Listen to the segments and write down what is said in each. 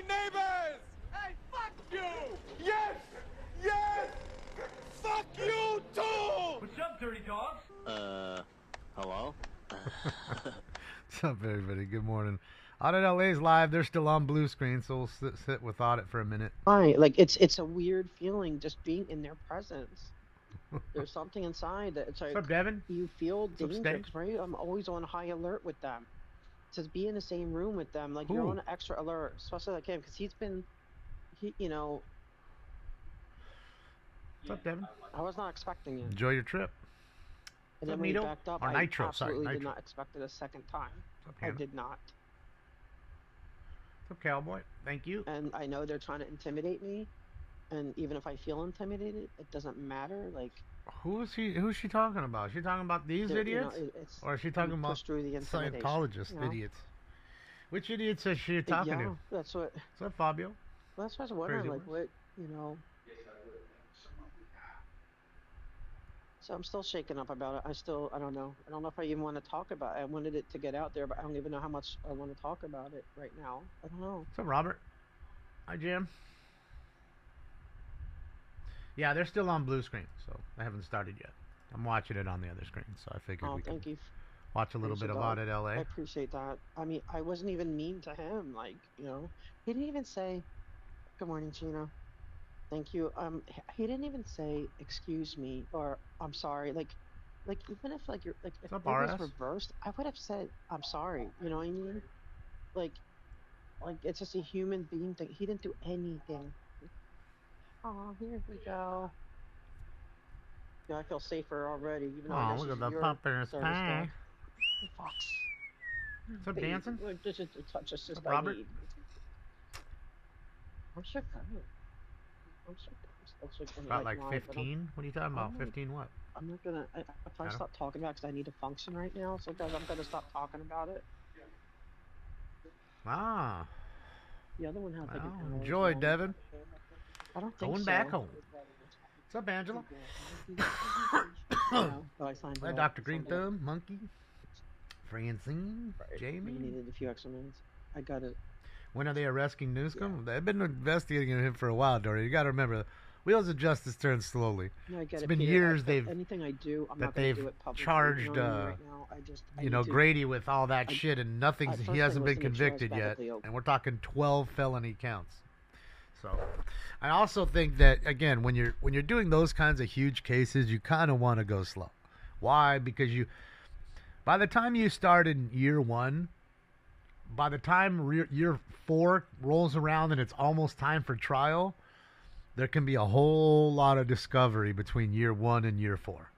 neighbors! Hey, fuck you! Yes! Yes! Fuck you too! What's up, dirty dogs? Hello? What's up, everybody? Good morning. Audit LA's live. They're still on blue screen, so we'll sit with Audit for a minute. Right, like it's a weird feeling just being in their presence. There's something inside that it's like, What's up, Devin? you feel What's up, dangerous, Stank? right? I'm always on high alert with them. To be in the same room with them, like you're Who? on extra alert, especially like him, because you know, What's up, Devin? I was not expecting it. Enjoy your trip. And What's up, then when he Nito? backed up, Or I Nitro, sorry, absolutely did Nitro. not expect it a second time. What's up, I Hannah? did not. What's up, Cowboy? Thank you. And I know they're trying to intimidate me, and even if I feel intimidated, it doesn't matter. Like, Who's she talking about? Is she talking about these they're- you know, idiots? it's Or is she talking you about push through the intimidation, Scientologist you know? idiots? Which idiots is she talking Yeah, to? that's what. What's up, Fabio? Well, that's what I was wondering, Crazy like, what, you know. So I'm still shaken up about it. I don't know. I don't know if I even want to talk about it. I wanted it to get out there, but I don't even know how much I want to talk about it right now. I don't know. What's up, Robert? Hi, Jim. Yeah, they're still on blue screen, so I haven't started yet. I'm watching it on the other screen, so I figured Oh, we could thank you. watch a little Thanks bit a of lot. Audit I LA. appreciate that. I mean, I wasn't even mean to him. Like, you know, he didn't even say, "Good morning, Gina. Thank you." He didn't even say, "Excuse me," or "I'm sorry." Like even if like you're like if What's it up, was RS? reversed, I would have said, "I'm sorry." You know what I mean? Like it's just a human being thing. He didn't do anything. Oh, here we go. Yeah, I feel safer already, even though Oh, this look is at the your pumpers sort of pie. stuff. Fox. What's up, Hey, dancing? look, this is the touch assist What's up, Robert? I need. I'm so good. I'm so good. About like live, but 15? What are you talking about? I'm 15 what? I'm not gonna. If I Adam? stop talking about it, because I need to function right now, so guys, I'm gonna stop talking about it. Ah, The other one has like an well, hour. enjoy, long. Devin. I don't think Going so. back home. What's up, Angela? No, but I signed it Hi, up. Dr. Green Signed it up. Thumb, Monkey, Francine, Right. Jamie. You needed a few extra minutes. I got it. When are they arresting Newscomb? They've been investigating him for a while, Dory. You got to remember, wheels of justice turn slowly. No, I get It's it, been Peter. years But they've anything I do, I'm that not gonna they've do it publicly. charged, You know what I mean? Right now, I you know, need to- Grady with all that I- shit, and nothing's. first He thing hasn't was been to make sure I was convicted yet, medically okay. and we're talking 12 felony counts. So, I also think that again, when you're doing those kinds of huge cases, you kind of want to go slow. Why? Because by the time you start in year one, by the time year 4 rolls around and it's almost time for trial, there can be a whole lot of discovery between year 1 and year 4.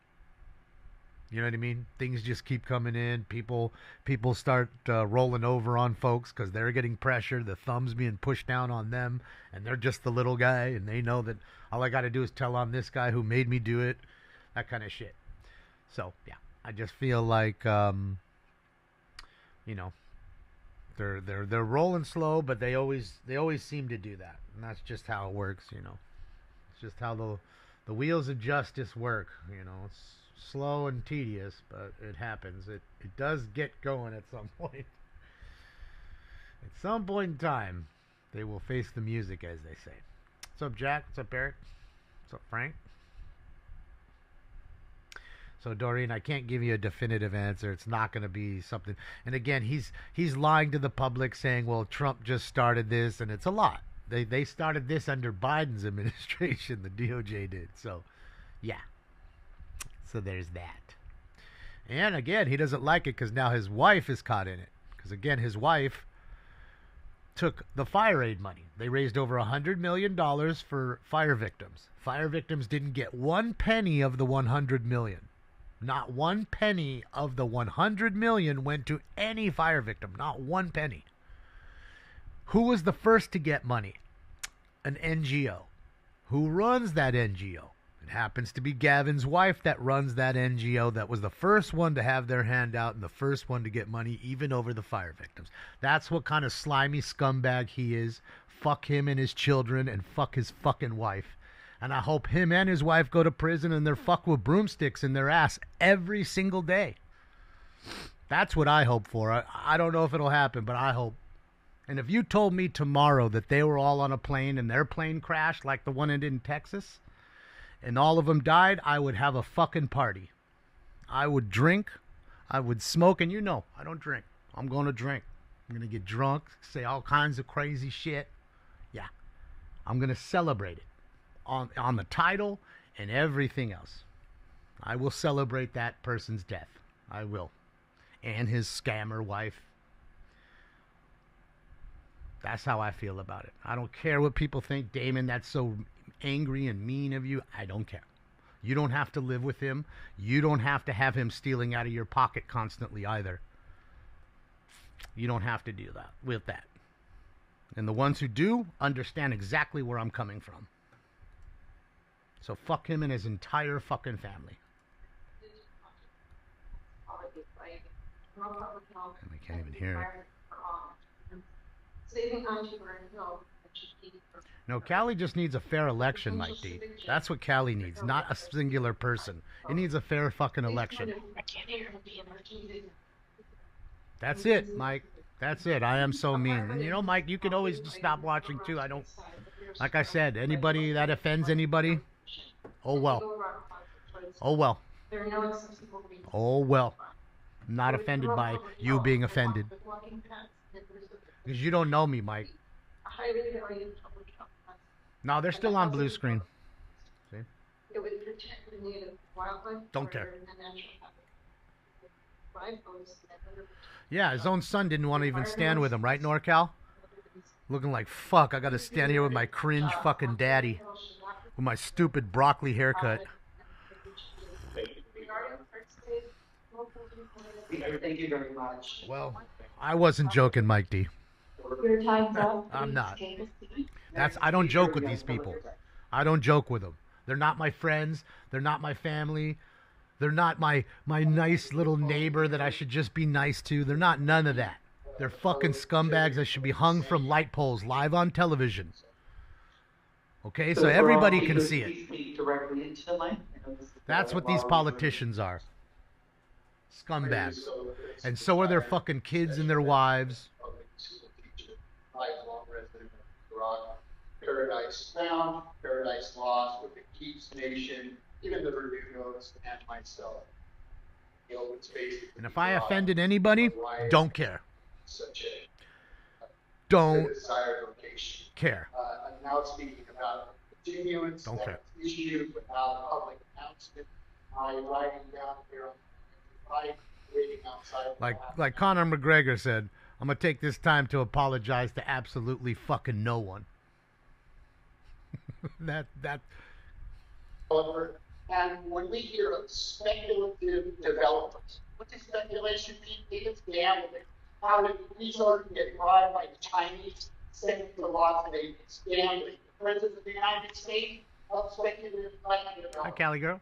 You know what I mean? Things just keep coming in. People start rolling over on folks because they're getting pressure. The thumb's being pushed down on them, and they're just the little guy, and they know that all I got to do is tell on this guy who made me do it, that kind of shit. So yeah, I just feel like you know, they're rolling slow, but they always seem to do that, and that's just how it works. You know, it's just how the wheels of justice work. You know, it's slow and tedious, but it happens. It does get going at some point. At some point in time, they will face the music, as they say. What's up, Jack? What's up, Eric? What's up, Frank? So, Doreen, I can't give you a definitive answer. It's not going to be something. And again, he's lying to the public, saying, "Well, Trump just started this," and it's a lot. They started this under Biden's administration. The DOJ did. So, yeah. So there's that. And again, he doesn't like it because now his wife is caught in it. Because again, his wife took the fire aid money. They raised over $100 million for fire victims. Fire victims didn't get one penny of the $100 million. Not one penny of the $100 million went to any fire victim. Not one penny. Who was the first to get money? An NGO. Who runs that NGO? It happens to be Gavin's wife that runs that NGO that was the first one to have their hand out and the first one to get money even over the fire victims. That's what kind of slimy scumbag he is. Fuck him and his children and fuck his fucking wife. And I hope him and his wife go to prison and they're fucked with broomsticks in their ass every single day. That's what I hope for. I don't know if it'll happen, but I hope. And if you told me tomorrow that they were all on a plane and their plane crashed like the one in Texas and all of them died, I would have a fucking party. I would drink, I would smoke, and you know, I don't drink. I'm going to drink. I'm going to get drunk, say all kinds of crazy shit. Yeah. I'm going to celebrate it on the title and everything else. I will celebrate that person's death. I will. And his scammer wife. That's how I feel about it. I don't care what people think. Damon, that's so angry and mean of you. I don't care. You don't have to live with him. You don't have to have him stealing out of your pocket constantly either. You don't have to do that with that. And the ones who do understand exactly where I'm coming from. So fuck him and his entire fucking family. And I can't even hear it. No, Cali just needs a fair election, Mike D. That's what Cali needs, not a singular person. It needs a fair fucking election. That's it, Mike. That's it. I am so mean. And you know, Mike, you can always just stop watching too. I don't, like I said, anybody that offends anybody, oh well. Oh well. Oh well. I'm not offended by you being offended. Because you don't know me, Mike. No, they're still on blue screen. See? Don't care. Yeah, his own son didn't want to even stand with him, right, NorCal? Looking like, fuck, I gotta stand here with my cringe fucking daddy. With my stupid broccoli haircut. Thank you very much. Well, I wasn't joking, Mike D. Your time's up. I'm not. I don't joke with these people. I don't joke with them. They're not my friends. They're not my family. They're not my nice little neighbor that I should just be nice to. They're not none of that. They're fucking scumbags that should be hung from light poles live on television. Okay, so everybody can see it. That's what these politicians are. Scumbags. And so are their fucking kids and their wives. Lifelong resident of Iraq. Paradise Found, Paradise Lost, with the Keeps Nation, even the review notes, and myself. You know, it's basically, and if I offended anybody, don't care. Such a don't location. Care. I'm now speaking about continuance. Don't care. Issue without a public announcement. My writing down here on the right, waiting outside. Like Conor McGregor said, I'm going to take this time to apologize to absolutely fucking no one. that. However, and when we hear of speculative development, what does speculation mean? It's gambling. How did resources get bribed by the Chinese, sent to law today? It's gambling. The President of the United States of speculative development. Hi, Cali girl.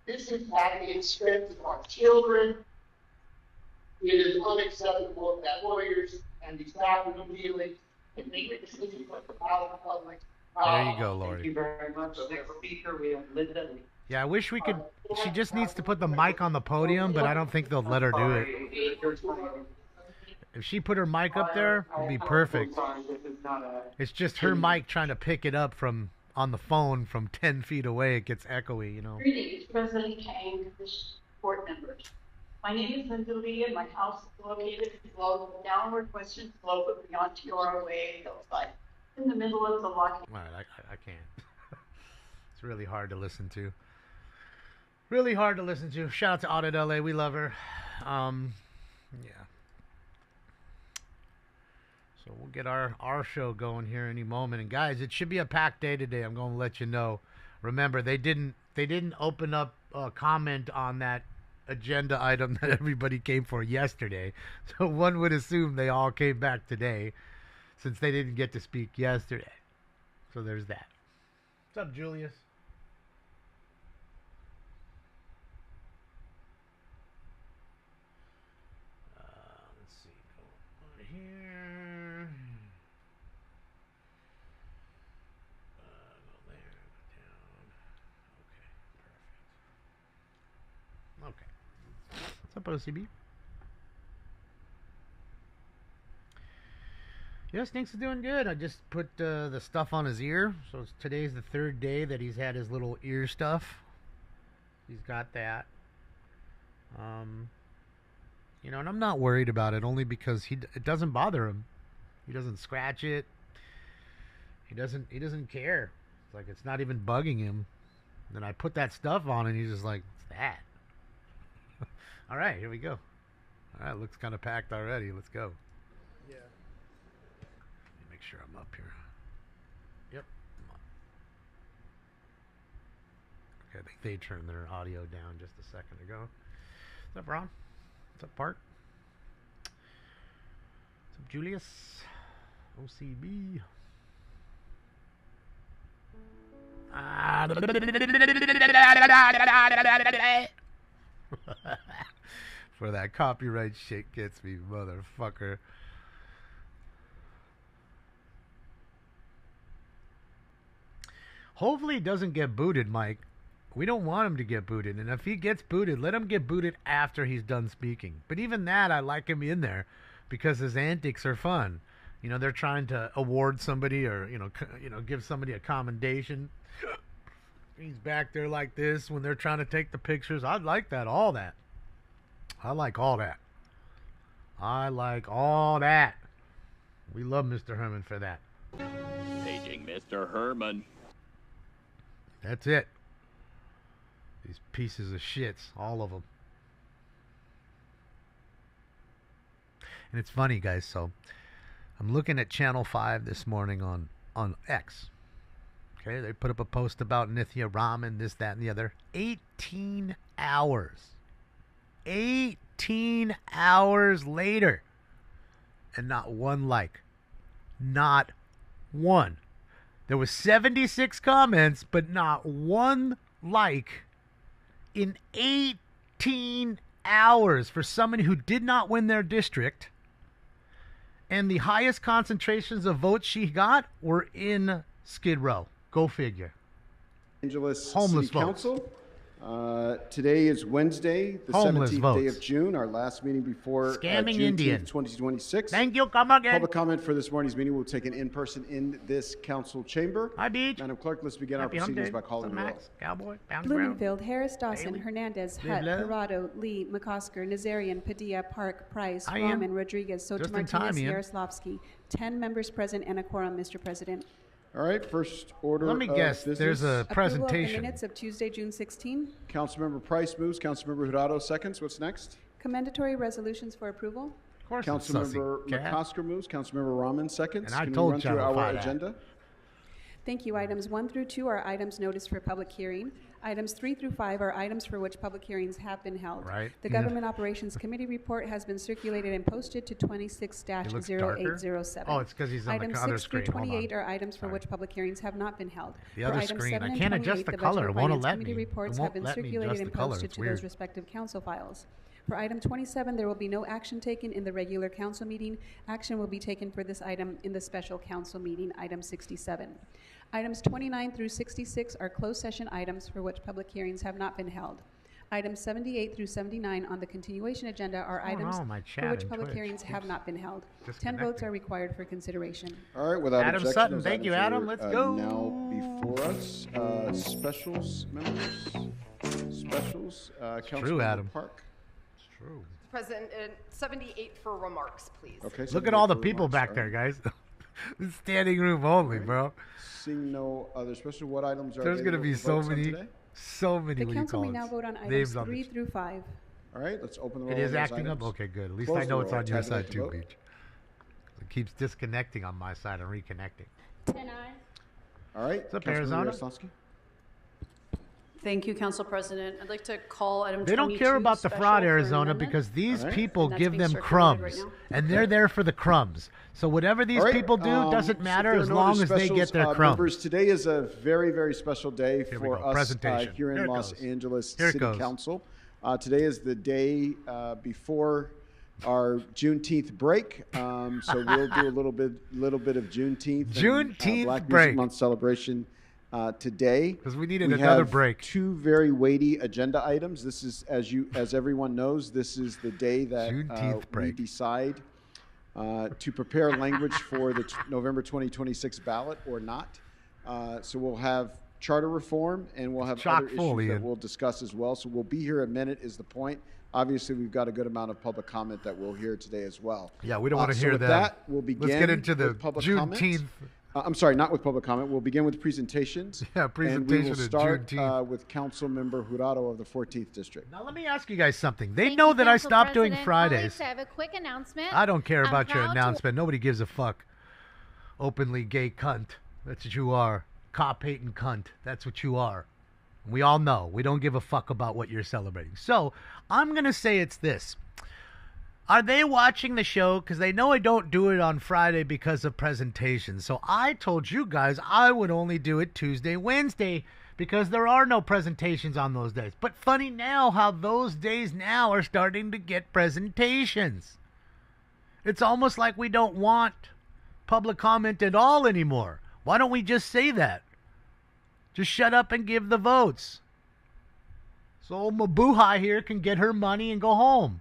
This is at the expense of our children. It is unacceptable that lawyers and these backroom dealings can make a decision for the public. There you go, Lori. Thank you very much. Next speaker, we have Linda. Yeah, I wish we could. She just needs to put the mic on the podium, but I don't think they'll let her do it. If she put her mic up there, it'd be perfect. It's just her mic trying to pick it up from on the phone from 10 feet away. It gets echoey, you know. Greetings, President Kang, board members. My name is Linda Lee, and my house is located below the downward western slope of the Ontario Way hillside, in the middle of the Loch. All right, I can't. It's really hard to listen to. Really hard to listen to. Shout out to Audit LA. We love her. Yeah. So we'll get our show going here any moment. And guys, it should be a packed day today. I'm going to let you know. Remember, they didn't open up a comment on that agenda item that everybody came for yesterday. So one would assume they all came back today since they didn't get to speak yesterday. So there's that. What's up, Julius? Let's see. Go over here. Go there. Go down. Okay. Perfect. Okay. What's up, OCB? Yeah, Stinks is doing good. I just put the stuff on his ear. So today's the third day that he's had his little ear stuff. He's got that. You know, and I'm not worried about it only because it doesn't bother him. He doesn't scratch it. He doesn't care. It's like it's not even bugging him. Then I put that stuff on and he's just like, what's that? All right, here we go. All right, looks kind of packed already. Let's go. Yeah. Let me make sure I'm up here. Yep, I'm up. Okay, I think they turned their audio down just a second ago. What's up, Ron? What's up, Bart? What's up, Julius? OCB. For that copyright shit gets me, motherfucker. Hopefully he doesn't get booted, Mike. We don't want him to get booted. And if he gets booted, let him get booted after he's done speaking. But even that, I like him in there because his antics are fun. You know, they're trying to award somebody or, give somebody a commendation. He's back there like this when they're trying to take the pictures. I like that, all that. I like all that. I like all that. We love Mr. Herman for that. Paging Mr. Herman. That's it. These pieces of shits, all of them. And it's funny, guys, so I'm looking at Channel 5 this morning on X. Okay, they put up a post about Nithya Raman, this, that, and the other. 18 hours. 18 hours later. And not one like. Not one. There was 76 comments, but not one like in 18 hours for someone who did not win their district. And the highest concentrations of votes she got were in Skid Row. Go figure. Angeles Homeless City votes. Council. Today is Wednesday, the Homeless 17th votes. day of June, our last meeting before Scamming Juneteenth Indian. 2026. Thank you. Come again. Public comment for this morning's meeting will take an in-person in this council chamber. Hi, Beach. Madam Clerk, let's begin Happy our hump proceedings day. by calling the roll. Max, Cowboy, Bounty Ground. Blumenfield, Harris, Dawson, Bailey. Hernandez, Live Hutt, low. Parado, Lee, McCosker, Nazarian, Padilla, Park, Price, I am. Rahman, Rodriguez, Soto Just in time, Martinez, Ian. Yaroslavsky. 10 members present and a quorum, Mr. President. All right, first order Let me of guess. business. There's a Approval of the presentation. minutes of Tuesday, June 16. Councilmember Price moves. Councilmember Hurtado seconds. What's next? Commendatory resolutions for approval. Of course, it's Councilmember sussy cat. McCosker moves. Councilmember Rahman seconds. And I Can told we run through Channel our 5 that. agenda? Thank you. Items 1 through 2 are items noticed for public hearing. Items 3 through 5 are items for which public hearings have been held. Right. The Yeah. Government Operations Committee report has been circulated and posted to It looks darker. 26-0807. Oh, it's because he's on Items the other 6 through screen. Hold on. 28 are items for Sorry. which public hearings have not been held. The For other items screen. 7 I and can't 28, adjust the Budget color. and It won't Finance let Committee me. reports It have won't been let me circulated adjust and the color. posted It's to those weird. respective council files. For item 27, there will be no action taken in the regular council meeting. Action will be taken for this item in the special council meeting, item 67. Items 29 through 66 are closed session items for which public hearings have not been held. Items 78 through 79 on the continuation agenda are What's going items on with my for chat which and public Twitch? hearings have not been held. 10 votes Disconnecting. are required for consideration. All right, without Adam objection, Sutton, those thank you, items Adam. are, Let's go. Now before us, specials members, specials. true, Adam. Park. It's true. President, 78 for remarks, please. Okay. Look at all the 78 people remarks. back All there, right. guys. It's standing room only, bro. Seeing no other special, what items are There's going to available be for so votes on many, today? so many. The what do you council call may it? now vote on items Names on 3 the- through 5. All right, let's open the roll. It is on those acting up? items. Okay, good. At least Close I the know it's roll. on your Tabulate side the too, vote. Beach. It keeps disconnecting on my side and reconnecting. 10 ayes. All right. What's up, Councilmember Arizona? Yaroslavsky? Thank you, Council President. I'd like to call item They don't 22 care about the special fraud, for Arizona, amendment. because these All right. people And that's give being them circulated crumbs, right now. and they're there for the crumbs. So whatever these All right, people do doesn't so matter if there as are no long other as they get specials, their crumbs. Members, today is a very, very special day Here we for go. us Presentation. here in Here it Los goes. Angeles Here it City goes. Council. Today is the day before our Juneteenth break, so we'll do a little bit of Juneteenth, Juneteenth and, Black break. Music Month celebration today. 'Cause we needed another have break. Two very weighty agenda items. This is, as everyone knows, this is the day that Juneteenth we break. decide to prepare language for the November 2026 ballot or not. So we'll have charter reform, and we'll have other issues that we'll discuss as well. So we'll be here a minute is the point. Obviously, we've got a good amount of public comment that we'll hear today as well. Yeah, we don't want to hear with that. We'll begin. Let's get into the public Juneteenth. I'm sorry, not with public comment. We'll begin with presentations. Yeah, presentation. And we will start with Council Member Jurado of the 14th District. Now, let me ask you guys something. They know that I stopped doing Fridays. I have a quick announcement. I don't care about your announcement. Nobody gives a fuck. Openly gay cunt. That's what you are. Cop-hating cunt. That's what you are. We all know. We don't give a fuck about what you're celebrating. So, I'm going to say it's this. Are they watching the show? Because they know I don't do it on Friday because of presentations. So, I told you guys I would only do it Tuesday, Wednesday, because there are no presentations on those days. But funny now how those days now are starting to get presentations. It's almost like we don't want public comment at all anymore. Why don't we just say that? Just shut up and give the votes. So old Mabuhay here can get her money and go home.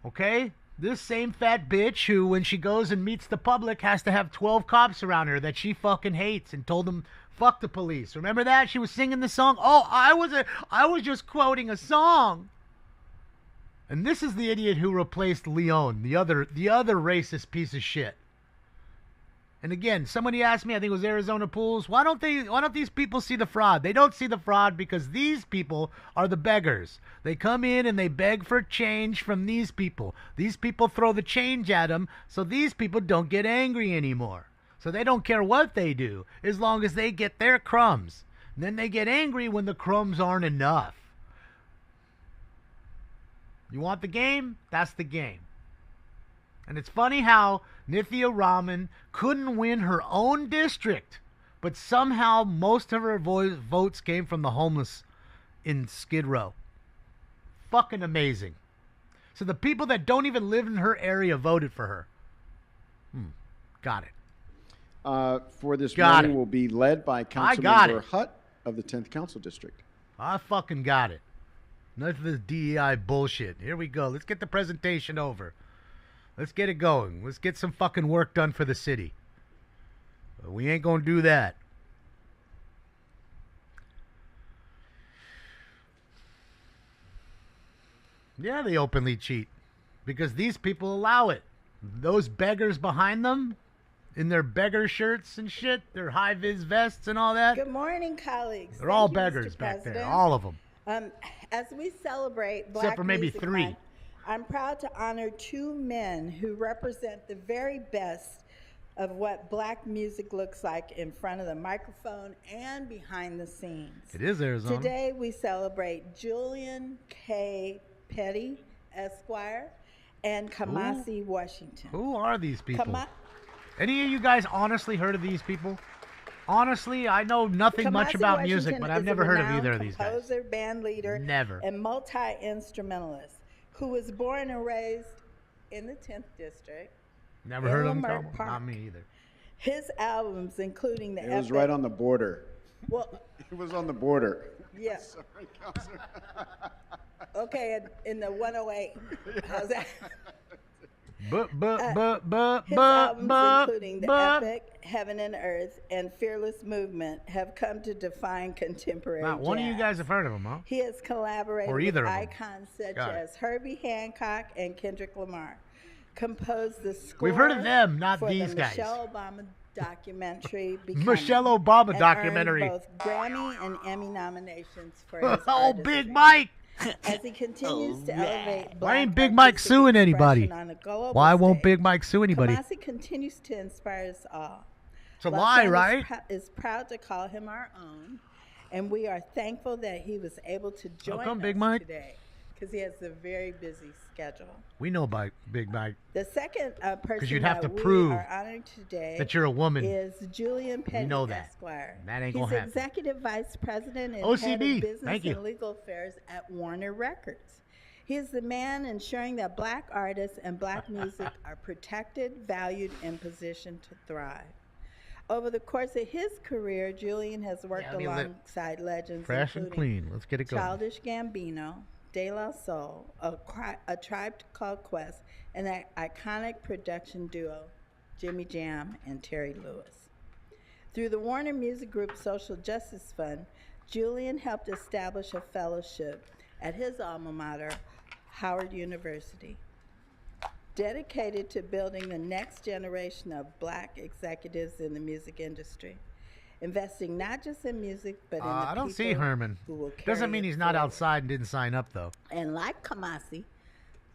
Okay? This same fat bitch who, when she goes and meets the public, has to have 12 cops around her that she fucking hates and told them, fuck the police. Remember that? She was singing the song. Oh, I was just quoting a song. And this is the idiot who replaced Leon, the other racist piece of shit. And again, somebody asked me, I think it was Arizona Pools, why don't these people see the fraud? They don't see the fraud because these people are the beggars. They come in and they beg for change from these people. These people throw the change at them, so these people don't get angry anymore. So they don't care what they do, as long as they get their crumbs. And then they get angry when the crumbs aren't enough. You want the game? That's the game. And it's funny how Nithya Raman couldn't win her own district, but somehow most of her votes came from the homeless in Skid Row. Fucking amazing. So the people that don't even live in her area voted for her. Got it. For this morning will be led by Councilmember Hutt of the 10th Council District. I fucking got it. None of this DEI bullshit. Here we go. Let's get the presentation over. Let's get it going. Let's get some fucking work done for the city. We ain't gonna do that. Yeah, they openly cheat. Because these people allow it. Those beggars behind them, in their beggar shirts and shit, their high-vis vests and all that. Good morning, colleagues. They're all beggars back there, all of them. As we celebrate Black Except for maybe Music 3. Month, I'm proud to honor 2 men who represent the very best of what black music looks like in front of the microphone and behind the scenes. It is Arizona. Today we celebrate Julian K. Petty, Esquire, and Kamasi Washington. Who are these people? Any of you guys honestly heard of these people? Honestly, I know nothing much about music, but I've never heard of either of these guys. Composer, band leader, and multi-instrumentalist who was born and raised in the 10th District. Never heard of him, Carmel? Not me either. His albums, including the It was right on the border. Well, it was on the border. Yeah. Sorry, Counselor. Okay, in the 108. How's that? His albums, including the epic Heaven and Earth and Fearless Movement, have come to define contemporary Not one jazz. of you guys have heard of him, huh? He has collaborated Or with either of them. icons such as Herbie Hancock and Kendrick Lamar. Composed the score We've heard of them, not for these the guys. Michelle Obama documentary. Michelle Obama and documentary. earned both Grammy and Emmy nominations for his Oh, Big Mike! as he continues to elevate Why black ain't Big Mike artistic suing anybody? expression on a global Why won't stage. Big Mike sue anybody? Kamasi continues to inspire us all. It's a Los lie, Angeles right? is proud to call him our own, and we are thankful that he was able to join come, us Big Mike? today because he has a very busy schedule. We know about Big Mike. The second person you'd have that to we prove are honored today that you're a woman. is Julian Petty, know that. Esquire. That ain't He's gonna happen. Executive Vice President and OCB. Head of Business Thank you. and Legal Affairs at Warner Records. He is the man ensuring that black artists and black music are protected, valued, and positioned to thrive. Over the course of his career, Julian has worked I mean, alongside legends Fresh and including clean. Let's get it going. Childish Gambino, De La Soul, a Tribe Called Quest, and the iconic production duo Jimmy Jam and Terry Lewis. Through the Warner Music Group Social Justice Fund, Julian helped establish a fellowship at his alma mater, Howard University, dedicated to building the next generation of Black executives in the music industry, investing not just in music, but in the I don't see people Herman. who will carry Doesn't mean it he's not forward. outside and didn't sign up, though. And like Kamasi,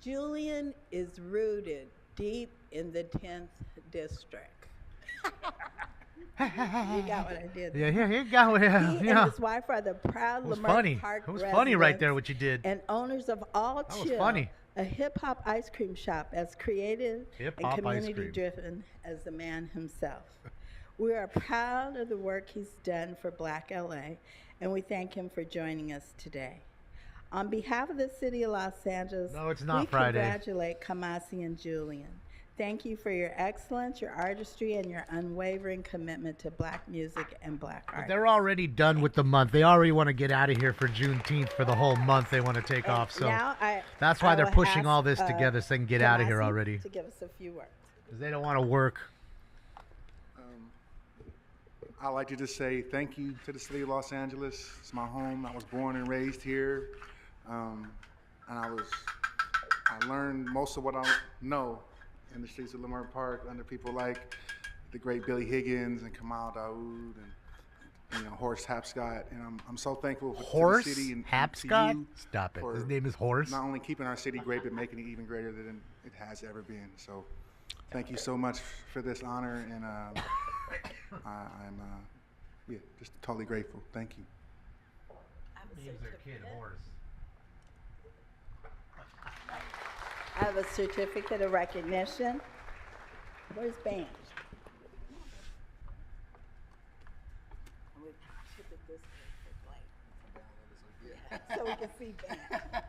Julian is rooted deep in the 10th district. You got what I did. Yeah, he got it. He Yeah. and his wife are the proud It was Lamar funny. Park It was funny right residents there what you did. and owners of All That was Chill, funny. a hip-hop ice cream shop as creative and Hip-hop ice cream. community-driven as the man himself. We are proud of the work he's done for Black LA, and we thank him for joining us today. On behalf of the City of Los Angeles, No, it's not we Friday. congratulate Kamasi and Julian. Thank you for your excellence, your artistry, and your unwavering commitment to Black music and Black art. They're already done with the month. They already want to get out of here for Juneteenth for the whole month. They want to take off. So that's why they're pushing all this together so they can get out of here Kamasi already. to give us a few words. Because they don't want to work. I'd like to just say thank you to the City of Los Angeles. It's my home. I was born and raised here. And I learned most of what I know in the streets of Lamar Park under people like the great Billy Higgins and Kamal Daoud and Horace Hapscott. And I'm so thankful for Horace to the city and Hapscott? to you Stop it. for His name is Horace? Not only keeping our city great, but making it even greater than it has ever been. So thank you so much for this honor, and I'm just totally grateful. Thank you. Names their kid Horace. I have a certificate of recognition. Where's Bam? So we can see Bam. Or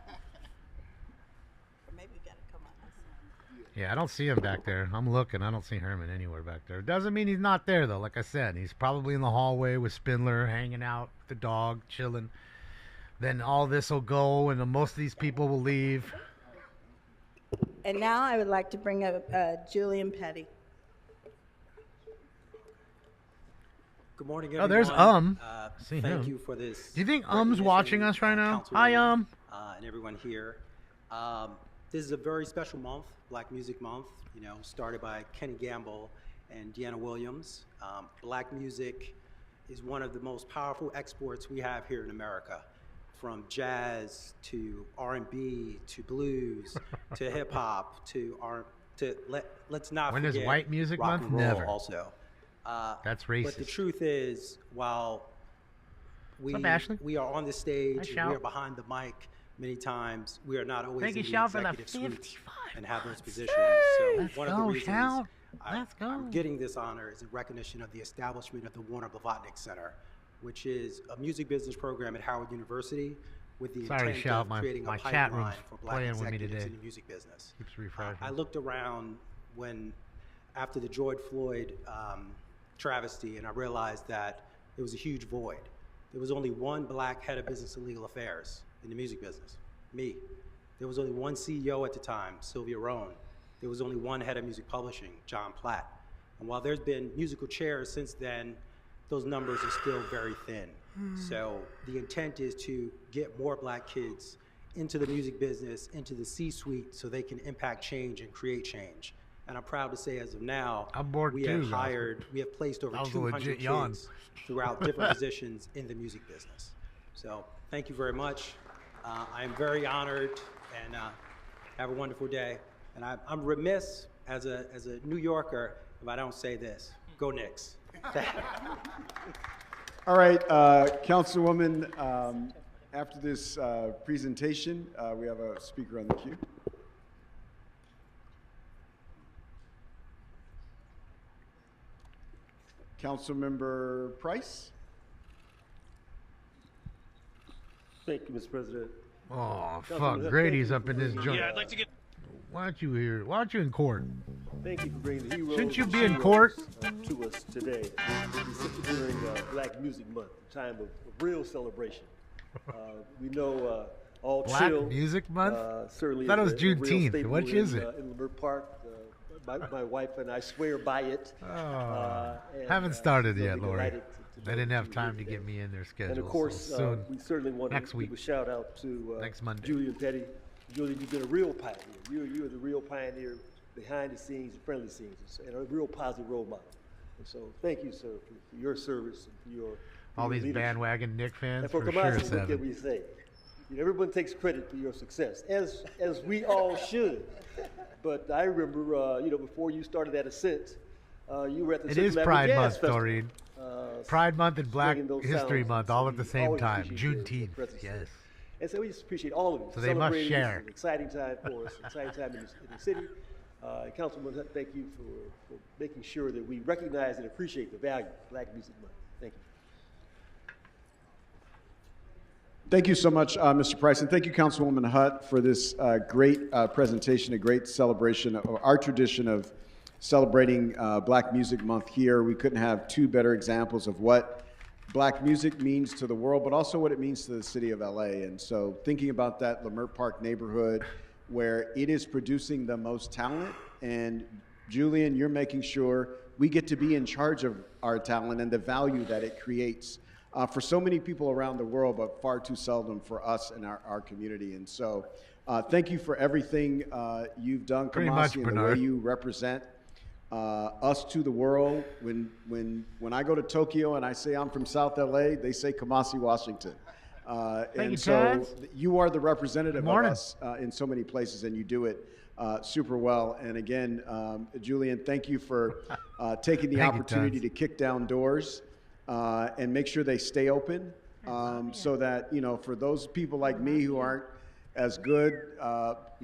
maybe we gotta come on this side. Yeah, I don't see him back there. I'm looking. I don't see Herman anywhere back there. Doesn't mean he's not there, though. Like I said, he's probably in the hallway with Spindler, hanging out with the dog, chilling. Then all this will go, and most of these people will leave. And now I would like to bring up Julian Petty. Good morning, Oh, everyone. there's See thank him. you for this. Do you think watching us right now? Hi, And everyone here. This is a very special month, Black Music Month. Started by Kenny Gamble and Deanna Williams. Black music is one of the most powerful exports we have here in America. From jazz to R&B to blues to hip hop let's not When forget is White Music rock Month? and roll Never. also. That's But the racist. truth is, while we What's up, Ashley? we are on the stage, Hi, and we Shout. are behind the mic many times, we are not always Thank in you, the Shout, for the executive suites 55 and have those positions. Let's So one of go, the reasons Shout. Let's go. I'm getting this honor is in recognition of the establishment of the Warner Blavatnik Center, which is a music business program at Howard University with the Sorry, intent Shout, of my creating a chat pipeline room's for Black playing with me executives today. in the music business. Keeps refreshing. I looked around after the George Floyd travesty, and I realized that there was a huge void. There was only one Black head of business and legal affairs in the music business, me. There was only one CEO at the time, Sylvia Rohn. There was only one head of music publishing, John Platt. And while there's been musical chairs since then, those numbers are still very thin. So the intent is to get more Black kids into the music business, into the C-suite, so they can impact change and create change. And I'm proud to say, as of now, we have placed over That was a 200 legit kids yawn. throughout different positions in the music business. So thank you very much. I am very honored, and have a wonderful day. And I'm remiss as a New Yorker if I don't say this. Go Knicks. All right, Councilwoman, after this presentation, we have a speaker on the queue. Councilmember Price. Thank you, Mr. President. Oh, Councilman fuck. Huff, Grady's thank up you in for this bringing- joint. Yeah, I'd like to get- Why aren't you here? Why aren't you in court? Thank you for bringing the heroes. Shouldn't you and be in heroes, court? to us today, especially during Black Music Month, a time of real celebration. We know all Black chill. Music Month? Certainly, Thought it was is a real Juneteenth. staple Which is it? In Leimert Park. My wife and I swear by it. Haven't started yet, Lori. Lori. They didn't have time to get me in their schedule. And of course, so soon. we certainly want next to week. give a shout out to next Monday. Julian Petty. Julian, you've been a real pioneer. You are the real pioneer behind the scenes and friendly scenes, and a real positive role model. And so, thank you, sir, for your service and for your all these leadership. bandwagon Knick fans. And for sure, Clowncil, what can we say? Everyone takes credit for your success, as we all should. But I remember, before you started that ascent, you were at the It is Pride Month, Doreen. Doreen. Pride Month and Black History Month all at the same time. Juneteenth, yes. And so we just appreciate all of you. So they must share. This is an exciting time for us, exciting time in the city. Councilman, thank you for making sure that we recognize and appreciate the value of Black Music Month. Thank you. Thank you so much, Mr. Price, and thank you, Councilwoman Hutt, for this great presentation, a great celebration of our tradition of celebrating Black Music Month here. We couldn't have two better examples of what Black music means to the world, but also what it means to the city of LA. And so thinking about that Leimert Park neighborhood where it is producing the most talent, and Julian, you're making sure we get to be in charge of our talent and the value that it creates for so many people around the world, but far too seldom for us and our community. And so thank you for everything you've done, Kamasi, and the way you represent us to the world. When I go to Tokyo and I say I'm from South LA, they say Kamasi, Washington. And so you are the representative of us in so many places, and you do it super well. And again, Julian, thank you for taking the opportunity to kick down doors and make sure they stay open, so that, for those people like me who aren't as good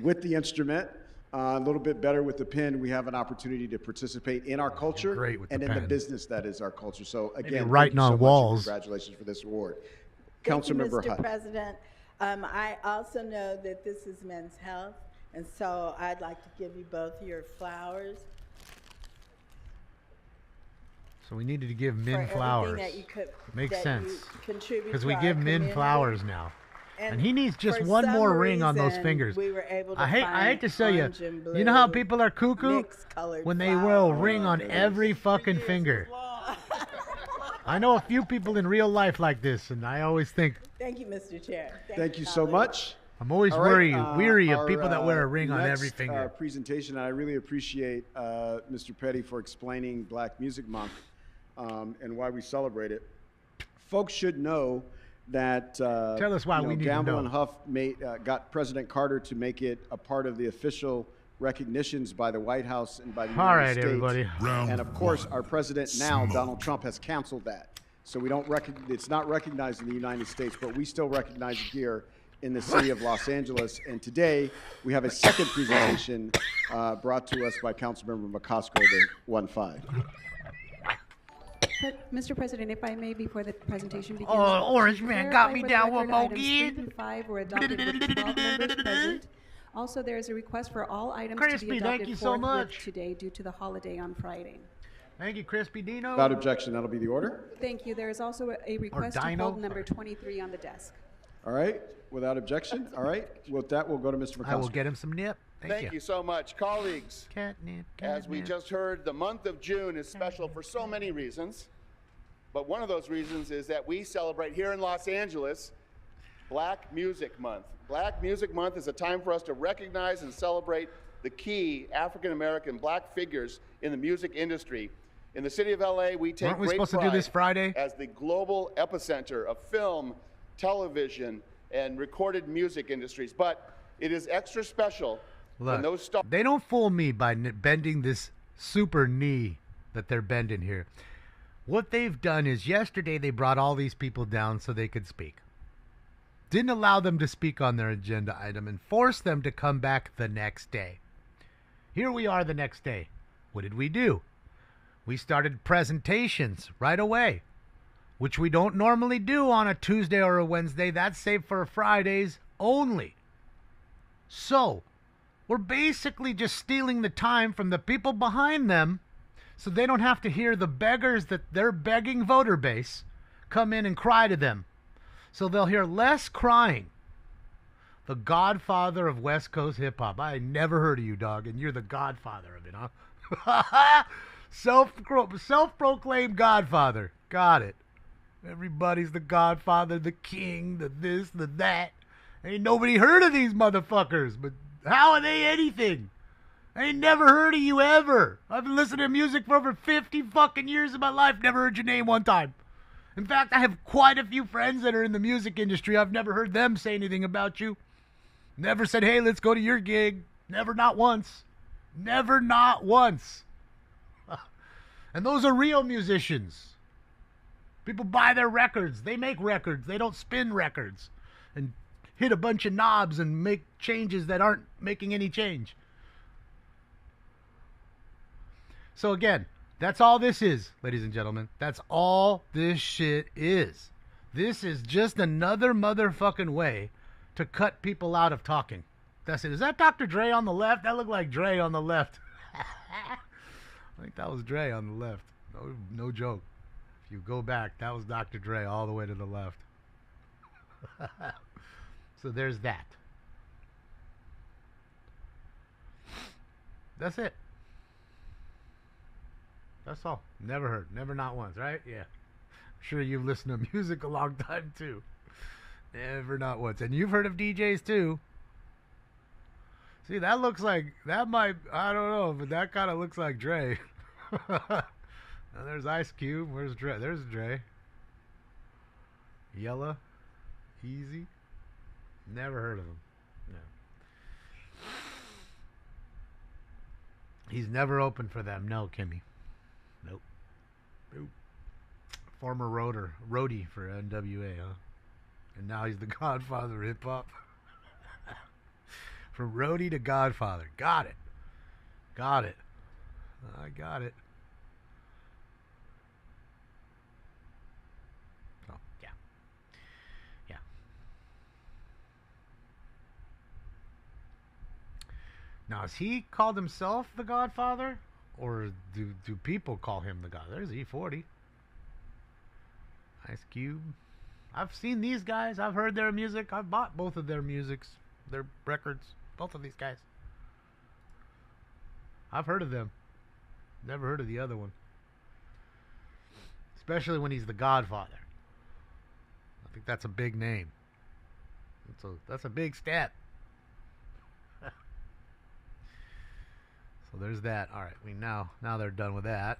with the instrument, a little bit better with the pen, we have an opportunity to participate in our culture and in the business that is our culture. So again, writing on walls. Congratulations for this award. Thank you, Councilmember Mr. Hutt. President. I also know that this is Men's Health, and so I'd like to give you both your flowers. So we needed to give men flowers. Makes sense. Because we to give our men community. flowers now. And he needs just for one some more ring on those reason, fingers. We were able to I hate to say orange and you know how blue people are cuckoo? mixed-colored When they wear a ring on every fucking finger. I know a few people in real life like this, and I always think. Thank you, Mr. Chair. Thank you so much. I'm always weary of people that wear a ring on every next, finger. Presentation, I really appreciate Mr. Petty for explaining Black Music Month and why we celebrate it. Folks should know that tell us why we need Gamble to know. and Huff got President Carter to make it a part of the official recognitions by the White House and by the United States. Everybody. And of course, our president now, Donald Trump, has canceled that. So we don't it's not recognized in the United States, but we still recognize it here in the city of Los Angeles. And today we have a second presentation brought to us by Councilmember McCosco, the 1-5. Mr. President, if I may, before the presentation begins. Oh, Orange Man got me down one more items 3 through 5 were adopted with 12 members present. Also, there is a request for all items to Crispy, be thank adopted you so much. today due to the holiday on Friday. Thank you, Crispy Dino. Without objection, that'll be the order. Thank you. There is also a request to Dino. hold number 23 on the desk. All right, without objection. All right, with that, we'll go to Mr. McCosco. I will get him some nip. Thank you so much, colleagues. Catnip, As we just heard, the month of June is special for so many reasons. But one of those reasons is that we celebrate here in Los Angeles Black Music Month. Black Music Month is a time for us to recognize and celebrate the key African-American Black figures in the music industry. In the city of LA, we take Aren't we great supposed to do this Friday? as the global epicenter of film, television, and recorded music industries. But it is extra special when Look, those stars. they don't fool me by bending this super knee that they're bending here. What they've done is yesterday they brought all these people down so they could speak. Didn't allow them to speak on their agenda item and forced them to come back the next day. Here we are the next day. What did we do? We started presentations right away, which we don't normally do on a Tuesday or a Wednesday. That's saved for Fridays only. So, we're basically just stealing the time from the people behind them so they don't have to hear the beggars that their begging voter base come in and cry to them. So they'll hear less crying, The godfather of West Coast hip hop. I never heard of you, dog, and you're the godfather of it, huh? Self-proclaimed godfather. Got it. Everybody's the godfather, the king, the this, the that. Ain't nobody heard of these motherfuckers, but how are they anything? I ain't never heard of you ever. I've been listening to music for over 50 fucking years of my life. Never heard your name one time. In fact, I have quite a few friends that are in the music industry. I've never heard them say anything about you. Never said, hey, let's go to your gig. Never, not once. Never, not once. And those are real musicians. People buy their records. They make records. They don't spin records and hit a bunch of knobs and make changes that aren't making any change. So again, that's all this is, ladies and gentlemen. That's all this shit is. This is just another motherfucking way to cut people out of talking. That's it. Is that Dr. Dre on the left? That looked like Dre on the left. I think that was Dre on the left. No joke. If you go back, that was Dr. Dre all the way to the left. So there's that. That's it. That's all. Never heard. Never, not once, right? Yeah. I'm sure you've listened to music a long time, too. Never, not once. And you've heard of DJs, too. See, that looks like, that might, I don't know, but that kind of looks like Dre. Now there's Ice Cube. Where's Dre? There's Dre. Yella. Easy. Never heard of him. No. He's never opened for them. No, Kimmy. Nope. Former roadie for NWA, huh? And now he's the godfather of hip-hop. From roadie to godfather. Got it. Got it. I got it. Oh, yeah. Yeah. Now, has he called himself the godfather? Or do people call him the god? There's E40. Ice Cube. I've seen these guys. I've heard their music. I've bought both of their musics. Their records. Both of these guys. I've heard of them. Never heard of the other one. Especially when he's the godfather. I think that's a big name. That's a big step. So there's that. All right, now they're done with that.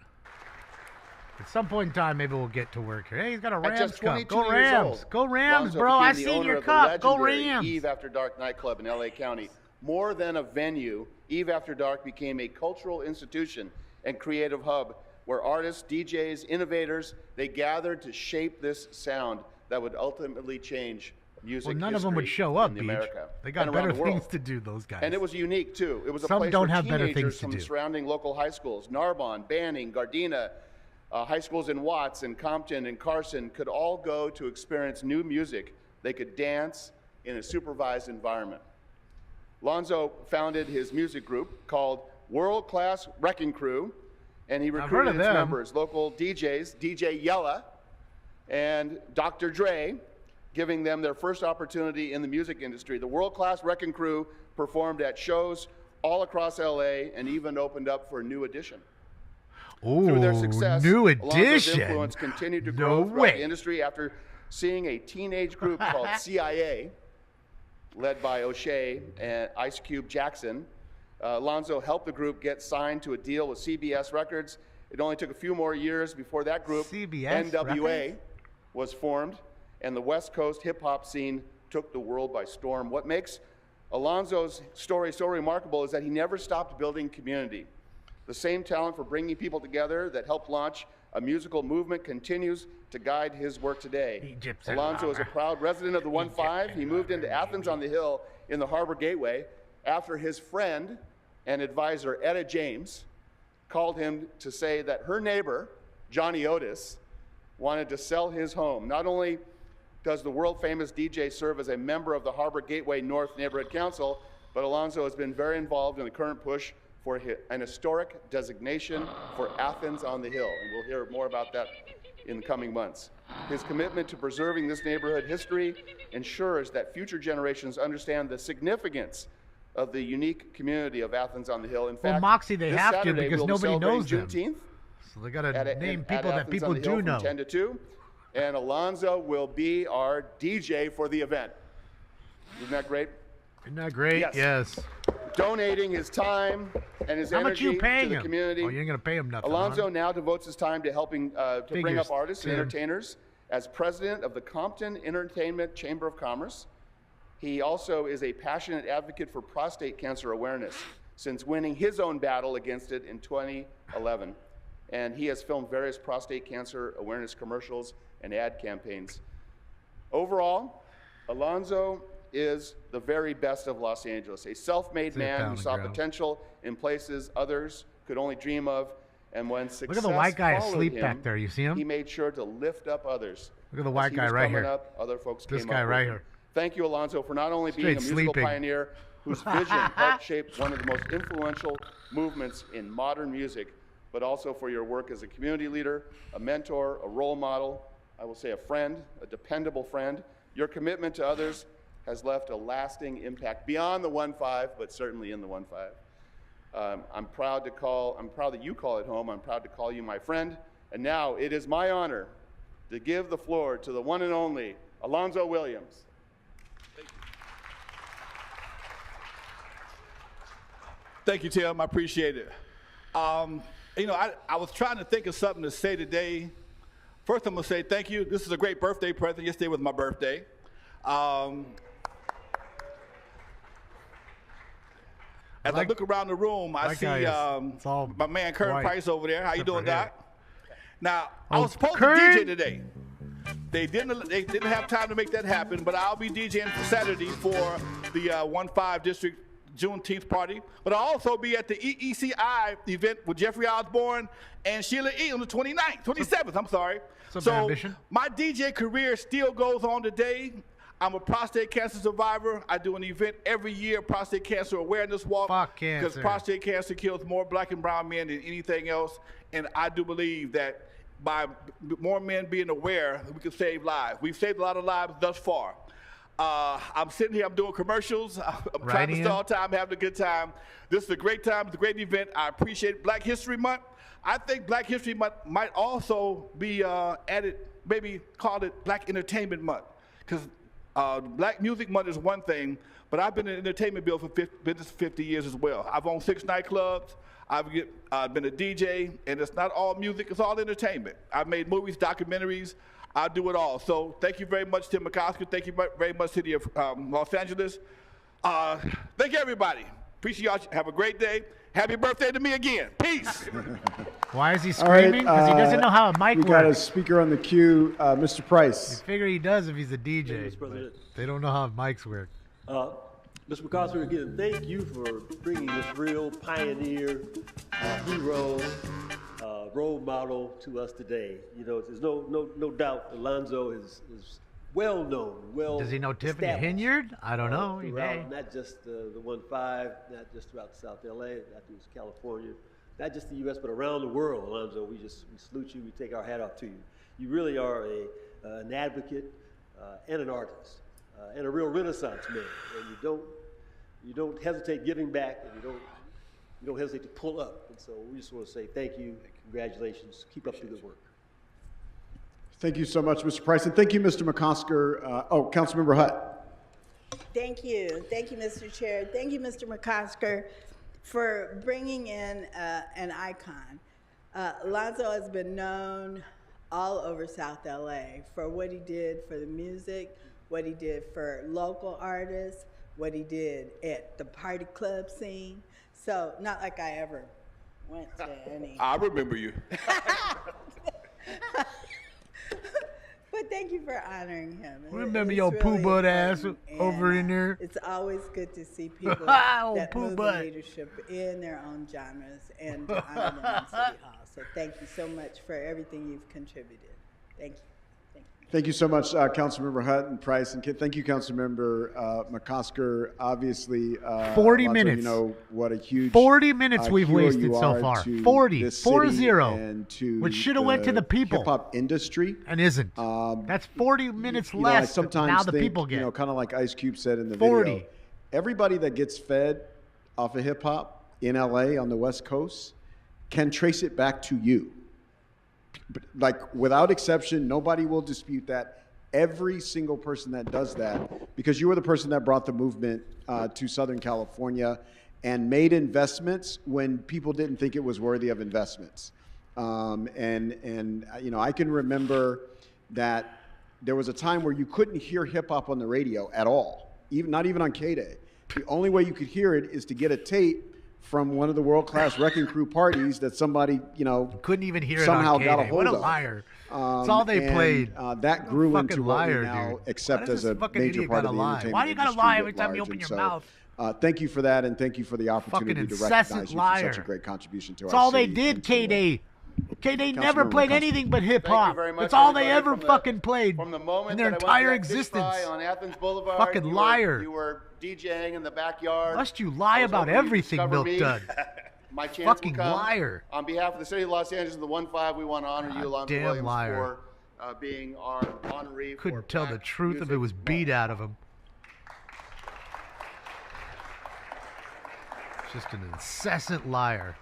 At some point in time, maybe we'll get to work here. Hey, he's got a Rams cup. Go Rams. Go Rams, bro. I seen your cup. Go Rams. Eve After Dark nightclub in L.A. County. More than a venue, Eve After Dark became a cultural institution and creative hub where artists, DJs, innovators, they gathered to shape this sound that would ultimately change music. Well, none of them would show up, Beach. They got better things to do, those guys. And it was unique, too. It was a Some place don't where have better teenagers things to from do. surrounding local high schools, Narbonne, Banning, Gardena, high schools in Watts and Compton and Carson could all go to experience new music. They could dance in a supervised environment. Lonzo founded his music group called World Class Wrecking Crew, and he recruited its members, local DJs, DJ Yella and Dr. Dre, giving them their first opportunity in the music industry. The World Class Wrecking Crew performed at shows all across LA and even opened up for New Edition. Ooh, Through their success, New Alonzo's Edition. influence continued to grow throughout the industry after seeing a teenage group called CIA, led by O'Shea and Ice Cube Jackson. Alonzo helped the group get signed to a deal with CBS Records. It only took a few more years before that group, CBS NWA, Records? was formed, and the West Coast hip-hop scene took the world by storm. What makes Alonzo's story so remarkable is that he never stopped building community. The same talent for bringing people together that helped launch a musical movement continues to guide his work today. Alonzo is a proud resident of the 1-5. He moved into Athens on the Hill in the Harbor Gateway after his friend and advisor, Etta James, called him to say that her neighbor, Johnny Otis, wanted to sell his home. Not only does the world-famous DJ serve as a member of the Harbor Gateway North Neighborhood Council, but Alonzo has been very involved in the current push for an historic designation for Athens on the Hill. And we'll hear more about that in the coming months. His commitment to preserving this neighborhood history ensures that future generations understand the significance of the unique community of Athens on the Hill. In fact, Moxie, they this have to Saturday, because we'll be nobody knows them. Juneteenth So they got to name people that Athens people on the Hill do from know. 10 to 2, and Alonzo will be our DJ for the event. Isn't that great? Isn't that great? Yes. Donating his time and his How much energy you paying to the him? community. Oh, you ain't gonna pay him nothing. Alonzo huh? now devotes his time to helping to bring Figures, up artists and Tim. entertainers as president of the Compton Entertainment Chamber of Commerce. He also is a passionate advocate for prostate cancer awareness since winning his own battle against it in 2011. And he has filmed various prostate cancer awareness commercials and ad campaigns. Overall, Alonzo is the very best of Los Angeles, a self-made man who saw potential in places others could only dream of, and when success Look at the white guy followed asleep him, back there. You see him? he made sure to lift up others. Look at the As white he guy was right coming here. Up, other folks This came guy up right with here. him. Thank you, Alonzo, for not only being a Straight musical sleeping. pioneer whose vision helped shape one of the most influential movements in modern music, but also for your work as a community leader, a mentor, a role model, I will say a friend, a dependable friend. Your commitment to others has left a lasting impact beyond the 1-5, but certainly in the 1-5. I'm proud that you call it home. I'm proud to call you my friend. And now it is my honor to give the floor to the one and only Alonzo Williams. Thank you, Tim. I appreciate it. You know, I was trying to think of something to say today. First, I'm going to say thank you. This is a great birthday present. Yesterday was my birthday. As I look around the room, I see my man Kurt Price over there. How you doing, Doc? Now, I was supposed to DJ today. They didn't have time to make that happen, but I'll be DJing for Saturday for the 1-5 District Juneteenth party. But I'll also be at the EECI event with Jeffrey Osborne and Sheila E. on the 27th, I'm sorry. So my DJ career still goes on today. I'm a prostate cancer survivor. I do an event every year, prostate cancer awareness walk. Fuck cancer. Because prostate cancer kills more black and brown men than anything else. And I do believe that by more men being aware, we can save lives. We've saved a lot of lives thus far. I'm sitting here, I'm doing commercials. I'm trying to stall time, having a good time. This is a great time, it's a great event. I appreciate Black History Month. I think Black History Month might also be added, maybe call it Black Entertainment Month. Because Black Music Month is one thing, but I've been in the entertainment field for 50 years as well. I've owned 6 nightclubs. I've been a DJ, and it's not all music, it's all entertainment. I've made movies, documentaries, I do it all. So thank you very much, Tim McCosker. Thank you very much, City of Los Angeles. Thank you, everybody. Appreciate y'all. Have a great day. Happy birthday to me again. Peace. Why is he screaming? Because he doesn't know how a mic works. We got a speaker on the queue, Mr. Price. You figure he does if he's a DJ. Mr. President. They don't know how mics work. Mr. McCosker, again, thank you for bringing this real pioneer, hero, role model to us today. You know, there's no doubt Alonzo is well known, well. Does he know Tiffany Hinyard? I don't know. He may. Not just the 1-5, not just throughout South LA, not just California, not just the U.S., but around the world. Alonzo, we salute you. We take our hat off to you. You really are an advocate and an artist and a real Renaissance man. And you don't hesitate giving back, and you don't hesitate to pull up. And so we just want to say thank you, congratulations, keep up the good work. Thank you so much, Mr. Price, and thank you, Mr. McCosker. Councilmember Hutt. Thank you, Mr. Chair. Thank you, Mr. McCosker, for bringing in an icon. Alonzo has been known all over South LA for what he did for the music, what he did for local artists, what he did at the party club scene. So not like I ever went to any. I remember you. But thank you for honoring him. Remember your really poo butt ass over in there? It's always good to see people that move in leadership in their own genres and to honor them in City Hall. So thank you so much for everything you've contributed. Thank you. Thank you so much, Councilmember Hutt and Price, and thank you, Councilmember McCosker. Obviously, 40 Alonzo, minutes. You know what a huge 40 minutes we've hero wasted you so are far. to 40, this 40, city and to which should have went to the people. Hip hop industry And isn't. That's 40 minutes You know, I less. sometimes Now the think, people get. you know, kind of like Ice Cube said in the 40. video. Everybody that gets fed off of hip hop in LA on the West Coast can trace it back to you. Like, without exception, nobody will dispute that. Every single person that does that, because you were the person that brought the movement to Southern California and made investments when people didn't think it was worthy of investments. And you know, I can remember that there was a time where you couldn't hear hip hop on the radio at all, not even on K-Day. The only way you could hear it is to get a tape from one of the world-class Wrecking Crew parties that somebody, you know, couldn't even hear somehow it on got a K-Day. hold What a of. liar. That's all they played. That grew Fucking into what liar, we now dude. accept Why as does a this fucking major idiot part of gotta the lie? entertainment Why do you gotta industry lie writ every time you large. open And your so, mouth? Thank you for that, and thank you for the opportunity to incessant recognize you for liar. such a great contribution to That's our all they city did, and to, K-Day. K-Day never Councilmember played McCosker. anything but hip Thank you hop. very much, That's all they everybody. ever From the- fucking played From the moment in their that I entire went to that fish existence. fry on Athens Boulevard, Fucking liar. You were DJing in the backyard. Must you lie I was about hoping you'd everything, discover Milk me. Dud? My chance Fucking will come. liar. On behalf of the city of Los Angeles and the 1-5, we want to honor you, Alonzo damn Williams, liar. for being our honoree. for Couldn't tell the Black truth if it Music was beat out of him. Just an incessant liar.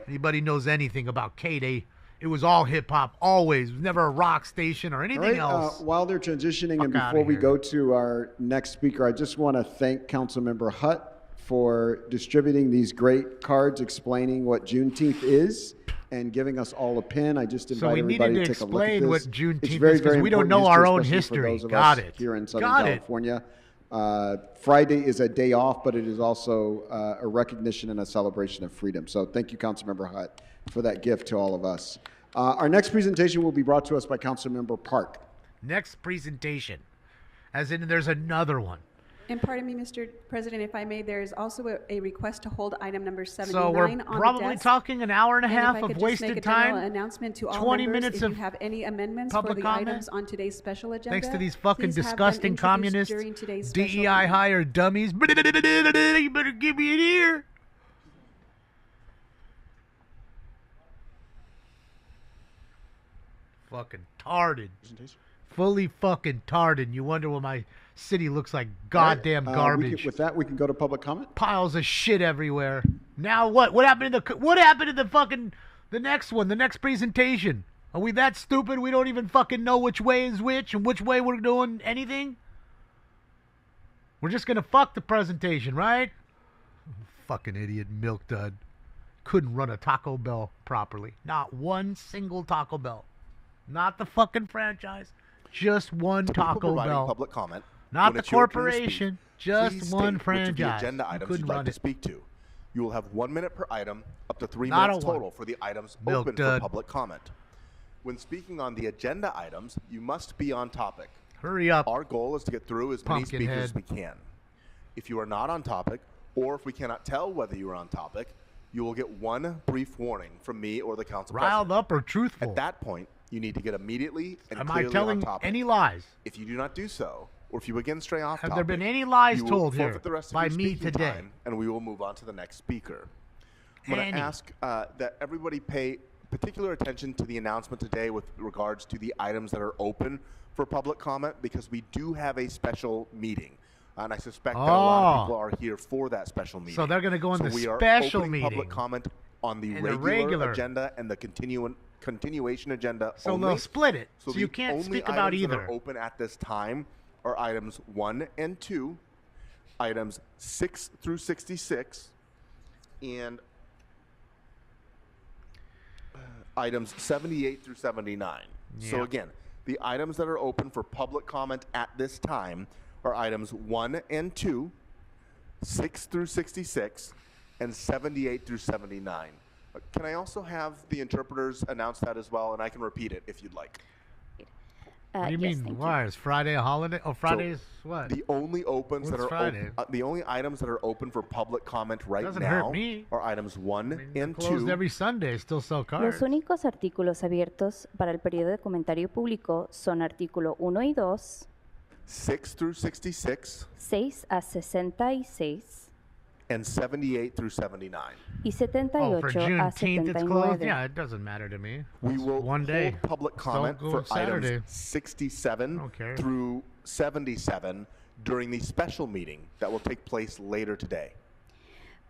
Anybody knows anything about K-Day, it was all hip hop, always. It was never a rock station or anything else. While they're transitioning and Fuck outta before we here. go to our next speaker, I just want to thank Councilmember Hutt for distributing these great cards explaining what Juneteenth is and giving us all a pin. I just invite So we everybody needed to to take a look at explain this. what Juneteenth It's is, very, 'cause very we don't important know our own especially history. For those of Got us it. here in Southern Got it. California. Friday is a day off, but it is also a recognition and a celebration of freedom. So thank you, Councilmember Hutt, for that gift to all of us. Our next presentation will be brought to us by Councilmember Park. Next presentation. As in, there's another one. And pardon me, Mr. President, if I may, there is also a request to hold item number 79 So we're on the probably desk. talking an hour and a And half if I of could just make wasted a general time. announcement to all 20 members, minutes if of you have any amendments for public the comment. items on today's special agenda. Thanks to these fucking please have them disgusting introduced communists, during today's special DEI meeting. hired dummies. You better give me it here. Fucking tarded. Fully fucking tarded. You wonder what my city looks like. Goddamn garbage. With that, we can go to public comment. Piles of shit everywhere. Now what? What happened to the fucking the next one? The next presentation? Are we that stupid? We don't even fucking know which way is which and which way we're doing anything? We're just gonna fuck the presentation, right? Fucking idiot Milk Dud. Couldn't run a Taco Bell properly. Not one single Taco Bell. Not the fucking franchise. Just one To people Taco providing Bell. public comment, Not when the it's your turn to corporation. speak, Just please one state which of the franchise. agenda You items couldn't you'd like run to it. speak to. You will have 1 minute per item, up to 3 Not a minutes one. total for the items Milk open dud. for public comment. When speaking on the agenda items, you must be on topic. Hurry up. Our goal is to get through as many Pumpkin speakers head. as we can. If you are not on topic, or if we cannot tell whether you are on topic, you will get one brief warning from me or the council Riled president. up or truthful? At that point, you need to get immediately and Am I clearly telling on topic. any lies? If you do not do so, or if you again stray off Have topic, there been any lies you will told forfeit here the rest of by your me speaking today? time, and we will move on to the next speaker. I'm going Any. to ask that everybody pay particular attention to the announcement today with regards to the items that are open for public comment, because we do have a special meeting. And I suspect that a lot of people are here for that special meeting. So they're gonna go in the we are special opening public meeting. comment on the And the regular regular. agenda and the continuation agenda So only. they'll split it. So the you can't only speak about items that either. are open at this time are items 1 and 2, items 6 through 66, and items 78 through 79. So Yeah. again, the items that are open for public comment at this time are items 1 and 2, 6 through 66, and 78 through 79. Can I also have the interpreters announce that as well, and I can repeat it if you'd like. What do you Yes, mean? thank you. Why is Friday a holiday? Oh, Friday's what? The only opens What's that are Friday? the only items that are open for public comment right Doesn't now hurt me. are items 1 and Closed 2. every Sunday. Still sell cards. Los únicos artículos abiertos para el periodo de comentario público son artículo 1 y 2, 6 through 66, 6 a 66 and 78 through 79. y Oh, for 78 a Juneteenth it's closed? 79. Yeah, it doesn't matter to me. We It's will one day. hold public Don't comment go for Saturday. items 67 don't care. through 77 during the special meeting that will take place later today.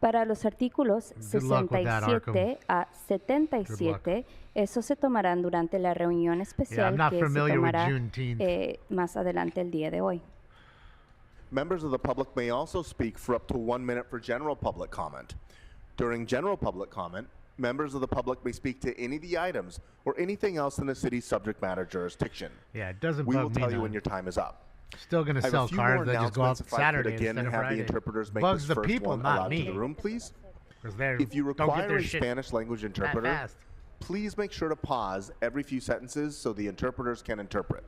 Para los artículos Good luck with that, 67 a 77, esos se tomarán durante la reunión especial not que se familiar with tomará Juneteenth. más adelante el día de hoy. Members of the public may also speak for up to 1 minute for general public comment. During general public comment, members of the public may speak to any of the items or anything else in the city's subject matter jurisdiction. Yeah, it doesn't We bug will me tell you none. when your time is up. Still gonna I have a sell few cards more that just go out announcements. If I could Saturday again instead of have Friday. the interpreters make Bugs this the first people, one not allowed me. to the room, please. 'Cause they If you don't get require their a shit Spanish language that interpreter, fast. please make sure to pause every few sentences so the interpreters can interpret.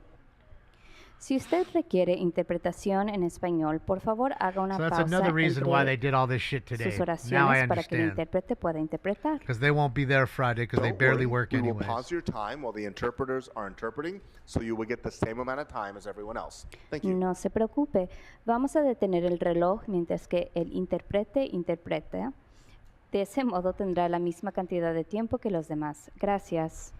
Si usted requiere interpretación en español, por favor haga una So that's pausa another reason why they entre did all this shit today. sus Now I oraciones para que el understand. intérprete pueda interpretar. Because they won't be there Friday because they Don't barely worry, work we anyways. will pause your time while the interpreters are interpreting, so you will get the same amount of time as everyone else. Thank you. No se preocupe, vamos a detener el reloj mientras que el intérprete interpreta. De ese modo tendrá la misma cantidad de tiempo que los demás. Gracias.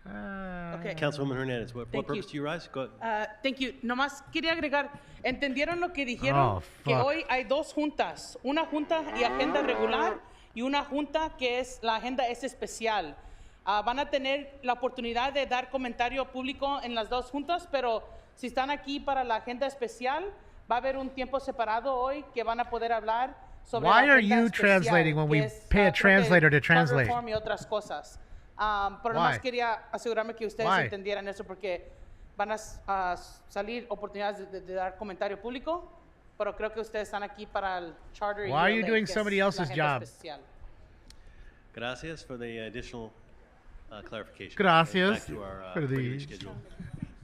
Okay. Councilwoman Hernandez, what Thank purpose you. do you rise? Go ahead. Thank you. Nomás quería agregar, ¿entendieron lo que dijeron? Oh, Que fuck. hoy hay dos juntas, una junta y agenda regular y una junta que es, la agenda es especial. Van a tener la oportunidad de dar comentario público en las dos juntas, pero si están aquí para la agenda especial, va a haber un tiempo separado hoy que van a poder hablar sobre Why la are agenda you especial, translating when we que es, pay a creo que translator to Charter translate? Reform y otras cosas. Pero Why? nomás quería asegurarme que ustedes Why? entendieran eso porque van a salir oportunidades de dar comentario público, pero creo que ustedes están aquí para el charter. y Why are you ULA, doing que es somebody la else's agenda job? especial. Gracias for the additional clarification. Gracias Back to our for the- regularly scheduled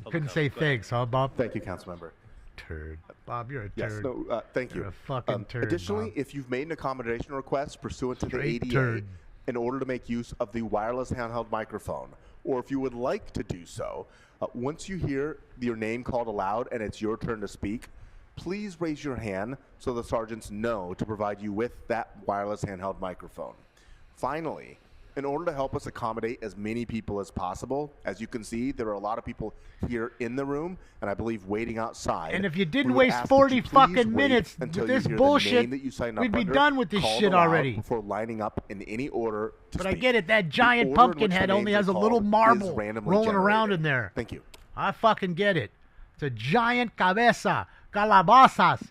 public Couldn't say comment. Go ahead. thanks, huh, Bob? Thank you, Councilmember. Turd. Bob, you're a Yes, turd. no, thank you. You're a fucking turd, Additionally, Bob. if you've made an accommodation request pursuant to Straight the ADA turd. in order to make use of the wireless handheld microphone, or if you would like to do so, once you hear your name called aloud and it's your turn to speak, please raise your hand so the sergeants know to provide you with that wireless handheld microphone. Finally, in order to help us accommodate as many people as possible, as you can see, there are a lot of people here in the room and I believe waiting outside. And if you didn't We would waste ask that 40 you please fucking wait minutes until with you this hear the bullshit, name that you sign up we'd be under done with this called shit aloud already. before lining up in any order to But I speak. get it, that The giant order in pumpkin which the head only names has a are little called is marble randomly rolling around generated. in there. Thank you. I fucking get it. It's a giant cabeza, calabazas,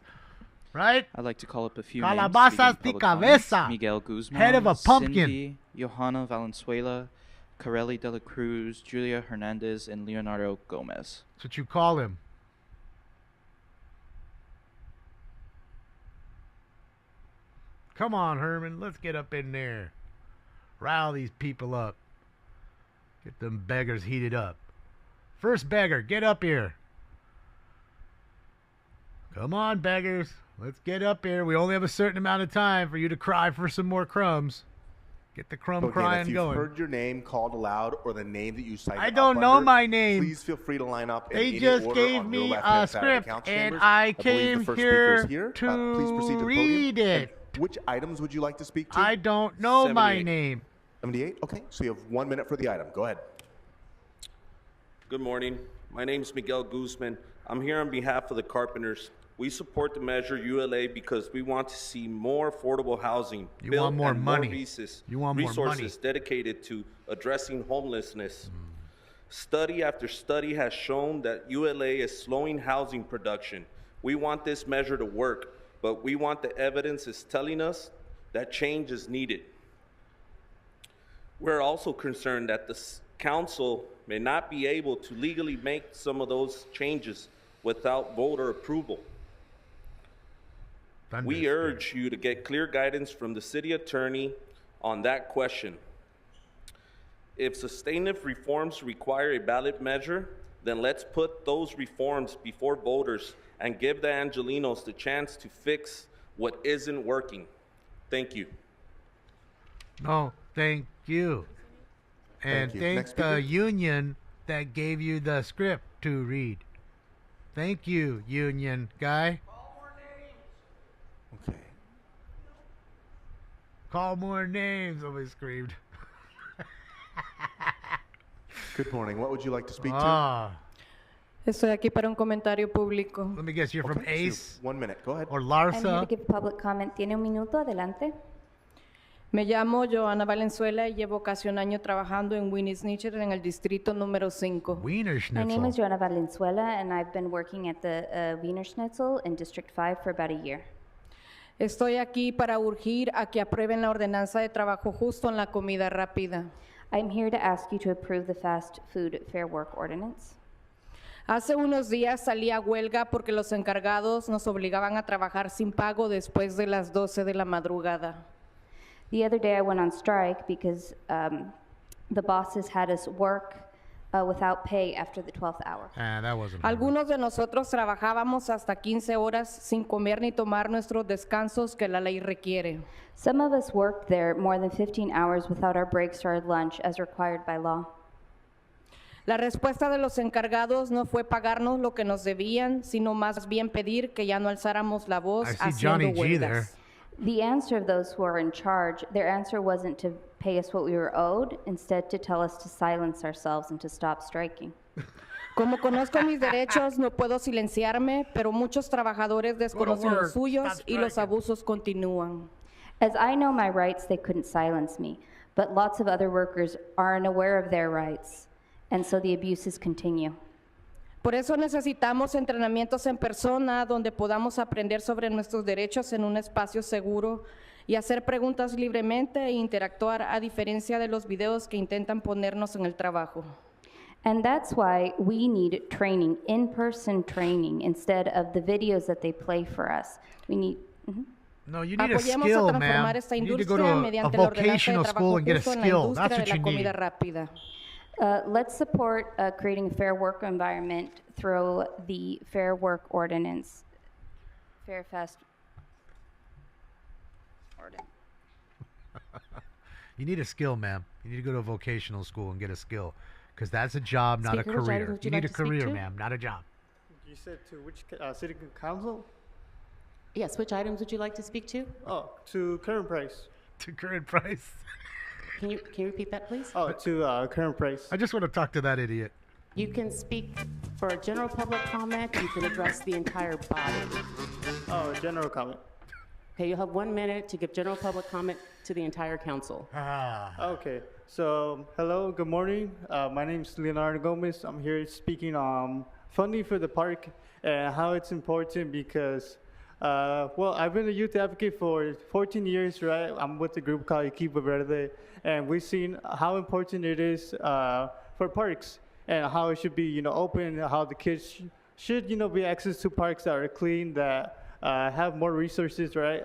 right? I'd like to call up a few Calabazas names. de to begin public comments. cabeza. Miguel Guzman, Head of a pumpkin. Cindy, Johanna Valenzuela, Corelli de la Cruz, Julia Hernandez, and Leonardo Gomez. That's what you call him. Come on, Herman. Let's get up in there. Rile these people up. Get them beggars heated up. First beggar, get up here. Come on, beggars. Let's get up here. We only have a certain amount of time for you to cry for some more crumbs. Get the crumb So again, crying if you've going. heard your name called aloud or the name that you signed I up don't know under, my name. Please feel free to line up in They any just order gave on your me left-hand a side of the script, council and chambers. I believe the came first here speaker is here. to Please proceed to the read podium. it. And which items would you like to speak to? I don't know my 78. name. 78? Okay, so you have 1 minute for the item. Go ahead. Good morning. My name is Miguel Guzman. I'm here on behalf of the carpenters. We support the measure ULA because we want to see more affordable housing You built want more and money. more You want more resources money. dedicated to addressing homelessness. Study after study has shown that ULA is slowing housing production. We want this measure to work, but we want the evidence is telling us that change is needed. We're also concerned that the council may not be able to legally make some of those changes without voter approval. We urge you to get clear guidance from the city attorney on that question. If sustainable reforms require a ballot measure, then let's put those reforms before voters and give the Angelinos the chance to fix what isn't working. Thank you. No, thank you. And Thank you. thank Next speaker. the union that gave you the script to read. Thank you, union guy. Okay. Call more names, somebody screamed. Good morning. What would you like to speak to? Ah, Estoy aquí para un comentario público. let me guess, you're from Okay, ACE 1 minute. Go ahead. or I'm here to Larsa? give public comment. Tiene un minuto, adelante. Me llamo Joana Valenzuela y llevo casi un año trabajando en Winnie Snitcher en el distrito número 5. Wiener My name is Schnitzel. Joana Valenzuela, and I've been working at the Wiener Schnitzel in District 5 for about a year. Estoy aquí para urgir a que aprueben la ordenanza de trabajo justo en la comida rápida. I'm here to ask you to approve the Fast Food Fair Work Ordinance. Hace unos días salí a huelga porque los encargados nos obligaban a trabajar sin pago después de las 12 de la madrugada. The other day I went on strike because the bosses had us work without pay after the 12th hour. That wasn't. Algunos de nosotros trabajábamos hasta 15 horas sin comer ni tomar nuestros descansos que la ley requiere. Some of us worked there more than 15 hours without our breaks or our lunch as required by law. La respuesta de los encargados no fue pagarnos lo que nos debían, sino más bien pedir que ya no alzáramos la voz I see haciendo Johnny G there. huelgas. The answer of those who are in charge, their answer wasn't to pay us what we were owed, instead to tell us to silence ourselves and to stop striking. Como conozco mis derechos, no puedo silenciarme, pero muchos trabajadores desconocen work, los suyos stop y los striking. abusos continúan. As I know my rights, they couldn't silence me, but lots of other workers aren't aware of their rights, and so the abuses continue. Por eso necesitamos entrenamientos en persona donde podamos aprender sobre nuestros derechos en un espacio seguro y hacer preguntas libremente e interactuar a diferencia de los videos que intentan ponernos en el trabajo. And that's why we need training, in-person training, instead of the videos that they play for us. We need... No, you need a Apoyemos skill, a transformar man. esta You need to go to industria a mediante la ordenanza de vocational school trabajo and get a justo en la skill. industria That's de what la you comida need. rápida. Let's support creating a fair work environment through the Fair Work Ordinance. Fair Fast Ordinance. You need a skill, ma'am. You need to go to a vocational school and get a skill. Because that's a job, not Speaker, a which career. items would You you need like a to speak career, to? ma'am, not a job. You said to which city council? Yes, which items would you like to speak to? Oh, to current price. To current price? Can you repeat that, please? Oh, to current price. I just want to talk to that idiot. You can speak for a general public comment. You can address the entire body. Oh, general comment. Okay, you'll have 1 minute to give general public comment to the entire council. Okay, so hello, good morning. My name is Leonardo Gomez. I'm here speaking on funding for the park and how it's important because, well, I've been a youth advocate for 14 years, right? I'm with a group called Equipo Verde, and we've seen how important it is for parks and how it should be, open, how the kids should, be access to parks that are clean, that have more resources, right?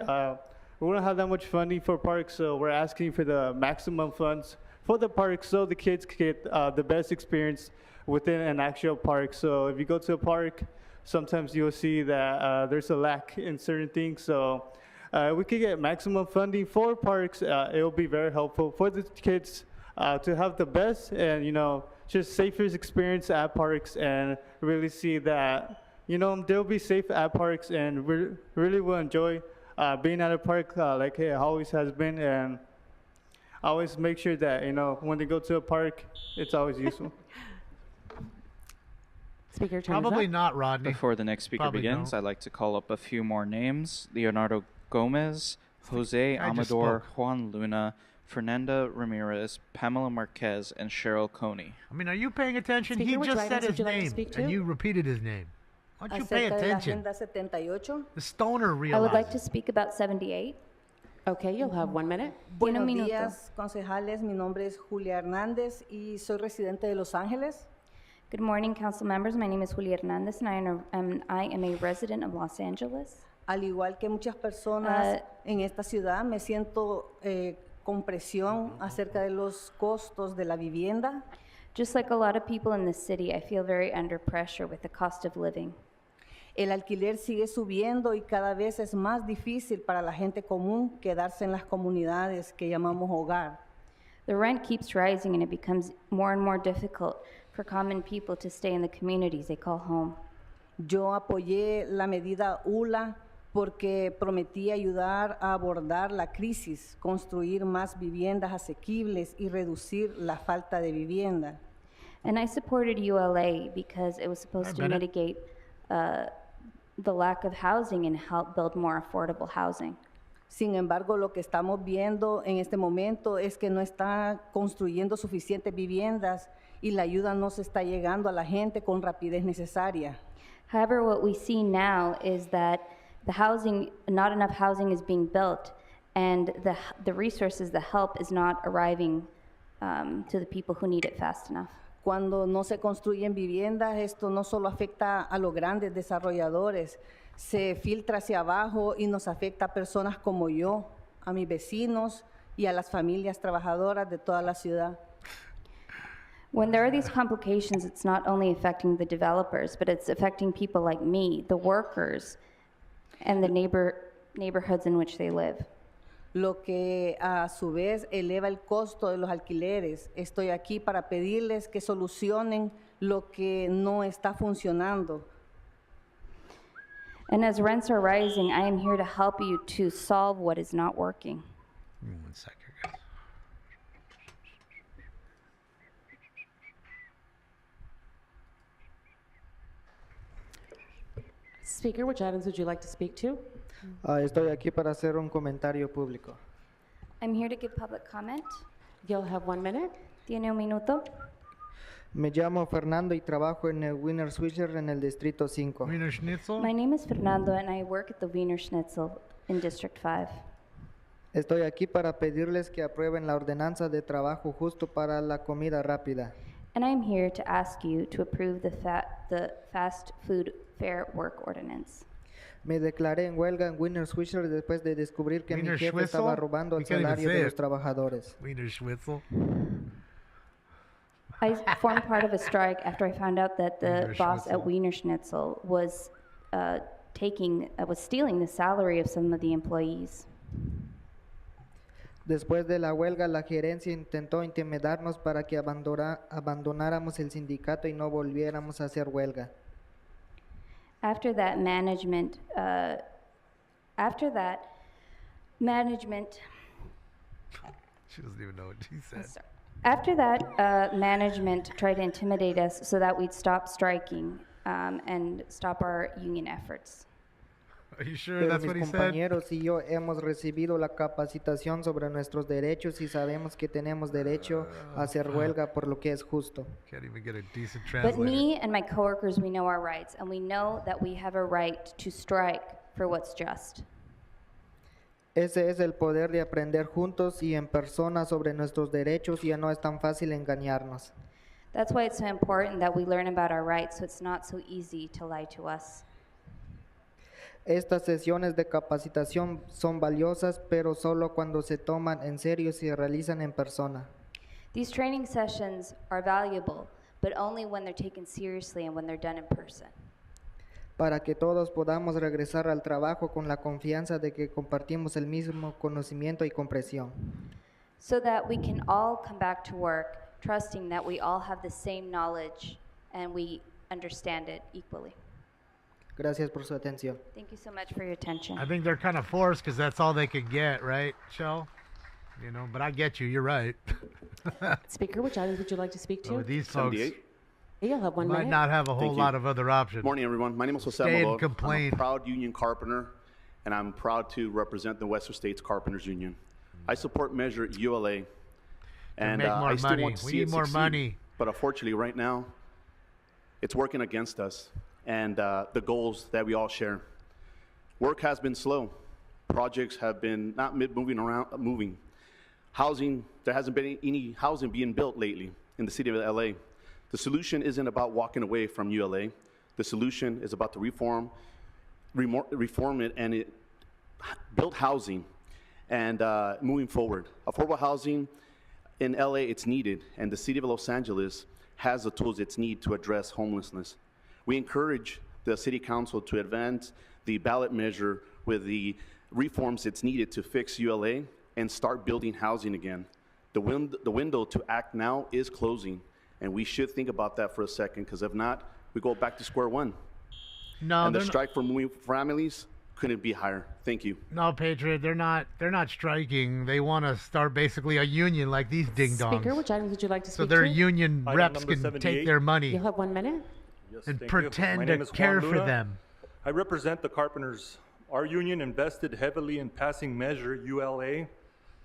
We don't have that much funding for parks, so we're asking for the maximum funds for the parks so the kids can get the best experience within an actual park. So if you go to a park, sometimes you'll see that there's a lack in certain things. So we could get maximum funding for parks. It will be very helpful for the kids to have the best and, just safest experience at parks and really see that, they'll be safe at parks and really will enjoy being at a park like it always has been. And always make sure that, when they go to a park, it's always useful. Speaker, time is Probably up. not, Rodney. Before the next speaker Probably begins, no. I'd like to call up a few more names. Leonardo Gomez, Jose guy just Amador, spoke. Juan Luna, Fernanda Ramirez, Pamela Marquez, and Cheryl Coney. I mean, are you paying attention? Speaker, He which just items said would his you like to name, speak to? and you repeated his name. Why don't you pay Acerca de la attention? Agenda 78. The stoner I would realizes. like to speak about 78. Okay, you'll have 1 minute. Tiene un Buenos minuto. días, concejales. Mi nombre es Julia Hernández y soy residente de Los Ángeles. Good morning, council members. My name is Julia Hernandez, and I am a resident of Los Angeles. Al igual que muchas personas en esta ciudad, me siento con presión acerca de los costos de la vivienda. Just like a lot of people in this city, I feel very under pressure with the cost of living. El alquiler sigue subiendo y cada vez es más difícil para la gente común quedarse en las comunidades que llamamos hogar. The rent keeps rising and it becomes more and more difficult for common people to stay in the communities they call home. Yo apoyé la medida ULA porque prometí ayudar a abordar la crisis, construir más viviendas asequibles y reducir la falta de vivienda. And I supported ULA because it was supposed to mitigate the lack of housing and help build more affordable housing. Sin embargo, lo que estamos viendo en este momento es que no está construyendo suficientes viviendas y la ayuda no se está llegando a la gente con rapidez necesaria. However, what we see now is that not enough housing is being built, and the resources, the help is not arriving to the people who need it fast enough. Cuando no se construyen viviendas, esto no solo afecta a los grandes desarrolladores, se filtra hacia abajo y nos afecta a personas como yo, a mis vecinos y a las familias trabajadoras de toda la ciudad. When there are these complications, it's not only affecting the developers, but it's affecting people like me, the workers, and the neighborhoods in which they live. Lo que a su vez eleva el costo de los alquileres. Estoy aquí para pedirles que solucionen lo que no está funcionando. And as rents are rising, I am here to help you to solve what is not working. One second, guys. Speaker, which items would you like to speak to? Estoy aquí para hacer un comentario público. I'm here to give public comment. You'll have 1 minute. Tiene un minuto. Me llamo Fernando y trabajo en el Wiener Schnitzel en el Distrito 5. Wiener Schnitzel? My name is Fernando and I work at the Wiener Schnitzel in District 5. Estoy aquí para pedirles que aprueben la ordenanza de trabajo justo para la comida rápida. And I'm here to ask you to approve the fast food fair work ordinance. Me declaré en huelga en Wiener Schnitzel después de descubrir que Wiener mi jefe Schnitzel? estaba robando el You can't even salario say de it. los trabajadores. Wiener Schnitzel. I formed part of a strike after I found out that the Wiener boss Schnitzel. at Wiener Schnitzel was stealing the salary of some of the employees. Después de la huelga, la gerencia intentó intimidarnos para que abandonáramos el sindicato y no volviéramos a hacer huelga. After that, management. She doesn't even know what she said. After that, management tried to intimidate us so that we'd stop striking and stop our union efforts. Are you sure Pero that's mis what he said? compañeros y yo hemos recibido la capacitación sobre nuestros derechos y sabemos que tenemos derecho a hacer huelga por lo que es justo. Can't even get a decent But translator. me and my coworkers, we know our rights, and we know that we have a right to strike for what's just. Ese es el poder de aprender juntos y en persona sobre nuestros derechos y ya no es tan fácil engañarnos. That's why it's so important that we learn about our rights, so it's not so easy to lie to us. Estas sesiones de capacitación son valiosas, pero solo cuando se toman en serio y se realizan en persona. These training sessions are valuable, but only when they're taken seriously and when they're done in person. Para que todos podamos regresar al trabajo con la confianza de que compartimos el mismo conocimiento y comprensión. So that we can all come back to work, trusting that we all have the same knowledge and we understand it equally. Gracias por su atención. Thank you so much for your attention. I think they're kind of forced because that's all they could get, right, Shell? You know, but I get you. You're right. Speaker, which items would you like to speak to? With these folks, 78. You'll have 1 might minute. not have a whole Thank you. lot of other options. Morning, everyone. My name is Jose Stay and Malone. complain. I'm a proud union carpenter, and I'm proud to represent the Western States Carpenters Union. I support Measure ULA, and make more I still money. want to We see need it more succeed. money. But unfortunately, right now, it's working against us and the goals that we all share. Work has been slow. Projects have been not moving. Housing, there hasn't been any housing being built lately in the city of LA. The solution isn't about walking away from ULA. The solution is about to reform it and build housing And moving forward, affordable housing in LA, it's needed, and the city of Los Angeles has the tools it's need to address homelessness. We encourage the city council to advance the ballot measure with the reforms it's needed to fix ULA and start building housing again. The window to act now is closing, and we should think about that for a second, because if not, we go back to square one. No, and the strike for moving families couldn't be higher. Thank you. No, Patriot, they're not striking. They want to start basically a union like these ding-dongs. Speaker, which items would you like to speak So their to? union Item reps number can 78. take their money You'll have 1 minute. Yes, and thank you. pretend My to name is Juan care for Luna. them. I represent the carpenters. Our union invested heavily in passing Measure ULA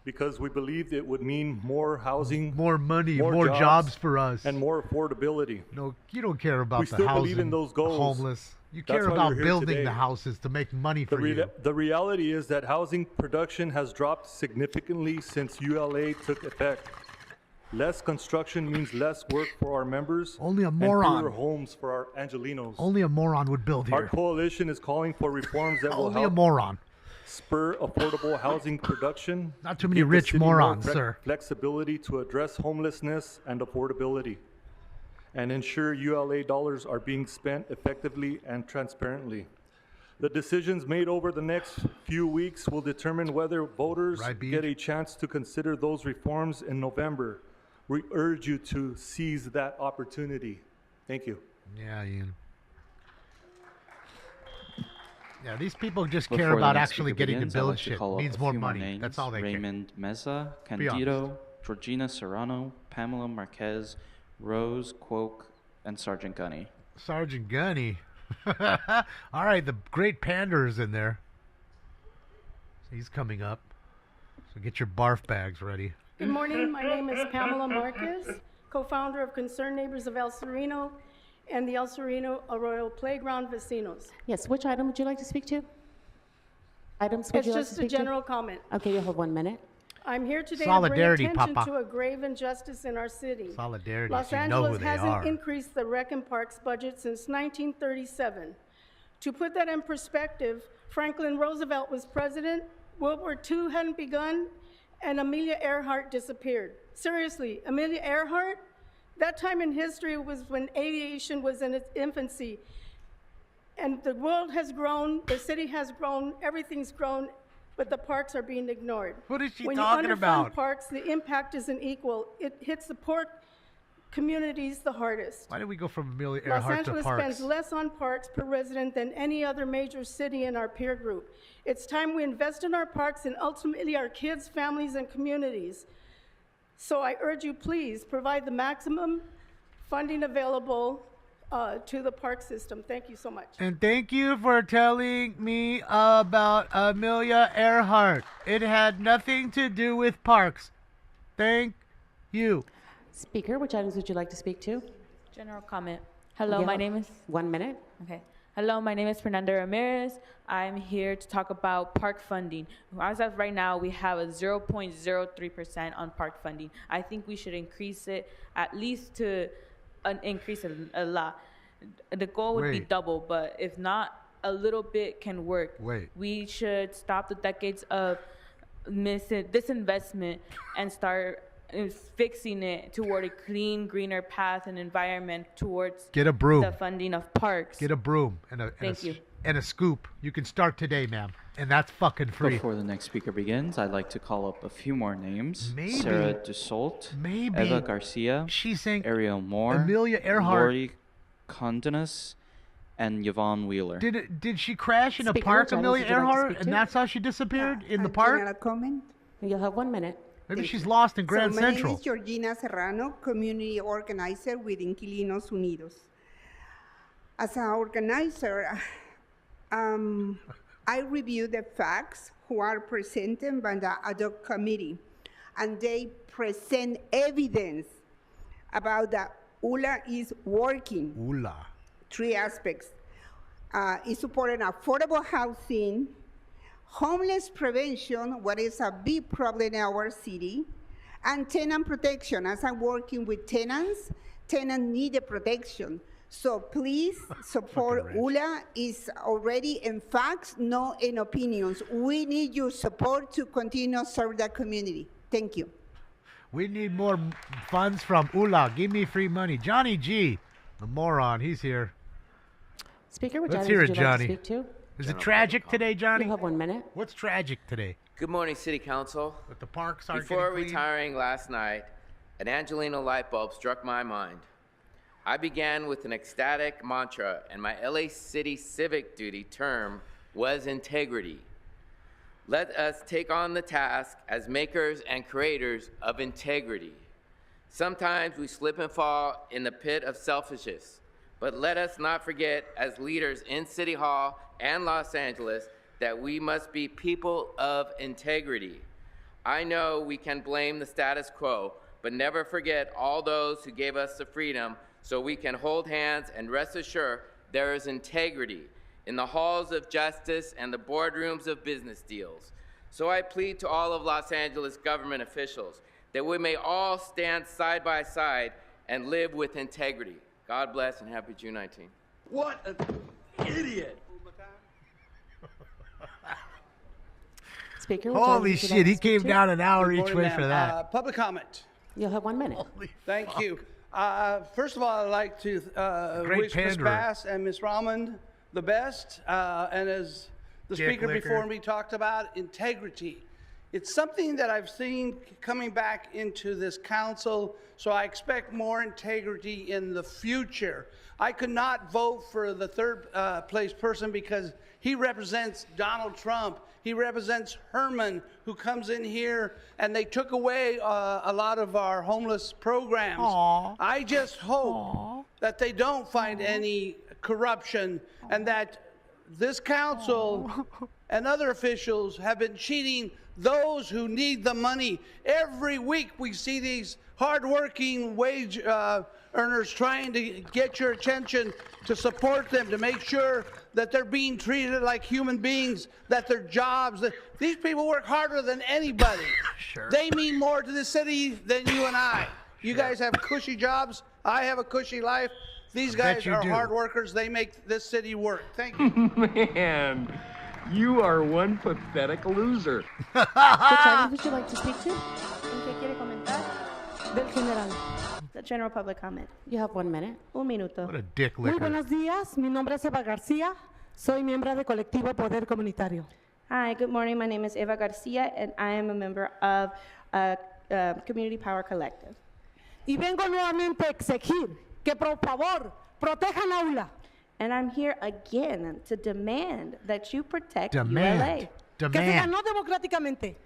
because we believed it would mean more housing, more money, more jobs for us, and more affordability. No, you don't care about We the still housing, believe in those goals. homeless. You That's care why about we're here building today. the houses to make money for you. The reality is that housing production has dropped significantly since ULA took effect. Less construction means less work for our members. Only a and moron. fewer homes for our Angelinos. Only a moron would build Our here. coalition is calling for reforms that will Only a help moron. spur affordable housing production. Not too many give the rich city more morons, sir. Flexibility to address homelessness and affordability, and ensure ULA dollars are being spent effectively and transparently. The decisions made over the next few weeks will determine whether voters get a chance to consider those reforms in November. We urge you to seize that opportunity. Thank you. Yeah, Ian. Yeah, these people just Before care the about next actually speaker getting begins, to I'd build like to shit. call up Needs a more few money. names. That's all they Raymond Meza, Be honest. Candido, Georgina Serrano, Pamela Marquez, Rose Quoke, and Sergeant Gunny. Sergeant Gunny. All right, the great Pander is in there. He's coming up. So get your barf bags ready. Good morning. My name is Pamela Marquez, co-founder of Concerned Neighbors of El Sereno and the El Sereno Arroyo Playground Vecinos. Yes, which item would you like to speak to? Items would It's you like to just a speak to? general comment. Okay, you'll have 1 minute. I'm here today Solidarity, to bring attention Papa. to a grave injustice in our city. Solidarity, Los so you know Angeles who they hasn't are. increased the Rec and Parks budget since 1937. To put that in perspective, Franklin Roosevelt was president, World War II hadn't begun, and Amelia Earhart disappeared. Seriously, Amelia Earhart? That time in history was when aviation was in its infancy. And the world has grown, the city has grown, everything's grown, but the parks are being ignored. What is she when talking you underfund about? parks, the impact isn't equal. It hits the poor communities the hardest. Why did we go from Amelia Los Earhart to Angeles parks? spends less on parks per resident than any other major city in our peer group. It's time we invest in our parks and ultimately our kids, families, and communities. So I urge you, please provide the maximum funding available to the park system. Thank you so much. And thank you for telling me about Amelia Earhart. It had nothing to do with parks. Thank you. Speaker, which items would you like to speak to? General comment. Hello, Yeah. my name is... 1 minute. Okay. Hello, my name is Fernanda Ramirez. I'm here to talk about park funding. As of right now, we have a 0.03% on park funding. I think we should increase it at least to increase it a lot. The goal would be Wait. double, but if not, a little bit can work. Wait. We should stop the decades of disinvestment and start fixing it toward a clean, greener path and environment towards Get a broom. the funding of parks. Get a broom Thank you. and a scoop. You can start today, ma'am. And that's fucking free. Before the next speaker begins, I'd like to call up a few more names. Maybe. Sarah Dussault, Maybe. Eva Garcia, She's saying Ariel Moore, Amelia Earhart. Lori Condonis, and Yvonne Wheeler. Did she crash in a Speaker, park, which items Amelia would you like to Earhart, speak and to? that's how she disappeared in the park? General comment? You'll have 1 minute. Maybe she's lost in Grand My Central. name is Georgina Serrano, community organizer with Inquilinos Unidos. As an organizer, I review the facts who are presented by the ad hoc committee, and they present evidence about that ULA is working. ULA. 3 aspects. It supported affordable housing, homeless prevention, what is a big problem in our city, and tenant protection. As I'm working with tenants need the protection. So please support ULA. Is already in facts, not in opinions. We need your support to continue to serve the community. Thank you. We need more funds from ULA. Give me free money. Johnny G, the moron, he's here. Speaker, which Let's items hear would it, you like to Johnny. speak to? Is it tragic today, Johnny? You have 1 minute. What's tragic today? Good morning, City Council. That the parks aren't Before getting cleaned? retiring last night, an Angelino light bulb struck my mind. I began with an ecstatic mantra, and my LA City civic duty term was integrity. Let us take on the task as makers and creators of integrity. Sometimes we slip and fall in the pit of selfishness, but let us not forget as leaders in City Hall and Los Angeles that we must be people of integrity. I know we can blame the status quo, but never forget all those who gave us the freedom so we can hold hands and rest assured there is integrity in the halls of justice and the boardrooms of business deals. So I plead to all of Los Angeles government officials that we may all stand side by side and live with integrity. God bless and happy June 19th. What an idiot! Speaker, which Holy items would you like shit, to he speak came to? down an hour Good each morning, way ma'am. for that. Public comment. You'll have 1 minute. Thank you. First of all, I'd like to Great wish Ms. panderer. Bass and Ms. Rahman the best. And as the Dick speaker licker. before me talked about, integrity. It's something that I've seen coming back into this council, so I expect more integrity in the future. I could not vote for the third place person because he represents Donald Trump. He represents Herman, who comes in here, and they took away a lot of our homeless programs. Aww. I just hope that they don't find any corruption and that this council and other officials have been cheating those who need the money. Every week we see these hardworking wage earners trying to get your attention to support them, to make sure that they're being treated like human beings, that their jobs, that these people work harder than anybody. Sure. They mean more to the city than you and I. You guys have cushy jobs. I have a cushy life. These bet guys you are do. hard workers. They make this city work. Thank you. Man, you are one pathetic loser. Which items would you like to speak to? ¿En qué quiere comentar? Del general. The general public comment. You have 1 minute. Un minuto. What a dick Muy licker. buenos días, mi nombre es Eva García, soy miembro de Colectivo Poder Comunitario. Hi, good morning. My name is Eva Garcia, and I am a member of Community Power Collective. Y vengo nuevamente a exigir que por favor protejan a ULA. And I'm here again to demand that you protect Demand. ULA. Que se Demand. ganó democráticamente.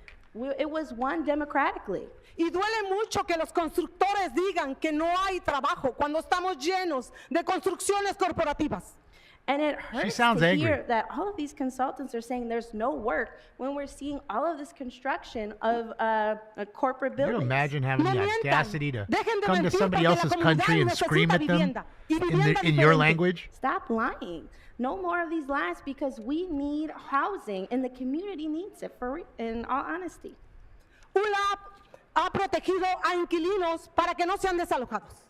It was won democratically. Y duele mucho que los constructores digan que no hay trabajo cuando estamos llenos de construcciones corporativas. And it hurts sounds to angry. hear that all of these consultants are saying there's no work when we're seeing all of this construction of corporate Can you buildings. imagine having No the mientan. audacity to Dejen de come to mentir somebody porque la else's comunidad country and necesita scream at them vivienda. Y vivienda in your diferente. language? Stop lying. No more of these lies because we need housing and the community needs it, in all honesty. ULA ha protegido a inquilinos para que no sean desalojados.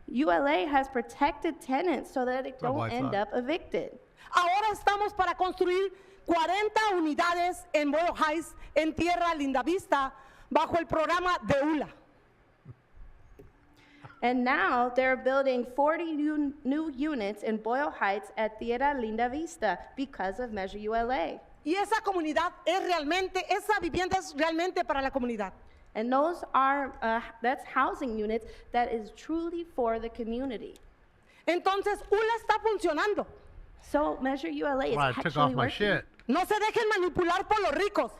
ULA has protected tenants so that they Oh, don't end up evicted. Ahora estamos para construir 40 unidades en Boyle Heights, en Tierra Lindavista, bajo el programa de ULA. And now they're building 40 new units in Boyle Heights at Tierra Linda Vista because of Measure ULA. Y esa comunidad es realmente, esa vivienda es realmente para la comunidad. And those are, that's housing units that is truly for the community. Entonces, ULA está funcionando. So Measure ULA is Wow, I took actually off my working. shit. No se dejen manipular por los ricos.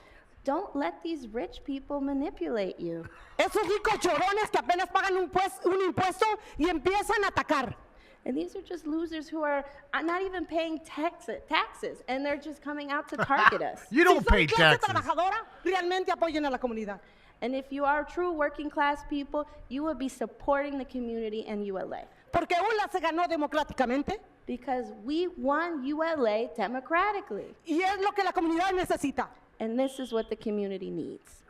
Don't let these rich people manipulate you. Esos ricos chorones que apenas pagan un impuesto y empiezan a atacar. And these are just losers who are not even paying taxes, and they're just coming out to target us. You don't Si son pay clase taxes. trabajadora, realmente apoyen a la comunidad. And if you are true working class people, you will be supporting the community and ULA. Porque ULA se ganó democráticamente. Because we won ULA democratically. Y es lo que la comunidad necesita. And this is what the community needs.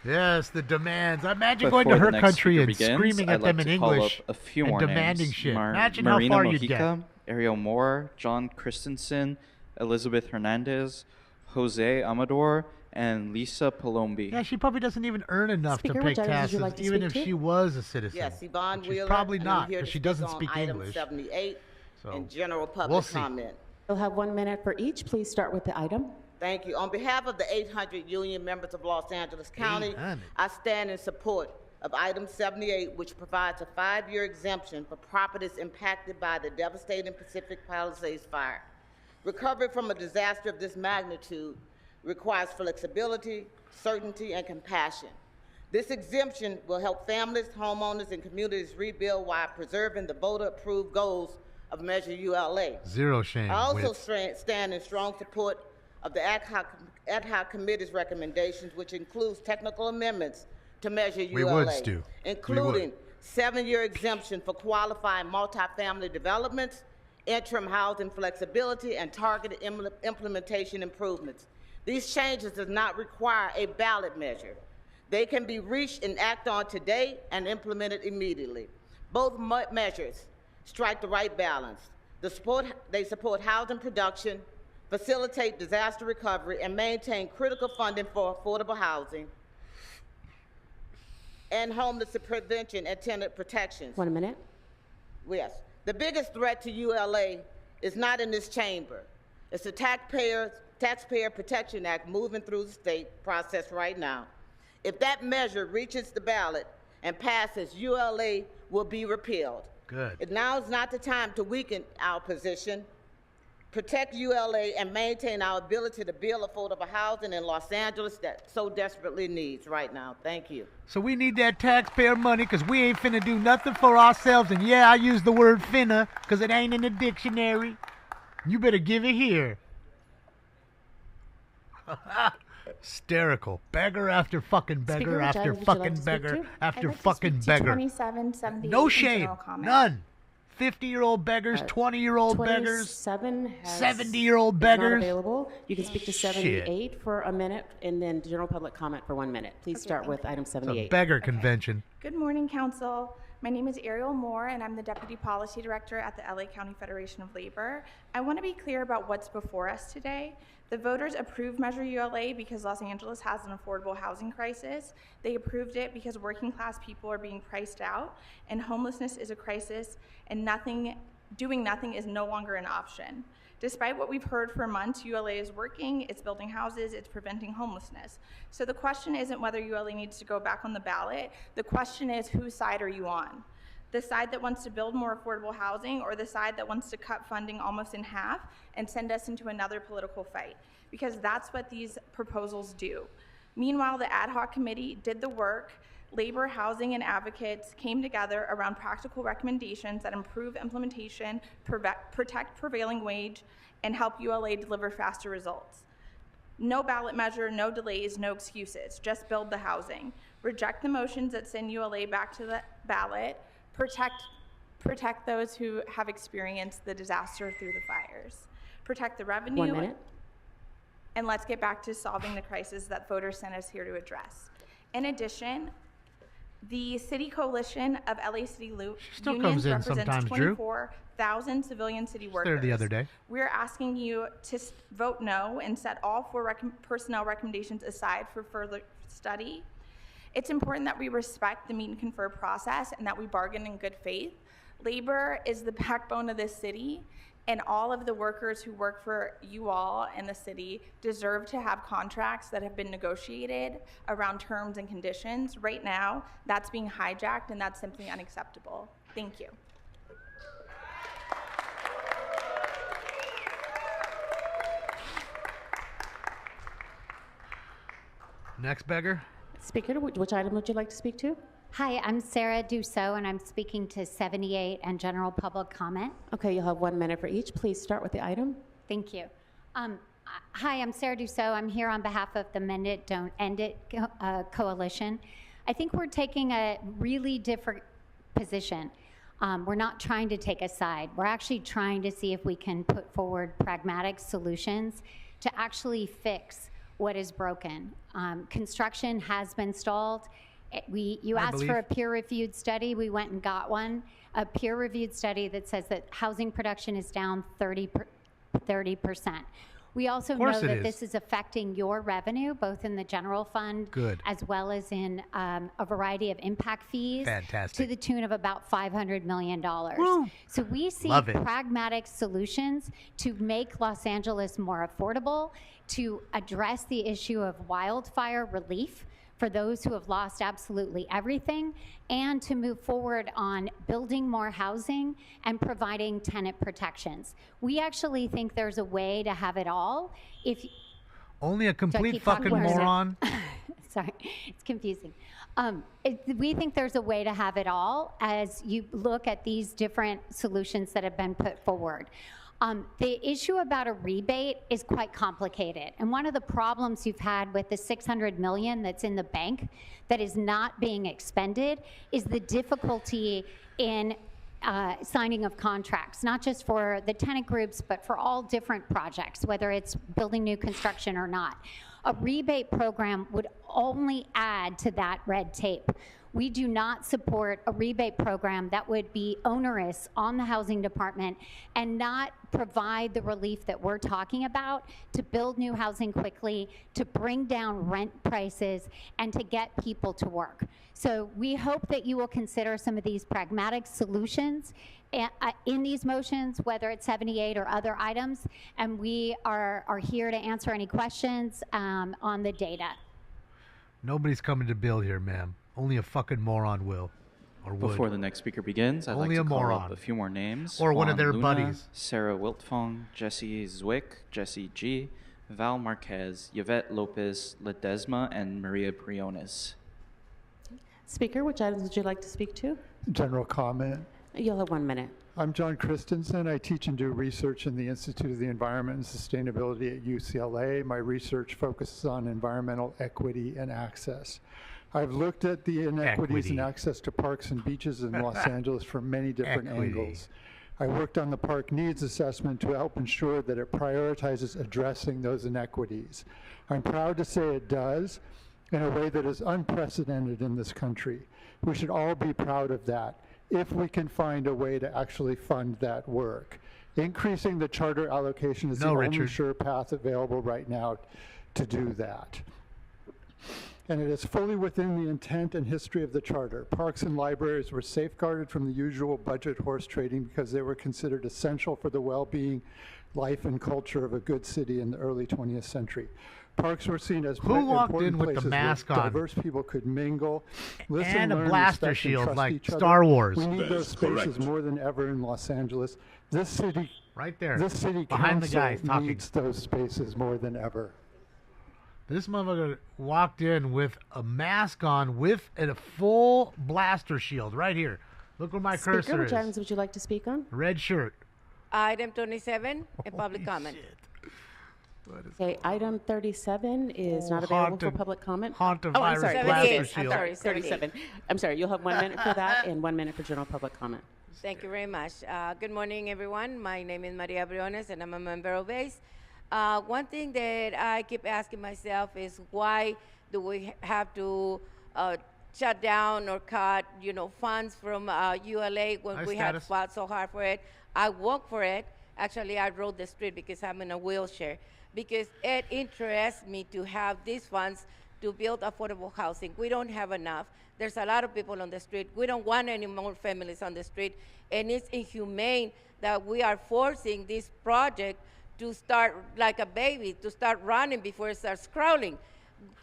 Yes, the demands. Imagine Before going to the her next country speaker and begins, screaming I'd at them like in to call English up a few and more demanding names. shit. Imagine how Marina far you'd get. Mojica, Ariel Moore, John Christensen, Elizabeth Hernandez, Jose Amador, and Lisa Palombi. Yeah, she probably doesn't even earn enough Speaker, to pay which items would taxes, you like to even speak if to? she was a citizen. Yes, Yvonne She's Wheeler. probably and not, I'm here because to she doesn't on speak item English. 78 So, and general public we'll see. comment. You'll have 1 minute for each. Please start with the item. Thank you. On behalf of the 800 union members of Los Angeles County, 800. I stand in support of item 78, which provides a 5-year exemption for properties impacted by the devastating Pacific Palisades fire. Recovery from a disaster of this magnitude requires flexibility, certainty, and compassion. This exemption will help families, homeowners, and communities rebuild while preserving the voter-approved goals of Measure ULA. Zero shame. I also with. stand in strong support of the ad hoc committee's recommendations, which includes technical amendments to Measure ULA, We would, Stu. including 7-year exemption for qualifying multifamily developments, interim housing flexibility, and targeted implementation improvements. These changes does not require a ballot measure. They can be reached and acted on today and implemented immediately. Both measures strike the right balance. They support housing production, facilitate disaster recovery, and maintain critical funding for affordable housing and homeless prevention and tenant protections. 1 minute. Yes. The biggest threat to ULA is not in this chamber. It's the Taxpayer Protection Act moving through the state process right now. If that measure reaches the ballot and passes, ULA will be repealed. Good. Now is not the time to weaken our position. Protect ULA and maintain our ability to build affordable housing in Los Angeles that so desperately needs right now. Thank you. So we need that taxpayer money because we ain't finna do nothing for ourselves. And yeah, I use the word finna because it ain't in the dictionary. You better give it here. Hysterical. Beggar after fucking beggar Speaker, which after item would you like fucking to speak beggar to? after fucking beggar. 2778. No in shame. general comment. None. 50-year-old beggars, 20-year-old beggars, 27 70-year-old is beggars. not available. You can speak to 78 for a minute, and then general public comment for 1 minute. Please start with item It's a 78. beggar convention. Good morning, Council. My name is Ariel Moore, and I'm the Deputy Policy Director at the LA County Federation of Labor. I want to be clear about what's before us today. The voters approved Measure ULA because Los Angeles has an affordable housing crisis. They approved it because working class people are being priced out, and homelessness is a crisis, and doing nothing is no longer an option. Despite what we've heard for months, ULA is working, it's building houses, it's preventing homelessness. So the question isn't whether ULA needs to go back on the ballot, the question is whose side are you on? The side that wants to build more affordable housing, or the side that wants to cut funding almost in half and send us into another political fight? Because that's what these proposals do. Meanwhile, the ad hoc committee did the work. Labor, housing, and advocates came together around practical recommendations that improve implementation, protect prevailing wage, and help ULA deliver faster results. No ballot measure, no delays, no excuses, just build the housing. Reject the motions that send ULA back to the ballot. Protect those who have experienced the disaster through the fires. Protect the revenue. 1 minute. And let's get back to solving the crisis that voters sent us here to address. In addition, the City Coalition of LA City still Unions comes in represents sometimes, Drew. 24,000 civilian city workers. There the other day. We're asking you to vote no and set all 4 personnel recommendations aside for further study. It's important that we respect the meet and confer process and that we bargain in good faith. Labor is the backbone of this city, and all of the workers who work for you all in the city deserve to have contracts that have been negotiated around terms and conditions. Right now, that's being hijacked, and that's simply unacceptable. Thank you. Next beggar. Speaker, which item would you like to speak to? Hi, I'm Sarah Dussault, and I'm speaking to 78 and general public comment. Okay, you'll have 1 minute for each. Please start with the item. Thank you. Hi, I'm Sarah Dussault. I'm here on behalf of the Mend It, Don't End It coalition. I think we're taking a really different position. We're not trying to take a side. We're actually trying to see if we can put forward pragmatic solutions to actually fix what is broken. Construction has been stalled. You I asked for a believe. peer-reviewed study. We went and got one, a peer-reviewed study that says that housing production is down 30%. We also know course it that is. this is affecting your revenue, both in the general fund Good. as well as in a variety of impact fees to Fantastic. the tune of about $500 million. Woo. So we see Love it. pragmatic solutions to make Los Angeles more affordable, to address the issue of wildfire relief for those who have lost absolutely everything, and to move forward on building more housing and providing tenant protections. We actually think there's a way to have it all. If Only a Do I complete keep talking fucking or is it- moron. Sorry, it's confusing. We think there's a way to have it all as you look at these different solutions that have been put forward. The issue about a rebate is quite complicated. And one of the problems you've had with the $600 million that's in the bank that is not being expended is the difficulty in signing of contracts, not just for the tenant groups, but for all different projects, whether it's building new construction or not. A rebate program would only add to that red tape. We do not support a rebate program that would be onerous on the housing department and not provide the relief that we're talking about to build new housing quickly, to bring down rent prices, and to get people to work. So we hope that you will consider some of these pragmatic solutions in these motions, whether it's 78 or other items, and we are here to answer any questions on the data. Nobody's coming to bill here, ma'am. Only a fucking moron will. Or would. Before the next speaker begins, I'd Only like a to call moron. up a few more names. Or one of Juan their Luna, buddies. Sarah Wiltfong, Jesse Zwick, Jesse G, Val Marquez, Yvette Lopez Ledesma, and Maria Briones. Speaker, which items would you like to speak to? General comment. You'll have 1 minute. I'm John Christensen. I teach and do research in the Institute of the Environment and Sustainability at UCLA. My research focuses on environmental equity and access. I've looked at the inequities in access to parks and beaches in Los Angeles from many different angles. I worked on the park needs assessment to help ensure that it prioritizes addressing those inequities. I'm proud to say it does in a way that is unprecedented in this country. We should all be proud of that if we can find a way to actually fund that work. Increasing the charter allocation is the only sure path available right now to do that. And it is fully within the intent and history of the charter. Parks and libraries were safeguarded from the usual budget horse trading because they were considered essential for the well-being, life, and culture of a good city in the early 20th century. Parks were seen as Who walked important in with the places mask where on? diverse people could mingle, listen, And a learn, blaster respect, and shield trust like each other. Star Wars. We need That those is spaces correct. more than ever in Los Angeles. This city, right there, this city behind the council guys talking. needs those spaces more than ever. This motherfucker walked in with a mask on with a full blaster shield right here. Look where my Speaker, cursor which is. items would you like to speak on? Red shirt. Item 27, a public comment. Okay, item 37 is not available for public comment. Oh, I'm virus sorry, blaster 78. I'm shield. sorry, 37. I'm sorry, you'll have 1 minute for that and 1 minute for general public comment. Thank you very much. Good morning, everyone. My name is Maria Briones, and I'm a member of ACE. One thing that I keep asking myself is why do we have to shut down or cut, funds from ULA when Hi, we status. have fought so hard for it? I work for it. Actually, I rode the street because I'm in a wheelchair. Because it interests me to have these funds to build affordable housing. We don't have enough. There's a lot of people on the street. We don't want any more families on the street. And it's inhumane that we are forcing this project to start like a baby, to start running before it starts crawling.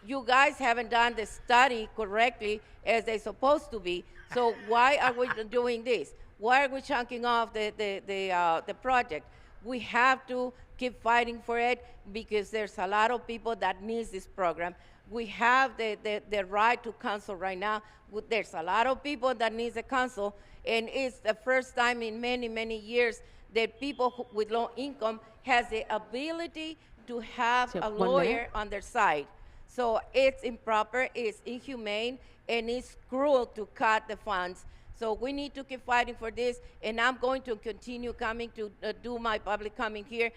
You guys haven't done the study correctly as they're supposed to be. So why are we doing this? Why are we chunking off the project? We have to keep fighting for it because there's a lot of people that needs this program. We have the right to counsel right now. There's a lot of people that needs a counsel, and it's the first time in many, many years that people with low income has the ability to have So, a 1 lawyer minute. on their side. So it's improper, it's inhumane, and it's cruel to cut the funds. So we need to keep fighting for this, and I'm going to continue coming to do my public comment here,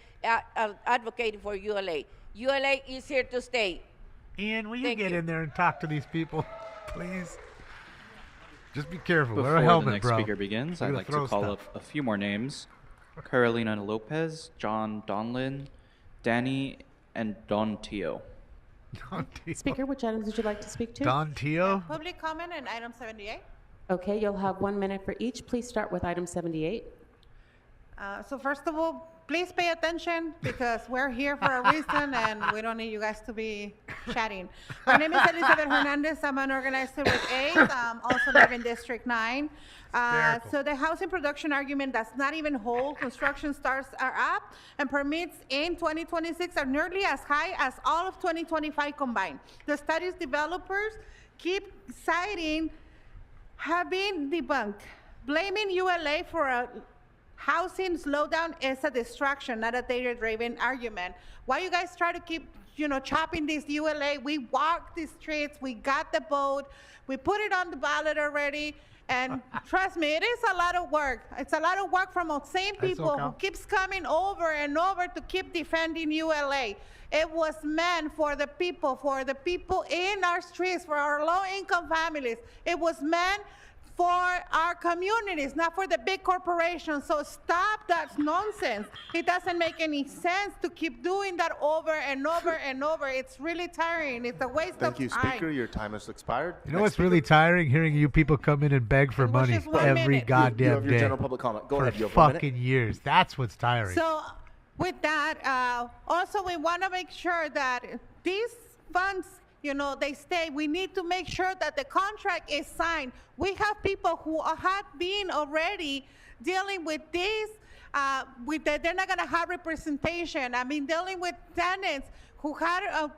advocating for ULA. ULA is here to stay. Ian, will you Thank get you. in there and talk to these people, please? Just be careful. Before Wear a helmet, the next bro. speaker begins, We're I'd gonna like to throw call stuff. up a few more names. Carolina Lopez, John Donlin, Danny, and Don Tio. Speaker, which items would you like to speak to? Don Tio? Public comment on item 78. Okay, you'll have 1 minute for each. Please start with item 78. So first of all, please pay attention because we're here for a reason and we don't need you guys to be chatting. My name is Elizabeth Hernandez. I'm an organizer with ACE. Also live in District 9. So the housing production argument does not even hold. Construction starts are up and permits in 2026 are nearly as high as all of 2025 combined. The studies developers keep citing have been debunked. Blaming ULA for a housing slowdown is a distraction, not a data-driven argument. Why you guys try to keep, chopping this ULA? We walked the streets, we got the vote, we put it on the ballot already, and trust me, it is a lot of work. It's a lot of work from the same people who keeps coming over and over to keep defending ULA. It was meant for the people in our streets, for our low-income families. It was meant for our communities, not for the big corporations. So stop that nonsense. It doesn't make any sense to keep doing that over and over and over. It's really tiring. It's a waste of time. Thank you, Speaker. Your time has expired. You know what's really tiring? Hearing you people come in and beg for money just 1 every minute. goddamn You have your day. general public comment. Go for ahead. You have 1 minute. fucking years. That's what's tiring. So with that, also we want to make sure that these funds, they stay. We need to make sure that the contract is signed. We have people who have been already dealing with this, they're not going to have representation. I mean, dealing with tenants who had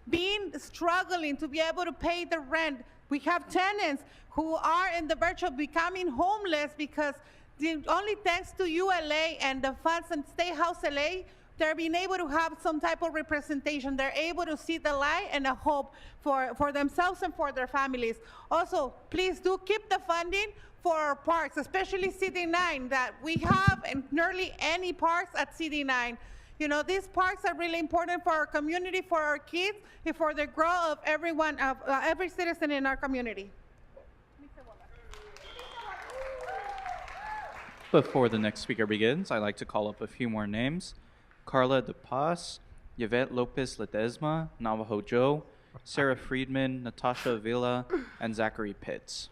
been struggling to be able to pay the rent. We have tenants who are in the verge of becoming homeless because only thanks to ULA and the funds and State House LA, they're being able to have some type of representation. They're able to see the light and a hope for themselves and for their families. Also, please do keep the funding for our parks, especially CD9, that we have in nearly any parks at CD9. These parks are really important for our community, for our kids, and for the growth of everyone, of every citizen in our community. Before the next speaker begins, I'd like to call up a few more names. Carla De Paz, Yvette Lopez Ledesma, Navajo Joe, Sarah Friedman, Natasha Villa, and Zachary Pitts.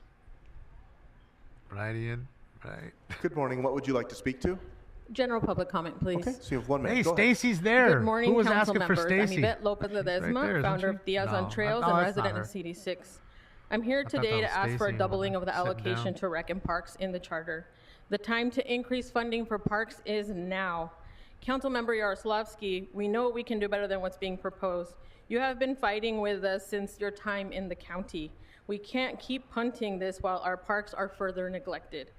Right, Ian? Right. Good morning. What would you like to speak to? General public comment, please. Okay, so you have 1 minute. Hey, Go ahead. Stacy's there. Good morning, Who was council asking for members. I'm Stacy? Yvette Lopez Ledesma, Right there, isn't founder she? of Diaz No, on Trails no, and that's resident not of CD6. I'm here thought today that to ask for a was doubling Stacy of the sitting allocation down. to rec and parks in the charter. The time to increase funding for parks is now. Councilmember Yaroslavsky, we know we can do better than what's being proposed. You have been fighting with us since your time in the county. We can't keep punting this while our parks are further neglected.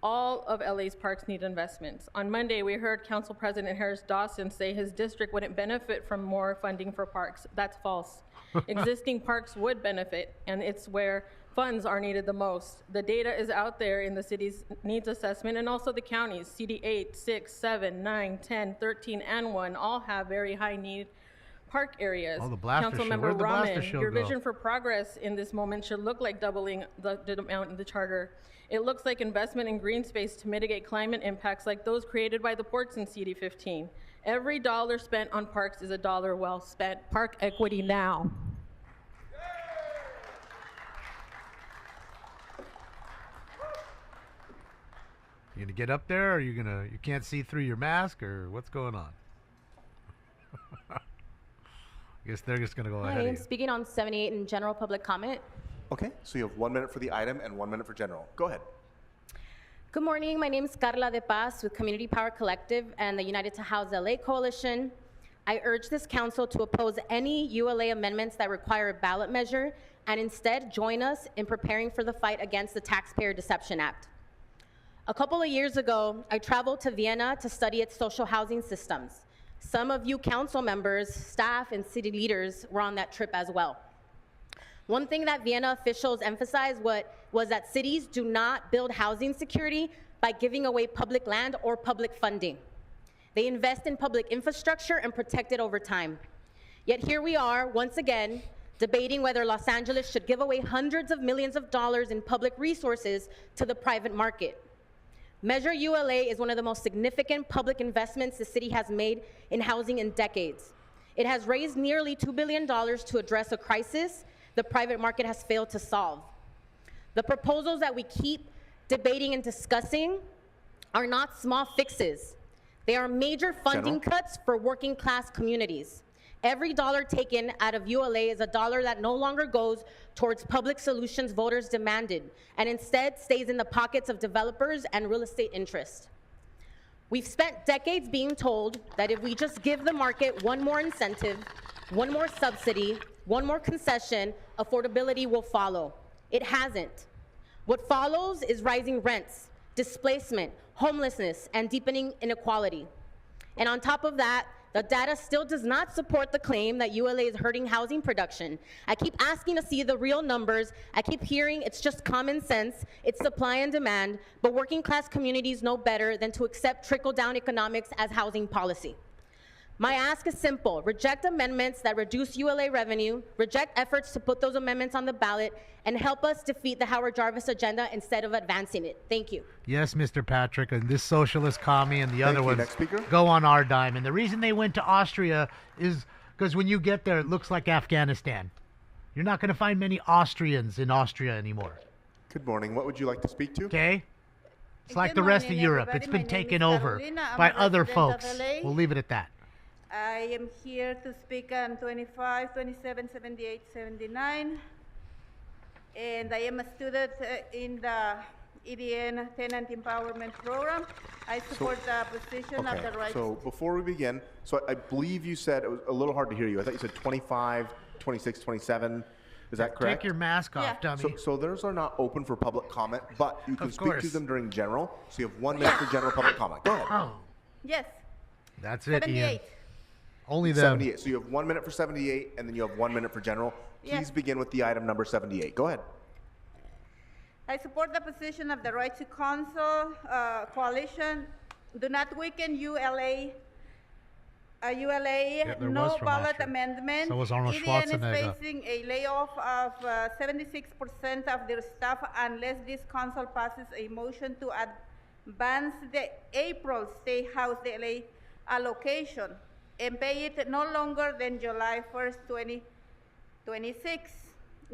All of LA's parks need investments. On Monday, we heard Council President Harris Dawson say his district wouldn't benefit from more funding for parks. That's false. Existing parks would benefit, and it's where funds are needed the most. The data is out there in the city's needs assessment and also the counties. CD 8, 6, 7, 9, 10, 13, and 1 all have very high need park areas. Oh, the blaster show. Councilmember Where'd the blaster Rahman, show your go? vision for progress in this moment should look like doubling the amount in the charter. It looks like investment in green space to mitigate climate impacts like those created by the ports in CD 15. Every dollar spent on parks is a dollar well spent. Park equity now. You gonna get up there, or you can't see through your mask, or what's going on? I guess they're just gonna go ahead Hi, of I'm you. speaking on 78 in general public comment. Okay, so you have 1 minute for the item and 1 minute for general. Go ahead. Good morning, my name is Carla De Paz with Community Power Collective and the United to House LA Coalition. I urge this council to oppose any ULA amendments that require a ballot measure and instead join us in preparing for the fight against the Taxpayer Deception Act. A couple of years ago, I traveled to Vienna to study its social housing systems. Some of you council members, staff, and city leaders were on that trip as well. One thing that Vienna officials emphasized was that cities do not build housing security by giving away public land or public funding. They invest in public infrastructure and protect it over time. Yet here we are, once again, debating whether Los Angeles should give away hundreds of millions of dollars in public resources to the private market. Measure ULA is one of the most significant public investments the city has made in housing in decades. It has raised nearly $2 billion to address a crisis the private market has failed to solve. The proposals that we keep debating and discussing are not small fixes. They are major funding cuts for working class communities. Every dollar taken out of ULA is a dollar that no longer goes towards public solutions voters demanded, and instead stays in the pockets of developers and real estate interests. We've spent decades being told that if we just give the market one more incentive, one more subsidy, one more concession, affordability will follow. It hasn't. What follows is rising rents, displacement, homelessness, and deepening inequality. And on top of that, the data still does not support the claim that ULA is hurting housing production. I keep asking to see the real numbers. I keep hearing it's just common sense, it's supply and demand, but working class communities know better than to accept trickle-down economics as housing policy. My ask is simple: reject amendments that reduce ULA revenue, reject efforts to put those amendments on the ballot, and help us defeat the Howard Jarvis agenda instead of advancing it. Thank you. Yes, Mr. Patrick, and this socialist commie and the other ones Next speaker. go on our dime. And the reason they went to Austria is because when you get there, it looks like Afghanistan. You're not going to find many Austrians in Austria anymore. Good morning. What would you like to speak to? Okay? It's like Good the rest of morning, Europe. everybody. It's been My name taken is over Carolina. I'm by a other resident of folks. LA. We'll leave it at that. I am here to speak on 25, 27, 78, 79. And I am a student in the EDN Tenant Empowerment Program. I support the position of the rights. So before we begin, so I believe you said, it was a little hard to hear you. I thought you said 25, 26, 27. Is that correct? Take your mask off, dummy. So those are not open for public comment, but you can Of speak to course. them during general. So you have 1 minute for general public comment. Go ahead. Oh, Yes. that's it, 78. Ian. Only them. 78. So you have 1 minute for 78, and then you have 1 minute for general. Please Yes. begin with the item number 78. Go ahead. I support the position of the Right to Counsel Coalition. Do not weaken ULA. there No was from ballot Austria. amendment. So was Arnold EDN Schwarzenegger. is facing a layoff of 76% of their staff unless this council passes a motion to advance the April State House LA allocation and pay it no longer than July 1st, 2026,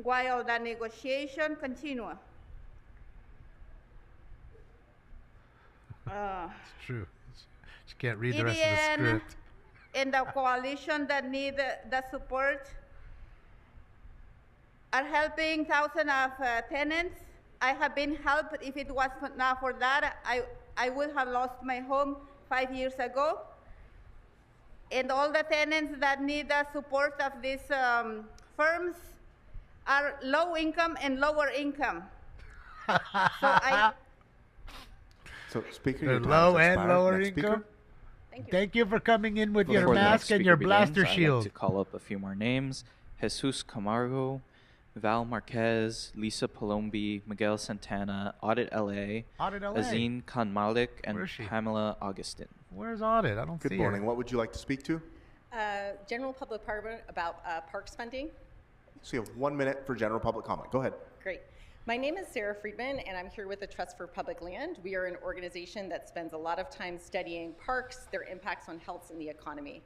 while the negotiation continue. It's true. You can't read the rest of the EDN script. and the coalition that need the support are helping thousands of tenants. I have been helped. If it was not for that, I would have lost my home 5 years ago. And all the tenants that need the support of these firms are low income and lower income. So, Speaker, They're your time low has and expired. lower Next speaker. income. Thank you for coming in with your Before the next mask and speaker your begins, blaster I'd like shield. to call up a few more names: Jesus Camargo, Val Marquez, Lisa Palombi, Miguel Santana, Audit LA, Audit LA. Azine Khan Malik, and Where is she? Pamela Augustin. Where's Audit? I don't Good see morning. her. What would you like to speak to? General public comment about parks funding. So you have 1 minute for general public comment. Go ahead. Great. My name is Sarah Friedman, and I'm here with the Trust for Public Land. We are an organization that spends a lot of time studying parks, their impacts on health and the economy.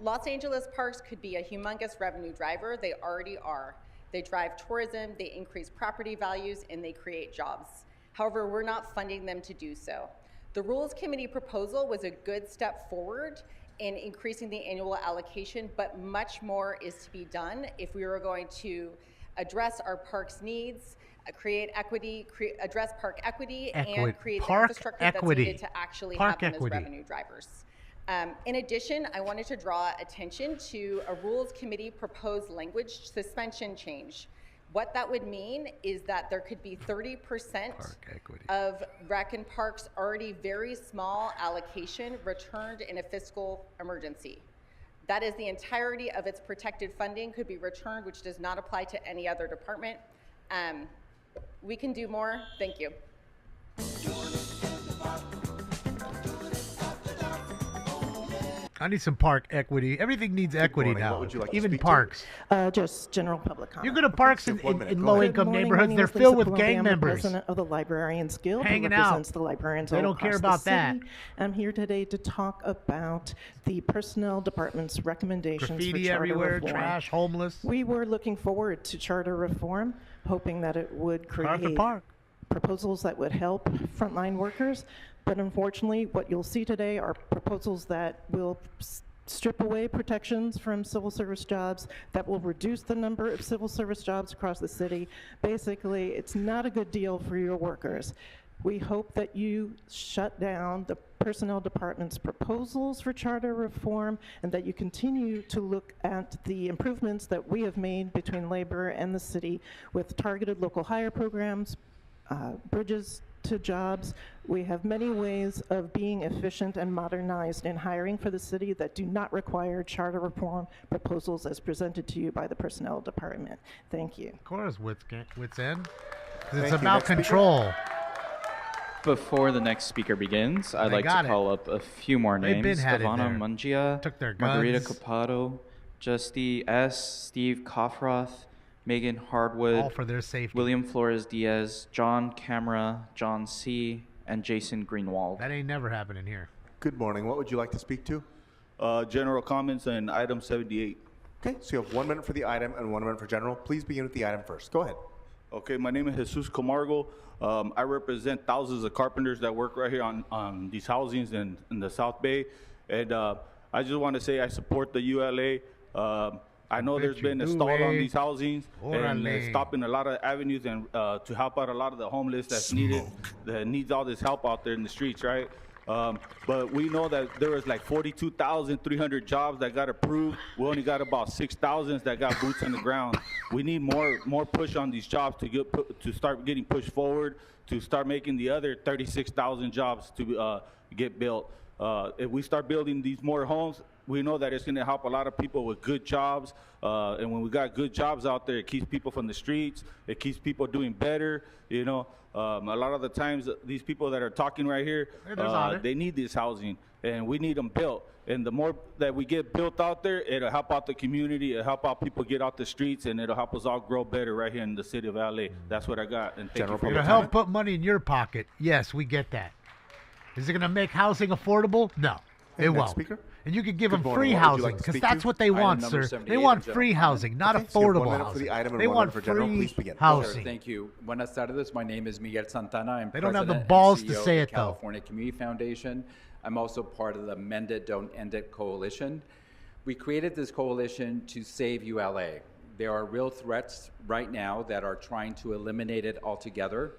Los Angeles parks could be a humongous revenue driver. They already are. They drive tourism, they increase property values, and they create jobs. However, we're not funding them to do so. The Rules Committee proposal was a good step forward in increasing the annual allocation, but much more is to be done if we are going to address our parks needs, create equity, address park equity, and create the Park infrastructure equity. that's needed to actually Park have them equity. as revenue drivers. In addition, I wanted to draw attention to a Rules Committee proposed language suspension change. What that would mean is that there could be 30% of rec and parks already very small allocation returned in a fiscal emergency. That is the entirety of its protected funding could be returned, which does not apply to any other department. We can do more. Thank you. I need some park equity. Everything needs equity morning. now. What would you like to Even speak to? parks. Just general public comment. You go to parks You have 1 minute. in Go ahead. low-income Good morning. neighborhoods. My name They're is filled Lisa with Columbia. gang I'm the members. president of the Librarians Guild, Hanging who out. represents the librarians They all don't care across the about that. city. I'm here today to talk about the personnel department's recommendations Graffiti for charter everywhere, reform. trash, homeless. We were looking forward to charter reform, hoping that it would Park the create park. proposals that would help frontline workers. But unfortunately, what you'll see today are proposals that will strip away protections from civil service jobs, that will reduce the number of civil service jobs across the city. Basically, it's not a good deal for your workers. We hope that you shut down the personnel department's proposals for charter reform and that you continue to look at the improvements that we have made between labor and the city with targeted local hire programs, bridges to jobs. We have many ways of being efficient and modernized in hiring for the city that do not require charter reform proposals as presented to you by the personnel department. Thank you. Of course, wits end. 'Cause Thank it's you. about Next speaker. control. Before the next speaker begins, I'd They like got to it. call up a few more They've names. been had it Ivana there. Mungia, Took their Margarita guns. Capado, Justy S., Steve Koffroth, Megan Hardwood, All for their safety. William Flores Diaz, John Camera, John C., and Jason Greenwald. That ain't never happening here. Good morning. What would you like to speak to? General comments on item 78. Okay, so you have 1 minute for the item and 1 minute for general. Please begin with the item first. Go ahead. Okay, my name is Jesus Camargo. I represent thousands of carpenters that work right here on these housings in the South Bay. And I just want to say I support the ULA. I know there's been a stall on these housings and Órale. stopping a lot of avenues and to help out a lot of the homeless that needs all this help out there in the streets, right? But we know that there was like 42,300 jobs that got approved. We only got about 6,000 that got boots on the ground. We need more push on these jobs to start getting pushed forward, to start making the other 36,000 jobs to get built. If we start building these more homes, we know that it's going to help a lot of people with good jobs. And when we got good jobs out there, it keeps people from the streets. It keeps people doing better. You know, a lot of the times, these people that are talking right here, they need this housing, and we need them built. And the more that we get built out there, it'll help out the community. It'll help out people get out the streets, and it'll help us all grow better right here in the city of LA. That's what I got. And thank you for your It'll time. help put money in your pocket. Yes, we get that. Is it going to make housing affordable? No, it next won't. speaker. And you could give Good them morning. free What would you housing like to because speak that's to? what they Item want, number sir. 78 They want in general free comment. housing, not Okay, so you have 1 affordable minute for housing. the item and They 1 want minute for general. free Please begin. housing. Sure, thank you. Buenas tardes. My name is Miguel Santana. I'm They don't have the president and balls to CEO say of it, the though. California Community Foundation. I'm also part of the Mend It, Don't End It coalition. We created this coalition to save ULA. There are real threats right now that are trying to eliminate it altogether.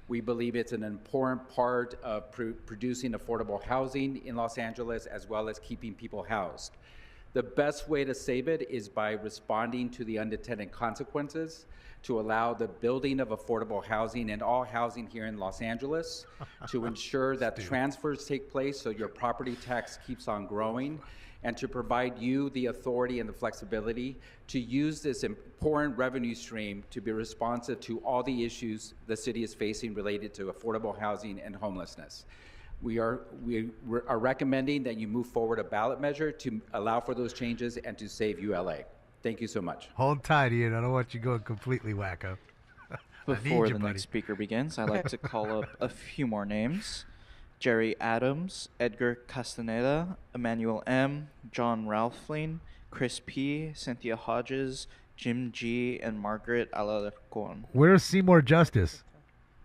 We believe it's an important part of producing affordable housing in Los Angeles as well as keeping people housed. The best way to save it is by responding to the unintended consequences, to allow the building of affordable housing and all housing here in Los Angeles, to ensure that transfers take place so your property tax keeps on growing, and to provide you the authority and the flexibility to use this important revenue stream to be responsive to all the issues the city is facing related to affordable housing and homelessness. We are recommending that you move forward a ballot measure to allow for those changes and to save ULA. Thank you so much. Hold tight, Ian. I don't want you going completely wacko. Before you, the buddy. next speaker begins, I'd like to call up a few more names. Jerry Adams, Edgar Castaneda, Emmanuel M., John Ralphlin, Chris P., Cynthia Hodges, Jim G., and Margaret Alarcon. Where's Seymour Justice?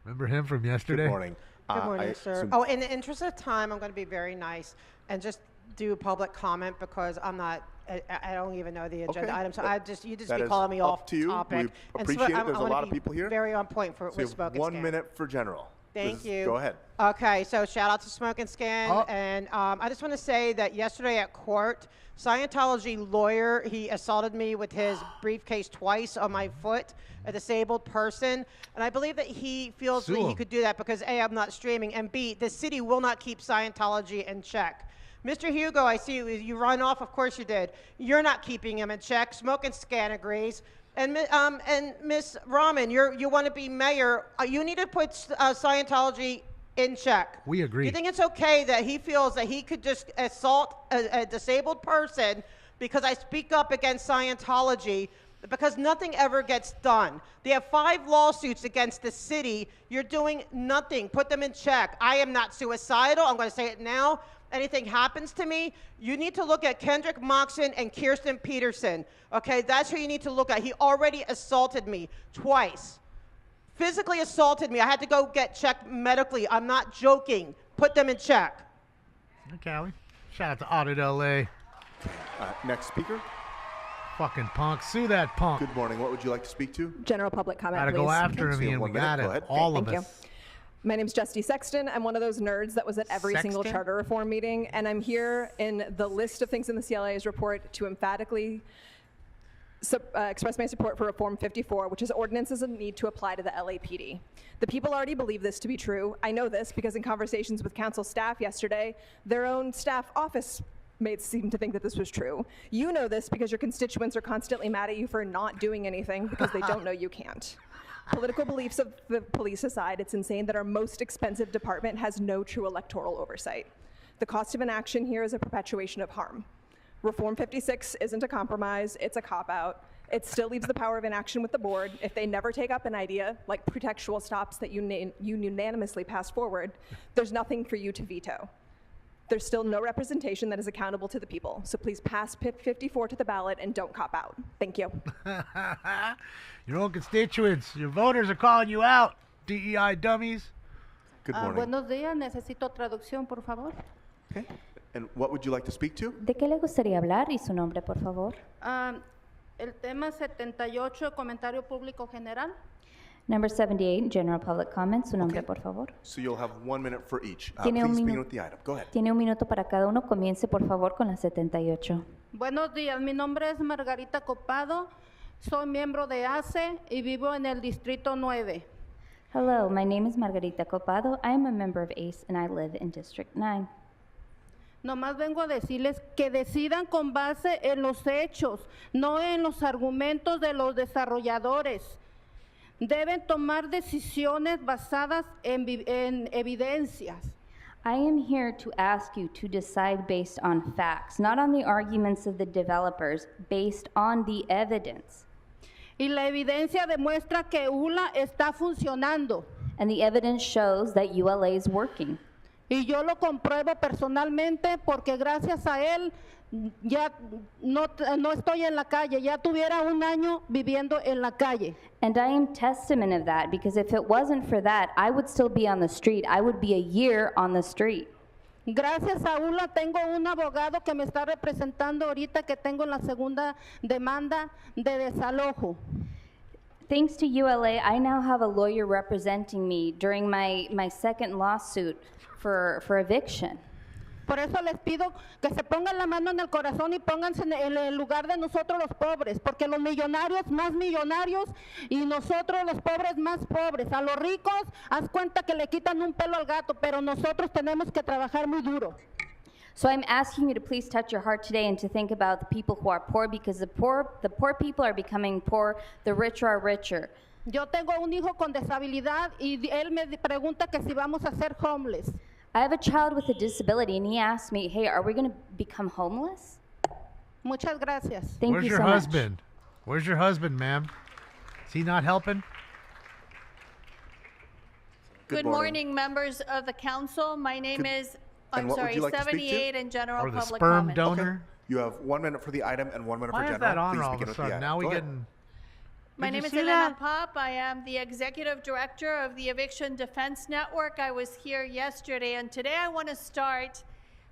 Remember him from yesterday? Good morning. Good morning, sir. Oh, in the interest of time, I'm going to be very nice and just do public comment because I'm not. I don't even know the agenda Okay. item, so you just That be is calling me up off to you. topic. We And so appreciate it. I'm There's a gonna lot of be people here. Very on point for So you with have Smoke and 1 Scan. minute for general. Thank you. Go ahead. Okay, so shout out to Smoke and Scan. Oh. And I just want to say that yesterday at court, Scientology lawyer, he assaulted me with his briefcase twice on my foot, a disabled person. And I believe that he feels that Sue he him. could do that because A, I'm not streaming, and B, the city will not keep Scientology in check. Mr. Hugo, I see you run off. Of course you did. You're not keeping him in check. Smoke and Scan agrees. And Miss Rahman, you want to be mayor. You need to put Scientology in check. We Do agree. you think it's okay that he feels that he could just assault a disabled person because I speak up against Scientology, because nothing ever gets done? They have 5 lawsuits against the city. You're doing nothing. Put them in check. I am not suicidal. I'm going to say it now. Anything happens to me, you need to look at Kendrick Moxon and Kirsten Peterson. Okay, that's who you need to look at. He already assaulted me twice. Physically assaulted me. I had to go get checked medically. I'm not joking. Put them in check. Hey, Callie. Shout out to Audit LA. Next speaker. Fucking punk. Sue that punk. Good morning. What would you like to speak to? General public comment, Gotta please. go after him, Okay, Ian. We 1 minute. got Go it. ahead. All of Thank us. you. My name's Justy Sexton. I'm one of those nerds that was at every single Sexton? charter reform meeting, and I'm here in the list of things in the CLA's report to emphatically express my support for Reform 54, which is ordinances that need to apply to the LAPD. The people already believe this to be true. I know this because in conversations with council staff yesterday, their own staff office mates seem to think that this was true. You know this because your constituents are constantly mad at you for not doing anything because they don't know you can't. Political beliefs of the police aside, it's insane that our most expensive department has no true electoral oversight. The cost of inaction here is a perpetuation of harm. Reform 56 isn't a compromise, it's a cop-out. It still leaves the power of inaction with the board. If they never take up an idea, like pretextual stops that you unanimously pass forward, there's nothing for you to veto. There's still no representation that is accountable to the people. So please pass PIP 54 to the ballot and don't cop out. Thank you. Your own constituents, your voters are calling you out, DEI dummies. Good morning. Buenos días, necesito traducción, por favor. Okay. And what would you like to speak to? ¿De qué le gustaría hablar y su nombre, por favor? El tema 78, comentario público general. Number 78, general public comments. Su nombre, por favor. So you'll have 1 minute for each. Tiene un Please begin minu- with the item. Go ahead. Tiene un minuto para cada uno. Comience, por favor, con la 78. Buenos días, mi nombre es Margarita Copado, soy miembro de ACE y vivo en el Distrito 9. Hello, my name is Margarita Copado. I am a member of ACE and I live in District 9. Nomás vengo a decirles que decidan con base en los hechos, no en los argumentos de los desarrolladores. Deben tomar decisiones basadas en evidencias. I am here to ask you to decide based on facts, not on the arguments of the developers, based on the evidence. Y la evidencia demuestra que ULA está funcionando. And the evidence shows that ULA is working. Y yo lo compruebo personalmente porque gracias a él ya no estoy en la calle, ya tuviera 1 año viviendo en la calle. And I am testament of that because if it wasn't for that, I would still be on the street. I would be a year on the street. Gracias a ULA tengo un abogado que me está representando ahorita que tengo la segunda demanda de desalojo. Thanks to ULA, I now have a lawyer representing me during my second lawsuit for eviction. Por eso les pido que se pongan la mano en el corazón y pónganse en el lugar de nosotros los pobres, porque los millonarios más millonarios y nosotros los pobres más pobres. A los ricos, haz cuenta que le quitan un pelo al gato, pero nosotros tenemos que trabajar muy duro. So I'm asking you to please touch your heart today and to think about the people who are poor, because the poor people are becoming poor, the rich are richer. Yo tengo un hijo con disabilidad y él me pregunta que si vamos a ser homeless. I have a child with a disability and he asked me, hey, are we going to become homeless? Muchas gracias. Thank Where's you your so husband? much. Where's your husband, ma'am? Is he not helping? Good morning, members of the council. My name is, And I'm what would sorry, you like to speak to? 78 in general Or the public sperm comment. donor? You have 1 minute for the item and 1 minute Why for is general. that on Please all begin of a with the sudden? item. Now we Go ahead. getting... My Did name you is see Elena that? Pop. I am the executive director of the Eviction Defense Network. I was here yesterday, and today I want to start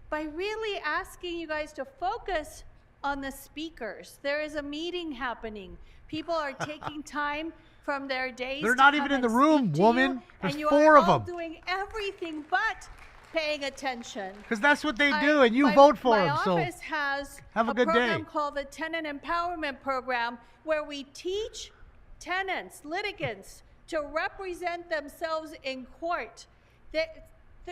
by really asking you guys to focus on the speakers. There is a meeting happening. People are taking time from their days. They're to not come even in and the room, speak to woman. you, There's and you 4 are of all them. doing everything but paying attention. Because that's what they do, and you vote for them. So My office has have a good program day. called the Tenant Empowerment Program, where we teach tenants, litigants, to represent themselves in court.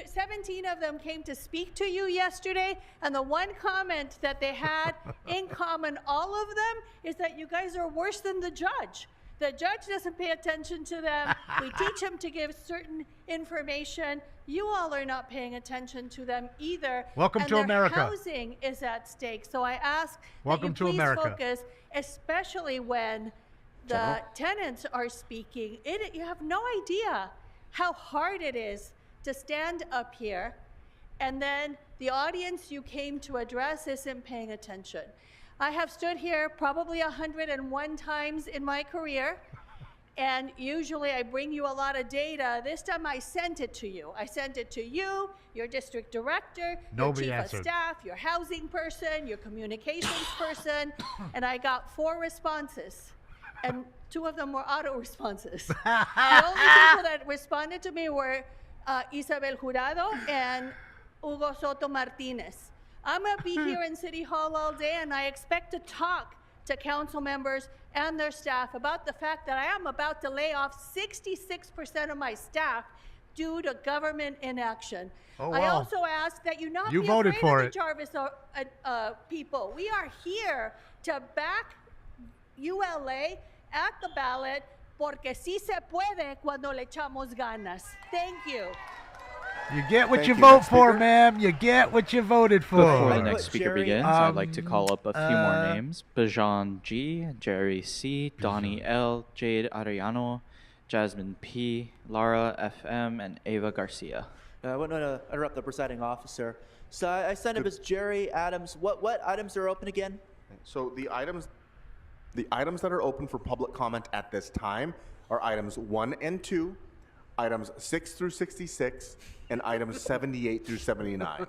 17 of them came to speak to you yesterday, and the one comment that they had in common, all of them, is that you guys are worse than the judge. The judge doesn't pay attention to them. We teach him to give certain information. You all are not paying attention to them either. Welcome and to their America. Housing is at stake. So I ask Welcome that to you please America. focus, especially when the General? tenants are speaking. You have no idea how hard it is to stand up here, and then the audience you came to address isn't paying attention. I have stood here probably 101 times in my career, and usually I bring you a lot of data. This time I sent it to you. I sent it to you, your district director, Nobody your chief answered. of staff, your housing person, your communications person, and I got 4 responses. And 2 of them were auto responses. The only people that responded to me were Isabel Jurado and Hugo Soto Martinez. I'm going to be here in City Hall all day, and I expect to talk to council members and their staff about the fact that I am about to lay off 66% of my staff due to government inaction. Oh, I wow. also ask that you not You be voted afraid for of it. the Jarvis people. We are here to back ULA at the ballot porque sí se puede cuando le echamos ganas. Thank you. You get what Thank you you. vote Next for, speaker. ma'am. You get what you voted for. Before the next speaker begins, I'd like to Um, call up a few more names. Bajan G, Jerry C, Donnie L, Jade Arellano, Jasmine P, Lara FM, and Ava Garcia. I want to interrupt the presiding officer. So I signed up as Jerry Adams. What items are open again? So the items that are open for public comment at this time are items 1 and 2, items 6 through 66, and items 78 through 79.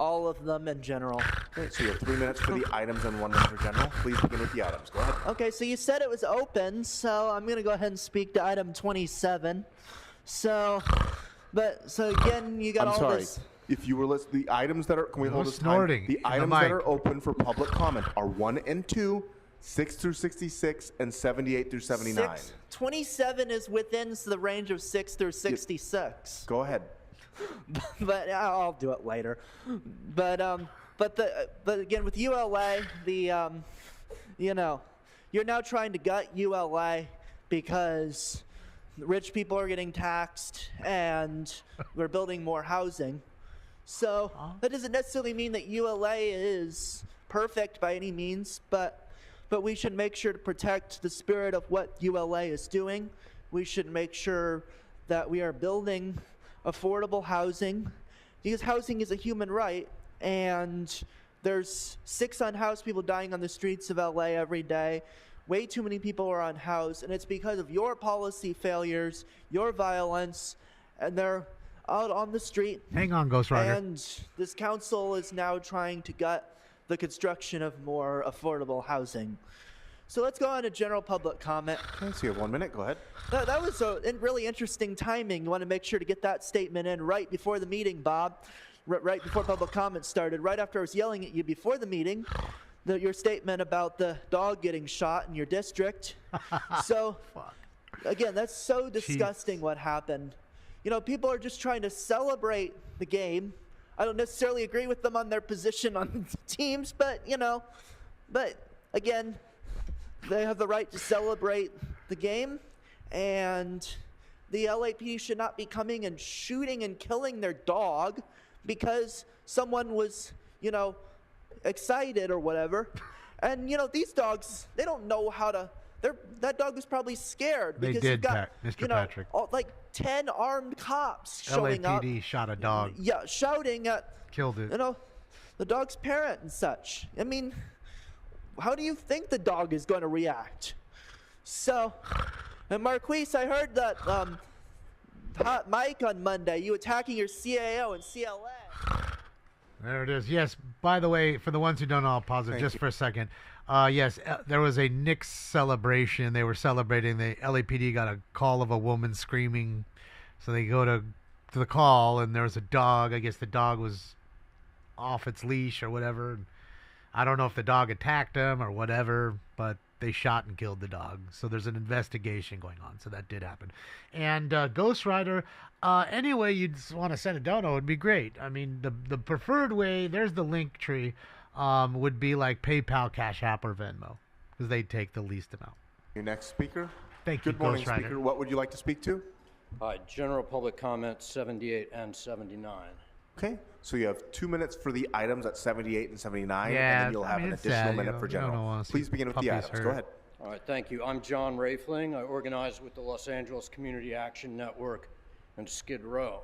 All of them in general. Okay, so you have 3 minutes for the items and 1 minute for general. Please begin with the items. Go ahead. Okay, so you said it was open, so I'm going to go ahead and speak to item 27. So again, you got I'm all sorry. this. If you were listening, the items that are, can we No hold this snorting time? The in the items that mic. are open for public comment are 1 and 2, 6 through 66, and 78 through 79. 27 is within the range of 6 through 66. Go ahead. But I'll do it later. But again, with ULA, you're now trying to gut ULA because rich people are getting taxed and we're building more housing. So that doesn't necessarily mean that ULA is perfect by any means, but we should make sure to protect the spirit of what ULA is doing. We should make sure that we are building affordable housing, because housing is a human right, and there's 6 unhoused people dying on the streets of LA every day. Way too many people are unhoused, and it's because of your policy failures, your violence, and they're out on the street. Hang on, Ghost Rider. And this council is now trying to gut the construction of more affordable housing. So let's go on to general public comment. Okay, so you have 1 minute. Go ahead. That was a really interesting timing. You want to make sure to get that statement in right before the meeting, Bob. Right before public comment started, right after I was yelling at you before the meeting, your statement about the dog getting shot in your district. So, again, that's so disgusting what happened. People are just trying to celebrate the game. I don't necessarily agree with them on their position on the teams, but again, they have the right to celebrate the game, and the LAPD should not be coming and shooting and killing their dog because someone was, excited or whatever. And, these dogs, they don't know how to, that dog was probably scared They because did, you've got, Mr. Patrick. like 10 armed cops showing up. LAPD shot a dog. Yeah, shouting at, Killed it. the dog's parent and such. I mean, how do you think the dog is going to react? So, and Marquise, I heard that hot mic on Monday, you attacking your CAO and CLA. There it is. Yes, by the way, for the ones who don't know, I'll pause it just for a second. Yes, there was a Knicks celebration. They were celebrating. The LAPD got a call of a woman screaming. So they go to the call, and there was a dog. I guess the dog was off its leash or whatever. I don't know if the dog attacked him or whatever, but they shot and killed the dog. So there's an investigation going on. So that did happen. And Ghost Rider, any way you'd want to send a dono would be great. I mean, the preferred way, there's the link tree, would be like PayPal, Cash App, or Venmo, because they take the least amount. Your next speaker. Thank you, Good morning, Ghost Rider. speaker. What would you like to speak to? General public comment 78 and 79. Okay, so you have 2 minutes for the items at 78 and 79, Yeah, and then you'll have an it's additional sad, minute for you don't general. wanna see Please begin with the puppies items. Go hurt. ahead. All right, thank you. I'm John Rafling. I organize with the Los Angeles Community Action Network and Skid Row.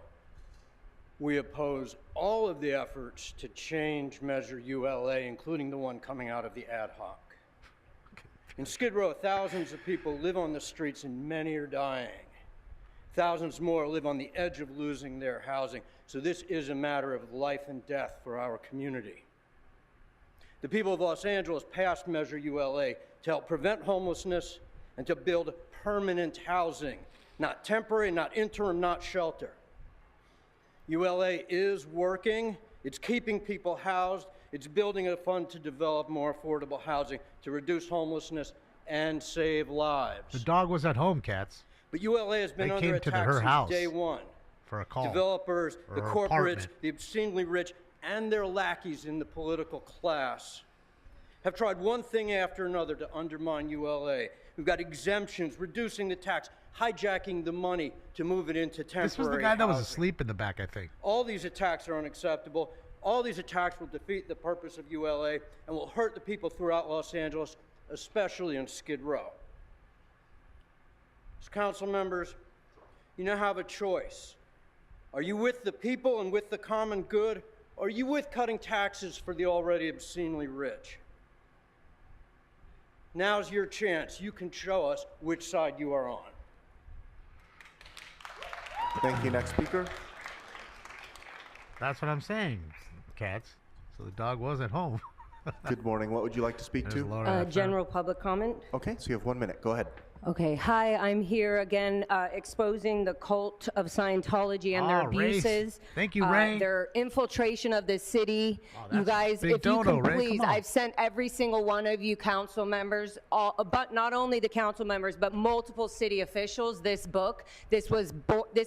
We oppose all of the efforts to change Measure ULA, including the one coming out of the ad hoc. In Skid Row, thousands of people live on the streets and many are dying. Thousands more live on the edge of losing their housing. So this is a matter of life and death for our community. The people of Los Angeles passed Measure ULA to help prevent homelessness and to build permanent housing, not temporary, not interim, not shelter. ULA is working. It's keeping people housed. It's building a fund to develop more affordable housing, to reduce homelessness and save lives. The dog was at home, cats. But ULA has been They under came to attack her since house day one. for a call. Developers, Or the her corporates, apartment. the obscenely rich, and their lackeys in the political class have tried one thing after another to undermine ULA. We've got exemptions, reducing the tax, hijacking the money to move it into temporary This was the guy that was housing. asleep in the back, I think. All these attacks are unacceptable. All these attacks will defeat the purpose of ULA and will hurt the people throughout Los Angeles, especially in Skid Row. As council members, you now have a choice. Are you with the people and with the common good, or are you with cutting taxes for the already obscenely rich? Now's your chance. You can show us which side you are on. Thank you. Next speaker. That's what I'm saying, cats. So the dog was at home. Good morning. What would you like to speak to? General public comment. Okay, so you have 1 minute. Go ahead. Okay, hi, I'm here again exposing the cult of Scientology and their Race. abuses. Thank you, Ray. Their infiltration of the city. You that's guys, big if you dodo, can Ray, come please, on. I've sent every single one of you council members, but not only the council members, but multiple city officials, this book. This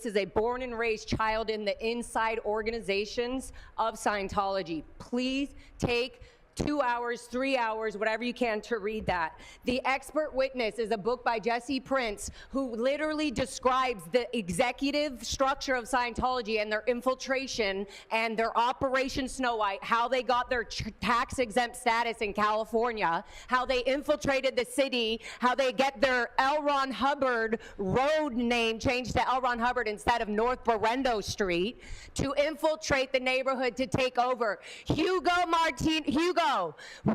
is a born and raised child in the inside organizations of Scientology. Please take 2 hours, 3 hours, whatever you can to read that. The Expert Witness is a book by Jesse Prince, who literally describes the executive structure of Scientology and their infiltration and their Operation Snow White, how they got their tax-exempt status in California, how they infiltrated the city, how they get their L. Ron Hubbard road name changed to L. Ron Hubbard instead of North Berendo Street, to infiltrate the neighborhood to take over. Hugo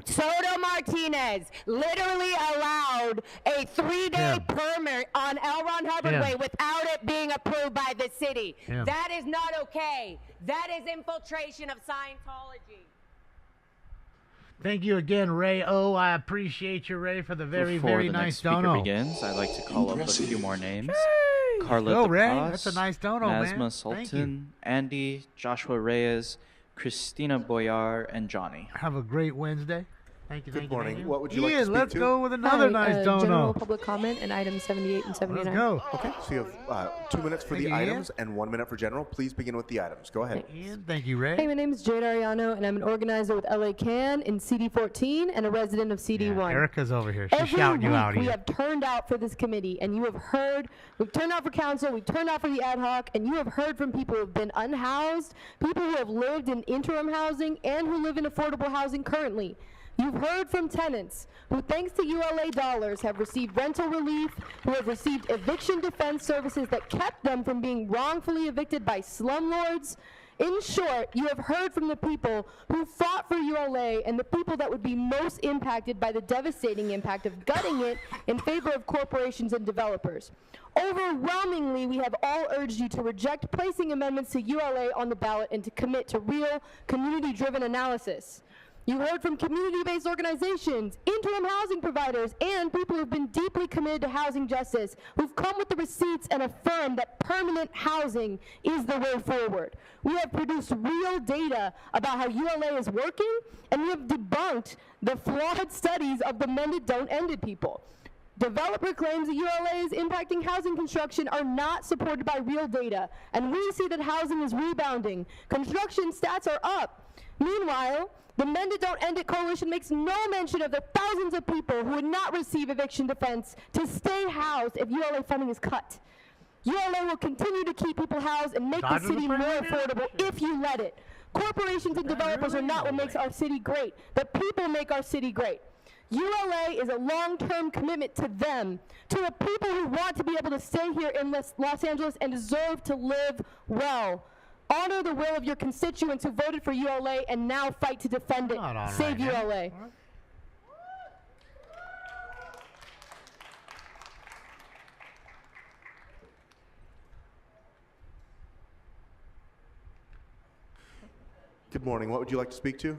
Soto Martinez literally allowed a 3-day permit on L. Ron Hubbard Yeah. Way without it being approved by the city. Yeah. That is not okay. That is infiltration of Scientology. Thank you again, Ray. Oh, I appreciate you, Ray, for the very, Before very the nice next speaker dono. begins, I'd like to call up a few more names. Carla Go, Ray. DePaz, That's a nice dono, man. Nazma Thank Sultan, Andy, Joshua Reyes, Christina Boyar, and Johnny. Have a great Wednesday. Thank you. Good thank you, morning. thank you. What would you like to Ian, speak let's to? go with another nice dono. General public comment in items 78 and 79. Let's go. Okay, so you have 2 minutes for Thank the you, Ian. items and 1 minute for general. Please begin with the items. Go ahead. Ian, thank you, Ray. Hey, my name is Jade Ariano, and I'm an organizer with LA Can in CD14 and a resident of CD1. Erica's over here. She's Every shouting you week out we here. have turned out for this committee, and you have heard, we've turned out for council, we've turned out for the ad hoc, and you have heard from people who have been unhoused, people who have lived in interim housing, and who live in affordable housing currently. You've heard from tenants who, thanks to ULA dollars, have received rental relief, who have received eviction defense services that kept them from being wrongfully evicted by slumlords. In short, you have heard from the people who fought for ULA and the people that would be most impacted by the devastating impact of gutting it in favor of corporations and developers. Overwhelmingly, we have all urged you to reject placing amendments to ULA on the ballot and to commit to real, community-driven analysis. You heard from community-based organizations, interim housing providers, and people who've been deeply committed to housing justice, who've come with the receipts and affirmed that permanent housing is the way forward. We have produced real data about how ULA is working, and we have debunked the flawed studies of the mended don't ended people. Developer claims that ULA is impacting housing construction are not supported by real data, and we see that housing is rebounding. Construction stats are up. Meanwhile, the Mend It Don't End It coalition makes no mention of the thousands of people who would not receive eviction defense to stay housed if ULA funding is cut. ULA will continue to keep people housed and make the city more affordable if you let it. Corporations and developers are not what makes our city great. The people make our city great. ULA is a long-term commitment to them, to the people who want to be able to stay here in Los Angeles and deserve to live well. Honor the will of your constituents who voted for ULA and now fight to defend it. Save ULA. Good morning. What would you like to speak to?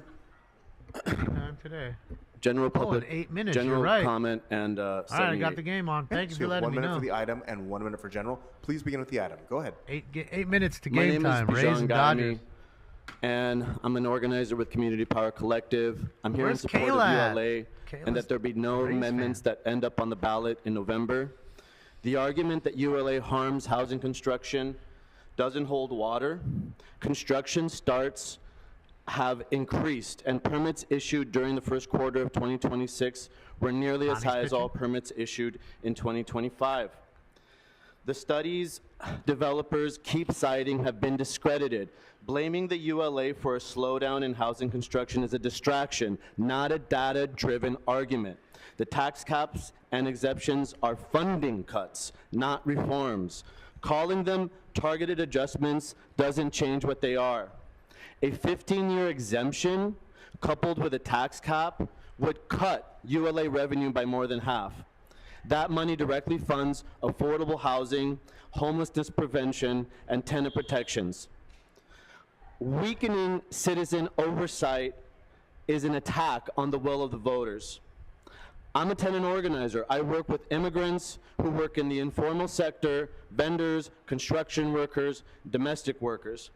Time today. General public. in 8 minutes, General you're right. comment and. All right, I got the game on. Thank you So for letting 1 me minute know. for the item and 1 minute for general. Please begin with the item. Go ahead. 8 minutes to My game name time. is Rays Bijan and Gaimi, Dodgers. and I'm an organizer with Community Power Collective. I'm here Where's in support Kayla at? of ULA and that there be no Rays amendments that end up on the ballot in November. The argument that ULA harms housing construction doesn't hold water. Construction starts have increased, and permits issued during the first quarter of 2026 were nearly as high as all permits issued in 2025. The studies developers keep citing have been discredited. Blaming the ULA for a slowdown in housing construction is a distraction, not a data-driven argument. The tax caps and exemptions are funding cuts, not reforms. Calling them targeted adjustments doesn't change what they are. A 15-year exemption coupled with a tax cap would cut ULA revenue by more than half. That money directly funds affordable housing, homelessness prevention, and tenant protections. Weakening citizen oversight is an attack on the will of the voters. I'm a tenant organizer. I work with immigrants who work in the informal sector, vendors, construction workers, domestic workers.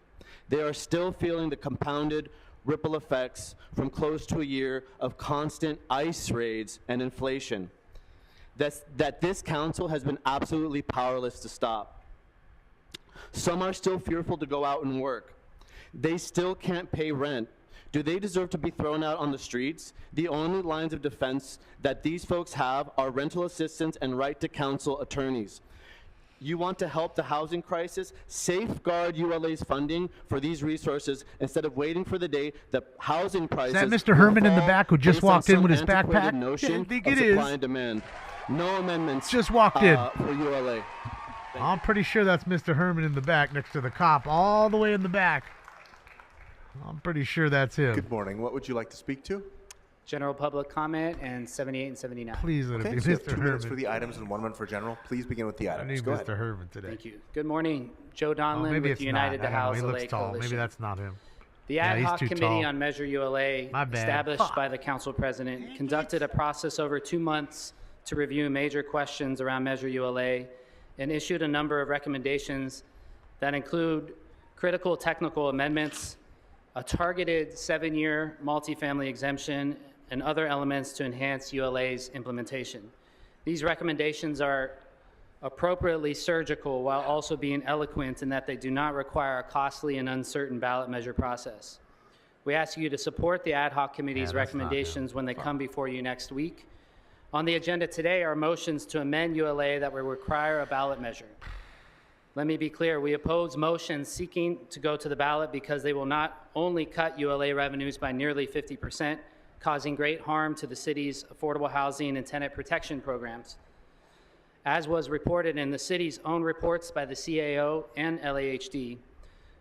They are still feeling the compounded ripple effects from close to a year of constant ICE raids and inflation that this council has been absolutely powerless to stop. Some are still fearful to go out and work. They still can't pay rent. Do they deserve to be thrown out on the streets? The only lines of defense that these folks have are rental assistance and right to counsel attorneys. You want to help the housing crisis? Safeguard ULA's funding for these resources instead of waiting for the day that housing prices. Is that Mr. Herman in the back who just based on walked in some with his antiquated backpack? Notion I think of it supply is. and demand. No amendments. Just walked in. For ULA. I'm pretty sure that's Mr. Herman in the back next to the cop, all the way in the back. I'm pretty sure that's him. Good morning. What would you like to speak to? General public comment and 78 and 79. Please let it Okay, be so you have Mr. 2 minutes Herman. for the items and 1 minute for general. Please begin with the I items. need Go Mr. ahead. Herman today. Thank you. Good morning. Joe Oh, Donlin maybe with it's United not. to I don't know. House He LA looks tall. Coalition. Maybe that's not him. The Yeah, Ad he's Hoc too Committee tall. on Measure ULA, My bad. established Fuck. by the Council President, conducted a process over 2 months to review major questions around Measure ULA and issued a number of recommendations that include critical technical amendments, a targeted 7-year multifamily exemption, and other elements to enhance ULA's implementation. These recommendations are appropriately surgical while also being eloquent in that they do not require a costly and uncertain ballot measure process. We ask you to support the Ad Hoc Committee's recommendations when they come before you next week. On the agenda today are motions to amend ULA that will require a ballot measure. Let me be clear, we oppose motions seeking to go to the ballot because they will not only cut ULA revenues by nearly 50%, causing great harm to the city's affordable housing and tenant protection programs. As was reported in the city's own reports by the CAO and LAHD,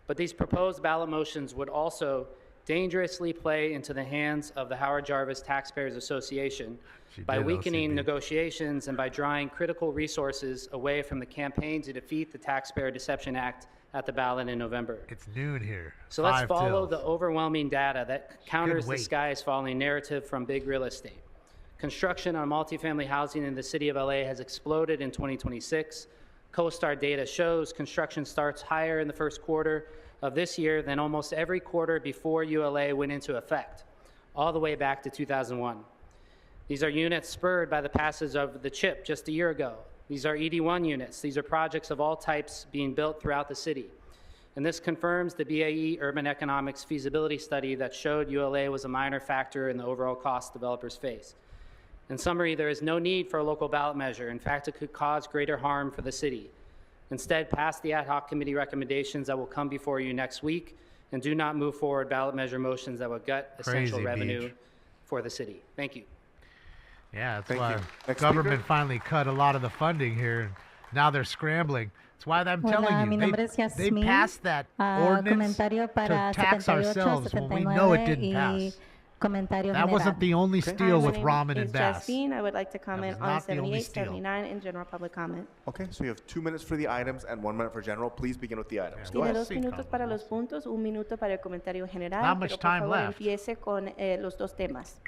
but these proposed ballot motions would also dangerously play into the hands of the Howard Jarvis Taxpayers Association by did, weakening LCD. negotiations and by drawing critical resources away from the campaign to defeat the Taxpayer Deception Act at the ballot in November. It's noon here. So let's 5 follow till. the overwhelming data that counters the wait. sky is falling narrative from big real estate. Construction on multifamily housing in the city of LA has exploded in 2026. CoStar data shows construction starts higher in the first quarter of this year than almost every quarter before ULA went into effect, all the way back to 2001. These are units spurred by the passage of the CHIP just a year ago. These are ED1 units. These are projects of all types being built throughout the city. And this confirms the BAE Urban Economics feasibility study that showed ULA was a minor factor in the overall cost developers face. In summary, there is no need for a local ballot measure. In fact, it could cause greater harm for the city. Instead, pass the ad hoc committee recommendations that will come before you next week, and do not move forward ballot measure motions that would gut essential Crazy, revenue Beach. for the city. Thank you. Yeah, that's Thank why you. Next government speaker. finally cut a lot of the funding here. Now they're scrambling. That's why I'm Hola, telling mi you, nombre es they Yasmín. passed that ordinance Comentario to para tax 78, ourselves when we know it 79 didn't y pass. comentario That wasn't the only Okay. steal Hi, with my name ramen and is bass. Justine. I would like to comment was on not the only 78, steal. 79 in general public comment. Okay, so you have 2 minutes for the items and 1 minute for general. Please begin with the items. Go Tiene ahead. 2 minutos para los puntos, 1 minuto para el comentario general. Not much pero por time favor, left. empiece con los dos temas.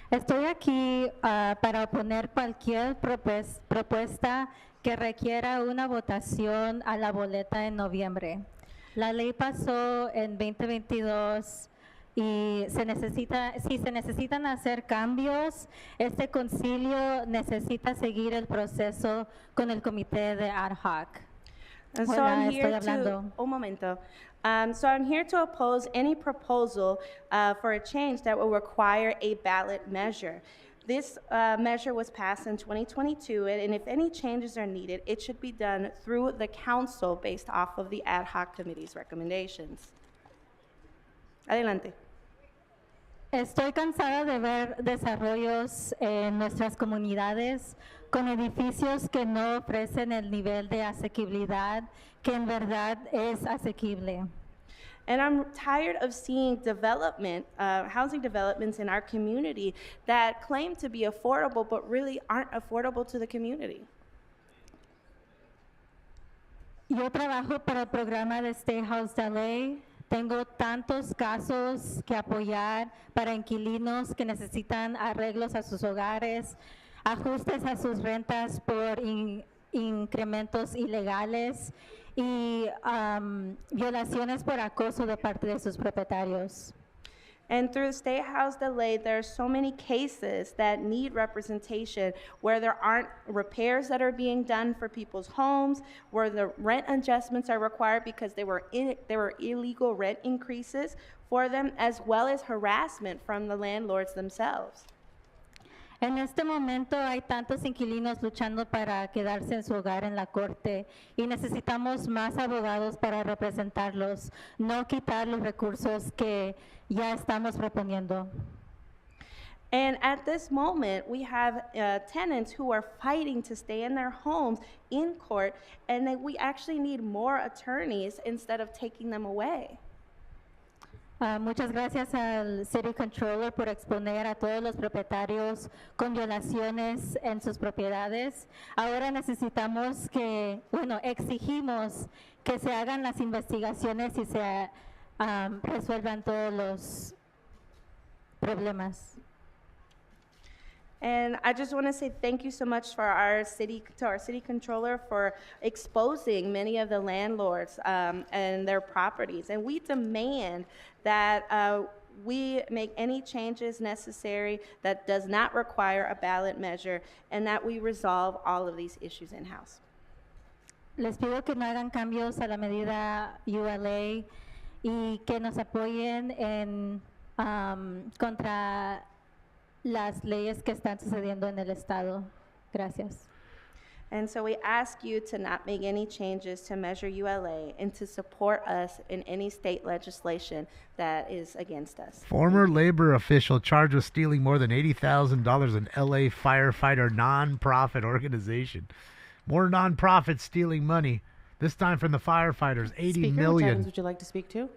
Estoy aquí para oponer cualquier propuesta que requiera una votación a la boleta en noviembre. La ley pasó en 2022 y si se necesitan hacer cambios, este concilio necesita seguir el proceso con el comité de ad hoc. And so Hola, I'm estoy here hablando. to, un momento. So I'm here to oppose any proposal for a change that will require a ballot measure. This measure was passed in 2022, and if any changes are needed, it should be done through the council based off of the ad hoc committee's recommendations. Adelante. Estoy cansada de ver desarrollos en nuestras comunidades con edificios que no ofrecen el nivel de asequibilidad que en verdad es asequible. And I'm tired of seeing development, housing developments in our community that claim to be affordable but really aren't affordable to the community. Yo trabajo para el programa de State House de LA. Tengo tantos casos que apoyar para inquilinos que necesitan arreglos a sus hogares, ajustes a sus rentas por incrementos ilegales y violaciones por acoso de parte de sus propietarios. And through State House Delay, there are so many cases that need representation where there aren't repairs that are being done for people's homes, where the rent adjustments are required because there were illegal rent increases for them, as well as harassment from the landlords themselves. En este momento hay tantos inquilinos luchando para quedarse en su hogar en la corte y necesitamos más abogados para representarlos, no quitar los recursos que ya estamos proponiendo. And at this moment, we have tenants who are fighting to stay in their homes in court, and that we actually need more attorneys instead of taking them away. Muchas gracias al City Controller por exponer a todos los propietarios con violaciones en sus propiedades. Ahora necesitamos exigimos que se hagan las investigaciones y se resuelvan todos los problemas. And I just want to say thank you so much to our city controller for exposing many of the landlords and their properties. And we demand that we make any changes necessary that does not require a ballot measure, and that we resolve all of these issues in-house. Les pido que no hagan cambios a la medida ULA y que nos apoyen en contra las leyes que están sucediendo en el estado. Gracias. And so we ask you to not make any changes to Measure ULA and to support us in any state legislation that is against us. Former labor official charged with stealing more than $80,000 in LA firefighter nonprofit organization. More nonprofits stealing money, this time from the firefighters, $80 Speaker, million. which items would you like to speak to?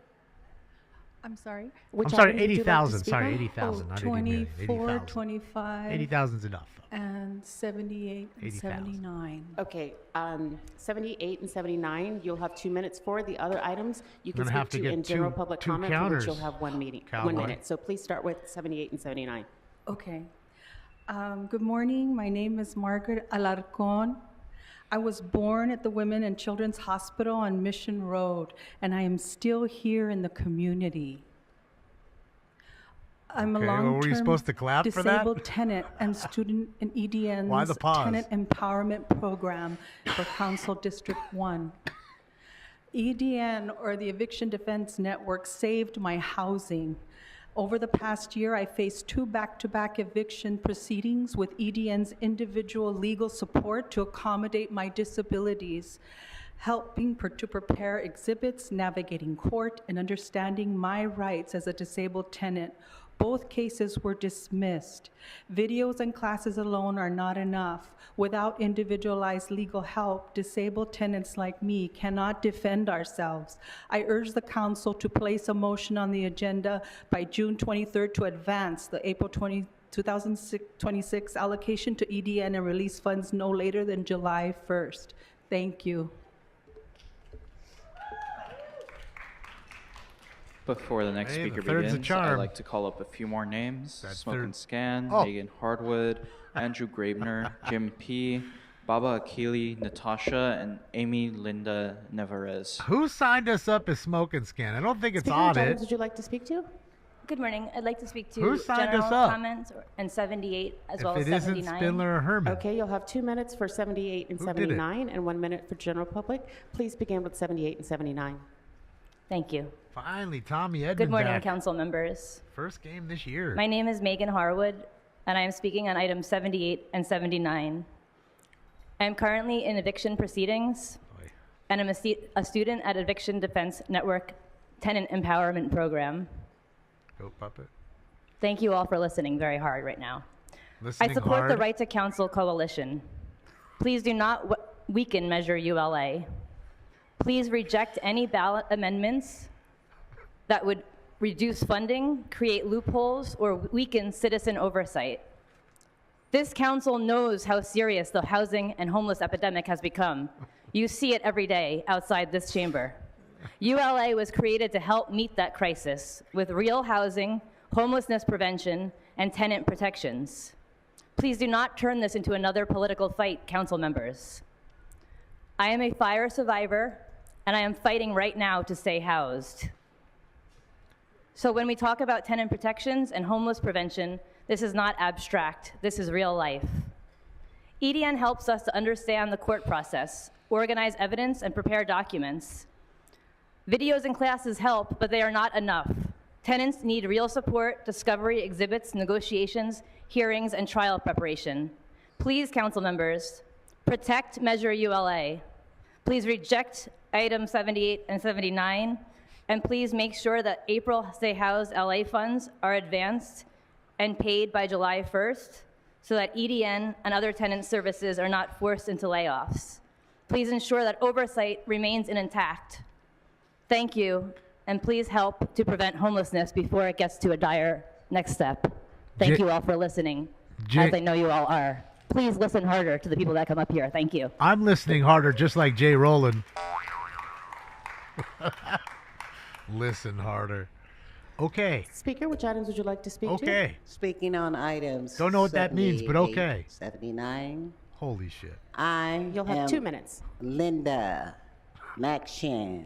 I'm sorry? I'm sorry, 80,000. Sorry, 80,000. Not 80 million. 24, 80,000. 25. 80,000 is enough. And 78 and 80,000. 79. Okay, 78 and 79, you'll have 2 minutes for. The other items you can Gonna have speak to to get in general two- public two comment, for which counters, you'll have 1 meeting, Cowboy. 1 minute. So please start with 78 and 79. Okay. Good morning. My name is Margaret Alarcon. I was born at the Women and Children's Hospital on Mission Road, and I am still here in the community. I'm Okay, a well, long-term were you supposed to clap for that? disabled tenant and student in EDN's Why the pause? Tenant Empowerment Program for Council District 1. EDN, or the Eviction Defense Network, saved my housing. Over the past year, I faced 2 back-to-back eviction proceedings with EDN's individual legal support to accommodate my disabilities, helping to prepare exhibits, navigating court, and understanding my rights as a disabled tenant. Both cases were dismissed. Videos and classes alone are not enough. Without individualized legal help, disabled tenants like me cannot defend ourselves. I urge the council to place a motion on the agenda by June 23rd to advance the April 2026 allocation to EDN and release funds no later than July 1st. Thank you. Before the next Hey, the speaker third's a begins, charm. I'd like to call up a few more names. Smoke third- and Scan, Oh. Megan Hardwood, Andrew Grabner, Jim P., Baba Akili, Natasha, and Amy Linda Nevarez. Who signed us up as Smoke and Scan? I don't think it's Speaker, which items audit. would you like to speak to? Good morning. I'd like to speak to Who signed general us up? comments and 78 as If well as it isn't 79. Spindler or Herman. Okay, you'll have 2 minutes for 78 and Who did it? 79 and 1 minute for general public. Please begin with 78 and 79. Thank you. Finally, Tommy Edmond Good morning, back. council members. First game this year. My name is Megan Harwood, and I am speaking on items 78 and 79. I am currently in eviction proceedings, and I'm a student at Eviction Defense Network Tenant Empowerment Program. Go puppet. Thank you all for listening very hard right now. Listening I support the hard. Right to Counsel Coalition. Please do not weaken Measure ULA. Please reject any ballot amendments that would reduce funding, create loopholes, or weaken citizen oversight. This council knows how serious the housing and homeless epidemic has become. You see it every day outside this chamber. ULA was created to help meet that crisis with real housing, homelessness prevention, and tenant protections. Please do not turn this into another political fight, council members. I am a fire survivor, and I am fighting right now to stay housed. So when we talk about tenant protections and homeless prevention, this is not abstract, this is real life. EDN helps us to understand the court process, organize evidence, and prepare documents. Videos and classes help, but they are not enough. Tenants need real support, discovery, exhibits, negotiations, hearings, and trial preparation. Please, council members, protect Measure ULA. Please reject items 78 and 79, and please make sure that April Stay Housed LA funds are advanced and paid by July 1st so that EDN and other tenant services are not forced into layoffs. Please ensure that oversight remains intact. Thank you, and please help to prevent homelessness before it gets to a dire next step. Thank you all for listening, as I know you all are. Please listen harder to the people that come up here. Thank you. I'm listening harder, just like Jay Rowland. Listen harder. Okay. Speaker, which items would you like to speak to? Okay. Speaking on items. Don't know what that means, but 78, okay. 79. Holy shit. You'll have 2 minutes. Linda McShan.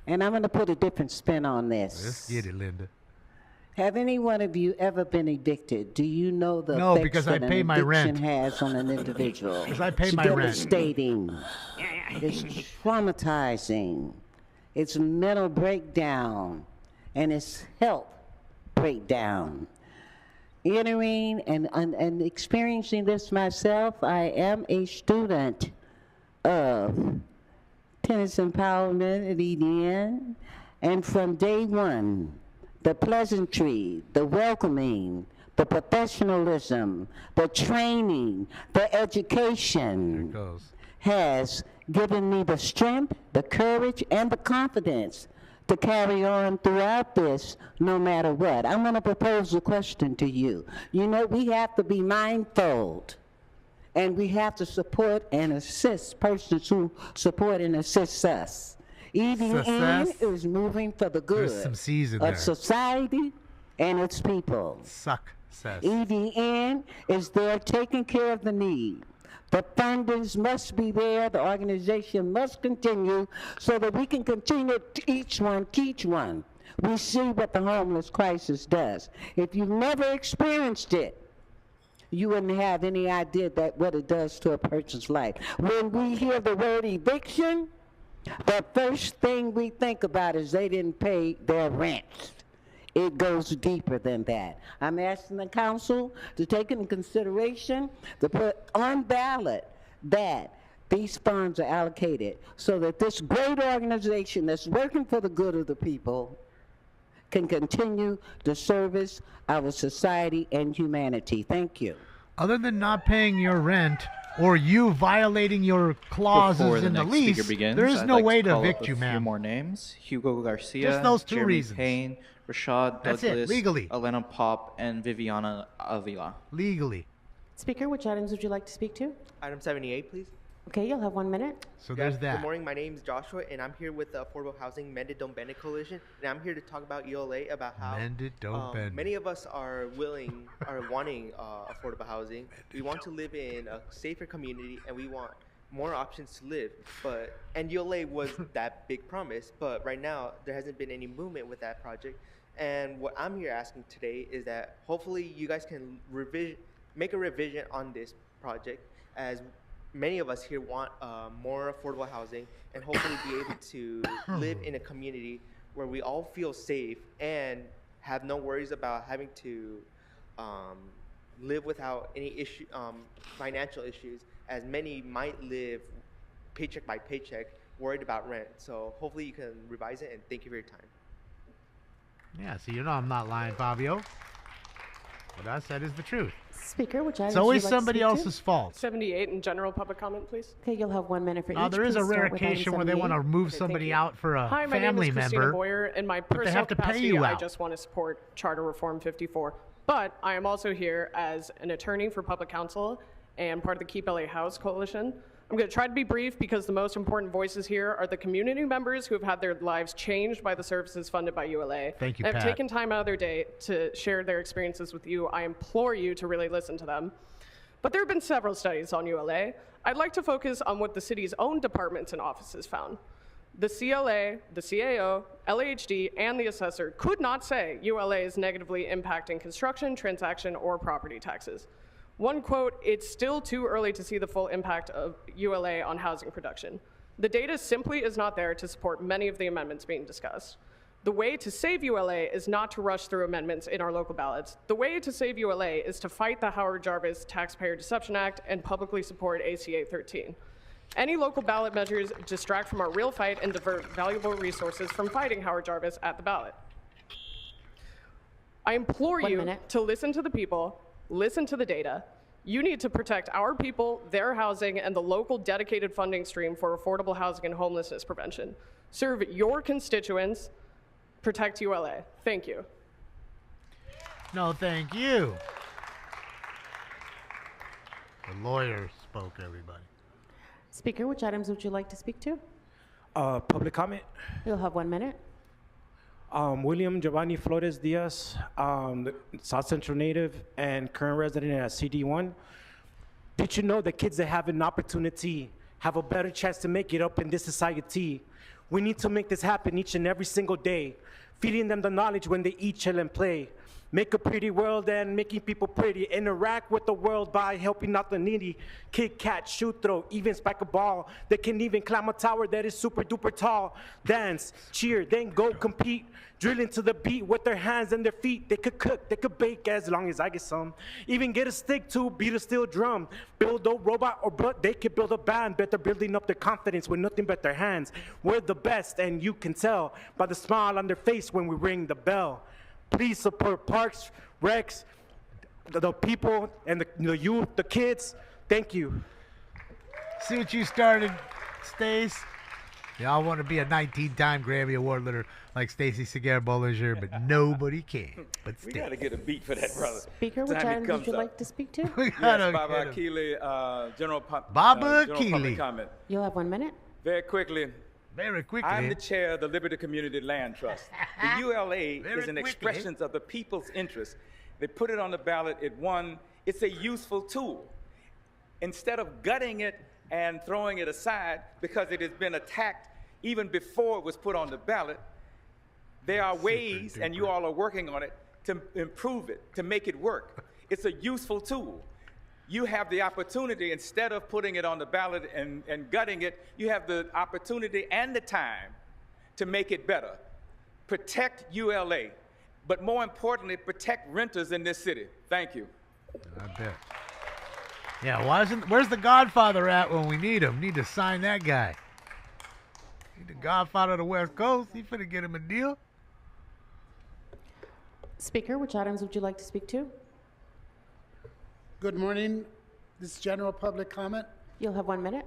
And I'm going to put a different spin on this. Let's get it, Linda. Have any one of you ever been evicted? Do you know the No, effects because I that pay an my eviction rent. has on an individual? Because I pay It's my rent. devastating. It's traumatizing. It's mental breakdown, and it's health breakdown. Entering and experiencing this myself, I am a student of Tenants Empowerment at EDN, and from day one, the pleasantry, the welcoming, the professionalism, the training, the education has given me the strength, the courage, and the confidence to carry on throughout this no matter what. I'm going to propose a question to you. You know, we have to be mindful, and we have to support and assist persons who support and assist us. EDN Success. is moving for the good There's some C's in of there. society and its people. Success. EDN is there taking care of the need. The funders must be there. The organization must continue so that we can continue to each one teach one. We see what the homeless crisis does. If you've never experienced it, you wouldn't have any idea that what it does to a person's life. When we hear the word eviction, The first thing we think about is they didn't pay their rent. It goes deeper than that. I'm asking the council to take into consideration to put on ballot that these funds are allocated so that this great organization that's working for the good of the people can continue to service our society and humanity. Thank you. Other than not paying your rent or you violating your clauses Before the in the next lease, speaker begins, there is I'd no like way to to call up evict a you, few ma'am. more names: Hugo Garcia, Just those two Jeremy reasons. Payne, Rashad That's it, Douglas, legally. Elena Pop, and Viviana Avila. Legally. Speaker, which items would you like to speak to? Item 78, please. Okay, you'll have 1 minute. So there's that. Good morning. My name is Joshua, and I'm here with the Affordable Housing Mend It Don't Bend It Coalition, and I'm here to talk about ULA, about how Mend it, don't bend it. many of us are wanting affordable housing. We want to live in a safer community, and we want more options to live. And ULA was that big promise, but right now there hasn't been any movement with that project. And what I'm here asking today is that hopefully you guys can make a revision on this project, as many of us here want more affordable housing and hopefully be able to live in a community where we all feel safe and have no worries about having to live without any financial issues, as many might live paycheck by paycheck worried about rent. So hopefully you can revise it, and thank you for your time. Yeah, so you know I'm not lying, Fabio. What I said is the truth. Speaker, which items It's always would you like to somebody speak to? else's fault. 78 in general public comment, please. Okay, you'll have 1 minute for Now, each. there is a Please rare start with item occasion where they want to 78. move somebody out for a Hi, my name family is Christina member. Boyer. In my but they personal have to pay capacity, you I out. just want to support Charter Reform 54. But I am also here as an attorney for public counsel and part of the Keep LA House Coalition. I'm going to try to be brief because the most important voices here are the community members who have had their lives changed by the services funded by ULA. Thank you, and have Pat. taken time out of their day to share their experiences with you. I implore you to really listen to them. But there have been several studies on ULA. I'd like to focus on what the city's own departments and offices found. The CLA, the CAO, LAHD, and the assessor could not say ULA is negatively impacting construction, transaction, or property taxes. One quote, "It's still too early to see the full impact of ULA on housing production. The data simply is not there to support many of the amendments being discussed. The way to save ULA is not to rush through amendments in our local ballots. The way to save ULA is to fight the Howard Jarvis Taxpayer Deception Act and publicly support ACA 13. Any local ballot measures distract from our real fight and divert valuable resources from fighting Howard Jarvis at the ballot. I implore 1 you minute. to listen to the people, listen to the data. You need to protect our people, their housing, and the local dedicated funding stream for affordable housing and homelessness prevention. Serve your constituents, protect ULA. Thank you. No, thank you. The lawyer spoke, everybody. Speaker, which items would you like to speak to? Public comment. You'll have 1 minute. William Giovanni Flores Diaz, South Central native and current resident at CD1. Did you know that kids that have an opportunity have a better chance to make it up in this society? We need to make this happen each and every single day, feeding them the knowledge when they eat, chill, and play. Make a pretty world and making people pretty. Interact with the world by helping out the needy. Kick, catch, shoot, throw, even spike a ball. They can even climb a tower that is super duper tall. Dance, cheer, then go compete. Drill into the beat with their hands and their feet. They could cook, they could bake as long as I get some. Even get a stick to beat a steel drum. Build a robot or they could build a band. But they're building up their confidence with nothing but their hands. We're the best, and you can tell by the smile on their face when we ring the bell. Please support parks, recs, the people, and the youth, the kids. Thank you. See what you started, Stace? Y'all want to be a 19-time Grammy Award winner like Stacey Segar Bollinger, but nobody can. But We Stace. got to get a beat for that, brother. Speaker, which Time it items comes would you up. like to speak to? We Yes, gotta Baba get 'em. Keeley, general Baba general Keeley. public comment. You'll have 1 minute. Very quickly. Very quickly. I'm the chair of the Liberty Community Land Trust. The ULA Very is an quickly. expression of the people's interest. They put it on the ballot. It's a useful tool. Instead of gutting it and throwing it aside because it has been attacked even before it was put on the ballot, there are ways, and you all are working on it, to improve it, to make it work. It's a useful tool. you have the opportunity, instead of putting it on the ballot and gutting it, you have the opportunity and the time to make it better. Protect ULA, but more importantly, protect renters in this city. Thank you. I bet. Yeah, where's the Godfather at when we need him? Need to sign that guy. Need the Godfather of the West Coast. He finna get him a deal. Speaker, which items would you like to speak to? Good morning. This is general public comment. You'll have 1 minute.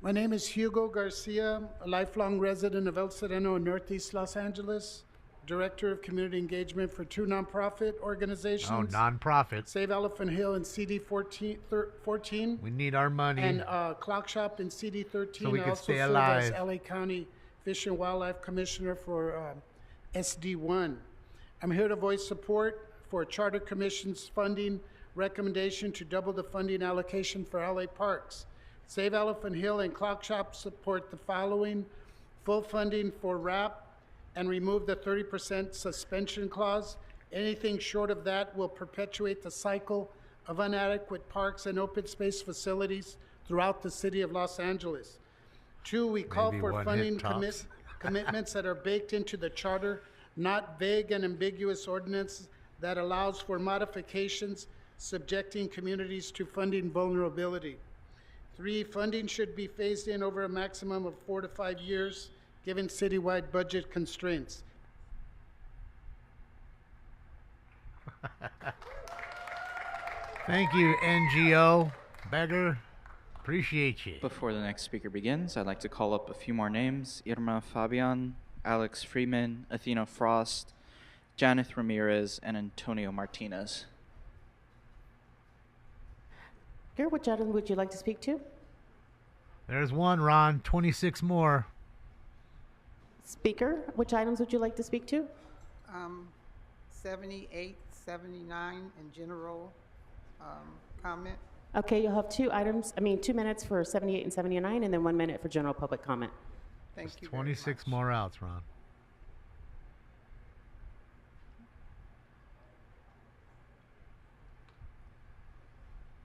My name is Hugo Garcia, a lifelong resident of El Sereno in Northeast Los Angeles, Director of Community Engagement for two nonprofit organizations. Oh, nonprofit. Save Elephant Hill and CD 14. We need our money. And Clock Shop in CD 13. So we I can also stay serve alive. as LA County Fish and Wildlife Commissioner for SD1. I'm here to voice support for Charter Commission's funding recommendation to double the funding allocation for LA parks. Save Elephant Hill and Clock Shop support the following: full funding for RAP and remove the 30% suspension clause. Anything short of that will perpetuate the cycle of inadequate parks and open space facilities throughout the city of Los Angeles. Two, we call Maybe for one funding hit tops. commitments that are baked into the charter, not vague and ambiguous ordinance that allows for modifications subjecting communities to funding vulnerability. Three, funding should be phased in over a maximum of 4 to 5 years, given citywide budget constraints. Thank you, NGO. Beggar, appreciate you. Before the next speaker begins, I'd like to call up a few more names: Irma Fabian, Alex Freeman, Athena Frost, Janeth Ramirez, and Antonio Martinez. Speaker, which item would you like to speak to? There's one, Ron. 26 more. Speaker, which items would you like to speak to? 78, 79 in general comment. Okay, you'll have 2 minutes for 78 and 79, and then 1 minute for general public comment. Thank you. 26 more outs, Ron.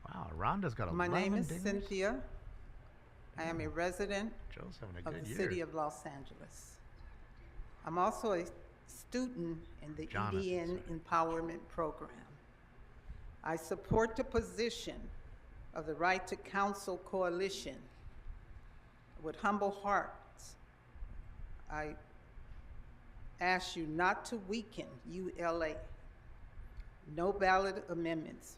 Wow, Rhonda's got 11 My name is dingers. Cynthia. I am a resident Joe's having a of good the year. city of Los Angeles. I'm also a student in the Jonathan, EDN Empowerment Program. I support the position of the Right to Counsel Coalition. With humble hearts, I ask you not to weaken ULA. No ballot amendments.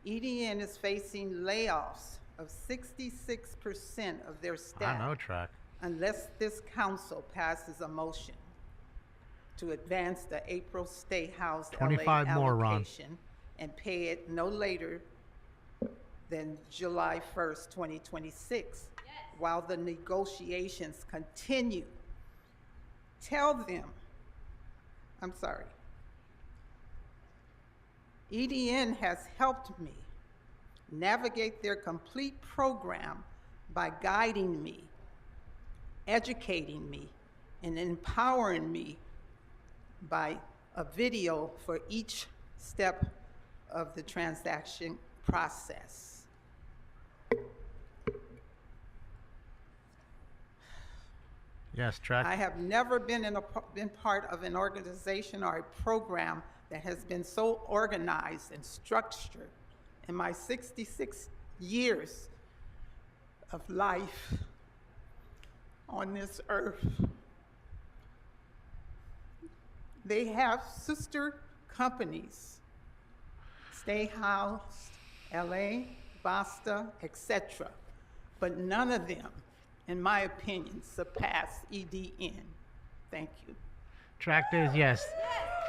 EDN is facing layoffs of 66% of their staff. I know, Track. Unless this council passes a motion to advance the April State House 25 LA more, Ron. allocation and pay it no later than July 1st, 2026, while the negotiations continue. Tell them, I'm sorry, EDN has helped me navigate their complete program by guiding me, educating me, and empowering me by a video for each step of the transaction process. Yes, Track. I have never been been part of an organization or a program that has been so organized and structured in my 66 years of life on this earth. They have sister companies, Stay House, LA, Basta, etc. But none of them, in my opinion, surpass EDN. Thank you. Tractors, yes.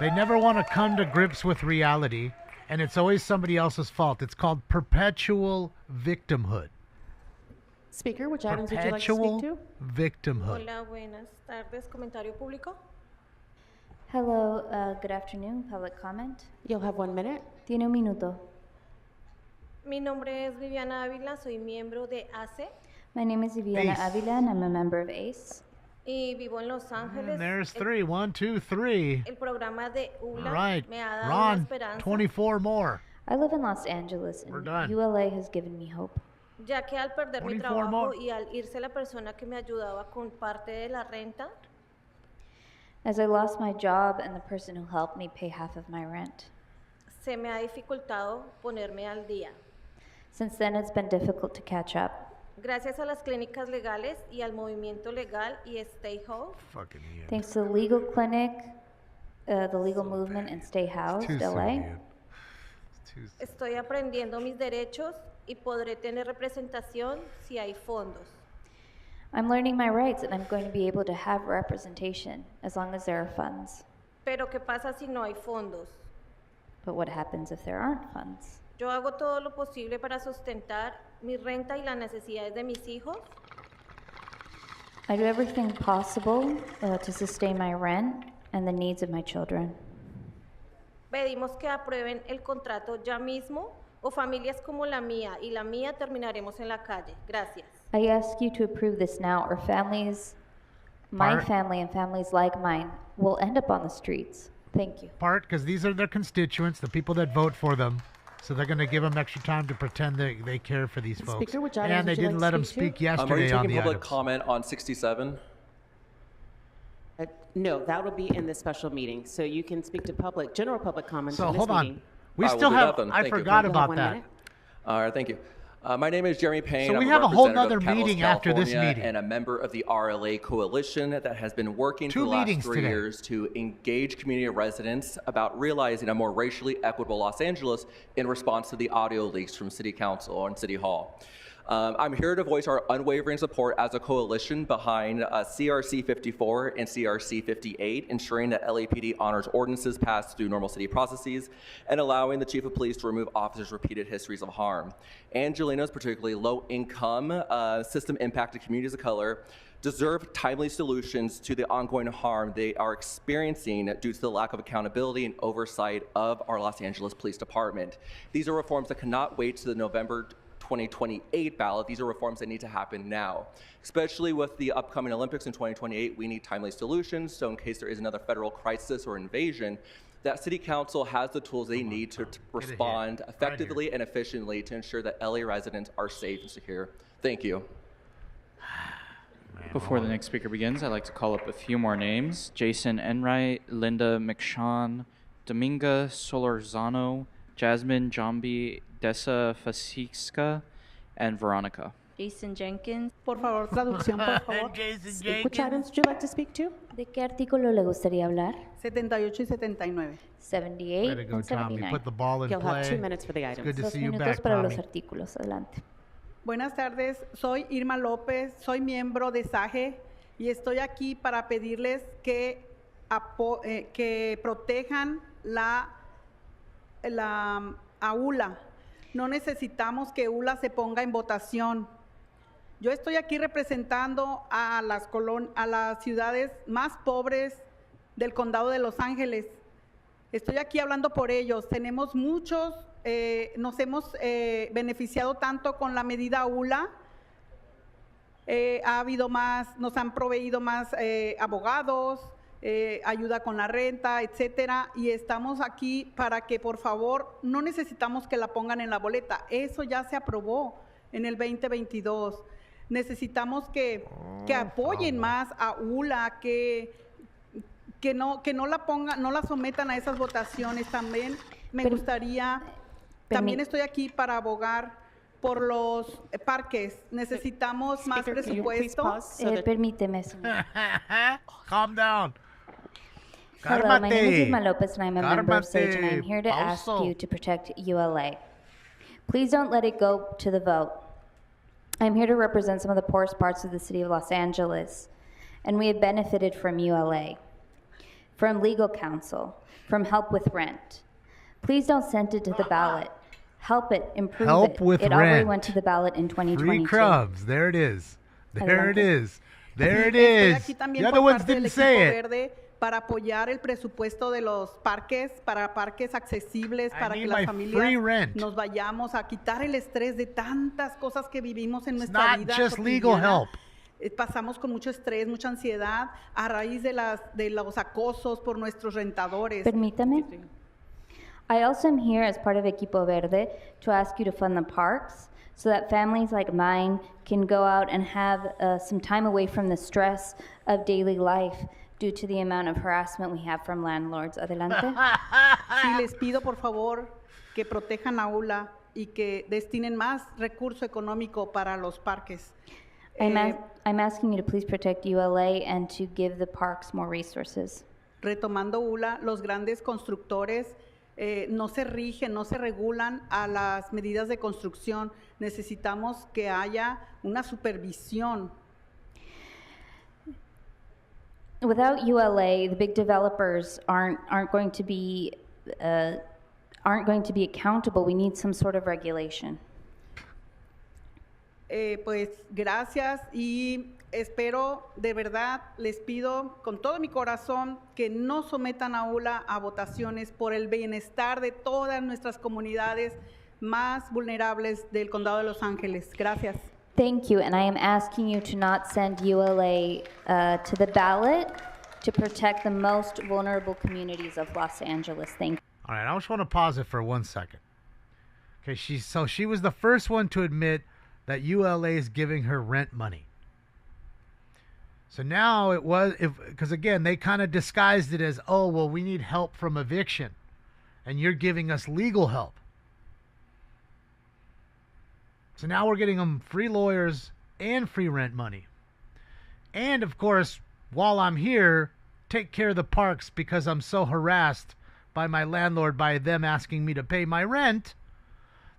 They never want to come to grips with reality, and it's always somebody else's fault. It's called perpetual victimhood. Speaker, which items would you like to Perpetual speak to? victimhood. Hola, buenas tardes. Comentario público. Hello, good afternoon, public comment. You'll have 1 minute. Tiene un minuto. Mi nombre es Viviana Ávila, soy miembro de ACE My name is Viviana ACE. Avila, and I'm a member of ACE. y vivo en Los Ángeles. And there's 3. 1, 2, 3. El programa de ULA All right. me ha dado una Ron, esperanza. 24 more. I live in Los Angeles, We're and done. ULA has given me hope. Ya que al perder mi 24 trabajo more. y al irse la persona que me ayudaba con parte de la renta, As I lost my job and the person who helped me pay half of my rent. se me ha dificultado ponerme al día. Since then, it's been difficult to catch up. Gracias a las clínicas legales y al movimiento legal y Stay Home, Fucking Ian. Thanks to the legal clinic, the legal movement, and Stay Housed, Too soon, LA, Ian. It's too soon. estoy aprendiendo mis derechos y podré tener representación si hay fondos. I'm learning my rights and I'm going to be able to have representation as long as there are funds. Pero ¿qué pasa si no hay fondos? But what happens if there aren't funds? Yo hago todo lo posible para sustentar mi renta y las necesidades de mis hijos, I do everything possible to sustain my rent and the needs of my children. pedimos que aprueben el contrato ya mismo o familias como la mía y la mía terminaremos en la calle. Gracias. I ask you to approve this now, or families, my Part- family and families like mine, will end up on the streets. Thank you. Part because these are their constituents, the people that vote for them. So they're going to give them extra time to pretend they care for these folks. Speaker, which items And they would you didn't like let to them speak speak to? Are you yesterday on taking the public items. comment on 67? No, that will be in the special meeting. So you can speak to general public comments So in this hold on. meeting. We All right, still we'll do have, that then. I Thank you. forgot You'll have about 1 that. minute. All right, thank you. My name is Jeremy Payne. So I'm we a have a whole representative nother of Catalyst, meeting after this California, meeting. and a member of the RLA coalition that has been working Two for the last meetings 3 today. years to engage community residents about realizing a more racially equitable Los Angeles in response to the audio leaks from City Council and City Hall. I'm here to voice our unwavering support as a coalition behind CRC 54 and CRC 58, ensuring that LAPD honors ordinances passed through normal city processes and allowing the chief of police to remove officers' repeated histories of harm. Angelenos, particularly low-income, system-impacted communities of color, deserve timely solutions to the ongoing harm they are experiencing due to the lack of accountability and oversight of our Los Angeles Police Department. These are reforms that cannot wait to the November 2028 ballot. These are reforms that need to happen now. Especially with the upcoming Olympics in 2028, we need timely solutions. So in case there is another federal crisis or invasion, that City Council has the tools they need to respond effectively and efficiently to ensure that LA residents are safe and secure. Thank you. Before the next speaker begins, I'd like to call up a few more names. Jason Enright, Linda McShawn, Dominga Solorzano, Jasmine Jambi, Dessa Fasiska, and Veronica. Jason Jenkins. Por favor, traducción, por favor. Which items would you like to speak to? ¿De qué artículo le gustaría hablar? 78 y 79. 78 Way to go, and Tommy. 79. Put the ball in You'll have play. 2 minutes for the It's items. good to Dos see you minutos back, para Tommy. los artículos. Adelante. Buenas tardes, soy Irma López, soy miembro de SAGE y estoy aquí para pedirles que protejan la a ULA. No necesitamos que ULA se ponga en votación. Yo estoy aquí representando a las ciudades más pobres del condado de Los Ángeles. Estoy aquí hablando por ellos. Tenemos muchos, nos hemos beneficiado tanto con la medida ULA. Ha habido más, nos han proveído más abogados, ayuda con la renta, etcétera, y estamos aquí para que por favor no necesitamos que la pongan en la boleta. Eso ya se aprobó en el 2022. Necesitamos que apoyen más a ULA, que no la pongan, no la sometan a esas votaciones. También me gustaría, también estoy aquí para abogar por los parques. Necesitamos más Speaker, can you please presupuesto. pause so that- Permíteme, señor. Calm down. Hello, my name is Cálmate. Irma Lopez and I'm a member of SAGE and I'm here to ask Pauso. you to protect ULA. Please don't let it go to the vote. I'm here to represent some of the poorest parts of the city of Los Angeles, and we have benefited from ULA, from legal counsel, from help with rent. Please don't send it to the ballot. Help it, improve Help it. with It already rent. went to the ballot in 2022. Free crumbs. There it is. There it Adelante. is. There it Estoy is. aquí también The por other ones parte del didn't equipo say it. verde para apoyar el presupuesto de los parques, para parques accesibles, para need que my las free familias rent. nos vayamos a quitar el estrés de tantas cosas que vivimos en It's nuestra not vida just legal cotidiana. help. Pasamos con mucho estrés, mucha ansiedad a raíz de los acosos por nuestros rentadores. Permítame. I also am here as part of Equipo Verde to ask you to fund the parks so that families like mine can go out and have some time away from the stress of daily life due to the amount of harassment we have from landlords. Adelante. Sí, les pido por favor que protejan a ULA y que destinen más recurso económico para los parques. I'm asking you to please protect ULA and to give the parks more resources. Retomando ULA, los grandes constructores no se rigen, no se regulan a las medidas de construcción. Necesitamos que haya una supervisión. Without ULA, the big developers aren't going to be accountable. We need some sort of regulation. Pues gracias y espero, de verdad, les pido con todo mi corazón que no sometan a ULA a votaciones por el bienestar de todas nuestras comunidades más vulnerables del Condado de Los Ángeles. Gracias. Thank you, and I am asking you to not send ULA to the ballot to protect the most vulnerable communities of Los Angeles. Thank you. All right, I just want to pause it for 1 second. Okay, she was the first one to admit that ULA is giving her rent money. So now it was, because again, they kind of disguised it as, oh, well, we need help from eviction, and you're giving us legal help. So now we're getting them free lawyers and free rent money. And of course, while I'm here, take care of the parks because I'm so harassed by my landlord by them asking me to pay my rent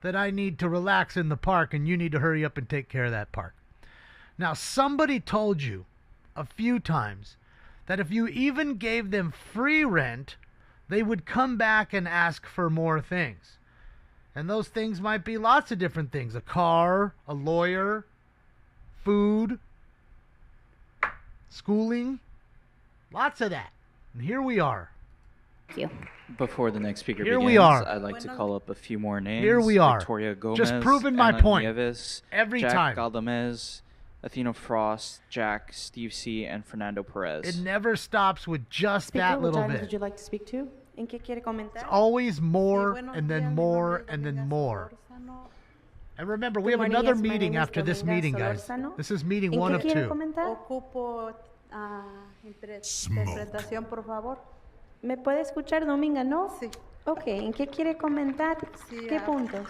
that I need to relax in the park and you need to hurry up and take care of that park. Now, somebody told you a few times that if you even gave them free rent, they would come back and ask for more things. And those things might be lots of different things. A car, a lawyer, food, schooling, lots of that. And here we are. Thank you. Before the next speaker Here begins, we are. I'd like to call up a few more names. Here we are. Victoria Gomez, Just proving my Ana point. Nieves, Every Jack time. Galdamez, Athena Frost, Jack, Steve C., and Fernando Perez. It never stops with just Speaker, that little which items bit. would you like to speak to? ¿En qué quiere comentar? It's always more buenos and then días, mi more nombre es and then Dominga more. Solórzano. And remember, we Good have morning, another yes, my meeting name is after this Dominga meeting, guys. Solórzano. This is meeting ¿En one qué of quiere two. comentar? Ocupo interpretación, por favor. ¿Me puede escuchar, Dominga, no? Sí. Ok, ¿en qué quiere comentar? Sí, ¿Qué puntos?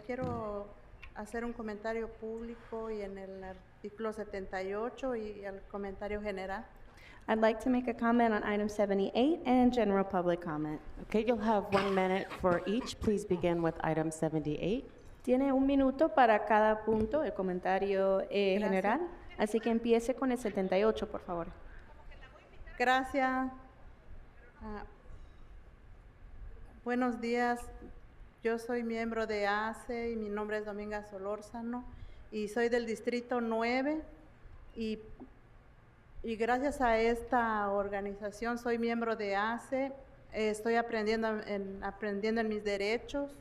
Quiero hacer un comentario público y en el artículo 78 y el comentario general. I'd like to make a comment on item 78 and general public comment. Okay, you'll have 1 minute for each. Please begin with item 78. Tiene un minuto para cada punto, el comentario general. Así que empiece con el 78, por favor. Gracias. Buenos días. Yo soy miembro de ACE y mi nombre es Dominga Solórzano y soy del distrito 9 y gracias a esta organización soy miembro de ACE. Estoy aprendiendo en mis derechos.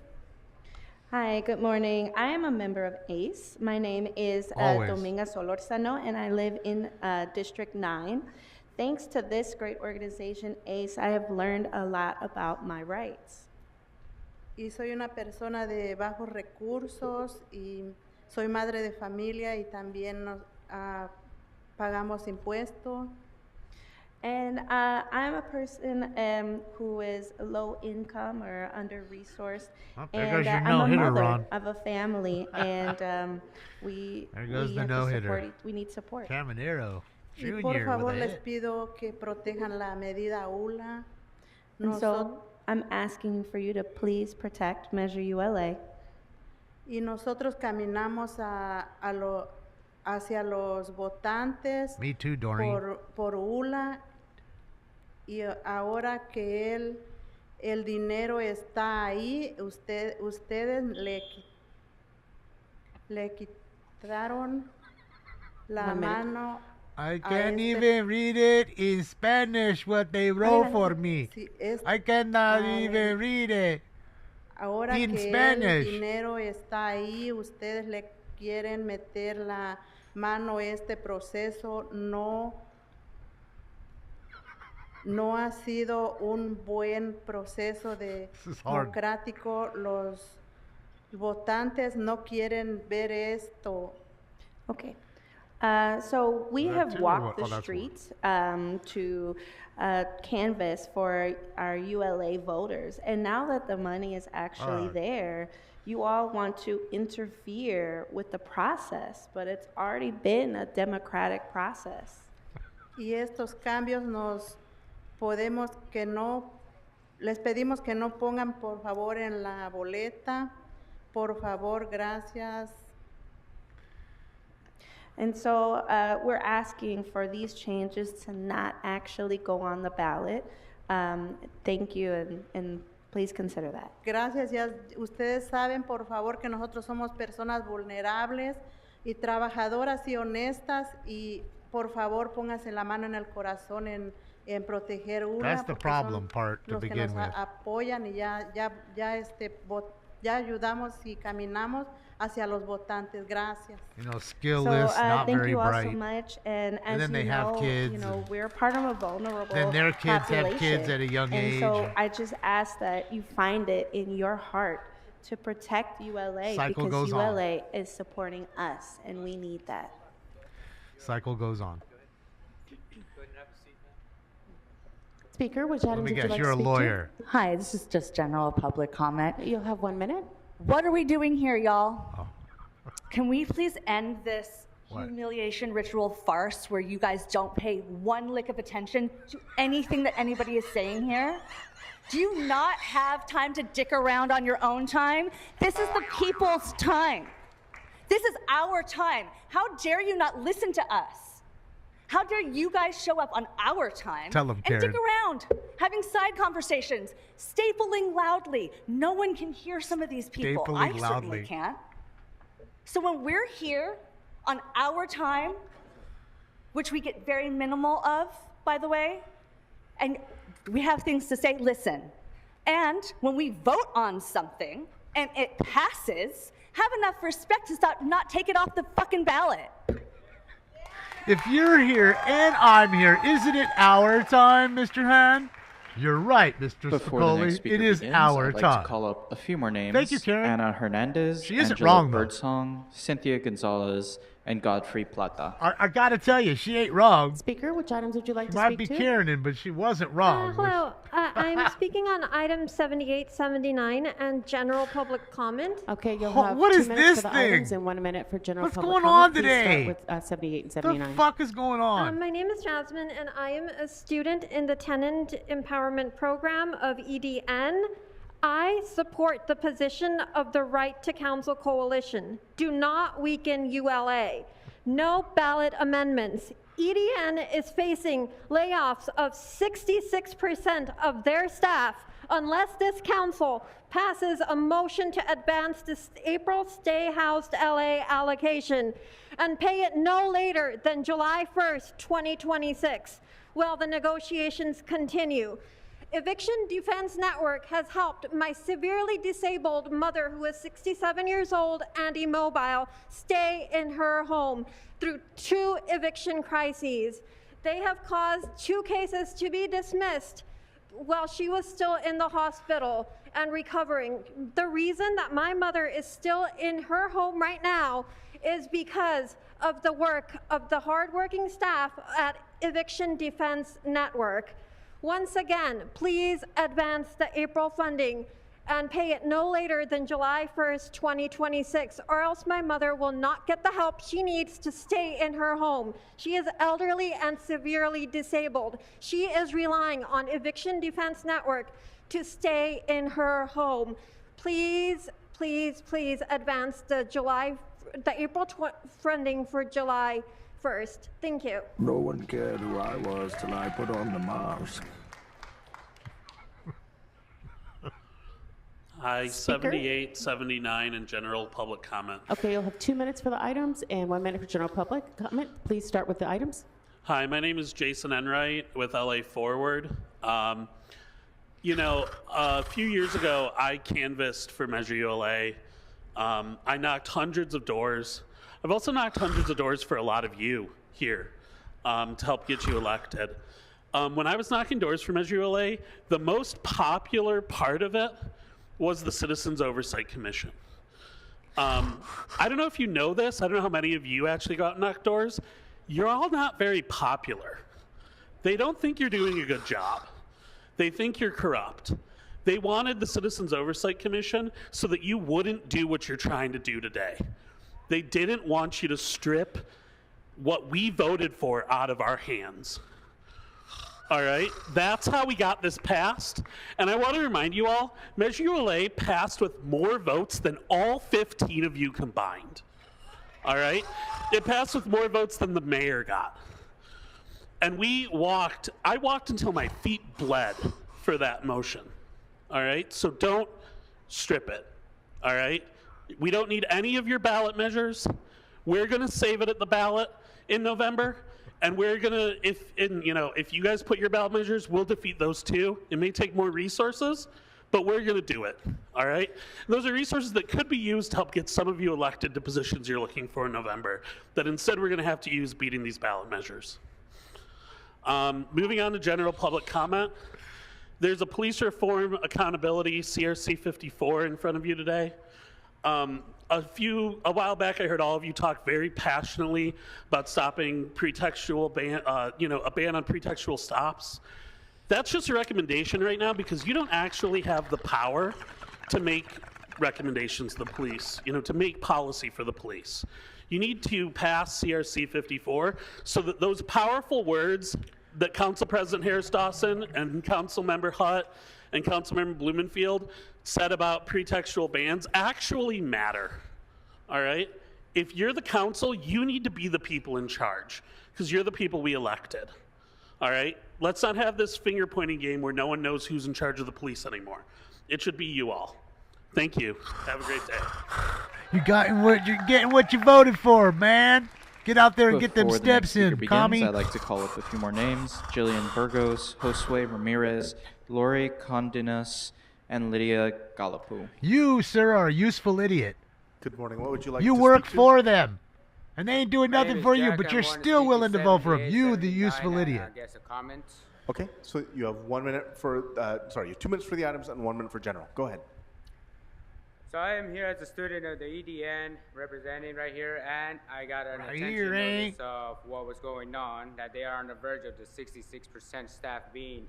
Hi, good morning. I am a member of ACE. My name is Always. Dominga Solórzano, and I live in District 9. Thanks to this great organization, ACE, I have learned a lot about my rights. Y soy una persona de bajos recursos y soy madre de familia y también pagamos impuestos. And I'm a person who is low income or under-resourced, Oh, there and goes your I'm a no-hitter, mother Ron. of a family, and we There goes we the have to no-hitter. support we need support. Caminero Y por Jr. favor with a les hit. pido que protejan la medida ULA. And so I'm asking for you to please protect Measure ULA. Y nosotros caminamos hacia los votantes Me too, Doreen. por ULA y ahora que el dinero está ahí, ustedes le quitaron la 1 minute. mano. I can't even read it in Spanish what they wrote for me. Sí, I cannot even read it. Ahora in que Spanish. el dinero está ahí, ustedes le quieren meter la mano a este proceso, no no ha sido un buen proceso This is hard. democrático. Los votantes no quieren ver esto. Okay. So we Is that have two or walked what? the Oh, that's one. streets to canvass for our ULA voters. And now that the money is actually there, you all want to interfere with the process, but it's already been a democratic process. Y estos cambios les pedimos que no pongan por favor en la boleta. Por favor, gracias. And so we're asking for these changes to not actually go on the ballot. Thank you, and please consider that. Gracias. Ya ustedes saben, por favor, que nosotros somos personas vulnerables y trabajadoras y honestas, y por favor, póngase la mano en el corazón en proteger una. That's the porque problem son part to los que begin nos with. apoyan, y ya ayudamos y caminamos hacia los votantes. Gracias. You know, skillless, not thank very you all bright. so much. And And as then they you have know, kids you know, and we're part of a vulnerable then their kids have kids population. at a young and so age. I just ask that you find it in your heart to protect ULA, Cycle because goes on. ULA is supporting us, and we need that. Cycle goes on. Speaker, which Let items me would you guess, like you're a to speak lawyer. Hi, this is just general public comment. You'll have 1 minute. What are we doing here, y'all? Can we please end this What? humiliation ritual farce where you guys don't pay one lick of attention to anything that anybody is saying here? Do you not have time to dick around on your own time? This is the people's time. This is our time. How dare you not listen to us? How dare you guys show up on our time Tell 'em, and dick Karen. around, having side conversations, stapling loudly. No one can hear some of these people. I Stapling certainly loudly. can't. So when we're here on our time, which we get very minimal of, by the way, and we have things to say, listen. And when we vote on something and it passes, have enough respect to not take it off the fucking ballot. If you're here and I'm here, isn't it our time, Mr. Han? You're right, Mr. Before the next Spicoli. speaker It is begins, our I'd like time. to call up a few more names. Thank you, Karen. Ana Hernandez, She isn't Angela wrong, though. Birdsong, Cynthia Gonzalez, and Godfrey Plata. I gotta tell you, she ain't wrong. Speaker, which items would you like She to might speak be to? Karenin, but she wasn't wrong. Hello, I'm speaking on item 7879 and general public comment. Okay, you'll Oh, have what 2 is minutes this for the thing? items and 1 minute for general What's public going on comment. Please today? start with 78 and The 79. fuck is going on? My name is Jasmine, and I am a student in the Tenant Empowerment Program of EDN. I support the position of the Right to Counsel Coalition. Do not weaken ULA. No ballot amendments. EDN is facing layoffs of 66% of their staff unless this council passes a motion to advance this April Stay Housed LA allocation and pay it no later than July 1st, 2026, while the negotiations continue. Eviction Defense Network has helped my severely disabled mother, who is 67 years old and immobile, stay in her home through 2 eviction crises. They have caused 2 cases to be dismissed while she was still in the hospital and recovering. The reason that my mother is still in her home right now is because of the work of the hardworking staff at Eviction Defense Network. Once again, please advance the April funding and pay it no later than July 1st, 2026, or else my mother will not get the help she needs to stay in her home. She is elderly and severely disabled. She is relying on Eviction Defense Network to stay in her home. Please, please, please advance the April funding for July 1st. Thank you. No one cared who I was till I put on the mask. I Speaker? 78, 79, and general public comment. Okay, you'll have 2 minutes for the items and 1 minute for general public comment. Please start with the items. Hi, my name is Jason Enright with LA Forward. You know, a few years ago, I canvassed for Measure ULA. I knocked hundreds of doors. I've also knocked hundreds of doors for a lot of you here to help get you elected. When I was knocking doors for Measure ULA, the most popular part of it was the Citizens Oversight Commission. I don't know if you know this. I don't know how many of you actually go out and knock doors. You're all not very popular. They don't think you're doing a good job. They think you're corrupt. They wanted the Citizens Oversight Commission so that you wouldn't do what you're trying to do today. They didn't want you to strip what we voted for out of our hands. All right, that's how we got this passed. And I want to remind you all, Measure ULA passed with more votes than all 15 of you combined. All right, it passed with more votes than the mayor got. And I walked until my feet bled for that motion. All right, so don't strip it. All right, we don't need any of your ballot measures. We're gonna save it at the ballot in November. And we're gonna, if you guys put your ballot measures, we'll defeat those too. It may take more resources, but we're gonna do it, all right? Those are resources that could be used to help get some of you elected to positions you're looking for in November, that instead we're gonna have to use beating these ballot measures. Moving on to general public comment. There's a police reform accountability, CRC 54 in front of you today. A while back, I heard all of you talk very passionately about stopping pretextual ban, a ban on pretextual stops. That's just a recommendation right now because you don't actually have the power to make recommendations to the police, to make policy for the police. You need to pass CRC 54 so that those powerful words that Council President Harris Dawson and Council Member Hutt and Council Member Blumenfield said about pretextual bans actually matter, all right? If you're the council, you need to be the people in charge because you're the people we elected, all right? Let's not have this finger-pointing game where no one knows who's in charge of the police anymore. It should be you all. Thank you. Have a great day. You're getting what you voted for, man. Get out there and get them Before the next steps in, speaker begins, commie. I'd like to call up a few more names. Jillian Burgos, Josue Ramirez, Lori Condinas, and Lydia Galapou. You, sir, are a useful idiot. Good morning. What would you like You to work speak to? for them, and they ain't doing My name nothing is for you, Jack. but I'm you're born in still willing to vote for them. 67, You, the 78, useful 79, idiot. I guess a comment. Okay, so you have 1 minute for, you have 2 minutes for the items and 1 minute for general. Go ahead. So I am here as a student of the EDN, representing right here, and I got an Right attention here, notice of what was going on, that they are on the verge of the 66% staff being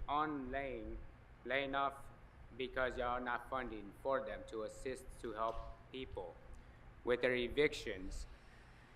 laying off because y'all not funding for them to assist to help people with their evictions.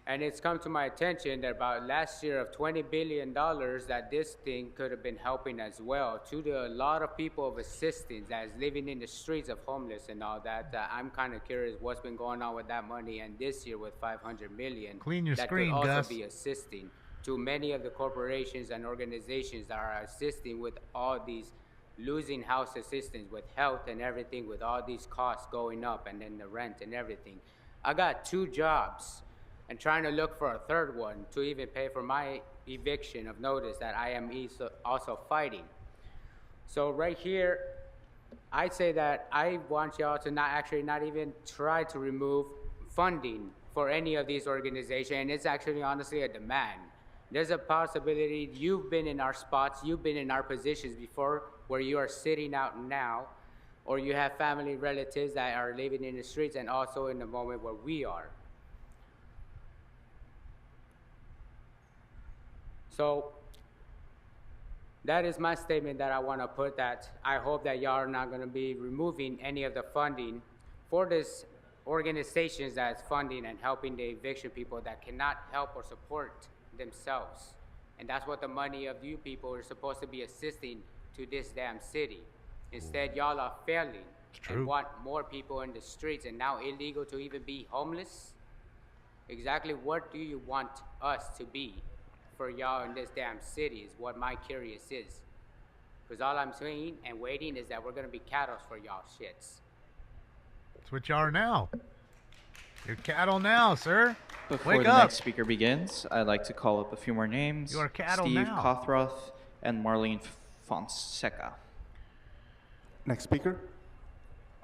And it's come to my attention that about last year of $20 billion that this thing could have been helping as well to a lot of people of assistance that is living in the streets of homeless and all that. I'm kind of curious what's been going on with that money, and this year with $500 million, Clean your that screen, could also Gus. be assisting to many of the corporations and organizations that are assisting with all these losing house assistance with health and everything, with all these costs going up and then the rent and everything. I got 2 jobs and trying to look for a third one to even pay for my eviction of notice that I am also fighting. So right here, I say that I want y'all to not even try to remove funding for any of these organizations, and it's actually honestly a demand. There's a possibility you've been in our spots, you've been in our positions before where you are sitting out now, or you have family relatives that are living in the streets and also in the moment where we are. So that is my statement that I want to put, that I hope that y'all are not going to be removing any of the funding for this organizations that's funding and helping the eviction people that cannot help or support themselves. And that's what the money of you people are supposed to be assisting to this damn city. Instead, y'all are failing and want more people in the streets and now illegal to even be homeless. Exactly what do you want us to be for y'all in this damn city is what my curious is. Because all I'm saying and waiting is that we're going to be cattle for y'all shits. That's what you are now. You're cattle now, sir. Before Wake the up. next speaker begins, I'd like to call up a few more names. You are cattle Steve now. Cothroth and Marlene Fonseca. Next speaker.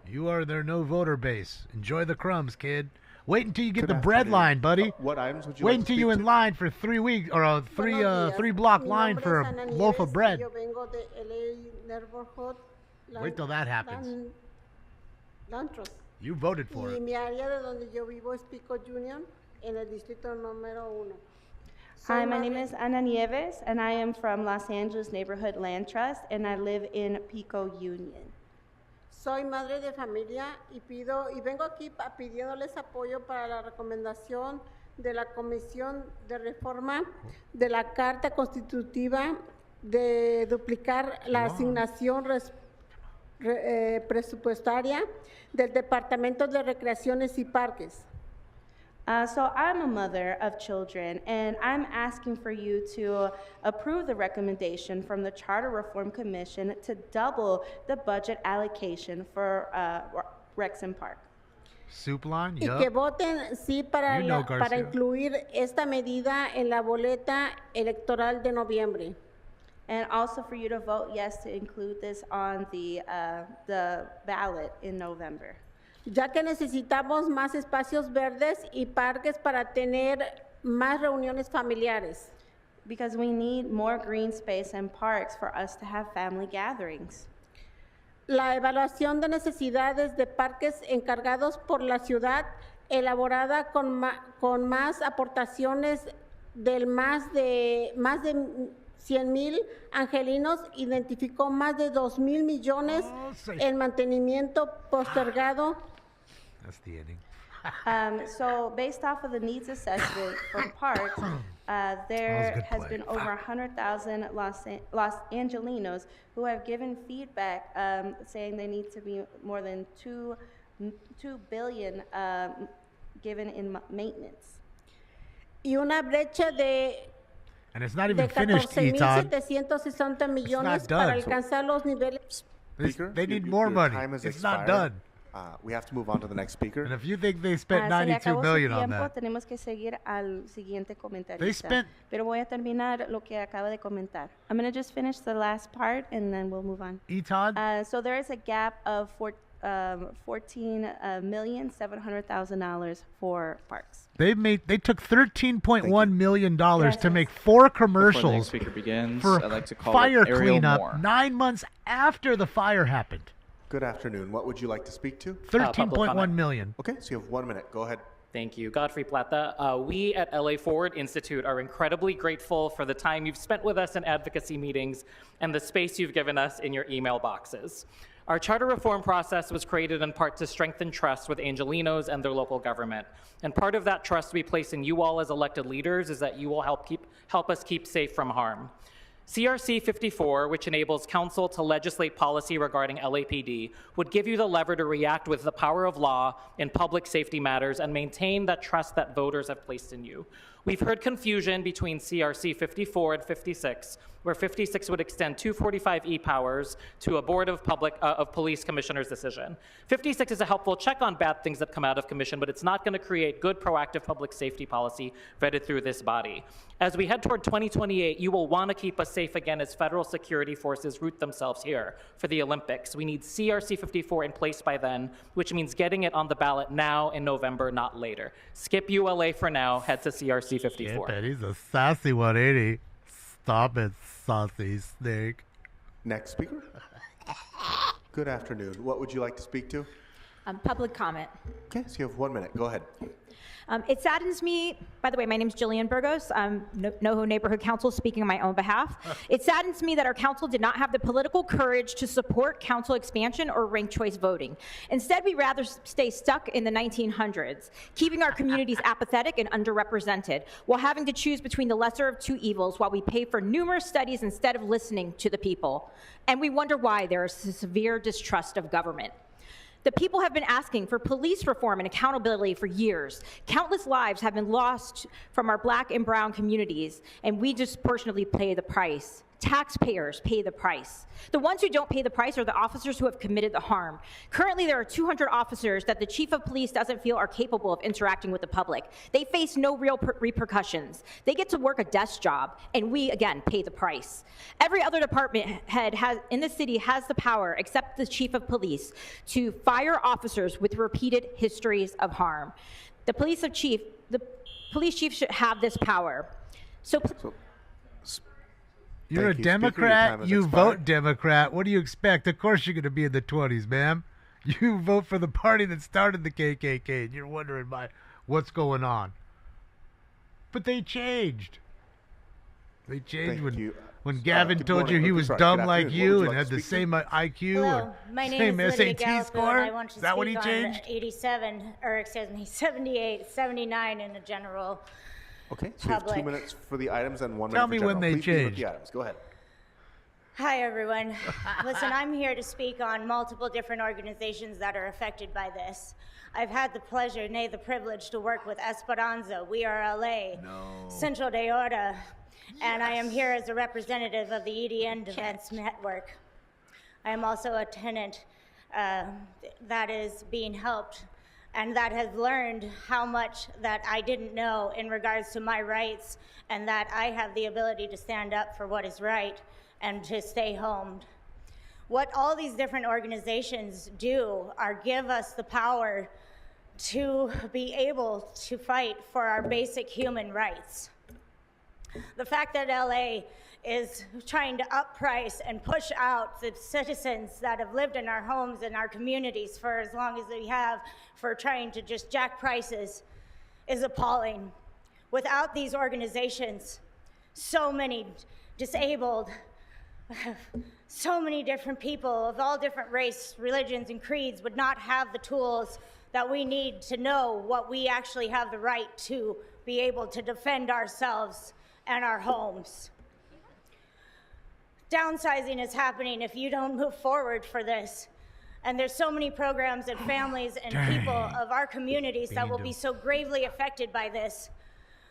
You are their no voter base. Enjoy the crumbs, kid. Wait until you get Good the bread afternoon. line, buddy. What items would you Wait like to until speak you're to? in line for 3 weeks or a three block line for a loaf of bread. Yo vengo de LA Neighborhood. Wait till that happens. Lantros. You voted for Y it. mi área de donde yo vivo es Pico Union, en el distrito número 1. Hi, my name is Ana Nieves, and I am from Los Angeles Neighborhood Land Trust, and I live in Pico Union. Soy madre de familia y vengo aquí pidiéndoles apoyo para la recomendación de la Comisión de Reforma de la Carta Constitutiva de duplicar la asignación presupuestaria del Departamento de Recreaciones y Parques. So I'm a mother of children, and I'm asking for you to approve the recommendation from the Charter Reform Commission to double the budget allocation for Rex and Park. Soup line? Y Yup. que voten sí para, You know, para Garcia. incluir esta medida en la boleta electoral de noviembre. And also for you to vote yes to include this on the ballot in November. Ya que necesitamos más espacios verdes y parques para tener más reuniones familiares. Because we need more green space and parks for us to have family gatherings. La evaluación de necesidades de parques encargados por la ciudad, elaborada con más aportaciones del más de 100,000 angelinos, identificó más de 2,000 millones en mantenimiento postergado. That's the ending. So based off of the needs assessment for parks, there has been over 100,000 Los Angelinos who have given feedback saying they need to be more than $2 billion given in maintenance. Y una brecha de And it's not even de finished, Eton. 14,760 millones done. para alcanzar los niveles. Speaker, They need your- more your money. time has It's not expired. done. We have to move on to the next speaker. And if you think they spent Se le 92 acabó su million on tiempo, that, tenemos que seguir al siguiente comentarista. They spent- Pero voy a terminar lo que acaba de comentar. I'm going to just finish the last part and then we'll move on. Eton? So there is a gap of $14,700,000 for parks. they took $13.1 million Gracias. to make 4 Before the commercials next speaker begins, for I'd like to call fire up Ariel cleanup Moore. 9 months after the fire happened. Good afternoon. What would you like to speak to? 13.1 million. Okay, so you have 1 minute. Go ahead. Thank you. Godfrey Plata. We at LA Forward Institute are incredibly grateful for the time you've spent with us in advocacy meetings and the space you've given us in your email boxes. Our charter reform process was created in part to strengthen trust with Angelinos and their local government. And part of that trust we place in you all as elected leaders is that you will help us keep safe from harm. CRC 54, which enables council to legislate policy regarding LAPD, would give you the lever to react with the power of law in public safety matters and maintain that trust that voters have placed in you. We've heard confusion between CRC 54 and 56, where 56 would extend 245E powers to a Board of Police Commissioner's decision. 56 is a helpful check on bad things that come out of commission, but it's not going to create good proactive public safety policy vetted through this body. As we head toward 2028, you will want to keep us safe again as federal security forces root themselves here for the Olympics. We need CRC 54 in place by then, which means getting it on the ballot now in November, not later. Skip ULA for now, head to CRC 54. Yeah, he's a sassy 180. Stop it, saucy snake. Next speaker. Good afternoon. What would you like to speak to? Public comment. Okay, so you have 1 minute. Go ahead. It saddens me, by the way, my name is Jillian Burgos. I'm NoHo Neighborhood Council speaking on my own behalf. It saddens me that our council did not have the political courage to support council expansion or ranked choice voting. Instead, we rather stay stuck in the 1900s, keeping our communities apathetic and underrepresented, while having to choose between the lesser of two evils while we pay for numerous studies instead of listening to the people. And we wonder why there is a severe distrust of government. The people have been asking for police reform and accountability for years. Countless lives have been lost from our Black and brown communities, and we disproportionately pay the price. Taxpayers pay the price. The ones who don't pay the price are the officers who have committed the harm. Currently, there are 200 officers that the chief of police doesn't feel are capable of interacting with the public. They face no real repercussions. They get to work a desk job, and we, again, pay the price. Every other department head in the city has the power, except the chief of police, to fire officers with repeated histories of harm. The police chief should have this power. So You're a Thank you, Speaker. Your time Democrat. has You expired. vote Democrat. What do you expect? Of course you're going to be in the 20s, ma'am. You vote for the party that started the KKK, and you're wondering what's going on. But they changed. They changed Thank you. when Gavin Good told you morning. he was Sorry, dumb good like afternoon. you What would and you had like the to same IQ Hello, or my name same is Lydia SAT Gallipo, score. and I want to Is that what he speak on changed? 87, or excuse me, 78, 79 in the general Okay, so you have 2 public. minutes for the items and 1 minute Tell for me general. when they Please begin with changed. the items. Go ahead. Hi, everyone. Listen, I'm here to speak on multiple different organizations that are affected by this. I've had the pleasure, nay, the privilege to work with Esperanza, We Are LA, Central de Orta, and I am here as a representative of the EDN Defense Network. I am also a tenant that is being helped and that has learned how much that I didn't know in regards to my rights, and that I have the ability to stand up for what is right and to stay home. What all these different organizations do are give us the power to be able to fight for our basic human rights. The fact that LA is trying to upprice and push out the citizens that have lived in our homes and our communities for as long as they have, for trying to just jack prices, is appalling. Without these organizations, so many disabled, so many different people of all different race, religions, and creeds would not have the tools that we need to know what we actually have the right to be able to defend ourselves and our homes. Downsizing is happening if you don't move forward for this. And there's so many programs and families and people of our communities that will be so gravely affected by this.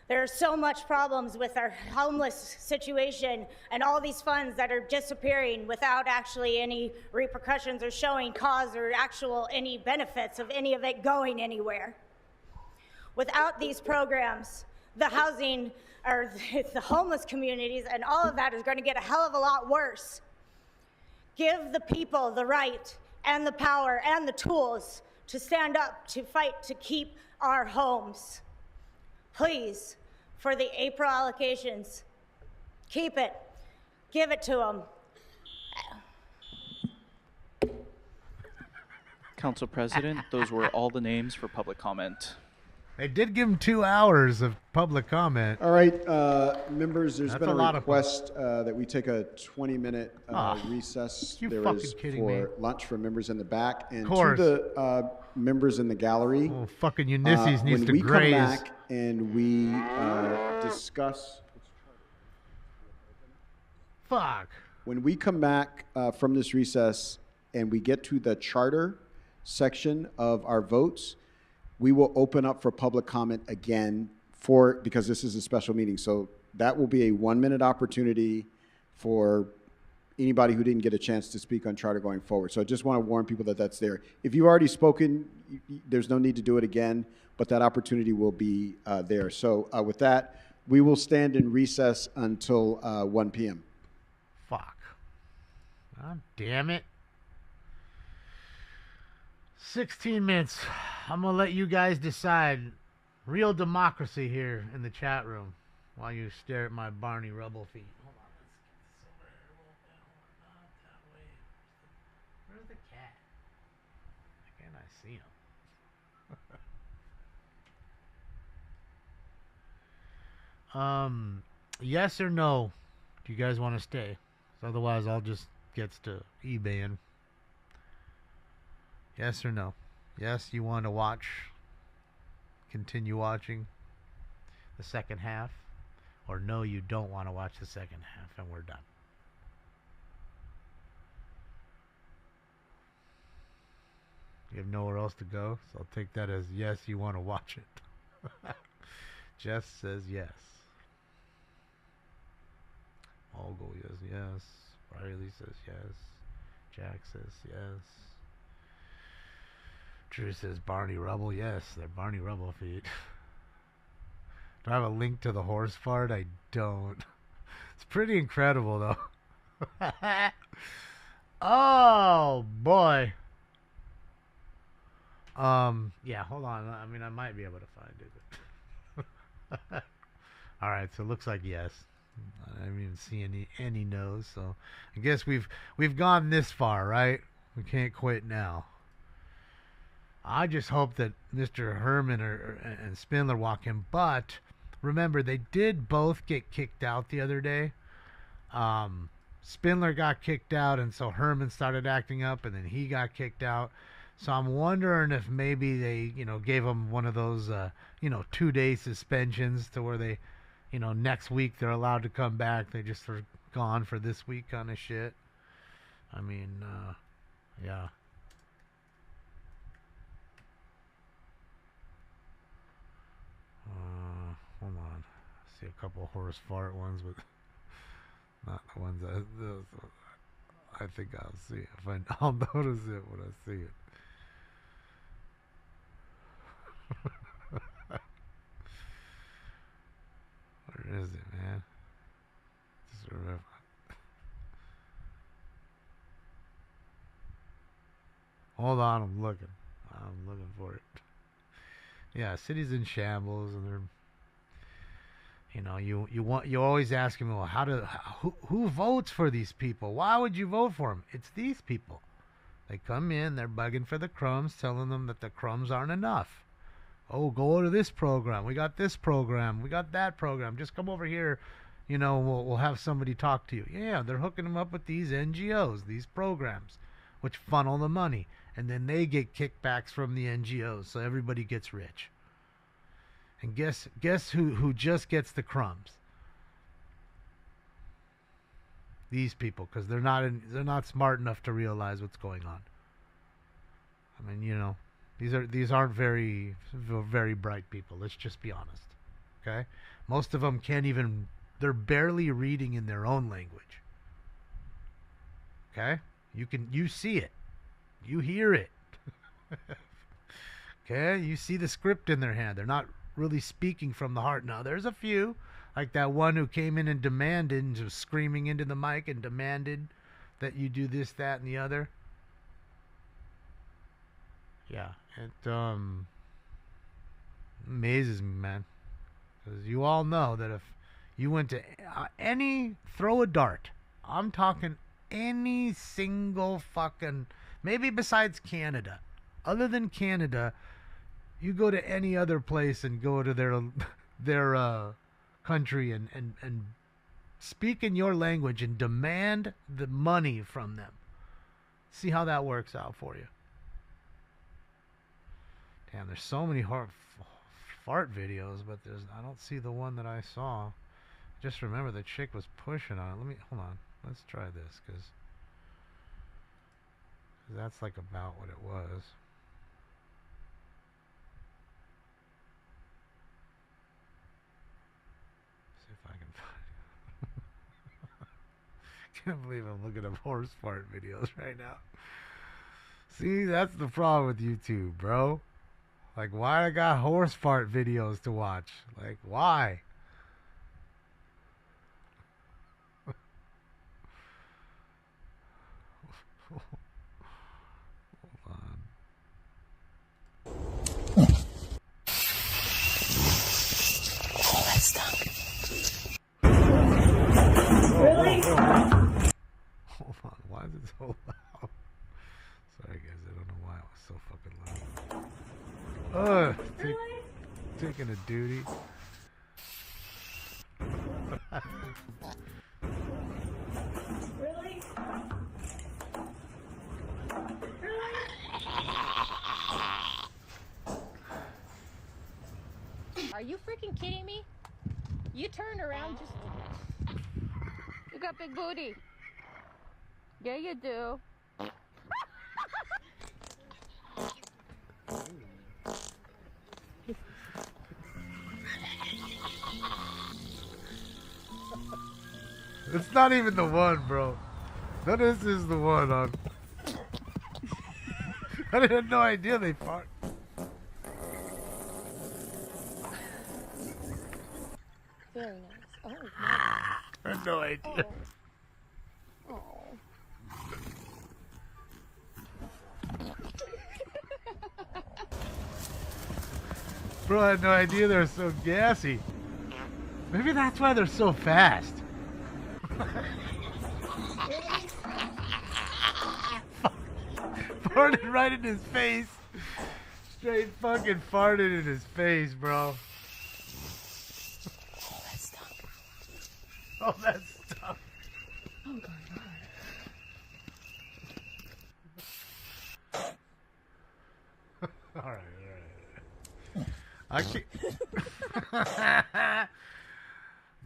There are so much problems with our homeless situation and all these funds that are disappearing without actually any repercussions or showing cause or actual any benefits of any of it going anywhere. Without these programs, the housing or the homeless communities and all of that is going to get a hell of a lot worse. Give the people the right and the power and the tools to stand up, to fight, to keep our homes. Please, for the April allocations, keep it. Give it to them. Council President, those were all the names for public comment. They did give him 2 hours of public comment. All right, members, there's That's been a a lot of- request that we take a 20-minute recess. you There fucking is kidding for me? lunch for members in the back. And Course. to the members in the gallery, Oh, fucking Ulysses needs when to we graze. come back and we discuss... Fuck. When we come back from this recess and we get to the charter section of our votes, we will open up for public comment again because this is a special meeting. So that will be a 1-minute opportunity for anybody who didn't get a chance to speak on charter going forward. So I just want to warn people that that's there. If you've already spoken, there's no need to do it again, but that opportunity will be there. So with that, we will stand in recess until 1 p.m. Fuck. God damn it. 16 minutes. I'm going to let you guys decide. Real democracy here in the chat room while you stare at my Barney Rubble feet. Hold on. Where's the cat? Why can't I see him? Yes or no? Do you guys want to stay? 'Cause otherwise, I'll just get to eBaying. Yes or no? Yes, you want to watch, continue watching the second half, or no, you don't want to watch the second half, and we're done. You have nowhere else to go, so I'll take that as yes, you want to watch it. Jess says yes. Olgo says yes. Riley says yes. Jack says yes. Drew says Barney Rubble. Yes, they're Barney Rubble feet. Do I have a link to the horse part? I don't. It's pretty incredible, though. Oh, boy. Yeah, hold on. I mean, I might be able to find it. All right, so it looks like yes. I don't even see any no's, so I guess we've gone this far, right? We can't quit now. I just hope that Mr. Herman and Spindler walk in, but remember, they did both get kicked out the other day. Spindler got kicked out, and so Herman started acting up, and then he got kicked out. So I'm wondering if maybe they, gave him one of those, 2-day suspensions to where they, next week they're allowed to come back. They just are gone for this week kind of shit. I mean, yeah. Hold on. I see a couple horse fart ones, but not the ones I think I'll see it. I'll notice it when I see it. Where is it, man? Just remember. Hold on, I'm looking for it. Yeah, city's in shambles, and they're, you always ask them, well, who votes for these people? Why would you vote for them? It's these people. They come in, they're begging for the crumbs, telling them that the crumbs aren't enough. Oh, go to this program. We got this program. We got that program. Just come over here. We'll have somebody talk to you. Yeah, they're hooking them up with these NGOs, these programs, which funnel the money. And then they get kickbacks from the NGOs, so everybody gets rich. And guess who just gets the crumbs? These people, because they're not smart enough to realize what's going on. I mean, these aren't very bright people. Let's just be honest. Okay? Most of them they're barely reading in their own language. Okay? You see it. You hear it. Okay? You see the script in their hand. They're not really speaking from the heart. Now, there's a few, like that one who came in and demanded, and was screaming into the mic and demanded that you do this, that, and the other. Yeah, it amazes me, man. Because you all know that if you went to throw a dart, I'm talking any single fucking, maybe besides Canada, other than Canada, you go to any other place and go to their country and speak in your language and demand the money from them. See how that works out for you. Damn, there's so many fart videos, but I don't see the one that I saw. Just remember the chick was pushing on it. Hold on. Let's try this, because that's like about what it was. See if I can find it. Can't believe I'm looking at horse fart videos right now. See, that's the problem with YouTube, bro. Like, why I got horse fart videos to watch? Like, why? Hold on. Oh, that stunk. Really? Hold on. Why is it so loud? Sorry, guys. I don't know why it was so fucking loud. Taking a duty. Really? Are you freaking kidding me? You turned around just... You got big booty. Yeah, you do. It's not even the one, bro. None of this is the one on. I had no idea they fought. Very nice. Oh, I had no idea. Oh. Bro, I had no idea they were so gassy. Maybe that's why they're so fast. Farted right in his face. Straight fucking farted in his face, bro. Oh, that stunk. Oh, that stuff. Oh, God. All right. I can't.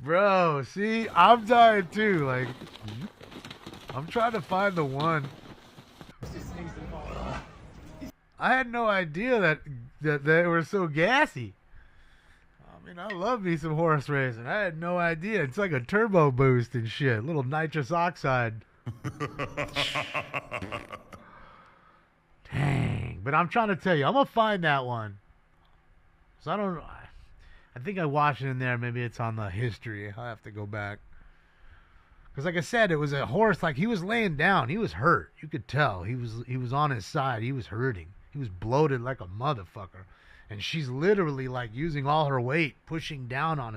Bro, see, I'm dying too. Like, I'm trying to find the one. I had no idea that they were so gassy. I mean, I love me some horse racing. I had no idea. It's like a turbo boost and shit. Little nitrous oxide. Dang. But I'm trying to tell you, I'm going to find that one. So I think I watched it in there. Maybe it's on the history. I'll have to go back. Because like I said, it was a horse. Like, he was laying down. He was hurt. You could tell. He was on his side. He was hurting. He was bloated like a motherfucker. And she's literally like using all her weight, pushing down on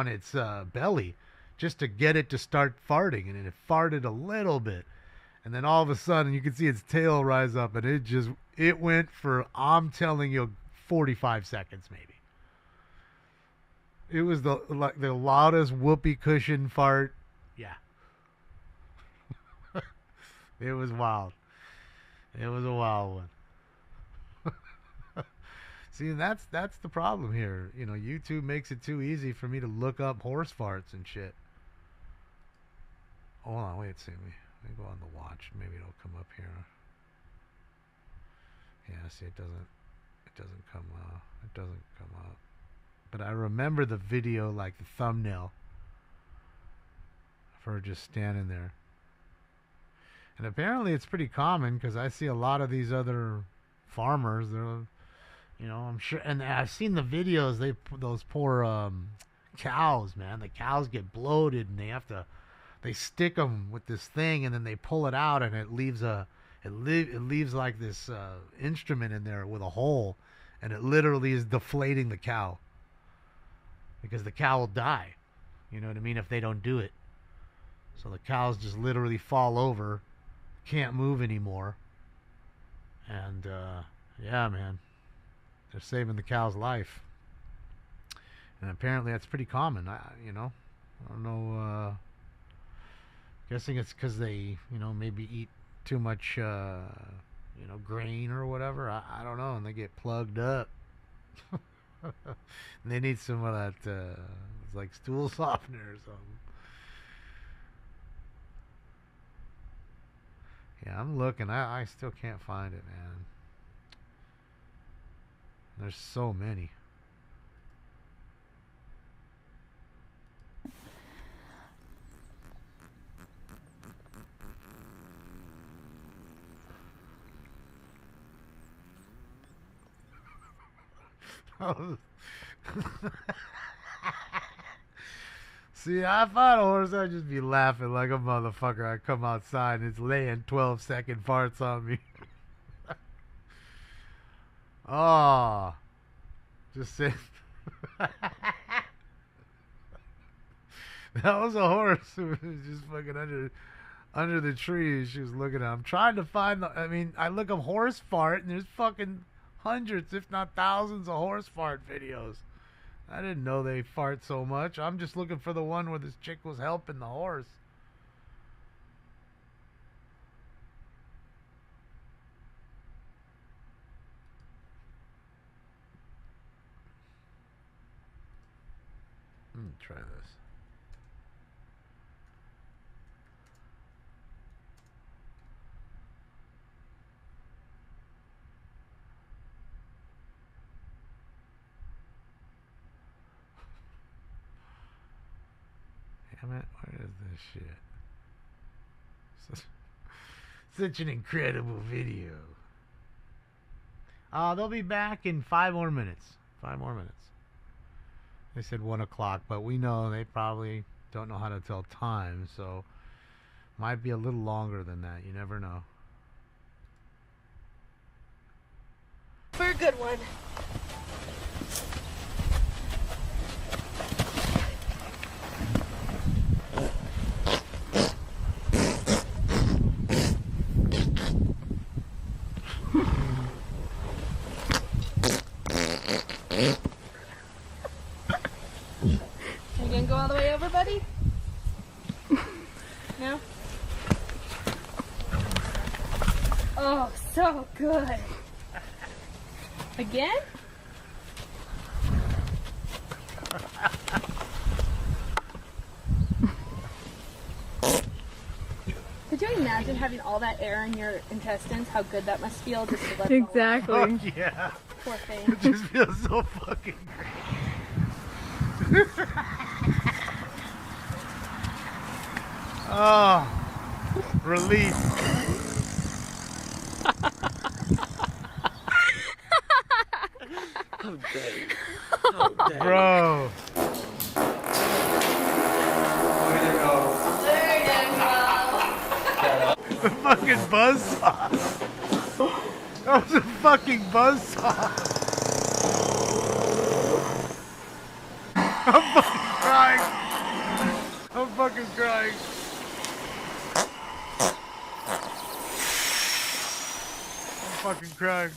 its belly just to get it to start farting. And it farted a little bit. And then all of a sudden you can see its tail rise up, and it went for, I'm telling you, 45 seconds maybe. It was the loudest whoopee cushion fart. Yeah. It was wild. It was a wild one. See, that's the problem here. You know, YouTube makes it too easy for me to look up horse farts and shit. Hold on, wait, see me. Let me go on the watch. Maybe it'll come up here. Yeah, see, it doesn't come up. But I remember the video, like the thumbnail of her just standing there. And apparently it's pretty common, because I see a lot of these other farmers. They're, you know, I'm sure, and I've seen the videos. Those poor cows, man. The cows get bloated, and they stick them with this thing, and then they pull it out, and it leaves like this instrument in there with a hole, and it literally is deflating the cow, because the cow will die. You know what I mean? If they don't do it. So the cows just literally fall over, can't move anymore. And yeah, man, they're saving the cow's life. And apparently that's pretty common. I don't know. Guessing it's because they, maybe eat too much, grain or whatever. I don't know. And they get plugged up. And they need some of that, it's like stool softener or something. Yeah, I'm looking. I still can't find it, man. There's so many. See, if I had a horse, I'd just be laughing like a motherfucker. I come outside and it's laying 12-second farts on me. Oh, just say that was a horse who was just fucking under the tree. She was looking at. I'm trying to find I look up horse fart, and there's fucking hundreds, if not thousands, of horse fart videos. I didn't know they fart so much. I'm just looking for the one where this chick was helping the horse. Let me try this. Damn it, where is this shit? Such an incredible video. They'll be back in 5 more minutes. 5 more minutes. They said 1 o'clock, but we know they probably don't know how to tell time, so might be a little longer than that. You never know. For a good one. Are you gonna go all the way over, buddy? No? Oh, so good. Again? Could you imagine having all that air in your intestines? How good that must feel just to let it all out? Exactly. Fuck yeah. Poor thing. It just feels so fucking great. Oh, relief. How dare you? How dare you? Bro. The fucking buzzsaw. That was a fucking buzzsaw. I'm fucking crying. I'm fucking crying. I'm fucking crying.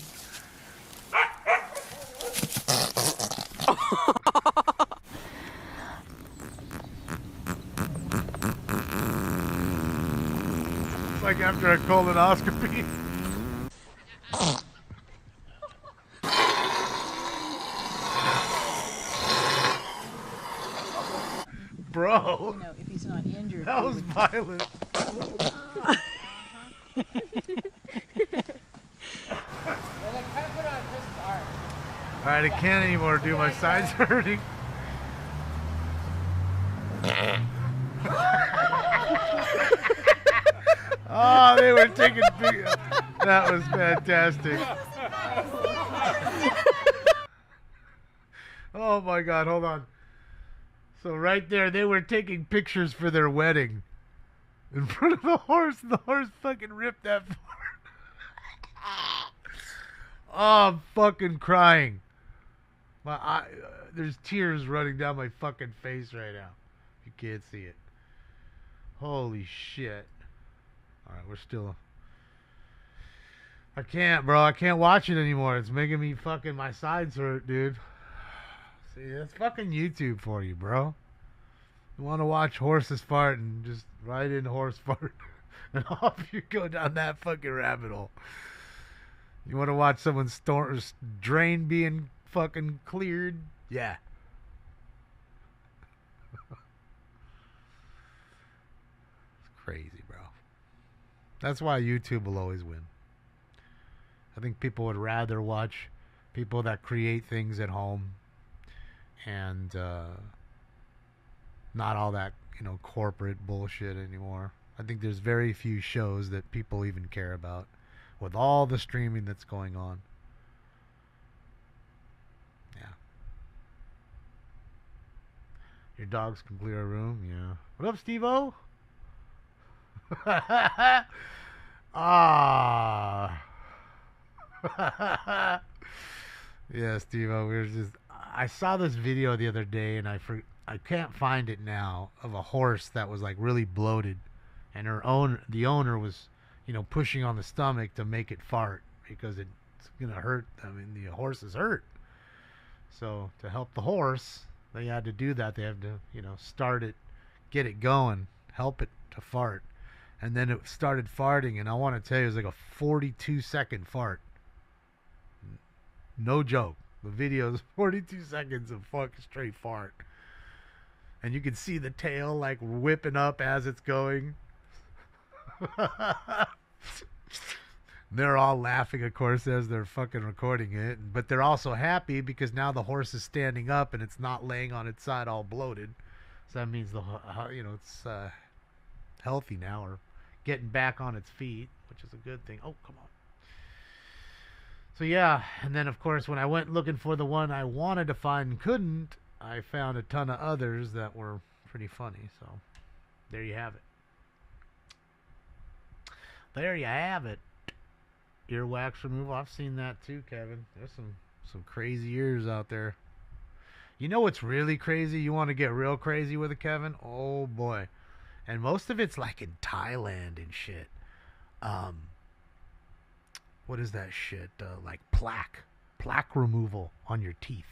It's like after a colonoscopy. Bro. You know, if he's not injured. That was violent. Alright, I can't anymore, dude. My sides are hurting. Oh, they were taking big. That was fantastic. Oh my god, hold on. So right there, they were taking pictures for their wedding in front of the horse, and the horse fucking ripped that far. Oh, I'm fucking crying. My eye, there's tears running down my fucking face right now. You can't see it. Holy shit. Alright, we're still... I can't, bro. I can't watch it anymore. It's making me fucking... My sides hurt, dude. See, that's fucking YouTube for you, bro. You want to watch horses fart and just write in horse fart. And off you go down that fucking rabbit hole. You want to watch someone's drain being fucking cleared? Yeah. It's crazy, bro. That's why YouTube will always win. I think people would rather watch people that create things at home and not all that, corporate bullshit anymore. I think there's very few shows that people even care about with all the streaming that's going on. Yeah. Your dogs can clear a room? Yeah. What up, Steve-O? Ah. Yeah, Steve-O, I saw this video the other day, and I can't find it now, of a horse that was like really bloated, and the owner was, pushing on the stomach to make it fart because it's gonna hurt. I mean, the horse is hurt. So to help the horse, they had to do that. They had to, start it, get it going, help it to fart, and then it started farting. And I want to tell you, it was like a 42-second fart. No joke. The video is 42 seconds of fucking straight fart. And you can see the tail like whipping up as it's going. They're all laughing, of course, as they're fucking recording it. But they're also happy because now the horse is standing up and it's not laying on its side all bloated. So that means it's healthy now, or getting back on its feet, which is a good thing. Oh, come on. So yeah, and then of course when I went looking for the one I wanted to find and couldn't, I found a ton of others that were pretty funny. So there you have it. There you have it. Earwax removal. I've seen that too, Kevin. There's some crazy ears out there. You know what's really crazy? You want to get real crazy with it, Kevin? Oh boy. And most of it's like in Thailand and shit. What is that shit? Like plaque removal on your teeth.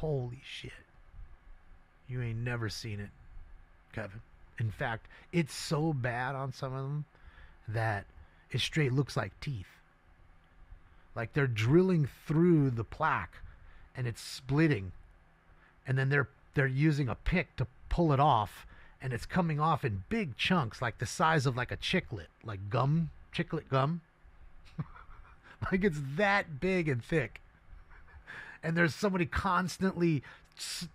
Holy shit. You ain't never seen it, Kevin. In fact, it's so bad on some of them that it straight looks like teeth. Like they're drilling through the plaque and it's splitting. And then they're using a pick to pull it off, and it's coming off in big chunks like the size of like a chiclet, like gum, chiclet gum. Like it's that big and thick. And there's somebody constantly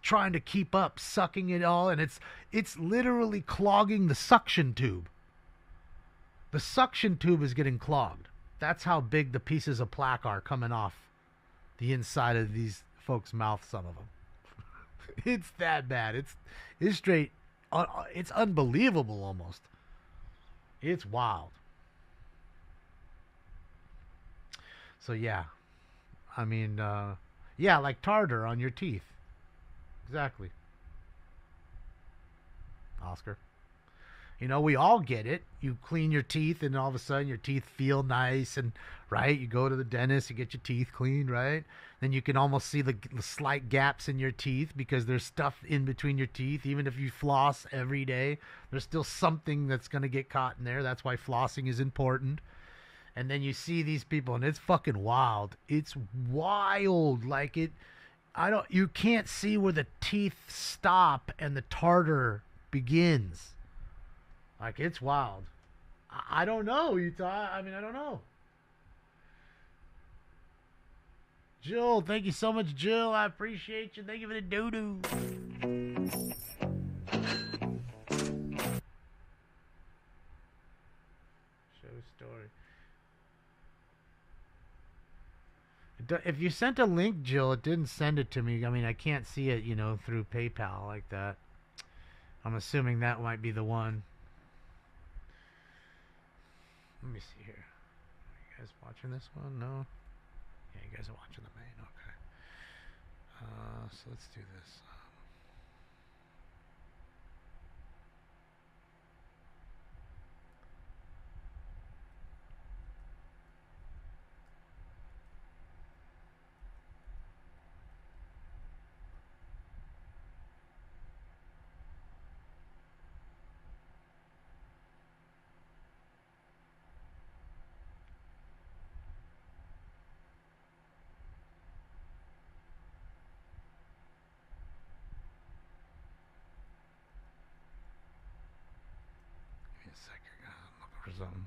trying to keep up, sucking it all, and it's literally clogging the suction tube. The suction tube is getting clogged. That's how big the pieces of plaque are coming off the inside of these folks' mouths, some of them. It's that bad. It's straight, it's unbelievable almost. It's wild. So yeah, I mean, yeah, like tartar on your teeth. Exactly. Oscar. You know, we all get it. You clean your teeth and all of a sudden your teeth feel nice and, right? You go to the dentist, you get your teeth cleaned, right? Then you can almost see the slight gaps in your teeth because there's stuff in between your teeth. Even if you floss every day, there's still something that's going to get caught in there. That's why flossing is important. And then you see these people and it's fucking wild. It's wild. Like you can't see where the teeth stop and the tartar begins. Like, it's wild. I don't know, Utah. I mean, I don't know. Jill, thank you so much, Jill. I appreciate you. Thank you for the doo-doo. Show story. If you sent a link, Jill, it didn't send it to me. I mean, I can't see it, through PayPal like that. I'm assuming that might be the one. Let me see here. Are you guys watching this one? No? Yeah, you guys are watching the main. Okay. So let's do this. Something.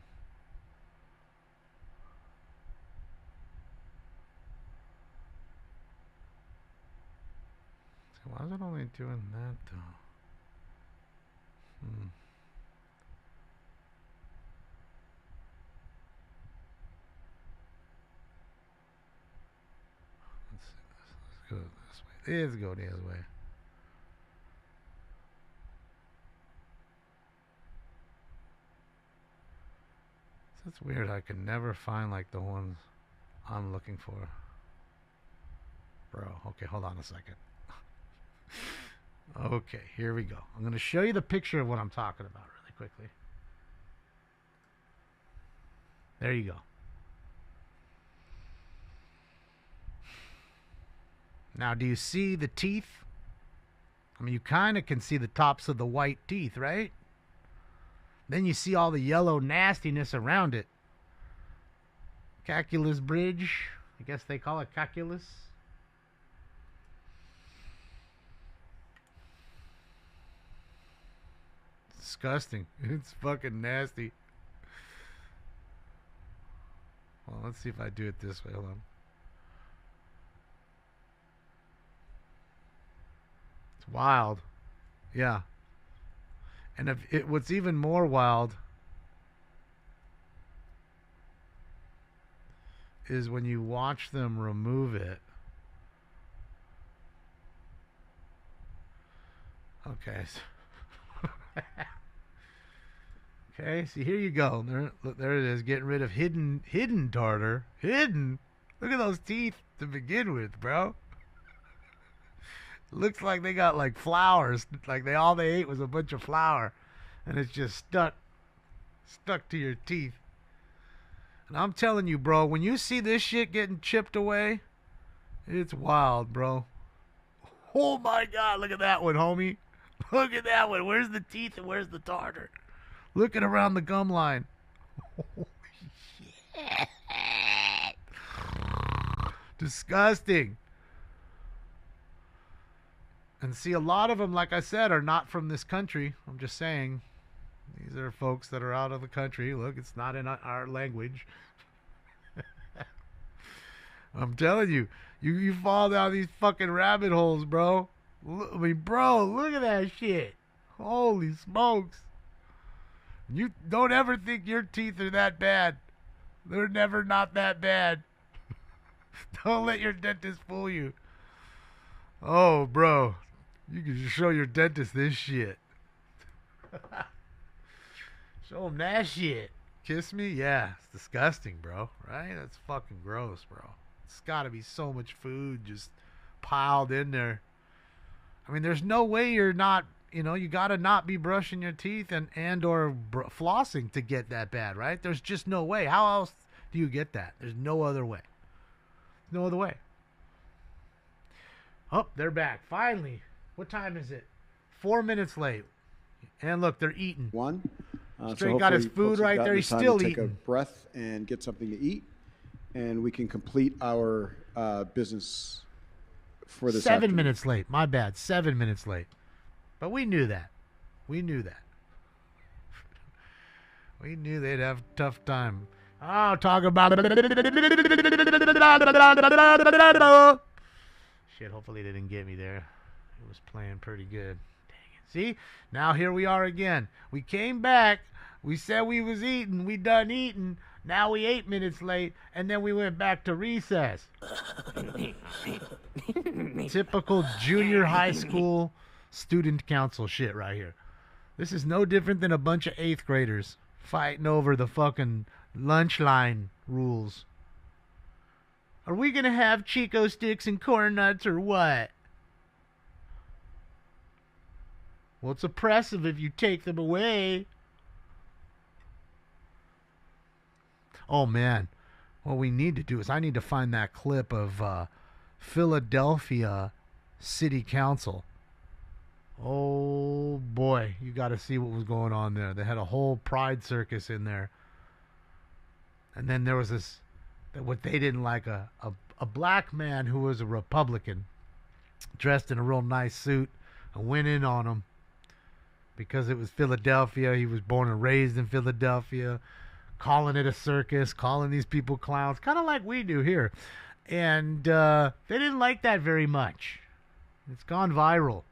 So why is it only doing that though? Let's see this. Let's go this way. Let's go this way. That's weird. I can never find like the ones I'm looking for. Bro, okay, hold on a second. Okay, here we go. I'm going to show you the picture of what I'm talking about really quickly. There you go. Now, do you see the teeth? I mean, you kind of can see the tops of the white teeth, right? Then you see all the yellow nastiness around it. Calculus bridge. I guess they call it calculus. Disgusting. It's fucking nasty. Well, let's see if I do it this way. Hold on. It's wild. Yeah. And what's even more wild is when you watch them remove it. Okay. Okay, so here you go. There it is, getting rid of hidden tartar. Hidden? Look at those teeth to begin with, bro. Looks like they got like flowers. Like all they ate was a bunch of flour. And it's just stuck to your teeth. And I'm telling you, bro, when you see this shit getting chipped away, it's wild, bro. Oh my God, look at that one, homie. Look at that one. Where's the teeth and where's the tartar? Looking around the gum line. Holy shit. Disgusting. And see, a lot of them, like I said, are not from this country. I'm just saying. These are folks that are out of the country. Look, it's not in our language. I'm telling you, you fall down these fucking rabbit holes, bro. I mean, bro, look at that shit. Holy smokes. You don't ever think your teeth are that bad. They're never not that bad. Don't let your dentist fool you. Oh, bro. You can just show your dentist this shit. Show him that shit. Kiss me? Yeah. It's disgusting, bro. Right? That's fucking gross, bro. It's got to be so much food just piled in there. I mean, there's no way you're not, you got to not be brushing your teeth and or flossing to get that bad, right? There's just no way. How else do you get that? There's no other way. No other way. Oh, they're back. Finally. What time is it? 4 minutes late. And look, they're eating. Straight got his food right there. He's still take eating. a breath and get something to eat, and we can complete our business for this 7 afternoon. minutes late. My bad. 7 minutes late. But we knew that. We knew that. We knew they'd have a tough time. Oh, talk about it. Shit, hopefully they didn't get me there. It was playing pretty good. Dang it. See? Now here we are again. We came back. We said we was eating. We done eating. Now we 8 minutes late. And then we went back to recess. Typical junior high school student council shit right here. This is no different than a bunch of 8th graders fighting over the fucking lunch line rules. Are we going to have Chico sticks and corn nuts or what? Well, it's oppressive if you take them away. Oh, man. What we need to do is I need to find that clip of Philadelphia City Council. Oh, boy. You got to see what was going on there. They had a whole pride circus in there. And then there was this, what they didn't like, a black man who was a Republican, dressed in a real nice suit, and went in on him because it was Philadelphia. He was born and raised in Philadelphia, calling it a circus, calling these people clowns, kind of like we do here. And they didn't like that very much. It's gone viral.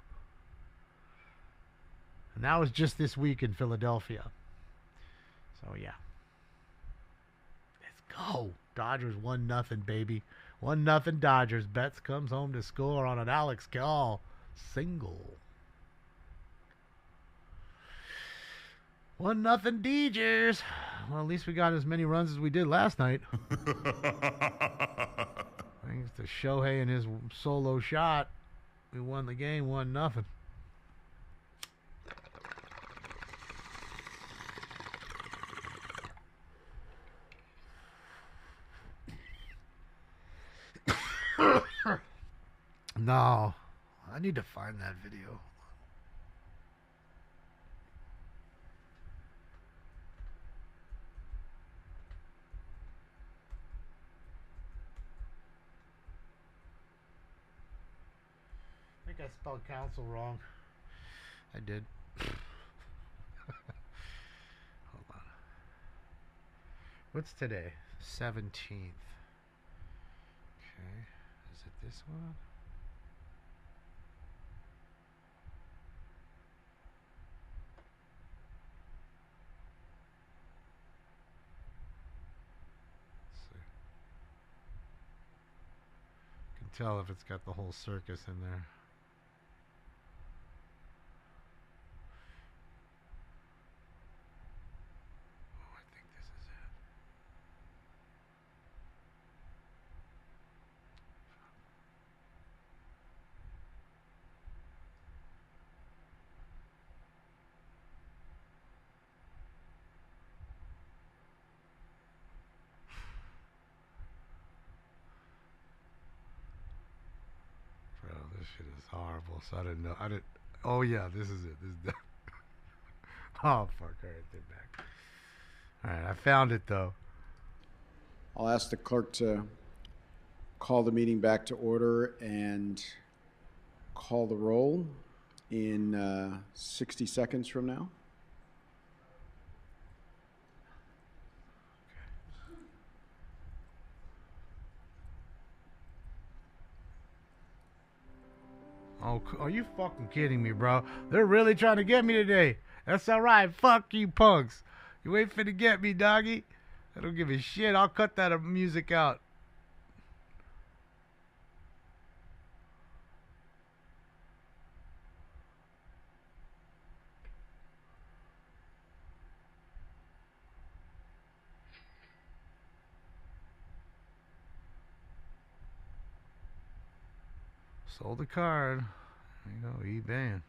And that was just this week in Philadelphia. So, yeah. Let's go. Dodgers 1-0, baby. 1-0 Dodgers. Betts comes home to score on an Alex Call single. 1-0 Dodgers. Well, at least we got as many runs as we did last night. Thanks to Shohei and his solo shot, we won the game 1-0. No, I need to find that video. I think I spelled council wrong. I did. Hold on. What's today? 17th. Okay. Is it this one? Tell if it's got the whole circus in there. Oh, I think this is it. Bro, this shit is horrible. So I didn't know. I didn't. Oh yeah, this is it. This is the. Oh fuck! All right, they're back. All right, I found it though. I'll ask the clerk to call the meeting back to order and call the roll in 60 seconds from now. Oh, are you fucking kidding me, bro? They're really trying to get me today. That's all right. Fuck you, punks. You ain't finna get me, doggy. I don't give a shit. I'll cut that music out. Sold the card. There you go, eBay.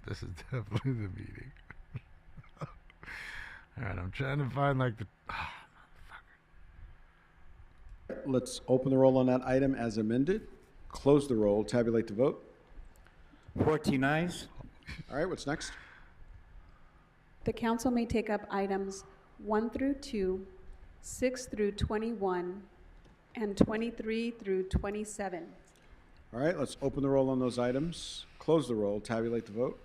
This is definitely the meeting. Alright, I'm trying to find like the... Let's open the roll on that item as amended. Close the roll. Tabulate the vote. 14 ayes. All right, what's next? The council may take up items 1 through 2, 6 through 21, and 23 through 27. All right, let's open the roll on those items. Close the roll. Tabulate the vote.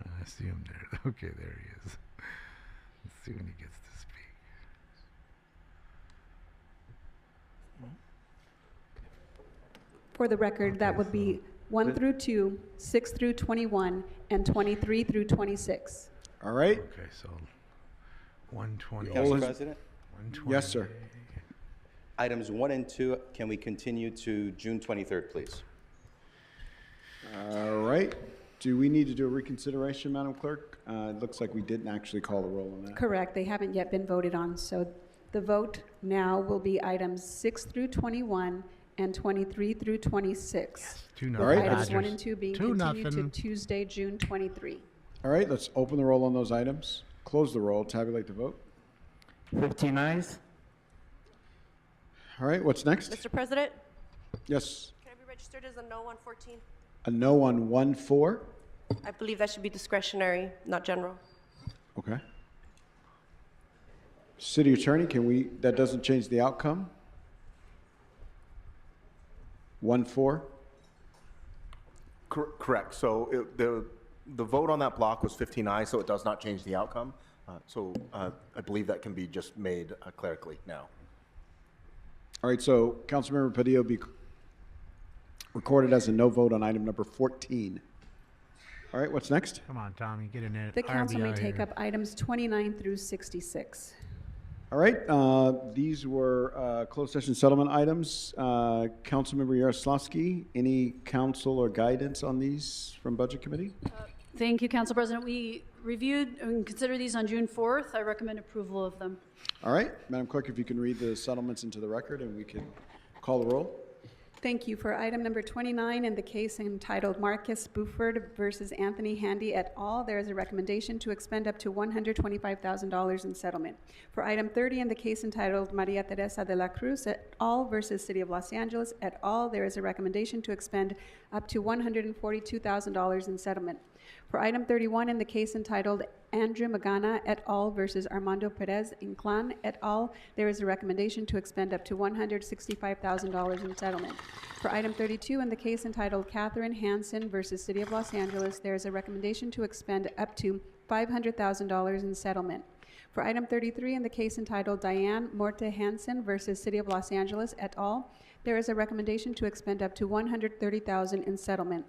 I see him there. Okay, there he is. Let's see when he gets to speak. For the record, that would be 1 through 2, 6 through 21, and 23 through 26. All right. Okay, so 120. Council President? 120. Yes, sir. Items 1 and 2, can we continue to June 23rd, please? All right. Do we need to do a reconsideration, Madam Clerk? It looks like we didn't actually call the roll on that. Correct. They haven't yet been voted on. So the vote now will be items 6 through 21 and 23 through 26. Yes, All right. Items 1 and 2 being 2-0. continued to Tuesday, June 23. All right, let's open the roll on those items. Close the roll. Tabulate the vote. 15 ayes. All right, what's next? Mr. President, Yes. can I be registered as a no on 14? A no on 1-4. I believe that should be discretionary, not general. Okay. City Attorney, that doesn't change the outcome? 1-4? Correct. So the vote on that block was 15 ayes, so it does not change the outcome. I believe that can be just made clerically now. All right, so Councilmember Padilla be recorded as a no vote on item number 14. All right, what's next? Come on, Tommy, get in there. The council may RBI take here. up items 29 through 66. All right, these were closed session settlement items. Councilmember Yaroslavsky, any counsel or guidance on these from Budget Committee? Thank you, Council President. We reviewed and considered these on June 4th. I recommend approval of them. All right, Madam Clerk, if you can read the settlements into the record and we can call the roll. Thank you. For item number 29 in the case entitled Marcus Buford versus Anthony Handy et al., there is a recommendation to expend up to $125,000 in settlement. For item 30 in the case entitled Maria Teresa de la Cruz et al. Versus City of Los Angeles et al., there is a recommendation to expend up to $142,000 in settlement. For item 31 in the case entitled Andrew Magana et al. Versus Armando Perez Inclán et al., there is a recommendation to expend up to $165,000 in settlement. For item 32 in the case entitled Catherine Hansen versus City of Los Angeles, there is a recommendation to expend up to $500,000 in settlement. For item 33 in the case entitled Diane Morte Hansen versus City of Los Angeles et al., there is a recommendation to expend up to $130,000 in settlement.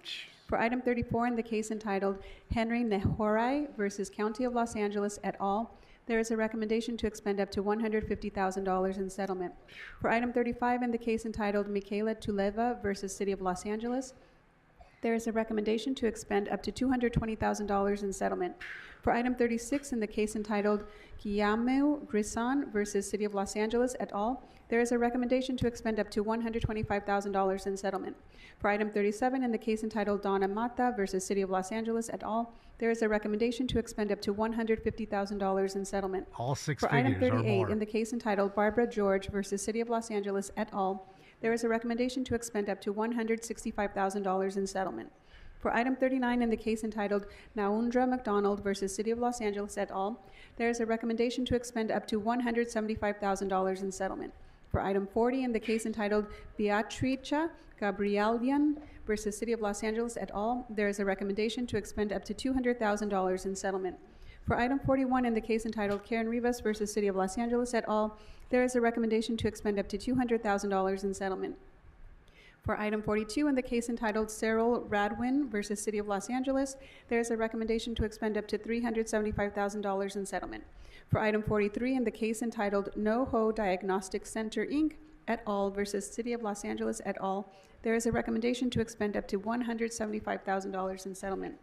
For item 34 in the case entitled Henry Nehorai versus County of Los Angeles et al., there is a recommendation to expend up to $150,000 in settlement. For item 35 in the case entitled Michaela Tuleva versus City of Los Angeles, There is a recommendation to expend up to $220,000 in settlement. For item 36, in the case entitled Guillermo Grison versus City of Los Angeles et al., there is a recommendation to expend up to $125,000 in settlement. For item 37, in the case entitled Donna Mata versus City of Los Angeles et al., there is a recommendation to expend up to $150,000 in settlement. All six For item figures or 38, more. in the case entitled Barbara George versus City of Los Angeles et al., there is a recommendation to expend up to $165,000 in settlement. For item 39, in the case entitled Naundra McDonald versus City of Los Angeles et al., there is a recommendation to expend up to $175,000 in settlement. For item 40, in the case entitled Beatrice Gabrielian versus City of Los Angeles et al., there is a recommendation to expend up to $200,000 in settlement. For item 41, in the case entitled Karen Rivas versus City of Los Angeles et al., there is a recommendation to expend up to $200,000 in settlement. For item 42, in the case entitled Cyril Radwin versus City of Los Angeles, there is a recommendation to expend up to $375,000 in settlement. For item 43, in the case entitled NoHo Diagnostic Center Inc. et al. Versus City of Los Angeles et al., there is a recommendation to expend up to $175,000 in settlement.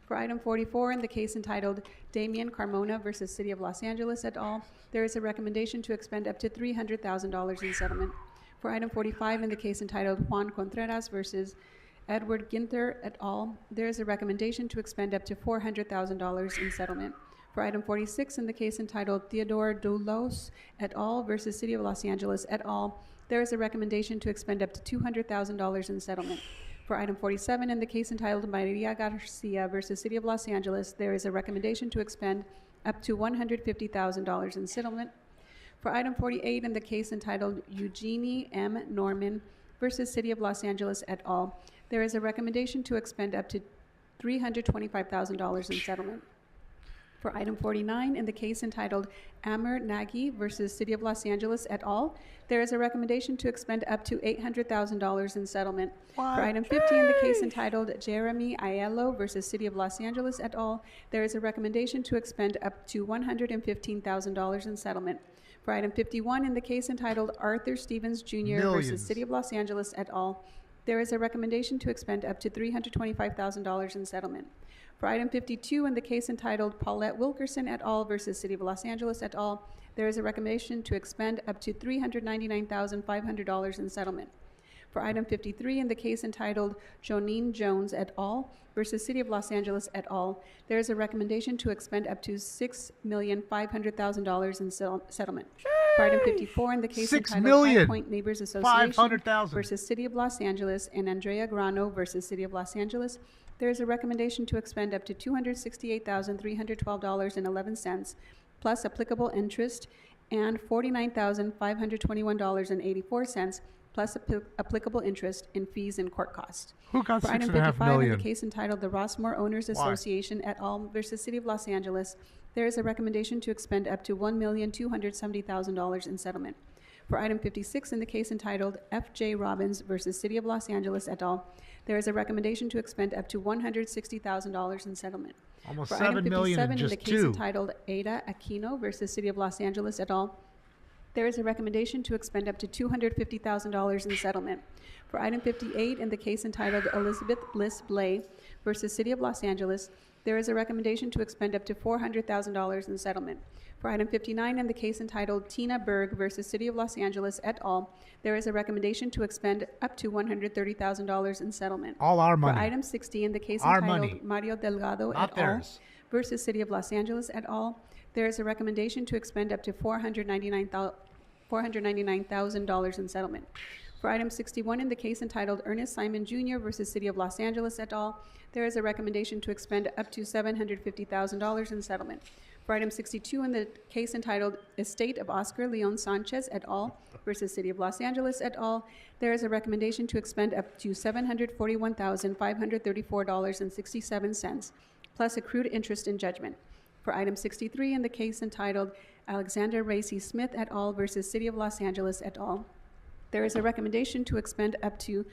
For item 44, in the case entitled Damian Carmona versus City of Los Angeles et al., there is a recommendation to expend up to $300,000 in settlement. For item 45, in the case entitled Juan Contreras versus Edward Ginther et al., there is a recommendation to expend up to $400,000 in settlement. For item 46, in the case entitled Theodore Doulos et al. Versus City of Los Angeles et al., there is a recommendation to expend up to $200,000 in settlement. For item 47, in the case entitled Maria Garcia versus City of Los Angeles, there is a recommendation to expend up to $150,000 in settlement. For item 48, in the case entitled Eugenie M. Norman versus City of Los Angeles et al., there is a recommendation to expend up to $325,000 in settlement. For item 49, in the case entitled Amr Nagy versus City of Los Angeles et al., there is a recommendation to expend up to $800,000 in settlement. For item 50, in the case entitled Jeremy Aiello versus City of Los Angeles et al., there is a recommendation to expend up to $115,000 in settlement. For item 51, in the case entitled Arthur Stevens Jr. versus City of Los Angeles et al., there is a recommendation to expend up to $325,000 in settlement. For item 52, in the case entitled Paulette Wilkerson et al. Versus City of Los Angeles et al., there is a recommendation to expend up to $399,500 in settlement. For item 53, in the case entitled Jonine Jones et al. Versus City of Los Angeles et al., there is a recommendation to expend up to $6,500,000 in settlement. For item 54, in the case entitled High Point Neighbors Association versus City of Los Angeles and Andrea Grano versus City of Los Angeles, there is a recommendation to expend up to $268,312.11 plus applicable interest and $49,521.84 plus applicable interest in fees and court costs. Who got For item $6.5 55, in million? the case entitled the Rossmore Owners Association et al. Versus City of Los Angeles, there is a recommendation to expend up to $1,270,000 in settlement. For item 56, in the case entitled F.J. Robbins versus City of Los Angeles et al., there is a recommendation to expend up to $160,000 in settlement. Almost For $7 item million in 57, in just the case two. entitled Ada Aquino versus City of Los Angeles et al., there is a recommendation to expend up to $250,000 in settlement. For item 58, in the case entitled Elizabeth Bliss Blay versus City of Los Angeles, there is a recommendation to expend up to $400,000 in settlement. For item 59, in the case entitled Tina Berg versus City of Los Angeles et al., there is a recommendation to expend up to $130,000 in settlement. All our money. For item 60, in the case Our entitled money. Mario Delgado Not et al. theirs. Versus City of Los Angeles et al., there is a recommendation to expend up to $499,000 in settlement. For item 61, in the case entitled Ernest Simon Jr. versus City of Los Angeles et al., there is a recommendation to expend up to $750,000 in settlement. For item 62, in the case entitled Estate of Oscar Leon Sanchez et al. Versus City of Los Angeles et al., there is a recommendation to expend up to $741,534.67 plus accrued interest in judgment. For item 63, in the case entitled Alexander Racy Smith et al. Versus City of Los Angeles et al., there is a recommendation to expend up to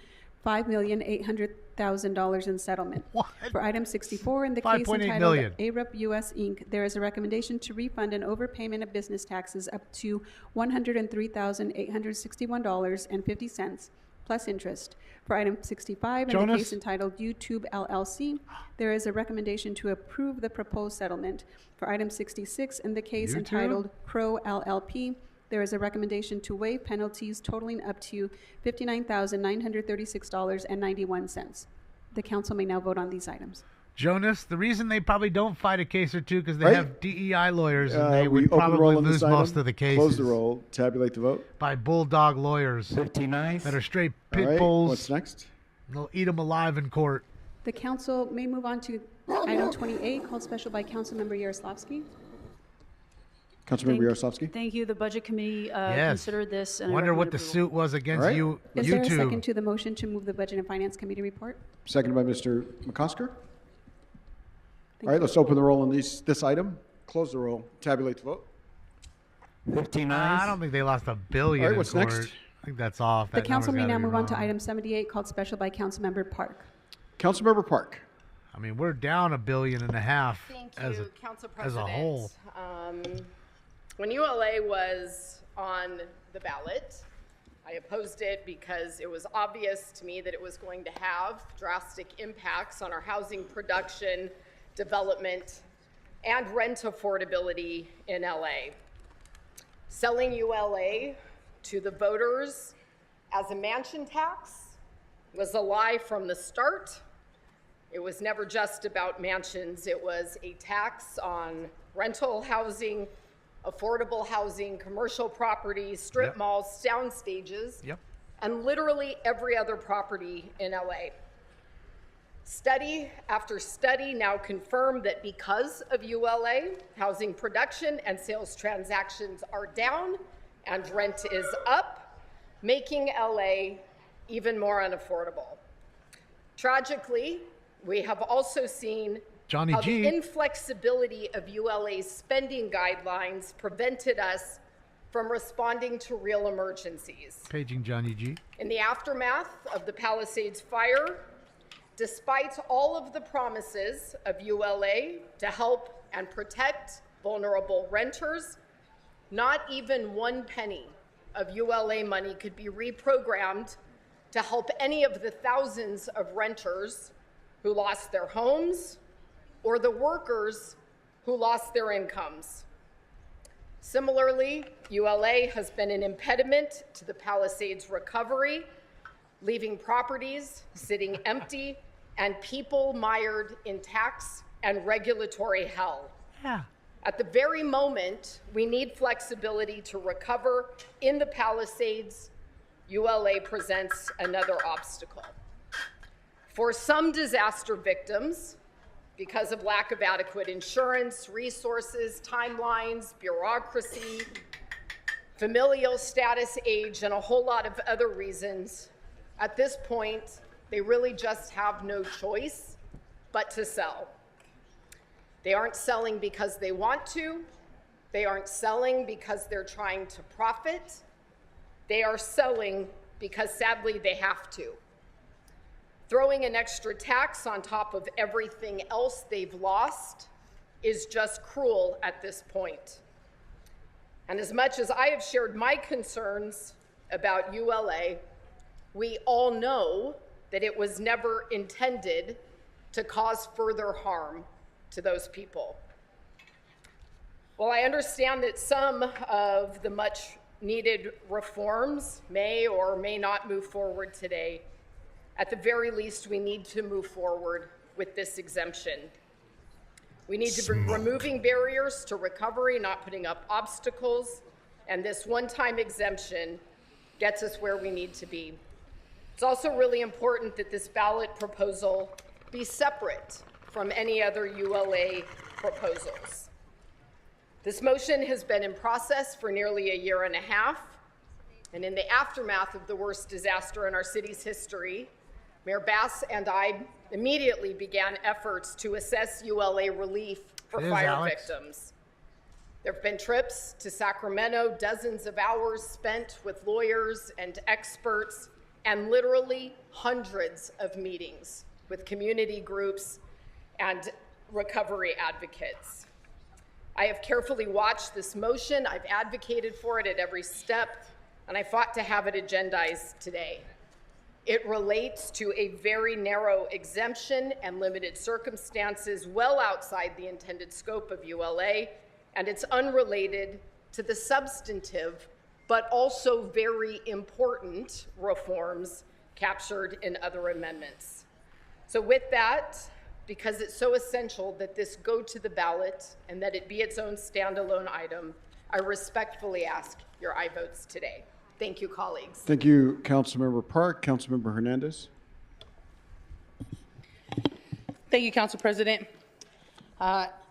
$5,800,000 in settlement. For item 64, in the case 5.8 entitled million. ARUP US Inc., there is a recommendation to refund an overpayment of business taxes up to $103,861.50 plus interest. For item 65, in the Jonas? case entitled YouTube LLC, there is a recommendation to approve the proposed settlement. For item 66, in the case YouTube? entitled Crow LLP, there is a recommendation to waive penalties totaling up to $59,936.91. The council may now vote on these items. Jonas, the reason they probably don't fight a case or two because they Right. have DEI lawyers and they We would open the roll probably on this lose most item, of the cases. Close the roll. Tabulate the vote. By bulldog lawyers 59. that are straight All pit right, bulls. what's next? They'll eat them alive in court. The council may move on to item 28, called special by Councilmember Yaroslavsky. Councilmember Yaroslavsky? Thank you. The Budget Committee Yes. considered this. And I Wonder what recommend the approval. suit was against All right. you. Is there a YouTube. second to the motion to move the Budget and Finance Committee report? Seconded by Mr. McCosker. All right, let's open the roll on this item. Close the roll. Tabulate the vote. 59. I don't think they lost $1 billion. All right, in what's court. next? I think that's off. The That council may number's now gotta be move on to wrong. item 78, called special by Councilmember Park. Councilmember Park. I mean, we're down $1.5 billion Thank as you, a Council as President. a whole. When ULA was on the ballot, I opposed it because it was obvious to me that it was going to have drastic impacts on our housing production, development, and rent affordability in LA. Selling ULA to the voters as a mansion tax was a lie from the start. It was never just about mansions. It was a tax on rental housing, affordable housing, commercial properties, strip malls, sound stages, and literally every other property in LA. Study after study now confirm that because of ULA, housing production and sales transactions are down and rent is up, making LA even more unaffordable. Tragically, we have also seen Johnny how G. the inflexibility of ULA's spending guidelines prevented us from responding to real emergencies. Paging Johnny G. In the aftermath of the Palisades fire, despite all of the promises of ULA to help and protect vulnerable renters, not even one penny of ULA money could be reprogrammed to help any of the thousands of renters who lost their homes or the workers who lost their incomes. Similarly, ULA has been an impediment to the Palisades recovery, leaving properties sitting empty and people mired in tax and regulatory hell. Yeah. At the very moment we need flexibility to recover in the Palisades, ULA presents another obstacle. For some disaster victims, because of lack of adequate insurance, resources, timelines, bureaucracy, familial status, age, and a whole lot of other reasons, at this point, they really just have no choice but to sell. They aren't selling because they want to. They aren't selling because they're trying to profit. They are selling because sadly they have to. Throwing an extra tax on top of everything else they've lost is just cruel at this point. And as much as I have shared my concerns about ULA, we all know that it was never intended to cause further harm to those people. While I understand that some of the much needed reforms may or may not move forward today, at the very least, we need to move forward with this exemption. We need to be removing barriers to recovery, not putting up obstacles, and this one-time exemption gets us where we need to be. It's also really important that this ballot proposal be separate from any other ULA proposals. This motion has been in process for nearly a year and a half, and in the aftermath of the worst disaster in our city's history, Mayor Bass and I immediately began efforts to assess ULA relief for fire victims. There have been trips to Sacramento, dozens of hours spent with lawyers and experts, and literally hundreds of meetings with community groups and recovery advocates. I have carefully watched this motion. I've advocated for it at every step, and I fought to have it agendized today. It relates to a very narrow exemption and limited circumstances well outside the intended scope of ULA, and it's unrelated to the substantive but also very important reforms captured in other amendments. So with that, because it's so essential that this go to the ballot and that it be its own standalone item, I respectfully ask your aye votes today. Thank you, colleagues. Thank you, Councilmember Park. Councilmember Hernandez. Thank you, Council President.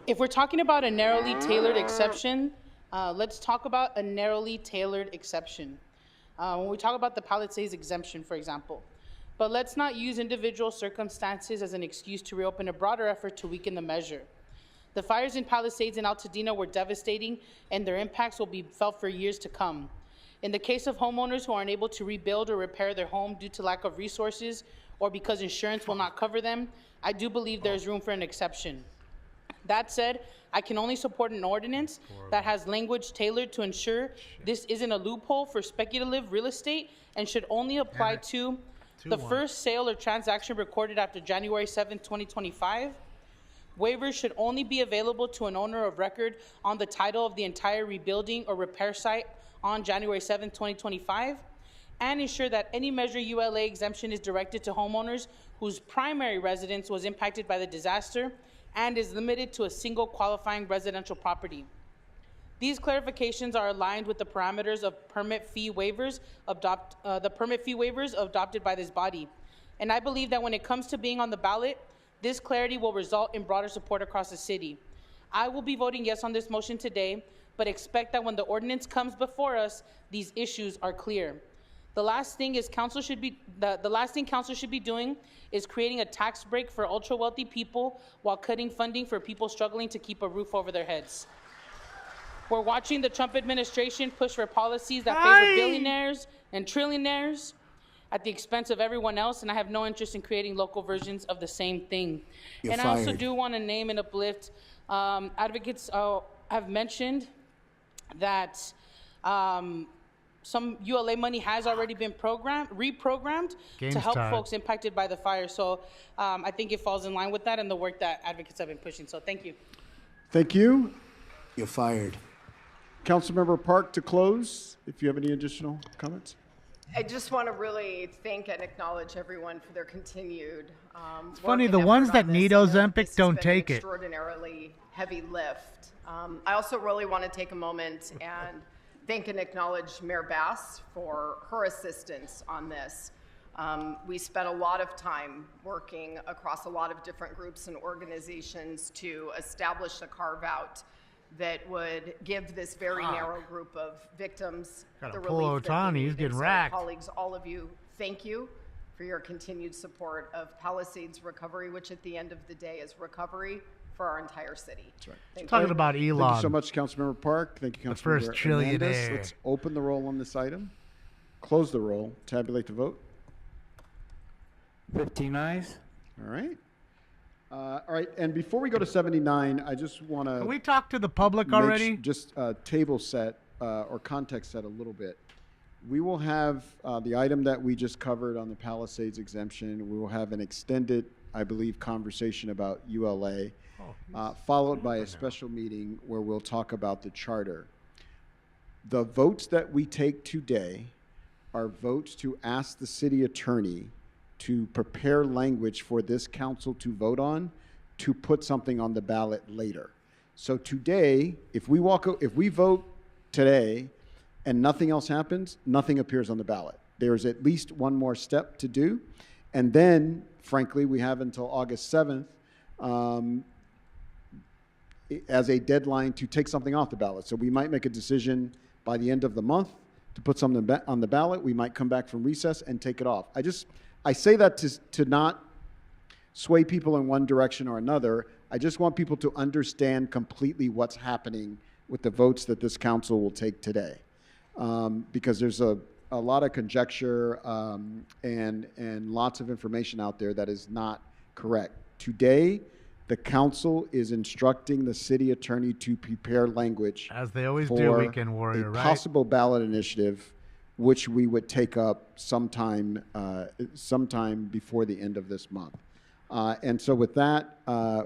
If we're talking about a narrowly tailored exception, let's talk about a narrowly tailored exception. When we talk about the Palisades exemption, for example, but let's not use individual circumstances as an excuse to reopen a broader effort to weaken the measure. The fires in Palisades and Altadena were devastating, and their impacts will be felt for years to come. In the case of homeowners who are unable to rebuild or repair their home due to lack of resources or because insurance will not cover them, I do believe there is room for an exception. That said, I can only support an ordinance that has language tailored to ensure this isn't a loophole for speculative real estate and should only apply to the first sale or transaction recorded after January 7, 2025. Waivers should only be available to an owner of record on the title of the entire rebuilding or repair site on January 7, 2025, and ensure that any Measure ULA exemption is directed to homeowners whose primary residence was impacted by the disaster and is limited to a single qualifying residential property. These clarifications are aligned with the parameters of permit fee waivers adopted by this body. And I believe that when it comes to being on the ballot, this clarity will result in broader support across the city. I will be voting yes on this motion today, but expect that when the ordinance comes before us, these issues are clear. The last thing council should be doing is creating a tax break for ultra wealthy people while cutting funding for people struggling to keep a roof over their heads. We're watching the Trump administration push for policies that favor billionaires and trillionaires at the expense of everyone else, and I have no interest in creating local versions of the same thing. You're and fired. I also do want to name and uplift advocates have mentioned that some ULA money has already been reprogrammed to help folks impacted by the fire. So I think it falls in line with that and the work that advocates have been pushing. So thank you. Thank you. You're fired. Councilmember Park, to close, if you have any additional comments. I just want to really thank and acknowledge everyone for their continued It's funny, the ones that need Ozempic don't take it. Extraordinarily heavy lift. I also really want to take a moment and thank and acknowledge Mayor Bass for her assistance on this. We spent a lot of time working across a lot of different groups and organizations to establish a carve-out that would give this very narrow group of victims the relief that they He's needed. getting So, racked. colleagues, all of you, thank you for your continued support of Palisades recovery, which at the end of the day is recovery for our entire city. That's right. Thank Talking you. about Elon. Thank you so much, Councilmember Park. Thank you, Councilmember The first Hernandez. trillionaire. Let's open the roll on this item, close the roll, tabulate the vote. 15 ayes. All right. All right, and before we go to 79, I just want to... Can we talk to the public already? Just table set or context set a little bit. We will have the item that we just covered on the Palisades exemption. We will have an extended, I believe, conversation about ULA, followed by a special meeting where we'll talk about the charter. The votes that we take today are votes to ask the city attorney to prepare language for this council to vote on, to put something on the ballot later. So today, if we vote today and nothing else happens, nothing appears on the ballot. There's at least one more step to do. And then, frankly, we have until August 7th as a deadline to take something off the ballot. So we might make a decision by the end of the month to put something on the ballot. We might come back from recess and take it off. I say that to not sway people in one direction or another. I just want people to understand completely what's happening with the votes that this council will take today. Because there's a lot of conjecture and lots of information out there that is not correct. Today, the council is instructing the city attorney to prepare language as they always do, Weekend Warrior, a right? possible ballot initiative which we would take up sometime before the end of this month. And so with that,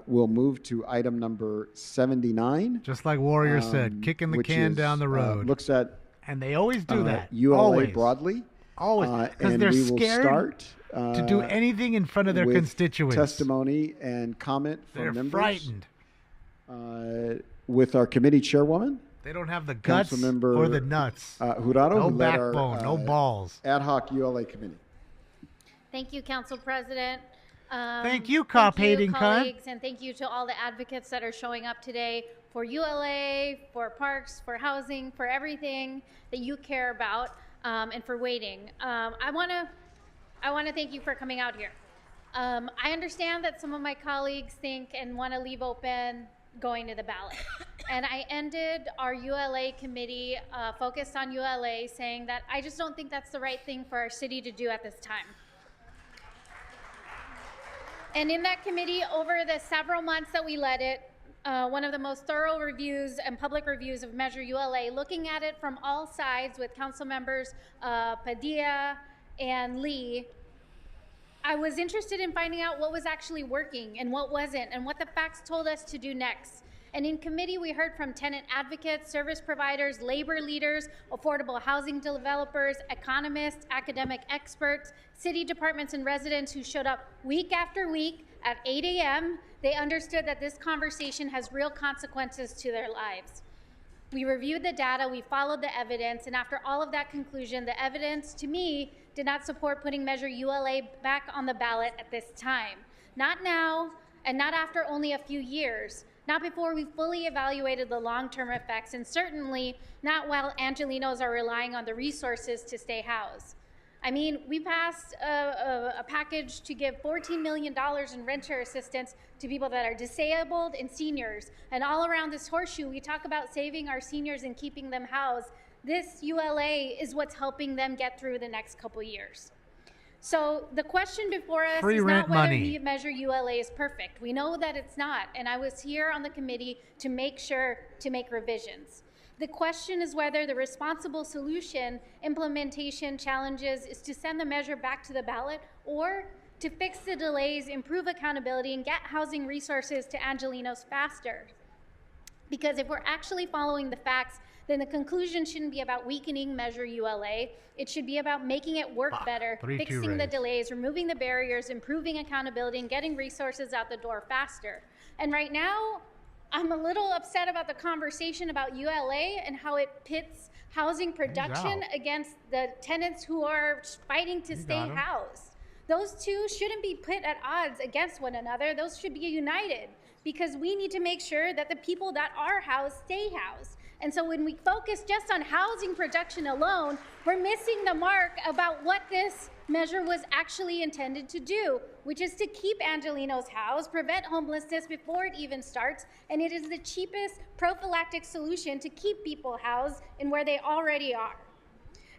we'll move to item number 79. Just like Warrior said, kicking the which can is, down the road. Looks at And they always do that. ULA Always. broadly. Always. Because And they're we will scared start to do anything in front of their with constituents. testimony and comment from They're members. frightened. With our committee chairwoman. They don't have the guts Councilmember, or the nuts. Jurado, No who led our, backbone, no balls. ad hoc ULA committee. Thank you, Council President. Thank you, cop-hating cunt. colleagues, and thank you to all the advocates that are showing up today for ULA, for parks, for housing, for everything that you care about, and for waiting. I want to thank you for coming out here. I understand that some of my colleagues think and want to leave open going to the ballot. And I ended our ULA committee focused on ULA saying that I just don't think that's the right thing for our city to do at this time. And in that committee, over the several months that we led it, one of the most thorough reviews and public reviews of Measure ULA, looking at it from all sides with council members Padilla and Lee, I was interested in finding out what was actually working and what wasn't, and what the facts told us to do next. And in committee, we heard from tenant advocates, service providers, labor leaders, affordable housing developers, economists, academic experts, city departments, and residents who showed up week after week at 8 a.m. They understood that this conversation has real consequences to their lives. We reviewed the data, we followed the evidence, and after all of that conclusion, the evidence, to me, did not support putting Measure ULA back on the ballot at this time. Not now, and not after only a few years. Not before we fully evaluated the long-term effects, and certainly not while Angelenos are relying on the resources to stay housed. I mean, we passed a package to give $14 million in renter assistance to people that are disabled and seniors. And all around this horseshoe, we talk about saving our seniors and keeping them housed. This ULA is what's helping them get through the next couple years. So the question before us Free is rent not whether money. Measure ULA is perfect. We know that it's not, and I was here on the committee to make sure to make revisions. The question is whether the responsible solution, implementation challenges, is to send the measure back to the ballot or to fix the delays, improve accountability, and get housing resources to Angelenos faster. Because if we're actually following the facts, then the conclusion shouldn't be about weakening Measure ULA. It should be about making it work better, 3-2 fixing the raise. delays, removing the barriers, improving accountability, and getting resources out the door faster. And right now, I'm a little upset about the conversation about ULA and how it pits housing production against the tenants who are fighting to stay housed. Those two shouldn't be put at odds against one another. Those should be united, because we need to make sure that the people that are housed stay housed. And so when we focus just on housing production alone, we're missing the mark about what this measure was actually intended to do, which is to keep Angelenos housed, prevent homelessness before it even starts, and it is the cheapest prophylactic solution to keep people housed in where they already are.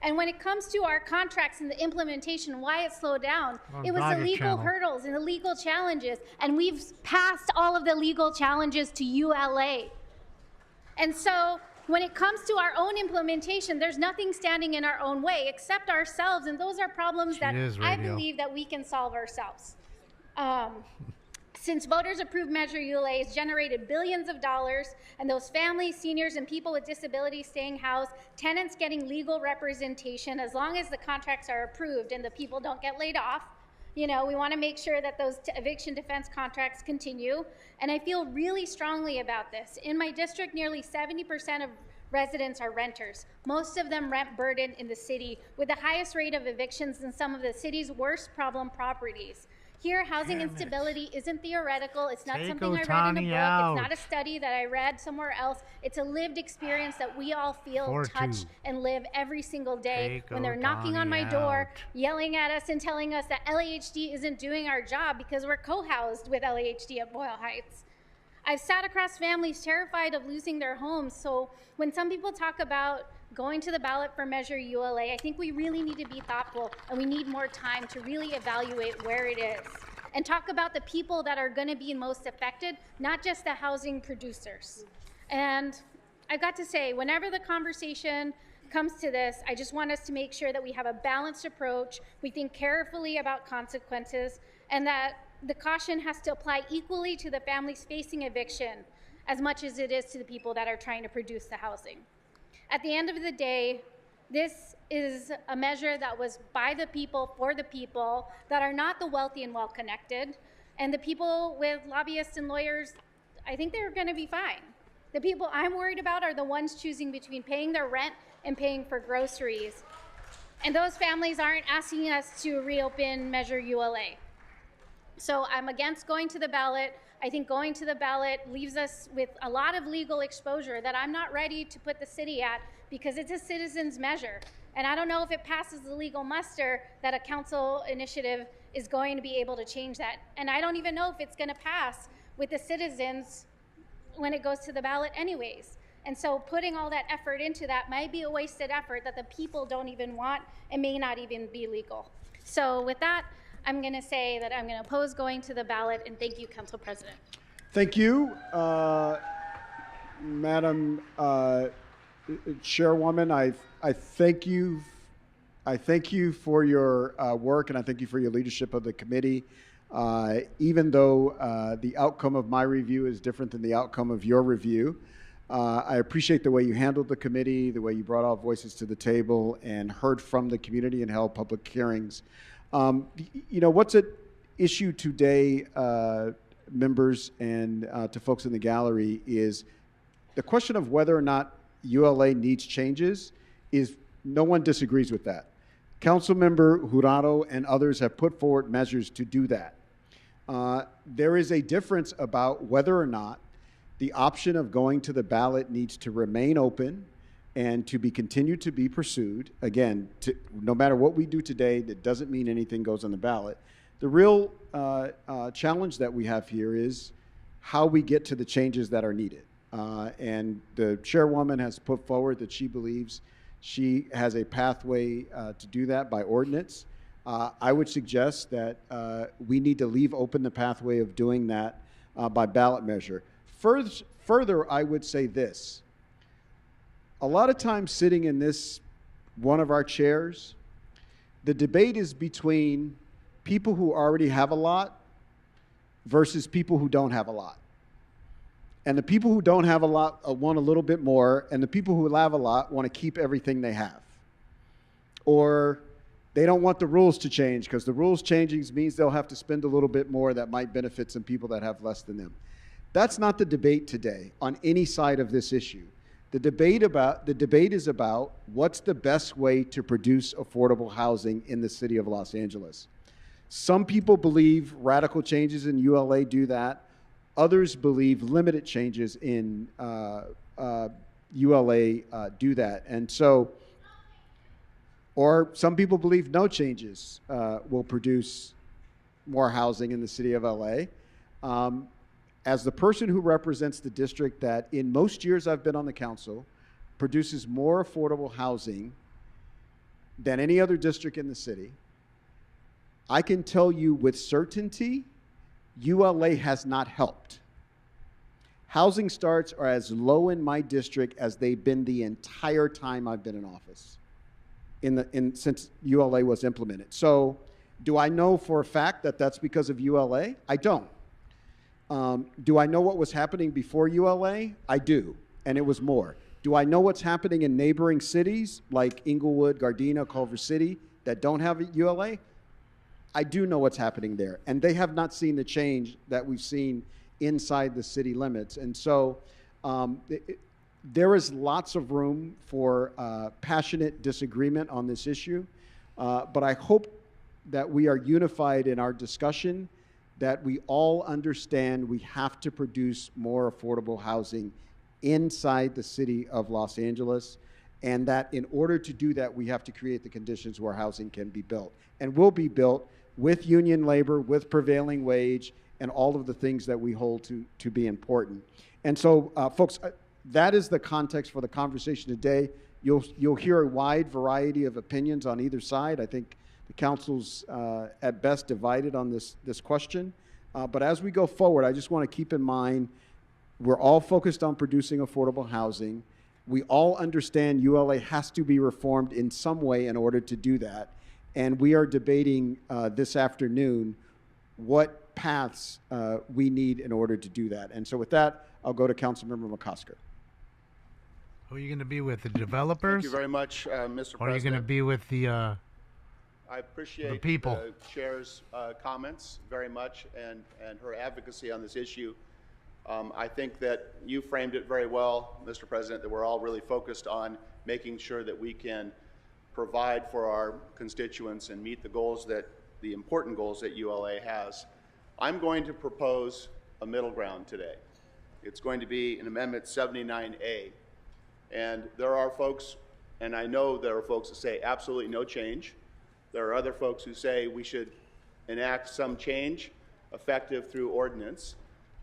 And when it comes to our contracts and the implementation, why it slowed down, it was the legal hurdles and the legal challenges, and we've passed all of the legal challenges to ULA. And so when it comes to our own implementation, there's nothing standing in our own way except ourselves, and those are problems that I believe that we can solve ourselves. Since voters approved Measure ULA, it's generated billions of dollars, and those families, seniors, and people with disabilities staying housed, tenants getting legal representation as long as the contracts are approved and the people don't get laid off. You know, we want to make sure that those eviction defense contracts continue. And I feel really strongly about this. In my district, nearly 70% of residents are renters, most of them rent burdened in the city, with the highest rate of evictions in some of the city's worst problem properties. Here, housing instability isn't theoretical. It's not something I read in a book. It's not a study that I read somewhere else. It's a lived experience that we all feel, touch, and live every single day when they're knocking on my door, yelling at us and telling us that LAHD isn't doing our job because we're co-housed with LAHD at Boyle Heights. I've sat across families terrified of losing their homes. So when some people talk about going to the ballot for Measure ULA, I think we really need to be thoughtful, and we need more time to really evaluate where it is and talk about the people that are going to be most affected, not just the housing producers. And I've got to say, whenever the conversation comes to this, I just want us to make sure that we have a balanced approach, we think carefully about consequences, and that the caution has to apply equally to the families facing eviction as much as it is to the people that are trying to produce the housing. At the end of the day, this is a measure that was by the people, for the people, that are not the wealthy and well-connected. And the people with lobbyists and lawyers, I think they're going to be fine. The people I'm worried about are the ones choosing between paying their rent and paying for groceries. And those families aren't asking us to reopen Measure ULA. So I'm against going to the ballot. I think going to the ballot leaves us with a lot of legal exposure that I'm not ready to put the city at because it's a citizen's measure. And I don't know if it passes the legal muster that a council initiative is going to be able to change that. And I don't even know if it's going to pass with the citizens when it goes to the ballot anyways. And so putting all that effort into that might be a wasted effort that the people don't even want and may not even be legal. So with that, I'm going to say that I'm going to oppose going to the ballot, and thank you, Council President. Thank you, Madam Chairwoman. I thank you. I thank you for your work, and I thank you for your leadership of the committee. Even though the outcome of my review is different than the outcome of your review, I appreciate the way you handled the committee, the way you brought all voices to the table and heard from the community and held public hearings. You know, what's at issue today, members and to folks in the gallery, is the question of whether or not ULA needs changes. Is no one disagrees with that. Councilmember Jurado and others have put forward measures to do that. There is a difference about whether or not the option of going to the ballot needs to remain open and to be continued to be pursued. Again, no matter what we do today, that doesn't mean anything goes on the ballot. The real challenge that we have here is how we get to the changes that are needed. And the chairwoman has put forward that she believes she has a pathway to do that by ordinance. I would suggest that we need to leave open the pathway of doing that by ballot measure. Further, I would say this. A lot of times sitting in this, one of our chairs, the debate is between people who already have a lot versus people who don't have a lot. And the people who don't have a lot want a little bit more, and the people who have a lot want to keep everything they have. Or they don't want the rules to change because the rules changing means they'll have to spend a little bit more that might benefit some people that have less than them. That's not the debate today on any side of this issue. The debate is about what's the best way to produce affordable housing in the city of Los Angeles. Some people believe radical changes in ULA do that. Others believe limited changes in ULA do that. And so, or some people believe no changes will produce more housing in the city of LA. As the person who represents the district that in most years I've been on the council produces more affordable housing than any other district in the city, I can tell you with certainty, ULA has not helped. Housing starts are as low in my district as they've been the entire time I've been in office, since ULA was implemented. So do I know for a fact that that's because of ULA? I don't. Do I know what was happening before ULA? I do, and it was more. Do I know what's happening in neighboring cities like Inglewood, Gardena, Culver City that don't have a ULA? I do know what's happening there, and they have not seen the change that we've seen inside the city limits. And so there is lots of room for passionate disagreement on this issue, but I hope that we are unified in our discussion, that we all understand we have to produce more affordable housing inside the city of Los Angeles, and that in order to do that, we have to create the conditions where housing can be built and will be built with union labor, with prevailing wage, and all of the things that we hold to be important. And so, folks, that is the context for the conversation today. You'll hear a wide variety of opinions on either side. I think the council's at best divided on this question. But as we go forward, I just want to keep in mind we're all focused on producing affordable housing. We all understand ULA has to be reformed in some way in order to do that. And we are debating this afternoon what paths we need in order to do that. And so with that, I'll go to Councilmember McCosker. Who are you going to be with, the developers? Thank you very much, Mr. Or are you going to President. be with the I appreciate the people? the chair's comments very much and her advocacy on this issue. I think that you framed it very well, Mr. President, that we're all really focused on making sure that we can provide for our constituents and meet the goals that, the important goals that ULA has. I'm going to propose a middle ground today. It's going to be an Amendment 79A. And there are folks, and I know there are folks that say absolutely no change. There are other folks who say we should enact some change effective through ordinance.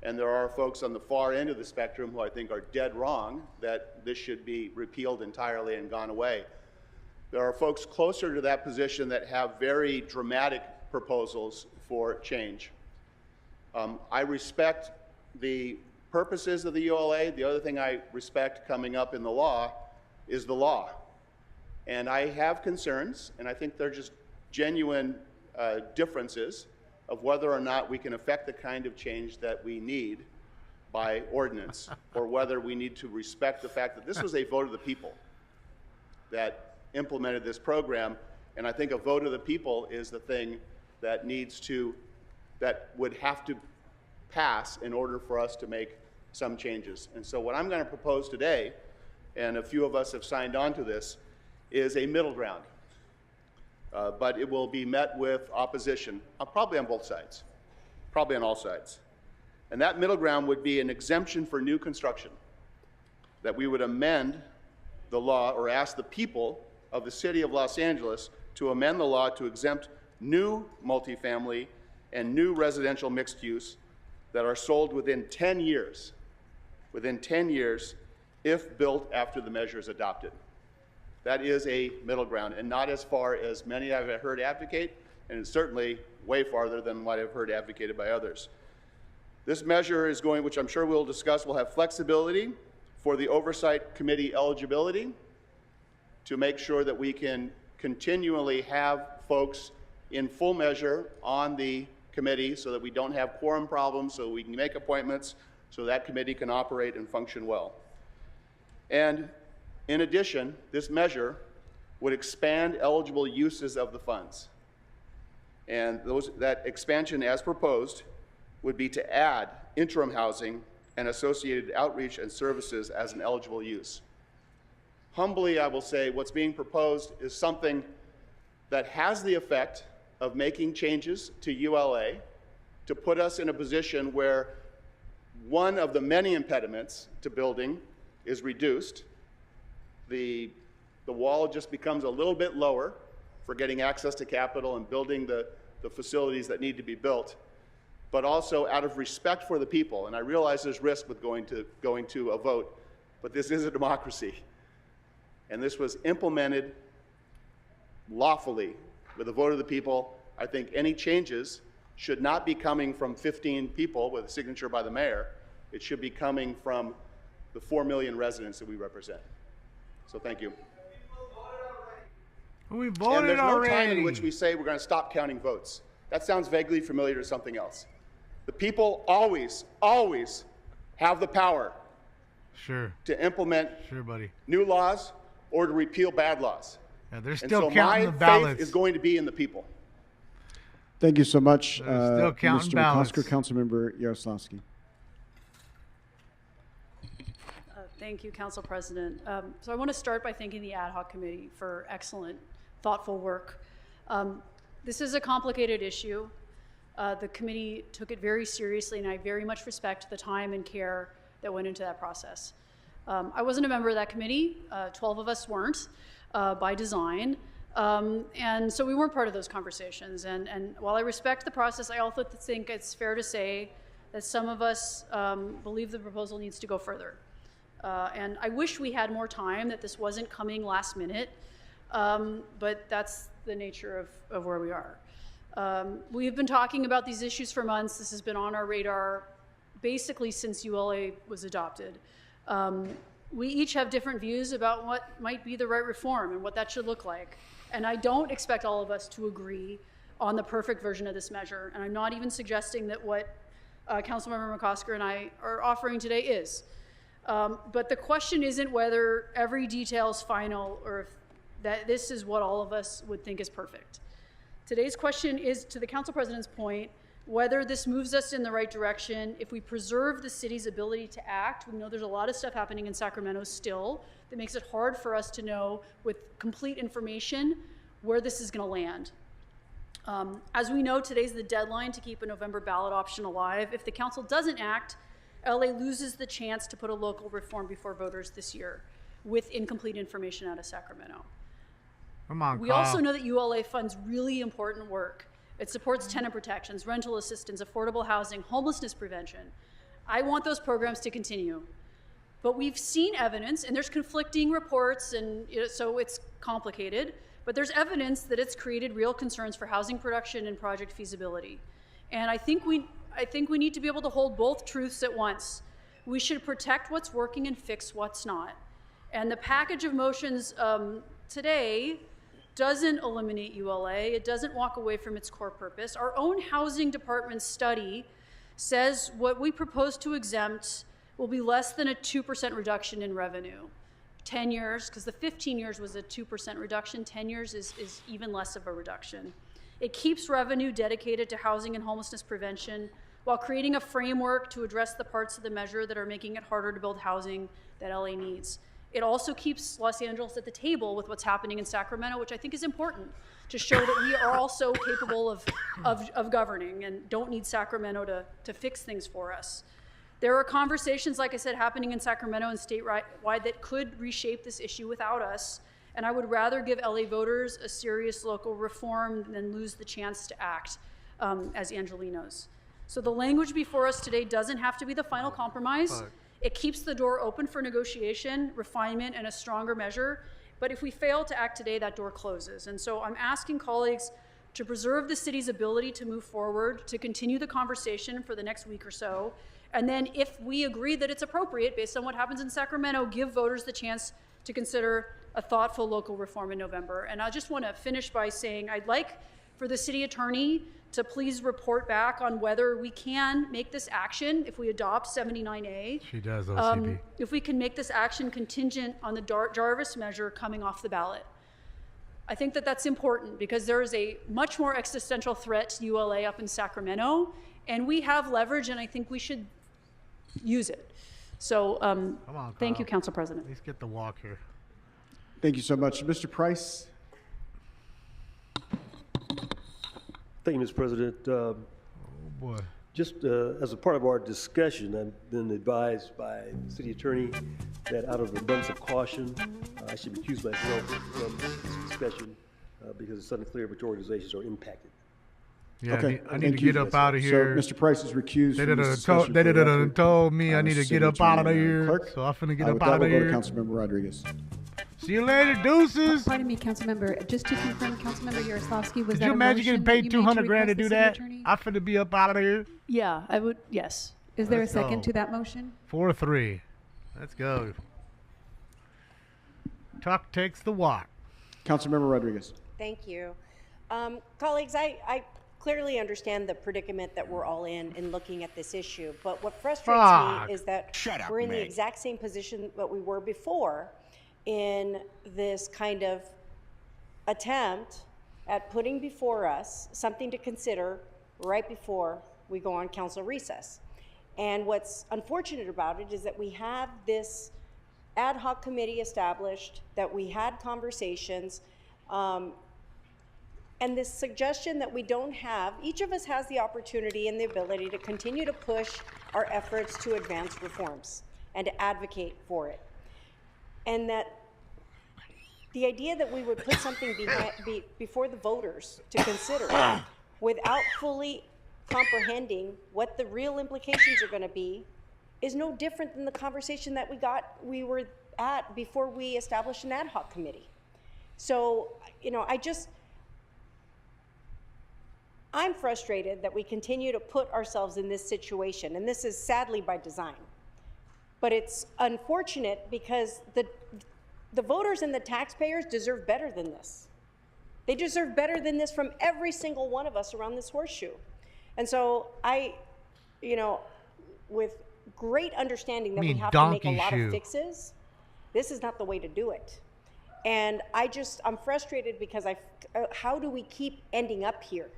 And there are folks on the far end of the spectrum who I think are dead wrong that this should be repealed entirely and gone away. There are folks closer to that position that have very dramatic proposals for change. I respect the purposes of the ULA. The other thing I respect coming up in the law is the law. And I have concerns, and I think they're just genuine differences of whether or not we can affect the kind of change that we need by ordinance, or whether we need to respect the fact that this was a vote of the people that implemented this program. And I think a vote of the people is the thing that that would have to pass in order for us to make some changes. And so what I'm going to propose today, and a few of us have signed on to this, is a middle ground. But it will be met with opposition, probably on both sides, probably on all sides. And that middle ground would be an exemption for new construction, that we would amend the law, or ask the people of the city of Los Angeles to amend the law to exempt new multifamily and new residential mixed use that are sold within 10 years, if built after the measure is adopted. That is a middle ground, and not as far as many I've heard advocate, and it's certainly way farther than what I've heard advocated by others. This measure is going, which I'm sure we'll discuss, will have flexibility for the Oversight Committee eligibility to make sure that we can continually have folks in full measure on the committee so that we don't have quorum problems, so we can make appointments, so that committee can operate and function well. And in addition, this measure would expand eligible uses of the funds. And that expansion, as proposed, would be to add interim housing and associated outreach and services as an eligible use. Humbly, I will say what's being proposed is something that has the effect of making changes to ULA to put us in a position where one of the many impediments to building is reduced. The wall just becomes a little bit lower for getting access to capital and building the facilities that need to be built, but also out of respect for the people. And I realize there's risk with going to a vote, but this is a democracy. And this was implemented lawfully with a vote of the people. I think any changes should not be coming from 15 people with a signature by the mayor. It should be coming from the 4 million residents that we represent. So thank you. We And voted there's no already. time in which we say we're going to stop counting votes. That sounds vaguely familiar to something else. The people always, always have the power to implement new laws or to repeal bad laws. Yeah, they're And still so counting my the ballots. faith is going to be in the people. Thank you so much, still counting Mr. ballots. McCosker. Councilmember Yaroslavsky. Thank you, Council President. So I want to start by thanking the Ad Hoc Committee for excellent, thoughtful work. This is a complicated issue. The committee took it very seriously, and I very much respect the time and care that went into that process. I wasn't a member of that committee. 12 of us weren't by design. And so we weren't part of those conversations. And while I respect the process, I also think it's fair to say that some of us believe the proposal needs to go further. And I wish we had more time, that this wasn't coming last minute, but that's the nature of where we are. We've been talking about these issues for months. This has been on our radar basically since ULA was adopted. we each have different views about what might be the right reform and what that should look like. And I don't expect all of us to agree on the perfect version of this measure. And I'm not even suggesting that what Councilmember McCosker and I are offering today is. But the question isn't whether every detail is final or if that this is what all of us would think is perfect. Today's question is, to the Council President's point, whether this moves us in the right direction, if we preserve the city's ability to act. We know there's a lot of stuff happening in Sacramento still that makes it hard for us to know with complete information where this is going to land. As we know, today's the deadline to keep a November ballot option alive. If the council doesn't act, LA loses the chance to put a local reform before voters this year with incomplete information out of Sacramento. Come on, We Kyle. also know that ULA funds really important work. It supports tenant protections, rental assistance, affordable housing, homelessness prevention. I want those programs to continue. But we've seen evidence, and there's conflicting reports, and so it's complicated, but there's evidence that it's created real concerns for housing production and project feasibility. And I think we need to be able to hold both truths at once. We should protect what's working and fix what's not. And the package of motions today doesn't eliminate ULA. It doesn't walk away from its core purpose. Our own housing department study says what we propose to exempt will be less than a 2% reduction in revenue. 10 years, because the 15 years was a 2% reduction, 10 years is even less of a reduction. It keeps revenue dedicated to housing and homelessness prevention while creating a framework to address the parts of the measure that are making it harder to build housing that LA needs. It also keeps Los Angeles at the table with what's happening in Sacramento, which I think is important to show that we are also capable of governing and don't need Sacramento to fix things for us. There are conversations, like I said, happening in Sacramento and statewide that could reshape this issue without us. And I would rather give LA voters a serious local reform than lose the chance to act, as Angelinos. So the language before us today doesn't have to be the final compromise. It keeps the door open for negotiation, refinement, and a stronger measure. But if we fail to act today, that door closes. And so I'm asking colleagues to preserve the city's ability to move forward, to continue the conversation for the next week or so. And then if we agree that it's appropriate, based on what happens in Sacramento, give voters the chance to consider a thoughtful local reform in November. And I just want to finish by saying I'd like for the city attorney to please report back on whether we can make this action if we adopt 79A. She does, OCB. If we can make this action contingent on the Jarvis measure coming off the ballot. I think that that's important because there is a much more existential threat to ULA up in Sacramento, and we have leverage, and I think we should use it. So Come on, thank Kyle. you, Council President. Let's get the walk here. Thank you so much. Mr. Price? Thank you, Mr. President. Oh, boy. Just as a part of our discussion, I've been advised by the city attorney that out of abundance of caution, I should recuse myself from this discussion because it's unclear which organizations are impacted. Yeah, Okay, I need thank to you. get up out of here. So Mr. Price is recused. They from this discussion done for the record. told me I need to was get up city out of attorney, here. Clerk. So I'm finna get With up that, out of we'll go here. to Councilmember Rodriguez. See you later, deuces. Pardon me, Councilmember. Just to confirm, Councilmember Yaroslavsky, was Could that you a imagine getting motion that paid you made 200 grand to request do the city that? attorney? I'm finna be up out of here. Yeah, I would, yes. Is there Let's a second go. to that motion? 4-3. Let's go. Tuck takes the walk. Councilmember Rodriguez. Thank you. Colleagues, I clearly understand the predicament that we're all in looking at this issue, but what frustrates Fuck. me is that Shut up, we're in the Meg. exact same position that we were before in this kind of attempt at putting before us something to consider right before we go on council recess. And what's unfortunate about it is that we have this ad hoc committee established, that we had conversations, and this suggestion that we don't have, each of us has the opportunity and the ability to continue to push our efforts to advance reforms and to advocate for it. And that the idea that we would put something before the voters to consider without fully comprehending what the real implications are going to be is no different than the conversation that we were at before we established an ad hoc committee. So, I'm frustrated that we continue to put ourselves in this situation, and this is sadly by design. But it's unfortunate because the voters and the taxpayers deserve better than this. They deserve better than this from every single one of us around this horseshoe. And so with great understanding that we have to make a lot of fixes, this is not the way to do it. And I'm frustrated because how do we keep ending up here?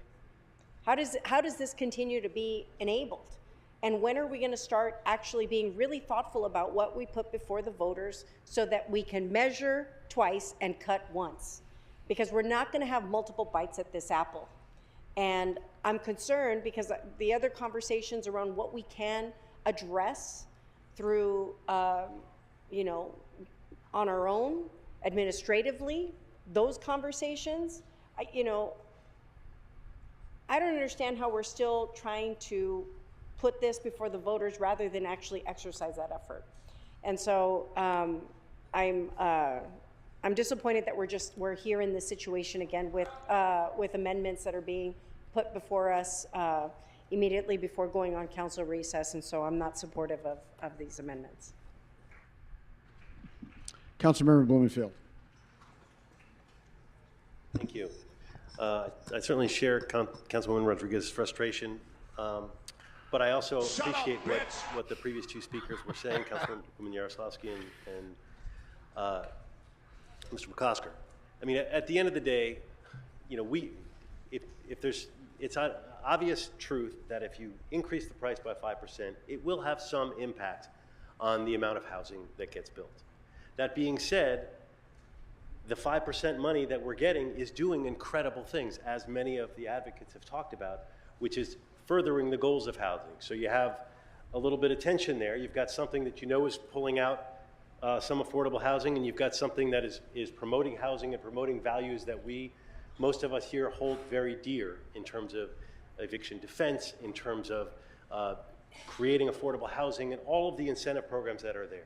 How does this continue to be enabled? And when are we going to start actually being really thoughtful about what we put before the voters so that we can measure twice and cut once? Because we're not going to have multiple bites at this apple. And I'm concerned because the other conversations around what we can address through, on our own, administratively, those conversations, I don't understand how we're still trying to put this before the voters rather than actually exercise that effort. And so I'm disappointed that we're here in this situation again with amendments that are being put before us immediately before going on council recess, and so I'm not supportive of these amendments. Councilmember Blumenfield. Thank you. I certainly share Councilwoman Rodriguez's frustration, but I also appreciate what the previous two speakers were saying, Councilwoman Yaroslavsky and Mr. McCosker. I mean, at the end of the day, it's an obvious truth that if you increase the price by 5%, it will have some impact on the amount of housing that gets built. That being said, the 5% money that we're getting is doing incredible things, as many of the advocates have talked about, which is furthering the goals of housing. So you have a little bit of tension there. You've got something that is pulling out some affordable housing, and you've got something that is promoting housing and promoting values that most of us here hold very dear in terms of eviction defense, in terms of creating affordable housing, and all of the incentive programs that are there.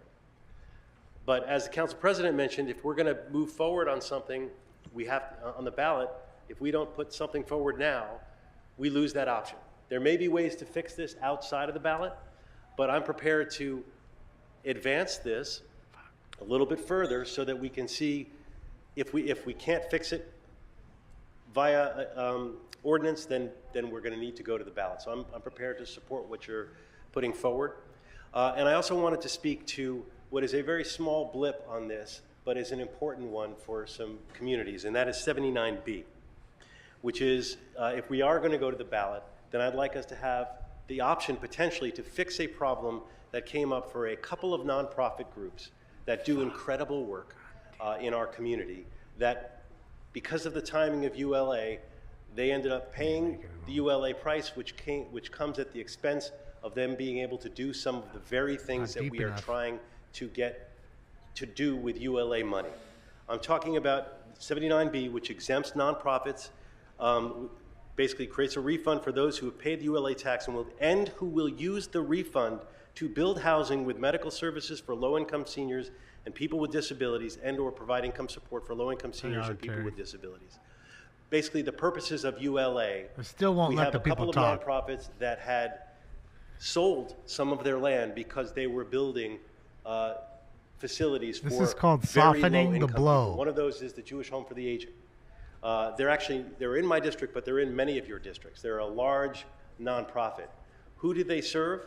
But as the council president mentioned, if we're going to move forward on something, we have on the ballot, if we don't put something forward now, we lose that option. There may be ways to fix this outside of the ballot, but I'm prepared to advance this a little bit further so that we can see if we can't fix it via ordinance, then we're going to need to go to the ballot. So I'm prepared to support what you're putting forward. And I also wanted to speak to what is a very small blip on this, but is an important one for some communities, and that is 79B, which is if we are going to go to the ballot, then I'd like us to have the option potentially to fix a problem that came up for a couple of nonprofit groups that do incredible work in our community, that because of the timing of ULA, they ended up paying the ULA price, which comes at the expense of them being able to do some of the very things that we are trying to get to do with ULA money. I'm talking about 79B, which exempts nonprofits, basically creates a refund for those who have paid the ULA tax and who will use the refund to build housing with medical services for low-income seniors and people with disabilities, and or provide income support for low-income seniors and people with disabilities. Basically, the purposes of ULA, I still won't let the people talk. We have a couple of nonprofits that had sold some of their land because they were building facilities for This is called very softening the low-income blow. people. One of those is the Jewish Home for the Aging. They're in my district, but they're in many of your districts. They're a large nonprofit. Who do they serve?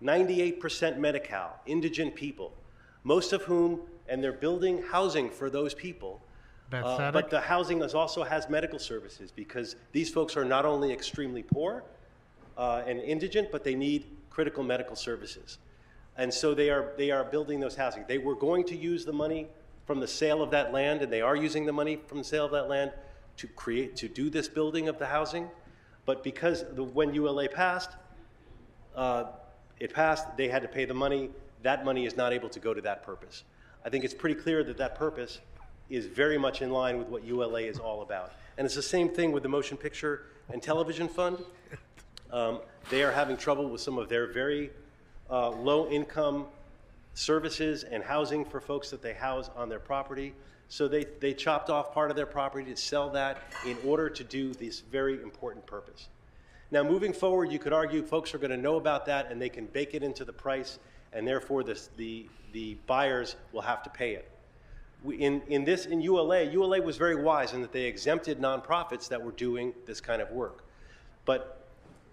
98% Medi-Cal, indigent people, most of whom, and they're building housing for those people. But the housing also has medical services, because these folks are not only extremely poor and indigent, but they need critical medical services. And so they are building those housing. They were going to use the money from the sale of that land, and they are using the money from the sale of that land to do this building of the housing. But because when ULA passed, they had to pay the money. That money is not able to go to that purpose. I think it's pretty clear that that purpose is very much in line with what ULA is all about. And it's the same thing with the Motion Picture and Television Fund. They are having trouble with some of their very low-income services and housing for folks that they house on their property. So they chopped off part of their property to sell that in order to do this very important purpose. Now, moving forward, you could argue folks are going to know about that and they can bake it into the price and therefore the buyers will have to pay it. In ULA was very wise in that they exempted nonprofits that were doing this kind of work. But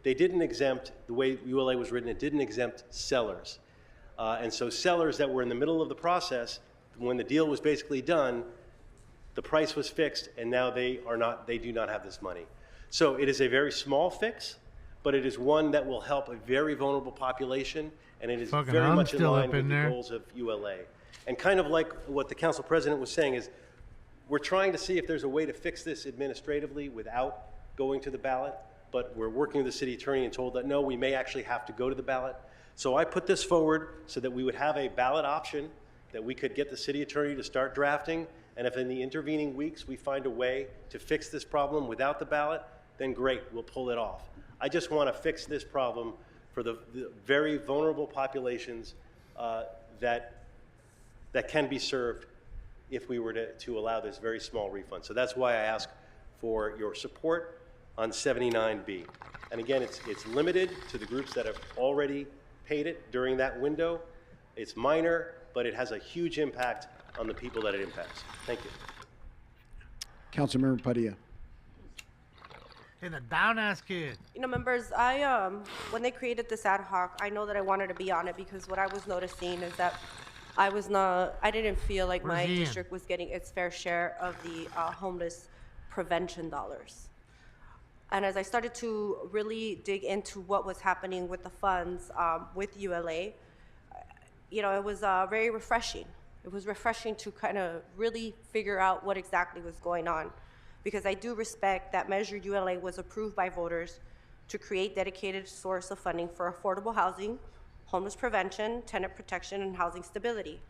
they didn't exempt, the way ULA was written, it didn't exempt sellers. And so sellers that were in the middle of the process, when the deal was basically done, the price was fixed, and now they do not have this money. So it is a very small fix, but it is one that will help a very vulnerable population, and it is Fucking very much in still line up with in the there. goals of ULA. And kind of like what the council president was saying is, we're trying to see if there's a way to fix this administratively without going to the ballot, but we're working with the city attorney and told that no, we may actually have to go to the ballot. So I put this forward so that we would have a ballot option that we could get the city attorney to start drafting, and if in the intervening weeks we find a way to fix this problem without the ballot, then great, we'll pull it off. I just want to fix this problem for the very vulnerable populations that can be served if we were to allow this very small refund. So that's why I ask for your support on 79B. And again, it's limited to the groups that have already paid it during that window. It's minor, but it has a huge impact on the people that it impacts. Thank you. Councilmember Padilla. And a down-ass kid. You know, members, when they created this ad hoc, I know that I wanted to be on it because what I was noticing is that I didn't feel like my Where's Ian? district was getting its fair share of the homeless prevention dollars. And as I started to really dig into what was happening with the funds with ULA, you know, it was very refreshing. It was refreshing to kind of really figure out what exactly was going on. Because I do respect that Measure ULA was approved by voters to create dedicated source of funding for affordable housing, homeless prevention, tenant protection, and housing stability.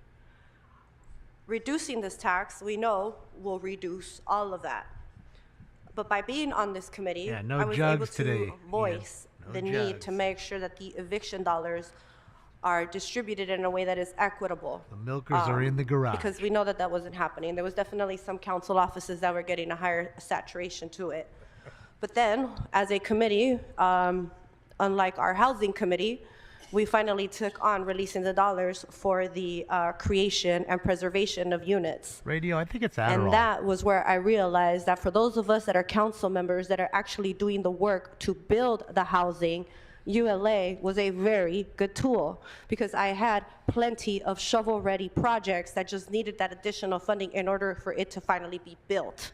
Reducing this tax, we know, will reduce all of that. But by being on this committee, Yeah, no I was jugs able to today, voice Ian. No the need jugs. to make sure that the eviction dollars are distributed in a way that is equitable. The milkers are in the garage. Because we know that that wasn't happening. There was definitely some council offices that were getting a higher saturation to it. But then, as a committee, unlike our housing committee, we finally took on releasing the dollars for the creation and preservation of units. Radio, I think it's Adderall. And that was where I realized that for those of us that are council members that are actually doing the work to build the housing, ULA was a very good tool because I had plenty of shovel-ready projects that just needed that additional funding in order for it to finally be built.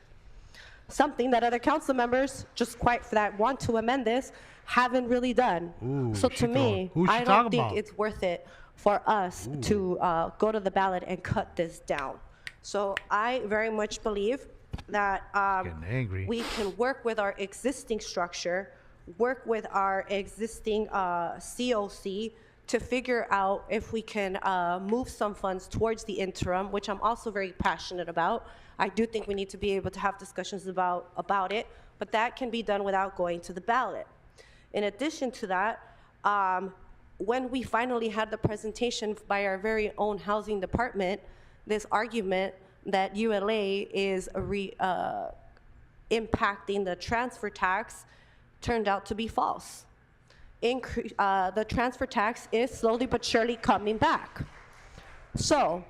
Something that other council members, just quite that want to amend this, haven't really done. Ooh, So to me, I don't think it's worth it for us to go to the ballot and cut this down. So I very much believe that Getting angry. we can work with our existing structure, work with our existing COC to figure out if we can move some funds towards the interim, which I'm also very passionate about. I do think we need to be able to have discussions about it, but that can be done without going to the ballot. In addition to that, when we finally had the presentation by our very own housing department, this argument that ULA is impacting the transfer tax turned out to be false. The transfer tax is slowly but surely coming back. So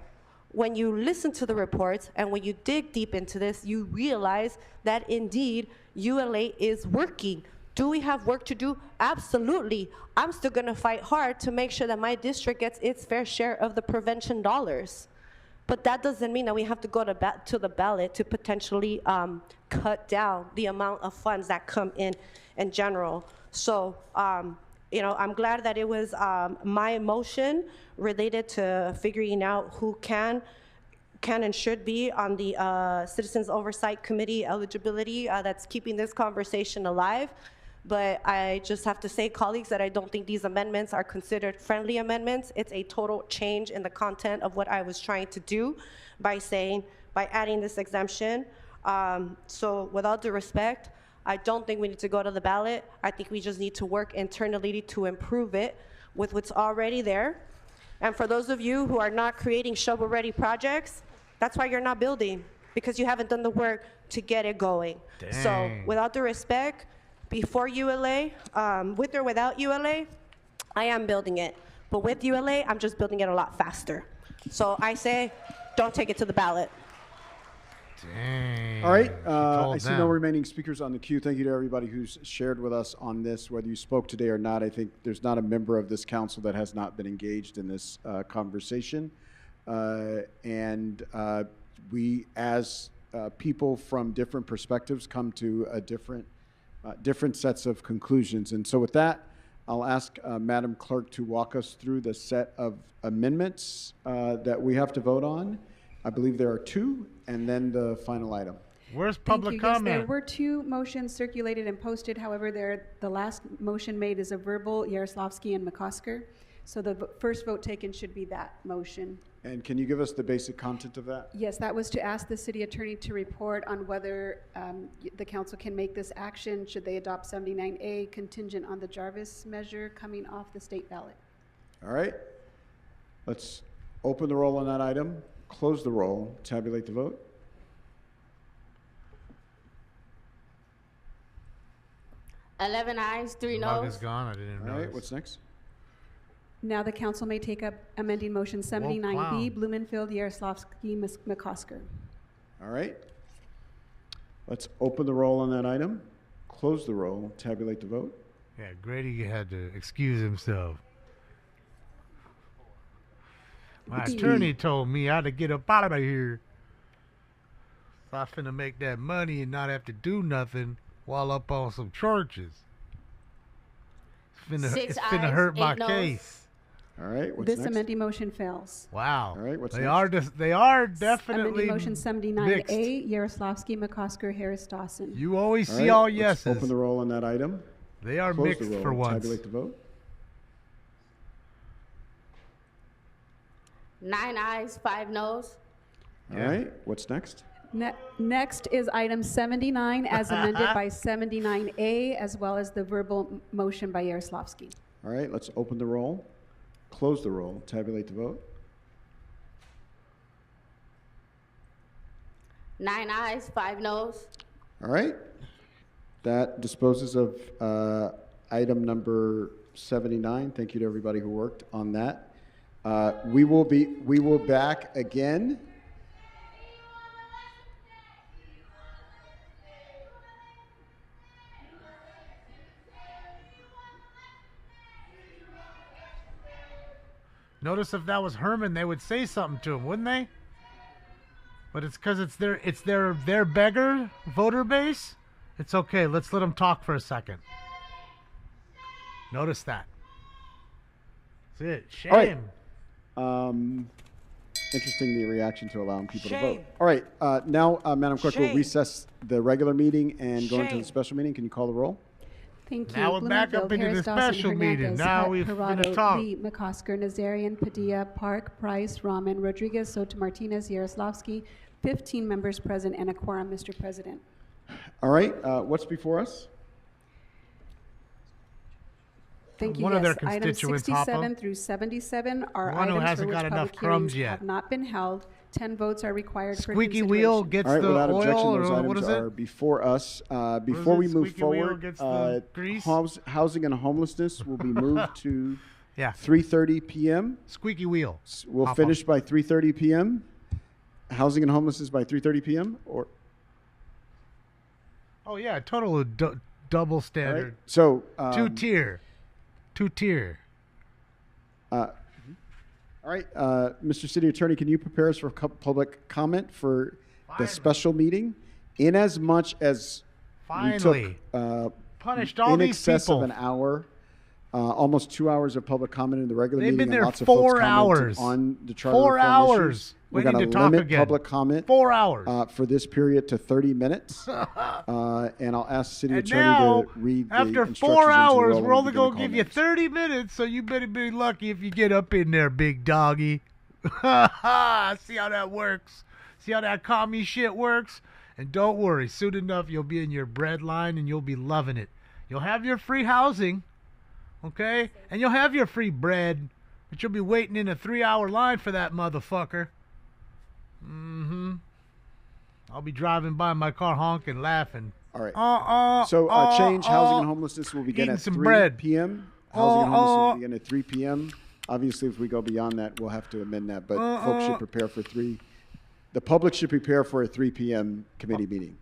when you listen to the reports and when you dig deep into this, you realize that indeed ULA is working. Do we have work to do? Absolutely. I'm still going to fight hard to make sure that my district gets its fair share of the prevention dollars. But that doesn't mean that we have to go to the ballot to potentially cut down the amount of funds that come in general. So, you know, I'm glad that it was my motion related to figuring out who can and should be on the Citizens Oversight Committee eligibility that's keeping this conversation alive. But I just have to say, colleagues, that I don't think these amendments are considered friendly amendments. It's a total change in the content of what I was trying to do by adding this exemption. So with all due respect, I don't think we need to go to the ballot. I think we just need to work internally to improve it with what's already there. And for those of you who are not creating shovel-ready projects, that's why you're not building, because you haven't done the work to get it going. So Dang. with all due respect, before ULA, with or without ULA, I am building it. But with ULA, I'm just building it a lot faster. So I say, don't take it to the ballot. Dang. All right. told I see them. no remaining speakers on the queue. Thank you to everybody who's shared with us on this, whether you spoke today or not. I think there's not a member of this council that has not been engaged in this conversation. We, as people from different perspectives, come to a different sets of conclusions. And so with that, I'll ask Madam Clerk to walk us through the set of amendments that we have to vote on. I believe there are two, and then the final item. Where's Thank public you. Yes, comment? there were two motions circulated and posted. However, the last motion made is a verbal, Yaroslavsky and McCosker. So the first vote taken should be that motion. And can you give us the basic content of that? Yes, that was to ask the city attorney to report on whether the council can make this action should they adopt 79A contingent on the Jarvis measure coming off the state ballot. All right. Let's open the roll on that item, close the roll, tabulate the vote. $11 ayes, 3 Log noes. is gone. I didn't All know. right, what's next? Now the council may take up amending motion 79B, Blumenfield, Yaroslavsky, McCosker. All right. Let's open the roll on that item, close the roll, tabulate the vote. Yeah, Grady had to excuse himself. My attorney told me I had to get up out of here. So I finna make that money and not have to do nothing while up on some charges. It's finna hurt my case. All right, what's This next? amending motion fails. Wow. All right, what's They next? are definitely Amending motion mixed. 79A, Yaroslavsky, McCosker, Harris, Dawson. You always All see right, all let's yeses. open the roll on that item. They are Close mixed the roll, for once. tabulate the vote. 9 ayes, 5 noes. All right, what's next? Next is item 79 as amended by 79A, as well as the verbal motion by Yaroslavsky. All right, let's open the roll, close the roll, tabulate the vote. 9 ayes, 5 noes. All right, that disposes of item number 79. Thank you to everybody who worked on that. We will back again. Notice if that was Herman, they would say something to him, wouldn't they? But it's because it's their beggar voter base. It's okay. Let's let them talk for a second. Notice that. That's it. Shame. All right. Interesting, the reaction to allowing people to vote. Shame. All right, now, Madam Clerk, we'll Shame. recess the regular meeting and go into the Shame. special meeting. Can you call the roll? Thank you. Now we're back up Blumenfield, into the Harris, Dawson, special meeting. Hernandez, Now we're Gerardo, finna talk. Lee, McCosker, Nazarian, Padilla, Park, Price, Rahman, Rodriguez, Soto Martinez, Yaroslavsky, 15 members present and a quorum, Mr. President. All right, what's before us? Thank you. One of their Items constituents hop 67 up. through 77 are One who items for hasn't which got enough public crumbs hearings yet. have not been held. 10 votes are required for Squeaky wheel consideration. gets All right, the without oil, objection, those or what items is it? are before us. Before is we it? move Squeaky wheel forward, gets the grease? housing and homelessness will be moved to Yeah. 3:30 p.m. Squeaky wheel. We'll Hop finish by 3:30 p.m. Housing and homelessness by 3:30 p.m. Or Oh yeah, total double standard. so Two tier. All right, Mr. City Attorney, can you prepare us for public comment for the special meeting? In as much as Finally. we took Punished all in these excess people. of an hour, almost 2 hours of public comment in the regular They've meeting, been there and lots of 4 folks commented hours. on the charter 4 reform hours issues. We're waiting going to to talk limit again. public comment 4 hours. for this period to 30 minutes, and I'll ask the City And Attorney now, to read the after instructions 4 into the hours, roll we're and only begin the going to give you comments. 30 minutes, so you better be lucky if you get up in there, big doggy. See how that works? See how that commie shit works? And don't worry, soon enough, you'll be in your bread line and you'll be loving it. You'll have your free housing, okay? And you'll have your free bread, but you'll be waiting in a 3-hour line for that motherfucker. I'll be driving by my car honking, laughing. All right. So change housing and homelessness will begin Eating at some 3 bread. p.m. Housing and homelessness will begin at 3 p.m. Obviously, if we go beyond that, we'll have to amend that, but folks should prepare for the public should prepare for a 3 p.m. committee meeting.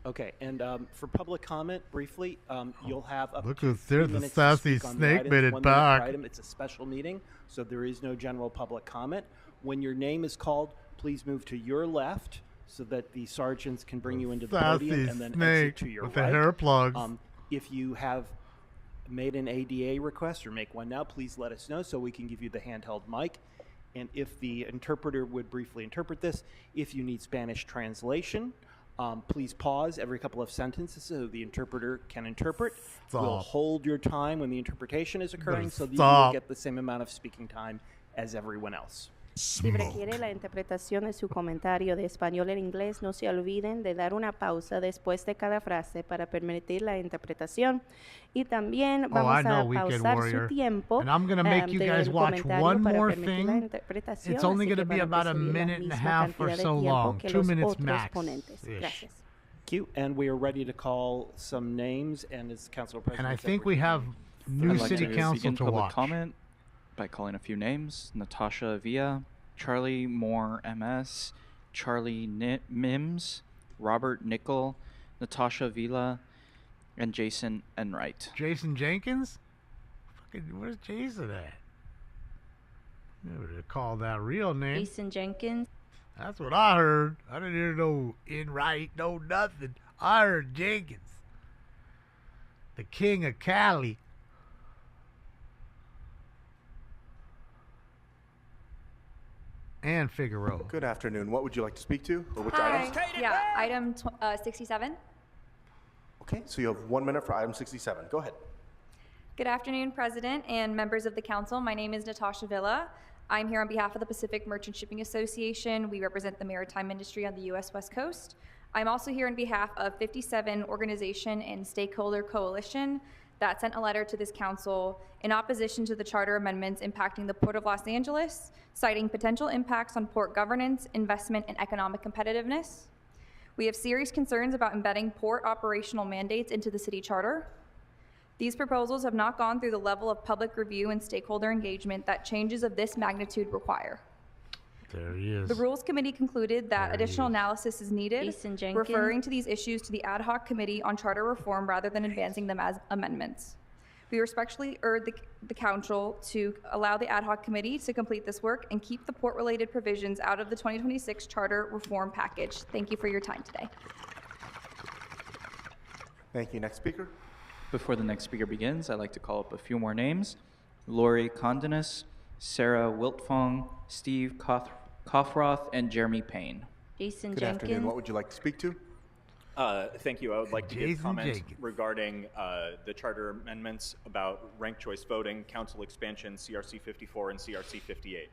Okay, and for public comment, briefly, you'll have up Look to who's 3 there, the minutes sassy to speak on the snake items. made it 1 minute per back. item. It's a special meeting, so there is no general public comment. When your name is called, please move to your left so that the sergeants can bring you into the podium Sassy and then snake exit to your with right. the hair plugs. If you have made an ADA request or make one now, please let us know so we can give you the handheld mic. And if the interpreter would briefly interpret this, if you need Spanish translation, please pause every couple of sentences so the interpreter can interpret. We'll hold your time when the interpretation is occurring so that you will get the same amount of speaking time as everyone else. Si requiere la interpretación de su comentario de español en inglés, no se olviden de dar una pausa después de cada frase para permitir la interpretación. Y también vamos a pausar su tiempo. And I'm going to make you guys del watch comentario one para more permitir la thing. interpretación, It's only así going to que be van a about a recibir la minute and a misma half or cantidad de so tiempo long, que 2 los minutes otros max. ponentes. Ish. Gracias. Thank you, and we are ready to call some names, and as Council President And I said, think we're we have new I'd like city to council begin to public watch. comment by calling a few names: Natasha Villa, Charlie Moore, MS, Charlie Mims, Robert Nickel, Natasha Villa, and Jason Enright. Jason Jenkins? Fucking, where's Jason at? Never to call that real name. Jason Jenkins. That's what I heard. I didn't hear no Enright, no nothing. I heard Jenkins. The king of Cali. And Figueroa. Good afternoon. What would you like to speak to, or which Hi. items? Yeah, item 67. Okay, so you have 1 minute for item 67. Go ahead. Good afternoon, President and members of the council. My name is Natasha Villa. I'm here on behalf of the Pacific Merchant Shipping Association. We represent the maritime industry on the U.S. West Coast. I'm also here on behalf of 57 organization and stakeholder coalition that sent a letter to this council in opposition to the charter amendments impacting the Port of Los Angeles, citing potential impacts on port governance, investment, and economic competitiveness. We have serious concerns about embedding port operational mandates into the city charter. These proposals have not gone through the level of public review and stakeholder engagement that changes of this magnitude require. There he is. The Rules Committee concluded that additional analysis is needed, Jason Jenkins. referring to these issues to the Ad Hoc Committee on Charter Reform rather than advancing them as amendments. We respectfully urge the Council to allow the Ad Hoc Committee to complete this work and keep the port-related provisions out of the 2026 Charter Reform Package. Thank you for your time today. Thank you. Next speaker. Before the next speaker begins, I'd like to call up a few more names: Lori Condenas, Sarah Wiltfong, Steve Koffroth, and Jeremy Payne. Jason Good afternoon. What would you like to speak to? Thank you. I would like to give Jason comment Jenkins. regarding the charter amendments about ranked choice voting, council expansion, CRC 54 and CRC 58.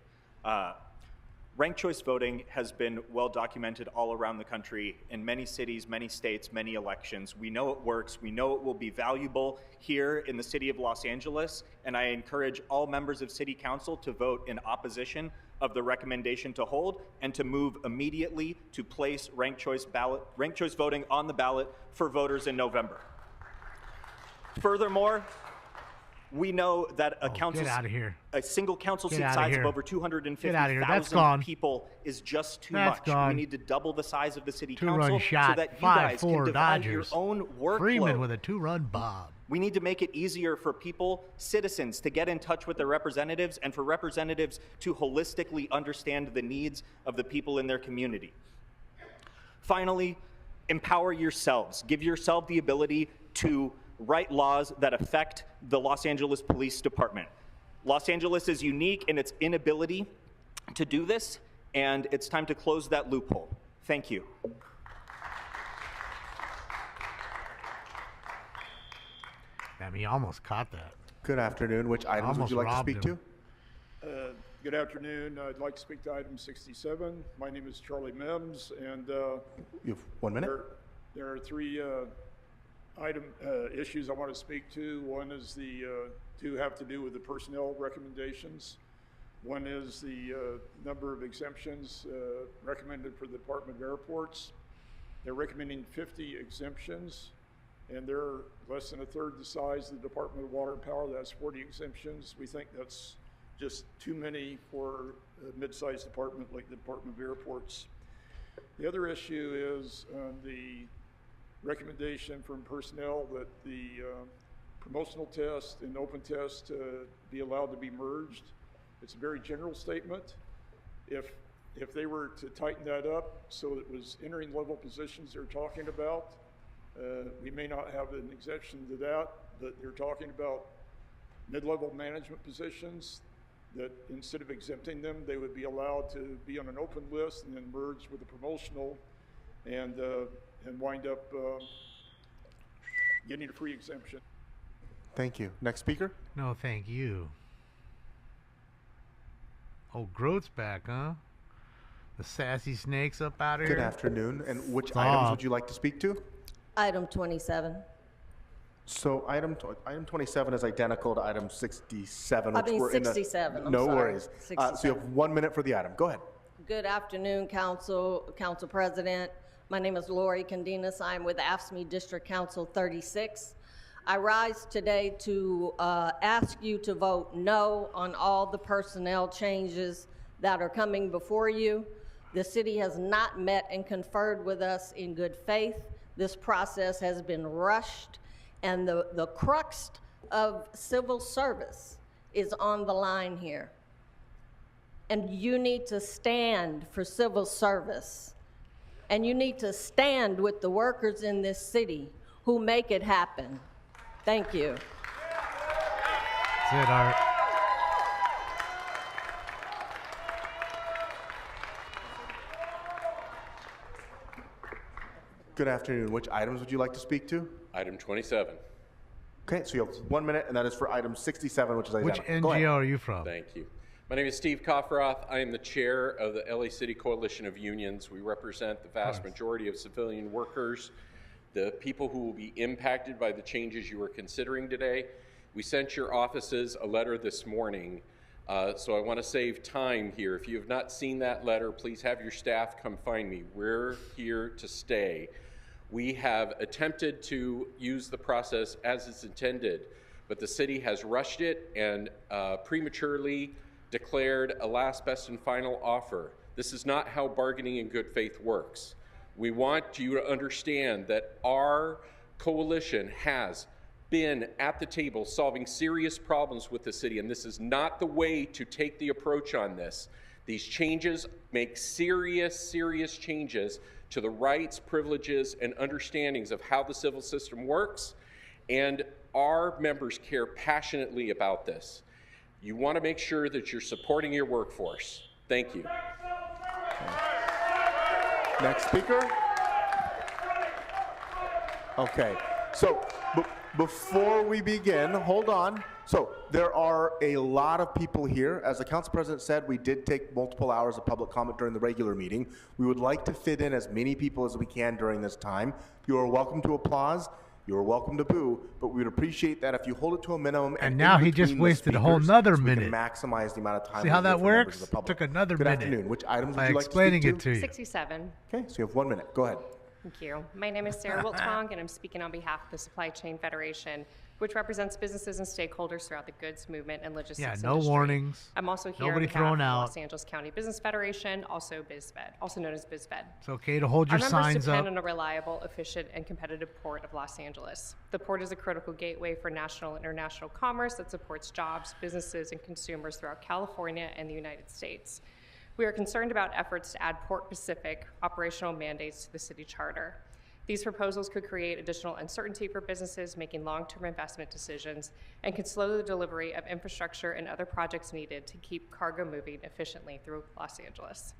Ranked choice voting has been well documented all around the country in many cities, many states, many elections. We know it works. We know it will be valuable here in the city of Los Angeles, and I encourage all members of City Council to vote in opposition of the recommendation to hold and to move immediately to place ranked choice voting on the ballot for voters in November. Furthermore, we know that a single council seat size of over 250,000 people is just too much. We need to double the size of the city council so that you guys can divide your own workload. Freeman with a 2-run bomb. We need to make it easier for people, citizens, to get in touch with their representatives and for representatives to holistically understand the needs of the people in their community. Finally, empower yourselves. Give yourself the ability to write laws that affect the Los Angeles Police Department. Los Angeles is unique in its inability to do this, and it's time to close that loophole. Thank you. Damn, he almost caught that. Good afternoon. Which items would you like to speak to? Good afternoon. I'd like to speak to item 67. My name is Charlie Mims, and You have 1 minute. there are three issues I want to speak to. One is two have to do with the personnel recommendations. One is the number of exemptions recommended for the Department of Airports. They're recommending 50 exemptions. and they're less than a third the size of the Department of Water and Power. That's 40 exemptions. We think that's just too many for a mid-sized department like the Department of Airports. The other issue is the recommendation from personnel that the promotional test and open test be allowed to be merged. It's a very general statement. If they were to tighten that up so it was entering level positions they're talking about, we may not have an exemption to that, but they're talking about mid-level management positions that instead of exempting them, they would be allowed to be on an open list and then merge with a promotional and wind up getting a free exemption. Thank you. Next speaker. No, thank you. Oh, Groot's back, huh? The sassy snakes up out here. Good afternoon. And which items would you like to speak to? Item 27. So item 27 is identical to item 67. I Which mean we're 67, in I'm no sorry. worries. So you 67. have 1 minute for the item. Go ahead. Good afternoon, Council President. My name is Lori Candinas. I'm with AFSCME District Council 36. I rise today to ask you to vote no on all the personnel changes that are coming before you. The city has not met and conferred with us in good faith. This process has been rushed, and the crux of civil service is on the line here. And you need to stand for civil service. And you need to stand with the workers in this city who make it happen. Thank you. That's it, Art. Good afternoon. Which items would you like to speak to? Item 27. Okay, so you have 1 minute, and that is for item 67, which is identical. Which Go ahead. NGO are you from? Thank you. My name is Steve Koffroth. I am the chair of the LA City Coalition of Unions. We represent the vast majority of civilian workers, the people who will be impacted by the changes you are considering today. We sent your offices a letter this morning, so I want to save time here. If you have not seen that letter, please have your staff come find me. We're here to stay. We have attempted to use the process as it's intended, but the city has rushed it and prematurely declared a last, best, and final offer. This is not how bargaining in good faith works. We want you to understand that our coalition has been at the table solving serious problems with the city, and this is not the way to take the approach on this. These changes make serious changes to the rights, privileges, and understandings of how the civil system works, and our members care passionately about this. You want to make sure that you're supporting your workforce. Thank you. Next speaker. Okay, so before we begin, hold on. So there are a lot of people here. As the council president said, we did take multiple hours of public comment during the regular meeting. We would like to fit in as many people as we can during this time. You are welcome to applause. You are welcome to boo, but we would appreciate that if you hold it to a minimum. And now he just wasted a whole nother so minute. We can maximize the amount of time. See how we that give for members works? of the public. Took another Good minute. afternoon. Which items by would you like explaining to it speak to you. 67. Okay, so you have 1 minute. Go ahead. Thank you. My name is Sarah Wiltong, and I'm speaking on behalf of the Supply Chain Federation, which represents businesses and stakeholders throughout the goods movement and logistics Yeah, no industry. warnings. I'm also here Nobody on behalf thrown of the out. Los Angeles County Business Federation, also BizFed, also known as BizFed. It's okay to hold your Our signs members depend up. on a reliable, efficient, and competitive port of Los Angeles. The port is a critical gateway for national and international commerce that supports jobs, businesses, and consumers throughout California and the United States. We are concerned about efforts to add port-specific operational mandates to the city charter. These proposals could create additional uncertainty for businesses making long-term investment decisions and could slow the delivery of infrastructure and other projects needed to keep cargo moving efficiently through Los Angeles.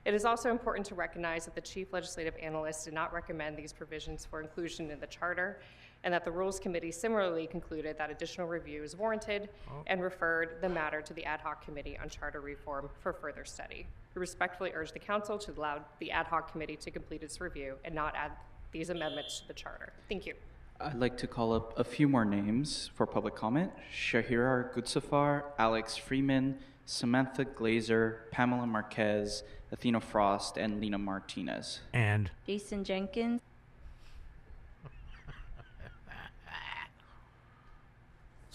It is also important to recognize that the chief legislative analyst did not recommend these provisions for inclusion in the charter, and that the Rules Committee similarly concluded that additional review is warranted and referred the matter to the Ad Hoc Committee on Charter Reform for further study. We respectfully urge the Council to allow the Ad Hoc Committee to complete its review and not add these amendments to the charter. Thank you. I'd like to call up a few more names for public comment. Shahira Gutsafar, Alex Freeman, Samantha Glazer, Pamela Marquez, Athena Frost, and Lena Martinez. And Jason Jenkins.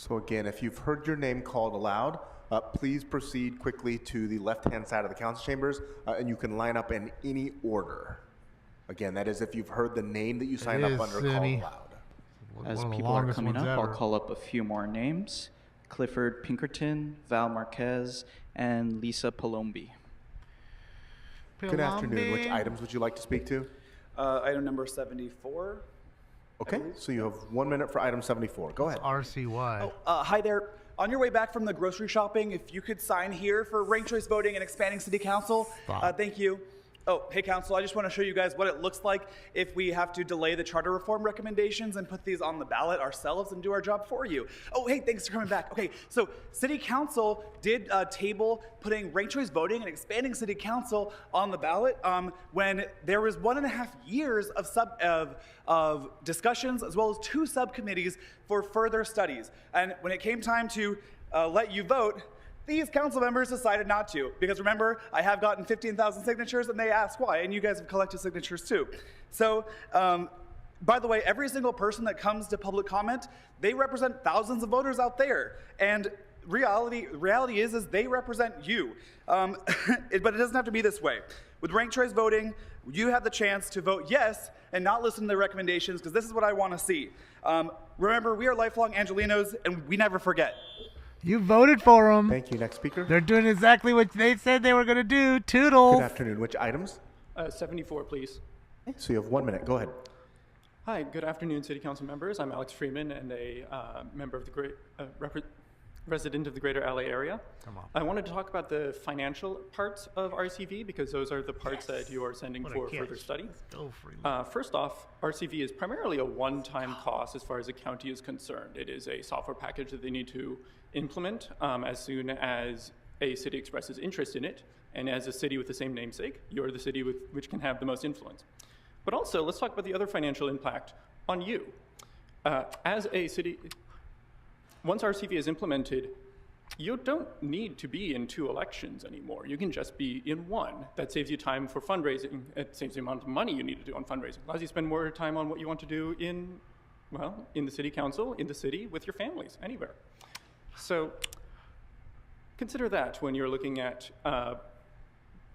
So again, if you've heard your name called aloud, please proceed quickly to the left-hand side of the council chambers, and you can line up in any order. Again, that is if you've heard the name that you signed up under called aloud. As people are coming up, I'll call up a few more names. Clifford Pinkerton, Val Marquez, and Lisa Palombi. Good afternoon. Which items would you like to speak to? Item number 74. Okay, so you have 1 minute for item 74. Go ahead. RCY. Hi there. On your way back from the grocery shopping, if you could sign here for ranked choice voting and expanding city council. Thank you. Oh, hey, council, I just want to show you guys what it looks like if we have to delay the charter reform recommendations and put these on the ballot ourselves and do our job for you. Oh, hey, thanks for coming back. Okay, so city council did table putting ranked choice voting and expanding city council on the ballot when there was 1.5 years of discussions as well as 2 subcommittees for further studies. And when it came time to let you vote, these council members decided not to, because remember, I have gotten 15,000 signatures and they asked why, and you guys have collected signatures too. So, by the way, every single person that comes to public comment, they represent thousands of voters out there. And reality is they represent you. But it doesn't have to be this way. With ranked choice voting, you have the chance to vote yes and not listen to the recommendations, because this is what I want to see. Remember, we are lifelong Angelinos, and we never forget. You voted for them. Thank you. Next speaker. They're doing exactly what they said they were going to do. Toodles. Good afternoon. Which items? 74, please. So you have 1 minute. Go ahead. Hi, good afternoon, City Council members. I'm Alex Freeman and a member of the resident of the greater LA area. Come on. I wanted to talk about the financial parts of RCV because those are the parts that you are sending for further study. Go Freeman. First off, RCV is primarily a one-time cost as far as the county is concerned. It is a software package that they need to implement as soon as a city expresses interest in it. And as a city with the same namesake, you're the city which can have the most influence. But also, let's talk about the other financial impact on you. As a city, once RCV is implemented, you don't need to be in 2 elections anymore. You can just be in 1. That saves you time for fundraising. It saves the amount of money you need to do on fundraising. Allows you to spend more time on what you want to do in the city council, in the city, with your families, anywhere. So consider that when you're looking at,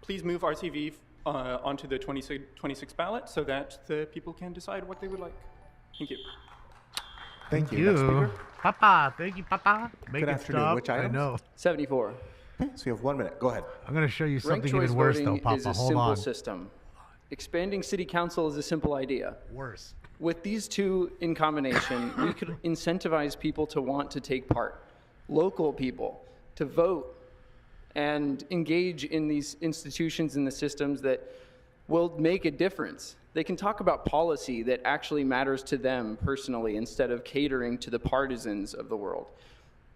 please move RCV onto the 26 ballot so that the people can decide what they would like. Thank you. Thank you. Next speaker. Papa. Thank you, Papa. Make Good it afternoon. stop. Which items? I know. 74. So you have 1 minute. Go ahead. I'm going to show you something Ranked choice even worse, voting though, Papa. is a Hold simple on. system. Expanding city council is a simple idea. Worse. With these 2 in combination, we could incentivize people to want to take part. Local people to vote and engage in these institutions and the systems that will make a difference. They can talk about policy that actually matters to them personally instead of catering to the partisans of the world.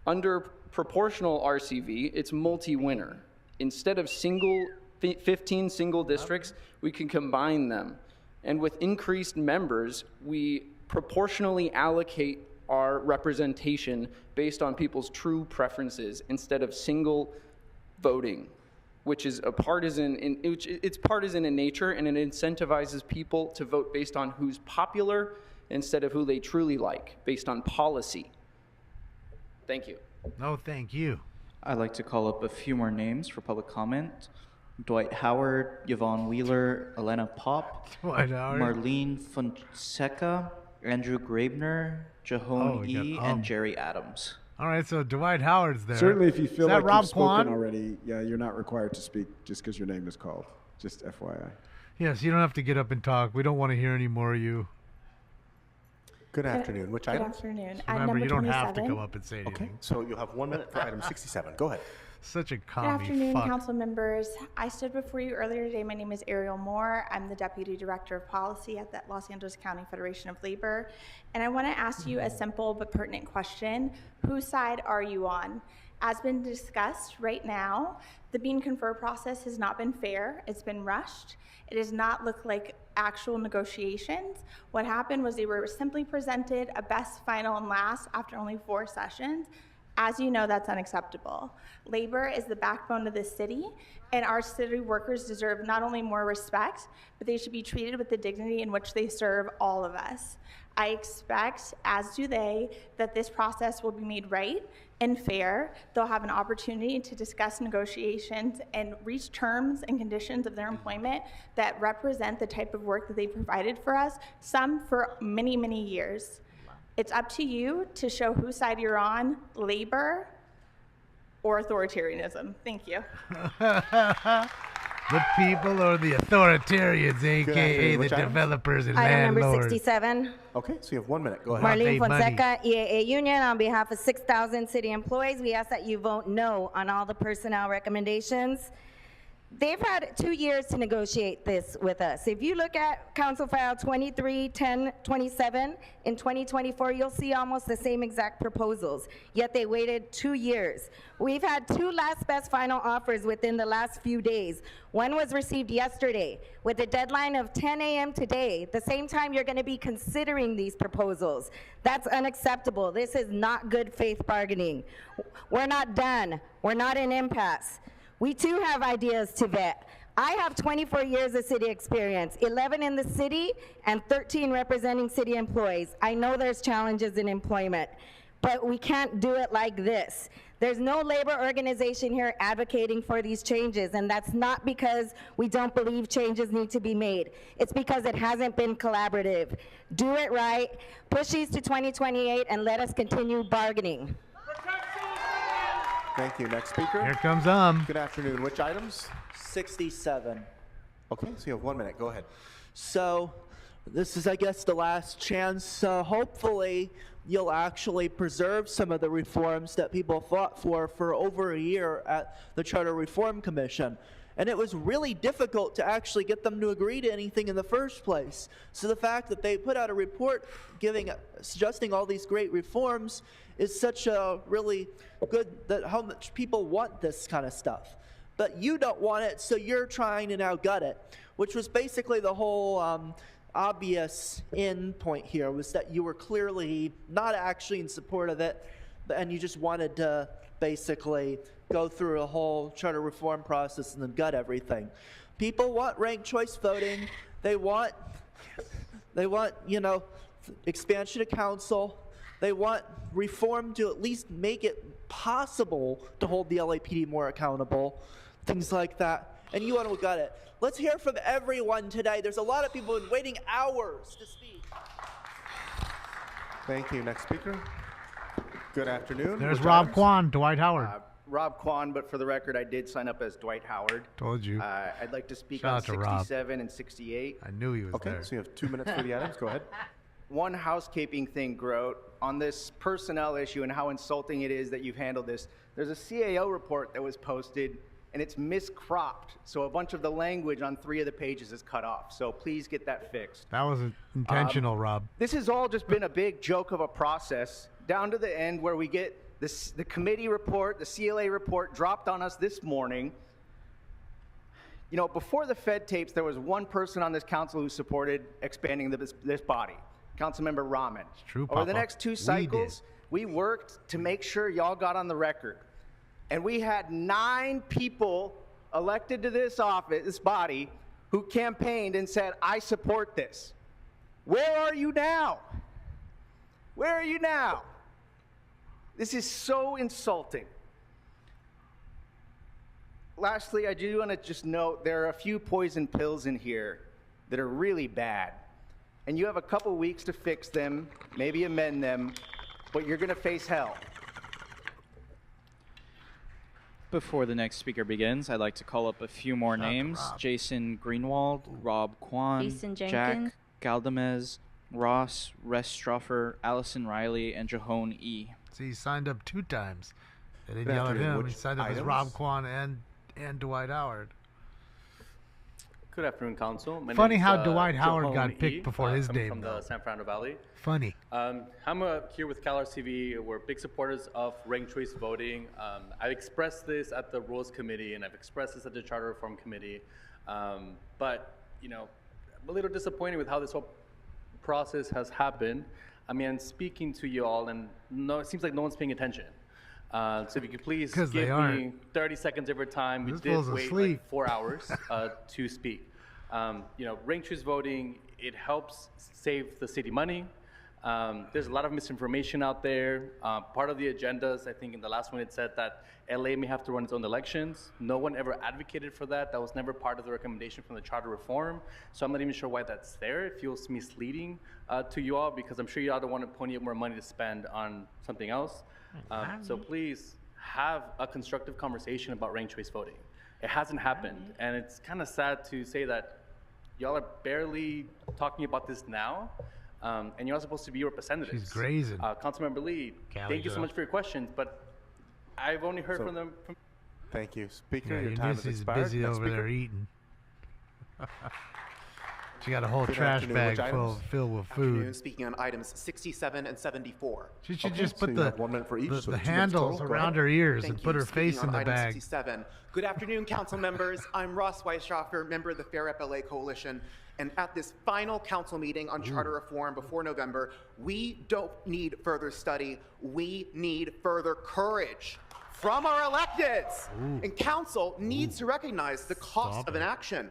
Under proportional RCV, it's multi-winner. Instead of 15 single districts, we can combine them. And with increased members, we proportionally allocate our representation based on people's true preferences instead of single voting, which is it's partisan in nature, and it incentivizes people to vote based on who's popular instead of who they truly like, based on policy. Thank you. No, thank you. I'd like to call up a few more names for public comment. Dwight Howard, Yvonne Wheeler, Elena Pop, Dwight Howard. Marlene Fonseca, Andrew Grabner, Jahone E., and Jerry Adams. All right, so Dwight Howard's there. Certainly, if you feel Is that like Rob you've spoken Kwan? already, yeah, you're not required to speak just because your name is called. Just FYI. Yes, you don't have to get up and talk. We don't want to hear any more of you. Good afternoon. Which item? Good afternoon. Remember, you don't have to 27. come up and say anything. Okay, so you'll have 1 minute for item 67. Go ahead. Such a Good commie afternoon, fuck. council members. I stood before you earlier today. My name is Ariel Moore. I'm the Deputy Director of Policy at the Los Angeles County Federation of Labor. And I want to ask you a simple but pertinent question. Whose side are you on? As been discussed right now, the bean confer process has not been fair. It's been rushed. It does not look like actual negotiations. What happened was they were simply presented a best, final, and last after only 4 sessions. As you know, that's unacceptable. Labor is the backbone of this city, and our city workers deserve not only more respect, but they should be treated with the dignity in which they serve all of us. I expect, as do they, that this process will be made right and fair. They'll have an opportunity to discuss negotiations and reach terms and conditions of their employment that represent the type of work that they provided for us, some for many, many years. It's up to you to show whose side you're on, labor or authoritarianism. Thank you. The people or the authoritarians, a.k.a. the developers and Item number landlords. 67. Okay, so you have 1 minute. Go ahead. Marlene Fonseca, EAA Union, on behalf of 6,000 city employees, we ask that you vote no on all the personnel recommendations. They've had 2 years to negotiate this with us. If you look at Council File 23-10-27, in 2024, you'll see almost the same exact proposals, yet they waited 2 years. We've had 2 last best final offers within the last few days. One was received yesterday with a deadline of 10 a.m. today, the same time you're gonna be considering these proposals. That's unacceptable. This is not good faith bargaining. We're not done. We're not in impasse. We too have ideas to vet. I have 24 years of city experience, 11 in the city and 13 representing city employees. I know there's challenges in employment, but we can't do it like this. There's no labor organization here advocating for these changes, and that's not because we don't believe changes need to be made. It's because it hasn't been collaborative. Do it right, push these to 2028, and let us continue bargaining. Thank you. Next speaker. Here comes Good afternoon. Which items? 67. Okay, so you have 1 minute. Go ahead. So this is, I guess, the last chance. Hopefully, you'll actually preserve some of the reforms that people fought for over a year at the Charter Reform Commission. And it was really difficult to actually get them to agree to anything in the first place. So the fact that they put out a report suggesting all these great reforms is such a really good, that how much people want this kind of stuff. But you don't want it, so you're trying to now gut it, which was basically the whole obvious end point here, was that you were clearly not actually in support of it, and you just wanted to basically go through a whole charter reform process and then gut everything. People want ranked choice voting. They want, you know, expansion of council. They want reform to at least make it possible to hold the LAPD more accountable, things like that. And you want to gut it. Let's hear from everyone today. There's a lot of people who've been waiting hours to speak. Thank you. Next speaker. Good afternoon. There's Which Rob items? Kwan, Dwight Howard. Rob Kwan, but for the record, I did sign up as Dwight Howard. Told you. I'd like to speak Shout on out to Rob. 67 and 68. I knew he was Okay, there. so you have 2 minutes for the items. Go ahead. One housekeeping thing, Grote, on this personnel issue and how insulting it is that you've handled this. There's a CAO report that was posted, and it's miscropped. So a bunch of the language on 3 of the pages is cut off. So please get that fixed. That was intentional, Rob. This has all just been a big joke of a process, down to the end where we get the committee report, the CLA report dropped on us this morning. You know, before the Fed tapes, there was one person on this council who supported expanding this body, Councilmember Rahman. It's true, Over the Papa. next 2 We cycles, we worked to make sure y'all got on the record. And we had 9 people elected to this office, this body, who campaigned and said, I support this. Where are you now? Where are you now? This is so insulting. Lastly, I do want to just note there are a few poison pills in here that are really bad. And you have a couple weeks to fix them, maybe amend them, but you're going to face hell. Before the next speaker begins, I'd like to call up a few more names. Jason Greenwald, Rob Kwan, Jason Jack Jenkins. Galdamez, Ross Restroffer, Allison Riley, and Jahone E. See, he signed up 2 times. They didn't Good yell at afternoon. him. He Which signed up as items? Rob Kwan and Dwight Howard. Good afternoon, Council. My Funny name's, how Dwight Howard Jahone got E., picked before his coming name, from though. the San Fernando Valley. Funny. I'm here with CalRCV. We're big supporters of ranked choice voting. I've expressed this at the Rules Committee, and I've expressed this at the Charter Reform Committee. But, you know, I'm a little disappointed with how this whole process has happened. I mean, I'm speaking to you all, and no, it seems like no one's paying attention. So if you could please 'Cause they give me aren't. 30 seconds every time. We This did fool's wait asleep. like 4 hours to speak. Ranked choice voting, it helps save the city money. There's a lot of misinformation out there. Part of the agendas, I think in the last one it said that LA may have to run its own elections. No one ever advocated for that. That was never part of the recommendation from the charter reform. So I'm not even sure why that's there. It feels misleading to you all because I'm sure you all don't want to pony up more money to spend on something else. So please have a constructive conversation about ranked choice voting. It hasn't happened, and it's kind of sad to say that y'all are barely talking about this now, and you're supposed to be representatives. She's grazing. Councilmember Lee, Cali thank you so girl. much for your questions, but I've only heard from them. Thank you. Speaker, Yeah, your your time niece has is expired. busy Next over speaker. there eating. She got a whole Good trash afternoon. bag Which items? filled with Afternoon, food. speaking on items 67 and 74. She should Okay, just so put you the, have 1 minute for each, the, so the 2 minutes handles total. Go around ahead. her ears Thank and put you. her Speaking face in on the item bag. 67. Good afternoon, council members. I'm Ross Weisschoffer, member of the Fair Rep LA Coalition. And at this final council meeting on charter reform before November, we don't need further study. We need further courage from our electeds. And council needs to recognize the cost of inaction.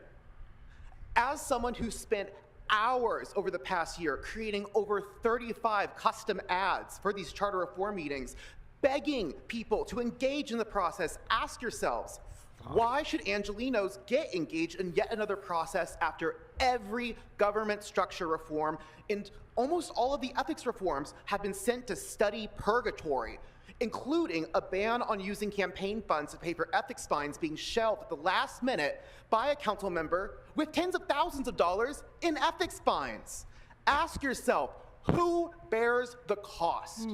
As someone who spent hours over the past year creating over 35 custom ads for these charter reform meetings, begging people to engage in the process, ask yourselves, why should Angelinos get engaged in yet another process after every government structure reform and almost all of the ethics reforms have been sent to study purgatory, including a ban on using campaign funds to pay for ethics fines being shelved at the last minute by a council member with tens of thousands of dollars in ethics fines? Ask yourself, who bears the cost?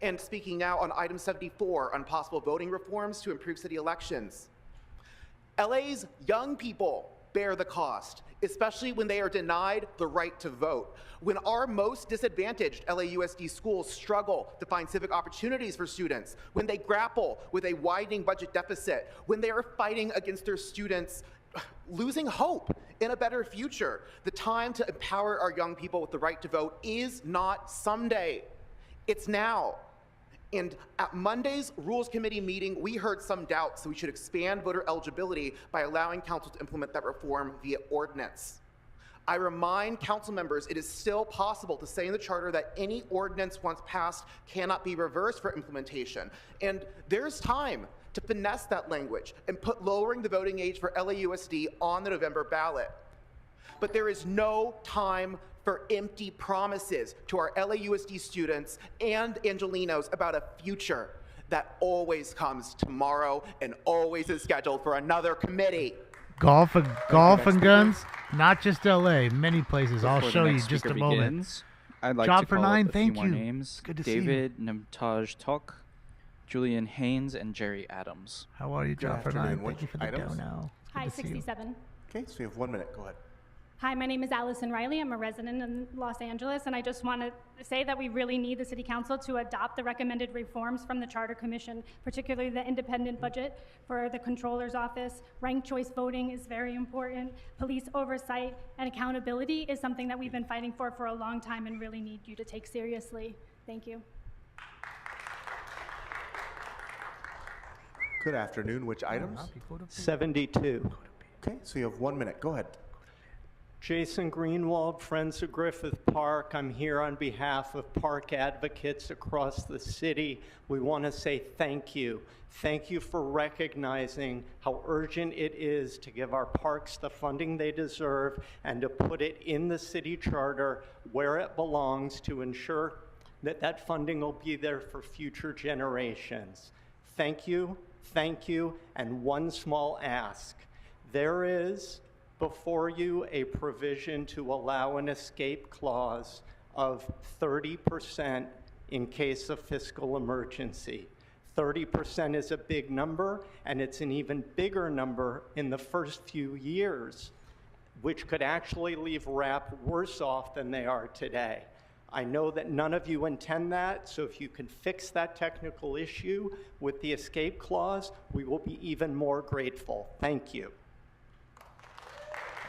And speaking now on item 74 on possible voting reforms to improve city elections. LA's young people bear the cost, especially when they are denied the right to vote. When our most disadvantaged LAUSD schools struggle to find civic opportunities for students, when they grapple with a widening budget deficit, when they are fighting against their students losing hope in a better future, the time to empower our young people with the right to vote is not someday, it's now. And at Monday's Rules Committee meeting, we heard some doubts that we should expand voter eligibility by allowing council to implement that reform via ordinance. I remind council members it is still possible to say in the charter that any ordinance once passed cannot be reversed for implementation. And there's time to finesse that language and put lowering the voting age for LAUSD on the November ballot. But there is no time for empty promises to our LAUSD students and Angelinos about a future that always comes tomorrow and always is scheduled for another committee. Golf and guns, not just LA, many places. I'll Before the show you next just a speaker moment. begins, I'd like Job to for call nine, up a thank few you. more names. Good to see you. David Namtaj Tok, Julian Haynes, and Jerry Adams. How are you, Good Job for afternoon. nine? Thank you for the Items? dono. Hi, 67. Okay, so you have 1 minute. Go ahead. Hi, my name is Allison Riley. I'm a resident in Los Angeles, and I just want to say that we really need the City Council to adopt the recommended reforms from the Charter Commission, particularly the independent budget for the Controller's Office. Ranked choice voting is very important. Police oversight and accountability is something that we've been fighting for a long time and really need you to take seriously. Thank you. Good afternoon. Which items? 72. Okay, so you have 1 minute. Go ahead. Jason Greenwald, Friends of Griffith Park. I'm here on behalf of park advocates across the city. We want to say thank you. Thank you for recognizing how urgent it is to give our parks the funding they deserve and to put it in the city charter where it belongs to ensure that that funding will be there for future generations. Thank you, and one small ask. There is before you a provision to allow an escape clause of 30% in case of fiscal emergency. 30% is a big number, and it's an even bigger number in the first few years, which could actually leave RAP worse off than they are today. I know that none of you intend that, so if you can fix that technical issue with the escape clause, we will be even more grateful. Thank you.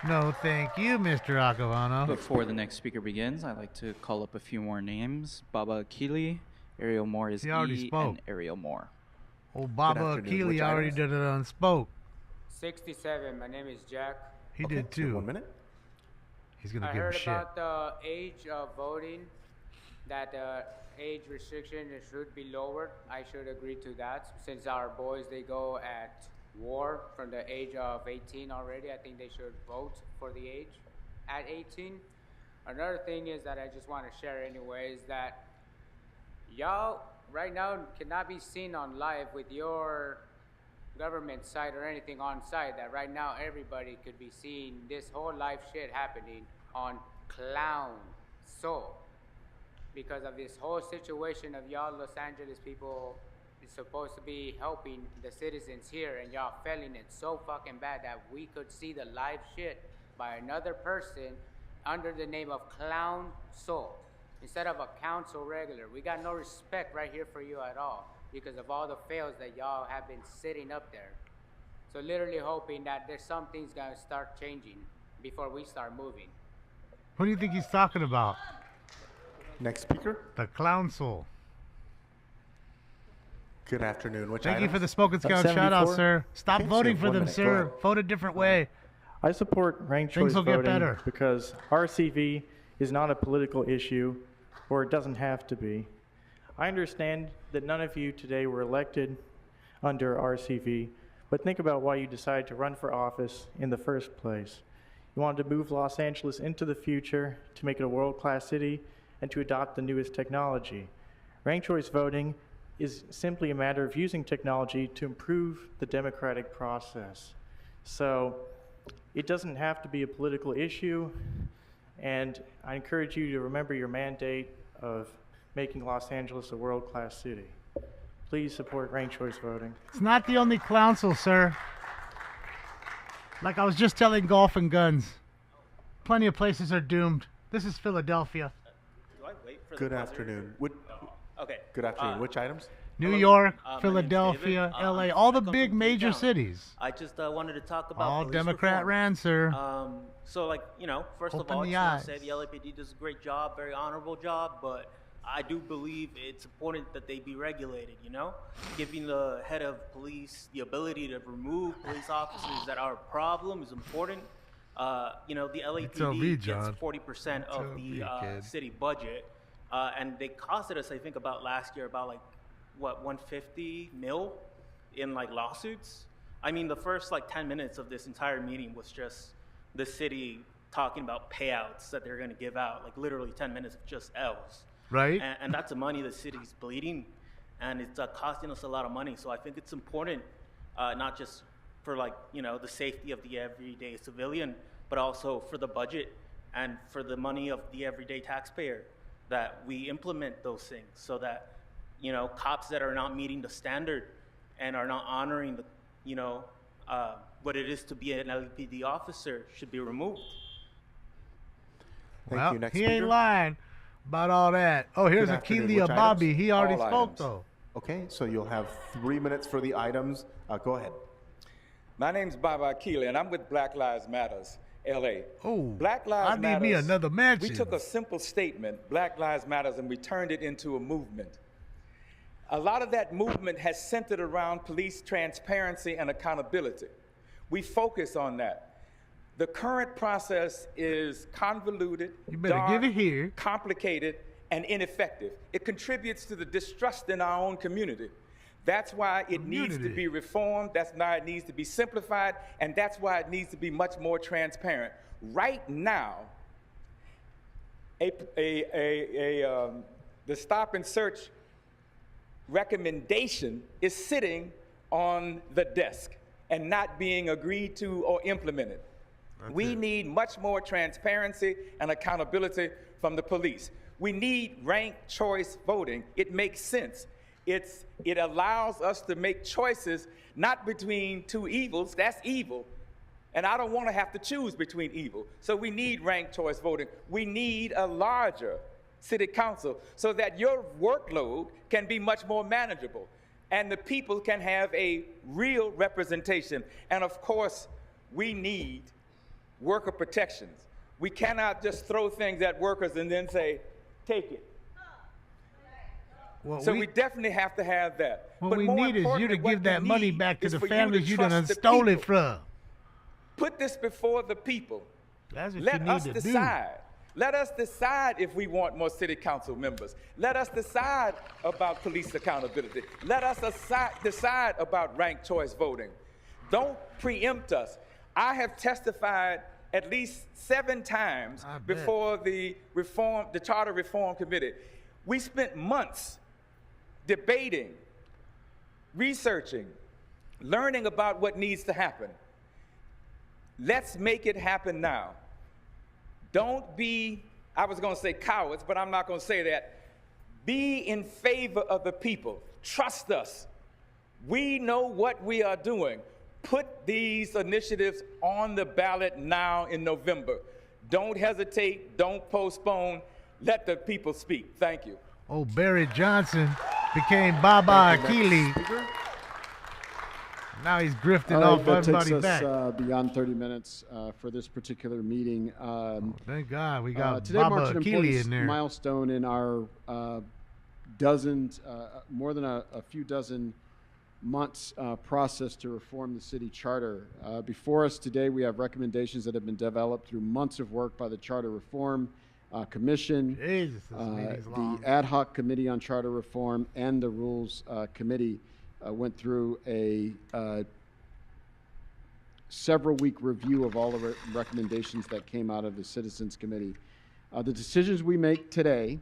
No, thank you, Mr. Acavano. Before the next speaker begins, I'd like to call up a few more names. Baba Akili, Ariel Moore is He already E, spoke. and Ariel Moore. Oh, Baba afternoon. Which Akili already items? did it on spoke. 67. My name is Jack. He Okay, did too. 1 minute. He's gonna I give him heard shit. about the age of voting, that the age restriction should be lowered. I should agree to that. Since our boys, they go at war from the age of 18 already, I think they should vote for the age at 18. Another thing is that I just want to share anyway is that y'all right now cannot be seen on live with your government site or anything on site. That right now everybody could be seeing this whole live shit happening on Clowncil because of this whole situation of y'all Los Angeles people is supposed to be helping the citizens here, and y'all failing it so fucking bad that we could see the live shit by another person under the name of Clowncil instead of a council regular. We got no respect right here for you at all because of all the fails that y'all have been sitting up there. So literally hoping that there's some things gonna start changing before we start moving. Who do you think he's talking about? Next speaker. The Clowncil. Good afternoon. Which Thank you items? for the Spoken Scout shout out, sir. Stop Okay, so voting you have for 1 them, minute. Go sir. ahead. Vote a different way. I support ranked Things choice will get voting better. because RCV is not a political issue, or it doesn't have to be. I understand that none of you today were elected under RCV, but think about why you decided to run for office in the first place. You wanted to move Los Angeles into the future, to make it a world-class city, and to adopt the newest technology. Ranked choice voting is simply a matter of using technology to improve the democratic process. So it doesn't have to be a political issue, and I encourage you to remember your mandate of making Los Angeles a world-class city. Please support ranked choice voting. It's not the only Clowncil, sir. Like I was just telling Golf and Guns. Plenty of places are doomed. This is Philadelphia. Do I wait for Good the buzzer? afternoon. Okay. Good afternoon. Which items? New York, my name's Philadelphia, David. LA, I'm all the from big King major County. cities. I just wanted to talk about All police Democrat reform. ran, sir. So, like, you know, first Open of all, I the just want eyes. to say the LAPD does a great job, very honorable job, but I do believe it's important that they be regulated, you know? Giving the head of police the ability to remove police officers that are a problem is important. You know, the tell me, LAPD gets John. 40% Tell of me, the kid. city budget, and they costed us, I think, about last year, about like, what, 150 mil in like lawsuits? I mean, the first like 10 minutes of this entire meeting was just the city talking about payouts that they're going to give out, like literally 10 minutes of just L's. Right. And that's the money the city's bleeding, and it's costing us a lot of money. So I think it's important, not just for like, you know, the safety of the everyday civilian, but also for the budget and for the money of the everyday taxpayer, that we implement those things so that, you know, cops that are not meeting the standard and are not honoring the, you know, what it is to be an LAPD officer should be removed. Well, you. Next he speaker. ain't lying about all that. Oh, here's Good afternoon. Akilia Which Bobby. items? He already All spoke, items. though. Okay, so you'll have 3 minutes for the items. Go ahead. My name's Baba Akili, and I'm with Black Lives Matters, LA. Oh, Black Lives I need Matters. me another mansion. We took a simple statement, Black Lives Matters, and we turned it into a movement. A lot of that movement has centered around police transparency and accountability. We focus on that. The current process is convoluted, You better give it here. complicated, and ineffective. It contributes to the distrust in our own community. That's why it needs to be reformed. That's why it needs to be simplified. And that's why it needs to be much more transparent. Right now, the stop and search recommendation is sitting on the desk and not being agreed to or implemented. We need much more transparency and accountability from the police. We need ranked choice voting. It makes sense. It allows us to make choices not between two evils. That's evil. And I don't want to have to choose between evil. So we need ranked choice voting. We need a larger city council so that your workload can be much more manageable and the people can have a real representation. And of course, we need worker protections. We cannot just throw things at workers and then say, take it. What So we- we definitely have to have that. What But we more need is you to importantly, what give we that money need back to is the for families you done trust the stole it people. from. Put this before the people. That's what Let you need us to decide. Let us decide if we want more city council members. Let us decide about police accountability. Let us decide about ranked choice voting. Don't preempt us. I have testified at least 7 times before the Charter Reform Committee. We spent months debating, researching, learning about what needs to happen. Let's make it happen now. Don't be, I was going to say cowards, but I'm not going to say that. Be in favor of the people. Trust us. We know what we are doing. Put these initiatives on the ballot now in November. Don't hesitate. Don't postpone. Let the people speak. Thank you. Oh, Barry Johnson became Baba Akili. Now he's grifting All right, off that takes everybody us back. beyond 30 minutes for this particular meeting. Thank God we got today Baba marks an Akili important in there. milestone in our more than a few dozen months process to reform the city charter. Before us today, we have recommendations that have been developed through months of work by the Charter Reform Commission, Jesus, this meeting's the long. Ad Hoc Committee on Charter Reform, and the Rules Committee went through a several-week review of all the recommendations that came out of the Citizens Committee. The decisions we make today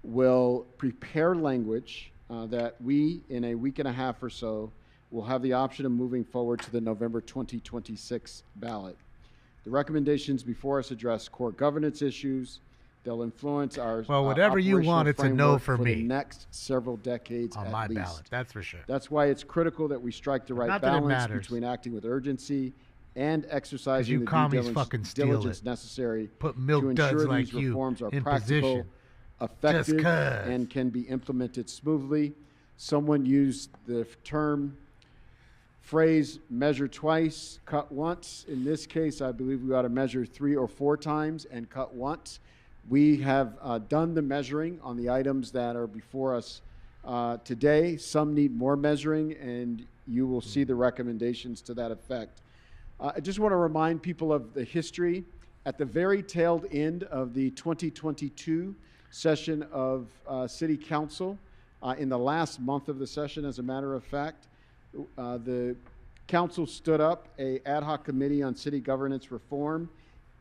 will prepare language that we, in a week and a half or so, will have the option of moving forward to the November 2026 ballot. The recommendations before us address core governance issues. They'll influence our Well, whatever you operational want, it's a no framework for the me. next several decades On at my least. ballot, that's for sure. That's why it's critical that we strike the right Not that it balance matters. between acting with urgency and exercising you the commies due fucking steal diligence it. necessary Put milk to duds ensure like these you reforms are in practical, position. effective, 'cause. and can be implemented smoothly. Someone used the phrase measure twice, cut once. In this case, I believe we ought to measure 3 or 4 times and cut once. We have done the measuring on the items that are before us today. Some need more measuring, and you will see the recommendations to that effect. I just want to remind people of the history. At the very tail end of the 2022 session of City Council, in the last month of the session, as a matter of fact, the council stood up an ad hoc committee on city governance reform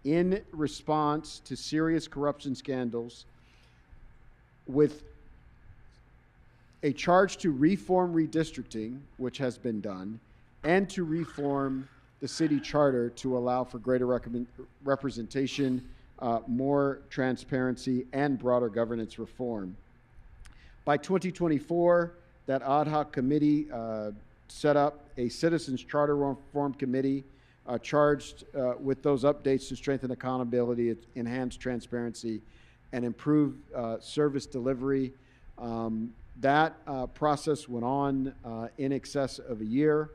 in response to serious corruption scandals, with a charge to reform redistricting, which has been done, and to reform the city charter to allow for greater representation, more transparency, and broader governance reform. By 2024, that ad hoc committee set up a Citizens Charter Reform Committee charged with those updates to strengthen accountability, enhance transparency, and improve service delivery. That process went on in excess of a year,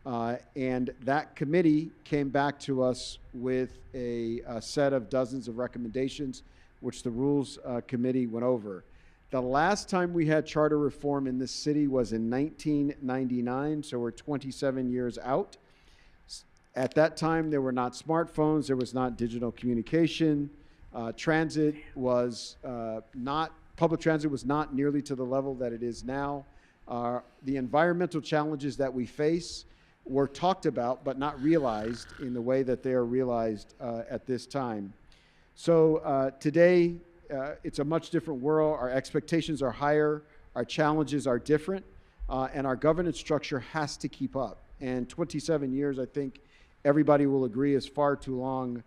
and that committee came back to us with a set of dozens of recommendations, which the Rules Committee went over. The last time we had charter reform in this city was in 1999, so we're 27 years out. At that time, there were not smartphones, there was not digital communication. Transit was public transit was not nearly to the level that it is now. The environmental challenges that we face were talked about but not realized in the way that they are realized at this time. So today, it's a much different world. Our expectations are higher, our challenges are different, and our governance structure has to keep up. And 27 years, I think everybody will agree, is far too long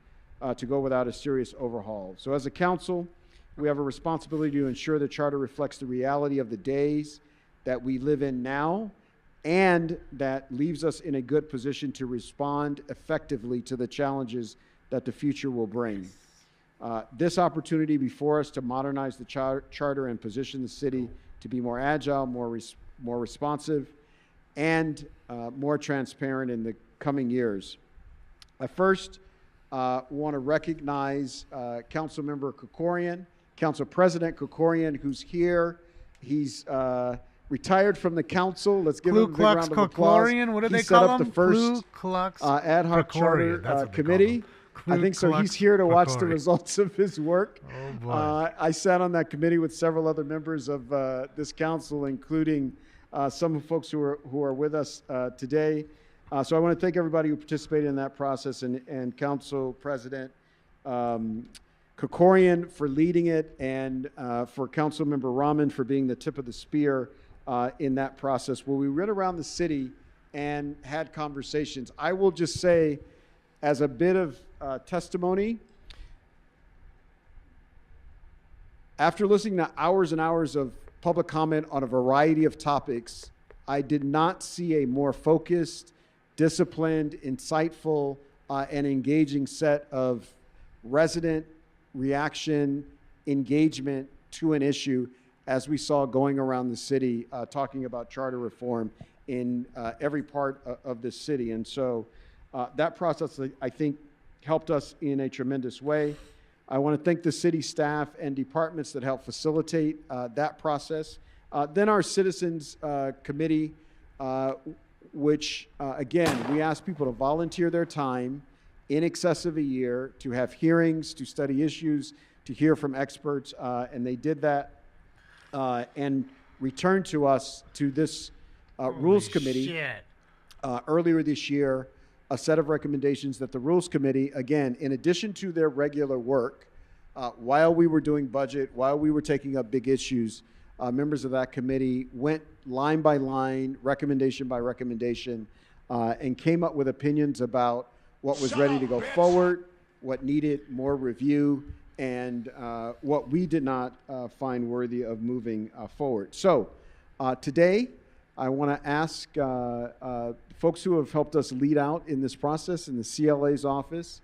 to go without a serious overhaul. So as a council, we have a responsibility to ensure the charter reflects the reality of the days that we live in now, and that leaves us in a good position to respond effectively to the challenges that the future will bring. This opportunity before us to modernize the charter and position the city to be more agile, more responsive, and more transparent in the coming years. I first want to recognize Councilmember Krikorian, Council President Krikorian, who's here. He's retired from the council. Let's give Ku him a big Klux round of applause. Koklorian? What do He they set call up the him? first Ku Klux ad hoc Kokorian. charter That's what they call committee. him. I Ku think so. He's Klux here to watch the Kokorian. results of his work. Oh, boy. I sat on that committee with several other members of this council, including some folks who are with us today. So I want to thank everybody who participated in that process, and Council President Kokorian for leading it, and for Council Member Rahman for being the tip of the spear in that process, where we went around the city and had conversations. I will just say, as a bit of testimony, after listening to hours and hours of public comment on a variety of topics, I did not see a more focused, disciplined, insightful, and engaging set of resident reaction, engagement to an issue as we saw going around the city talking about charter reform in every part of the city. And so that process, I think, helped us in a tremendous way. I want to thank the city staff and departments that helped facilitate that process. Then our citizens committee, which again, we asked people to volunteer their time in excess of a year to have hearings, to study issues, to hear from experts, and they did that and returned to us, to this Rules Committee earlier this year, a set of recommendations that the Rules Committee, again, in addition to their regular work, while we were doing budget, while we were taking up big issues, members of that committee went line by line, recommendation by recommendation, and came up with opinions about what was ready to go forward, what needed more review, and what we did not find worthy of moving forward. So today, I want to ask folks who have helped us lead out in this process in the CLA's office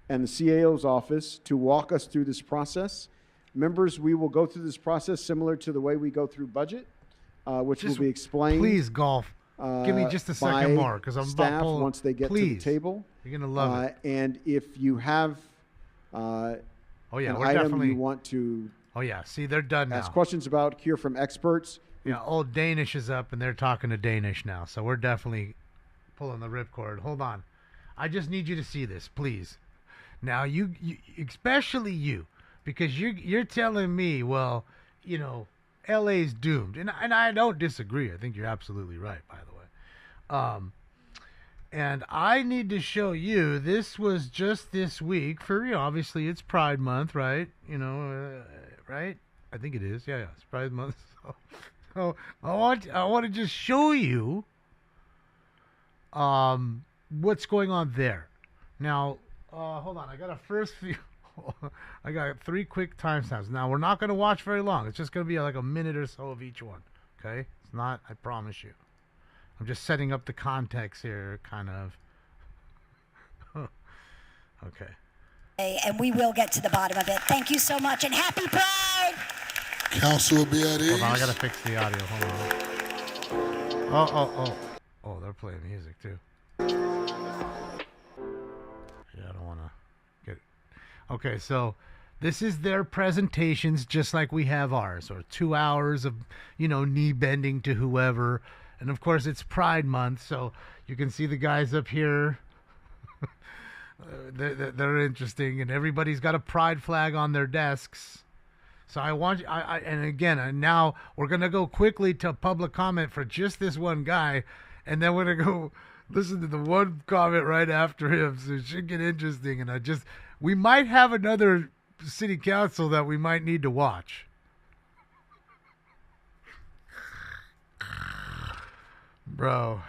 and the CAO's office to walk us through this process. Members, we will go through this process similar to the way we go through budget, which will be explained. Please, Golf. Give me just a second by more, because I'm staff about pulling. once they get to Please. the table. You're going to love it. And if you have Oh, yeah, an we're item definitely. you want to Oh, yeah. See, they're done now. ask questions about, hear from experts. Yeah, old Danish is up, and they're talking to Danish now. So we're definitely pulling the ripcord. Hold on. I just need you to see this, please. Now, you especially you, because you're telling me, well, you know, LA's doomed. And I don't disagree. I think you're absolutely right, by the way. And I need to show you, this was just this week for, you know, obviously it's Pride Month, right? You know, right? I think it is. Yeah, it's Pride Month. So I want to just show you what's going on there. Now, hold on. I got I got 3 quick timestamps. Now, we're not going to watch very long. It's just going to be like a minute or so of each one. Okay? It's not, I promise you. I'm just setting up the context here, kind of. Okay. And we will get to the bottom of it. Thank you so much, and happy Pride! Council will be at ease. Hold on, I gotta fix the audio. Hold on. Oh, they're playing music too. Yeah, I don't want to get it. Okay, so this is their presentations, just like we have ours, or 2 hours of, you know, knee bending to whoever. And of course, it's Pride Month, so you can see the guys up here. They're interesting, and everybody's got a pride flag on their desks. So I want you, and again, now we're gonna go quickly to public comment for just this one guy, and then we're gonna go listen to the one comment right after him. So it should get interesting. And we might have another city council that we might need to watch. Bro.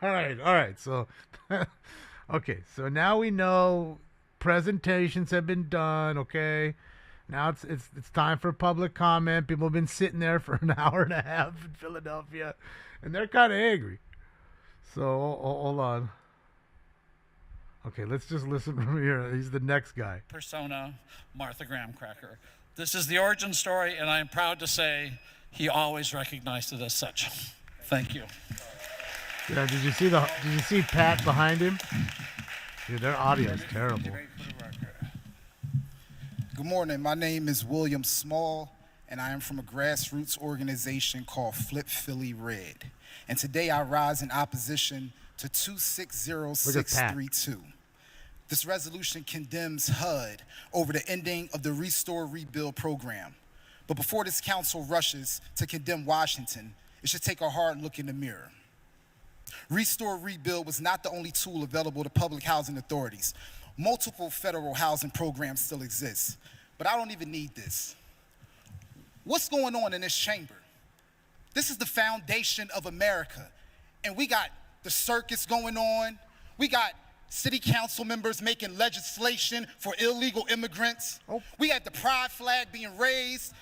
All right. So, okay. So now we know presentations have been done. Okay. Now it's time for public comment. People have been sitting there for an hour and a half in Philadelphia, and they're kind of angry. So hold on. Okay, let's just listen from here. He's the next guy. Persona, Martha Graham Cracker. This is the origin story, and I am proud to say he always recognized it as such. Thank you. Yeah, did you see Pat behind him? Dude, their audio is terrible. Good morning. My name is William Small, and I am from a grassroots organization called Flip Philly Red. And today I rise in opposition to 260632. This resolution condemns HUD over the ending of the Restore Rebuild program. But before this council rushes to condemn Washington, it should take a hard look in the mirror. Restore Rebuild was not the only tool available to public housing authorities. Multiple federal housing programs still exist, but I don't even need this. What's going on in this chamber? This is the foundation of America, and we got the circus going on. We got city council members making legislation for illegal immigrants. We got the pride flag being raised.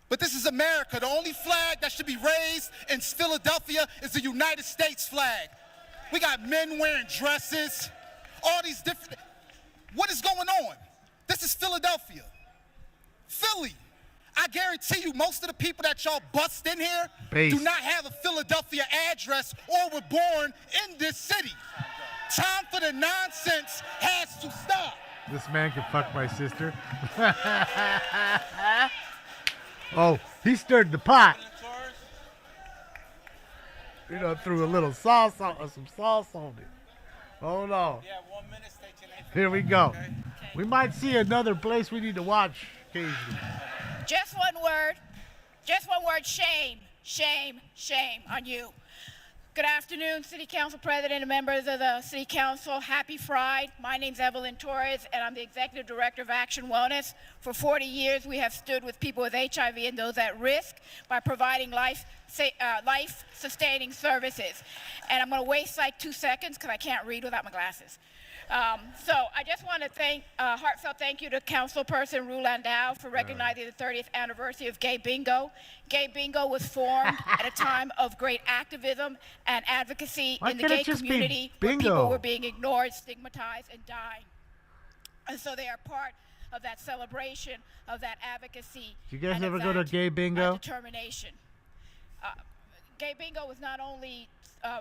But this is America. The only flag that should be raised in Philadelphia is the United States flag. We got men wearing dresses, all these different. What is going on? This is Philadelphia. Philly. I guarantee you most of the people that y'all bust in here do not have a Philadelphia address or were born in this city. Time for the nonsense has to stop. This man can fuck my sister. Oh, he stirred the pot. You know, threw a little sauce on, some sauce on it. Hold on. Here we go. We might see another place we need to watch occasionally. Just one word. Just one word. Shame. Shame. Shame on you. Good afternoon, City Council President and members of the City Council. Happy Friday. My name's Evelyn Torres, and I'm the Executive Director of Action Wellness. For 40 years, we have stood with people with HIV and those at risk by providing life-sustaining services. And I'm going to waste like 2 seconds because I can't read without my glasses. So I just want to thank, heartfelt thank you to Councilperson Rue Landau for recognizing the 30th anniversary of Gay Bingo. Gay Bingo was formed at a time of great activism and advocacy in the gay community where people were being ignored, stigmatized, and dying. And so they are part of that celebration, of that advocacy. Did you guys ever go to Gay Bingo? Determination. Gay Bingo was not only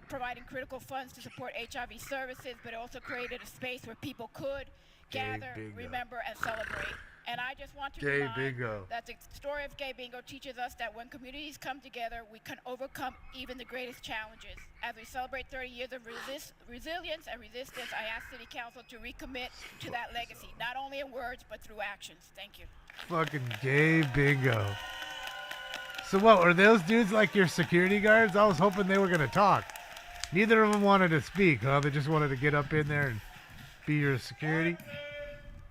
providing critical funds to support HIV services, but it also created a space where people could gather, remember, and celebrate. And I just want to remind that the story of Gay Bingo teaches us that when communities come together, we can overcome even the greatest challenges. As we celebrate 30 years of resilience and resistance, I ask City Council to recommit to that legacy, not only in words, but through actions. Thank you. Fucking Gay Bingo. So what, were those dudes like your security guards? I was hoping they were going to talk. Neither of them wanted to speak, huh? They just wanted to get up in there and be your security?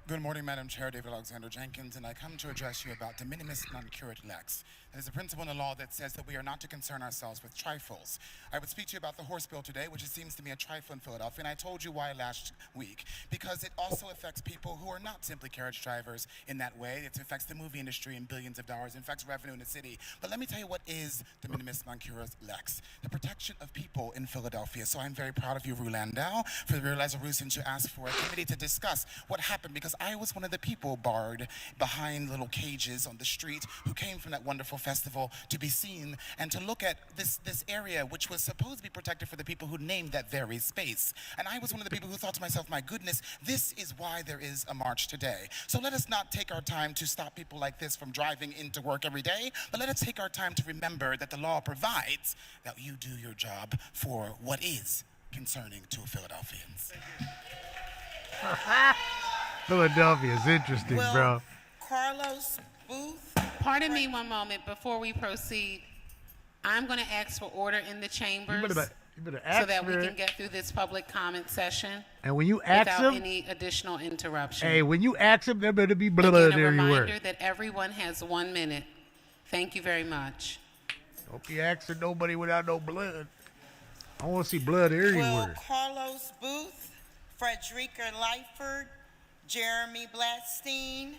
Good morning, Madam Chair, David Alexander Jenkins, and I come to address you about de minimis non curat lex. It is a principle in the law that says that we are not to concern ourselves with trifles. I would speak to you about the horse bill today, which it seems to me a trifle in Philadelphia, and I told you why last week. Because it also affects people who are not simply carriage drivers in that way. It affects the movie industry in billions of dollars. It affects revenue in the city. But let me tell you what is de minimis non curat lex. The protection of people in Philadelphia. So I'm very proud of you, Rue Landau, for the resolution to ask for a committee to discuss what happened, because I was one of the people barred behind little cages on the street who came from that wonderful festival to be seen and to look at this area which was supposed to be protected for the people who named that very space. And I was one of the people who thought to myself, my goodness, this is why there is a march today. So let us not take our time to stop people like this from driving into work every day, but let us take our time to remember that the law provides that you do your job for what is concerning to Philadelphians. Philadelphia is interesting, bro. Carlos Booth. Pardon me one moment before we proceed. I'm going to ask for order in the chambers You better ask so that we for can it. get through this public comment session And when you ask without them, any additional interruption. hey, when you ask them, there better be blood Again, a everywhere. reminder that everyone has 1 minute. Thank you very much. Don't be asking nobody without no blood. I want to see blood everywhere. Carlos Booth, Frederica Lightford, Jeremy Blatstein,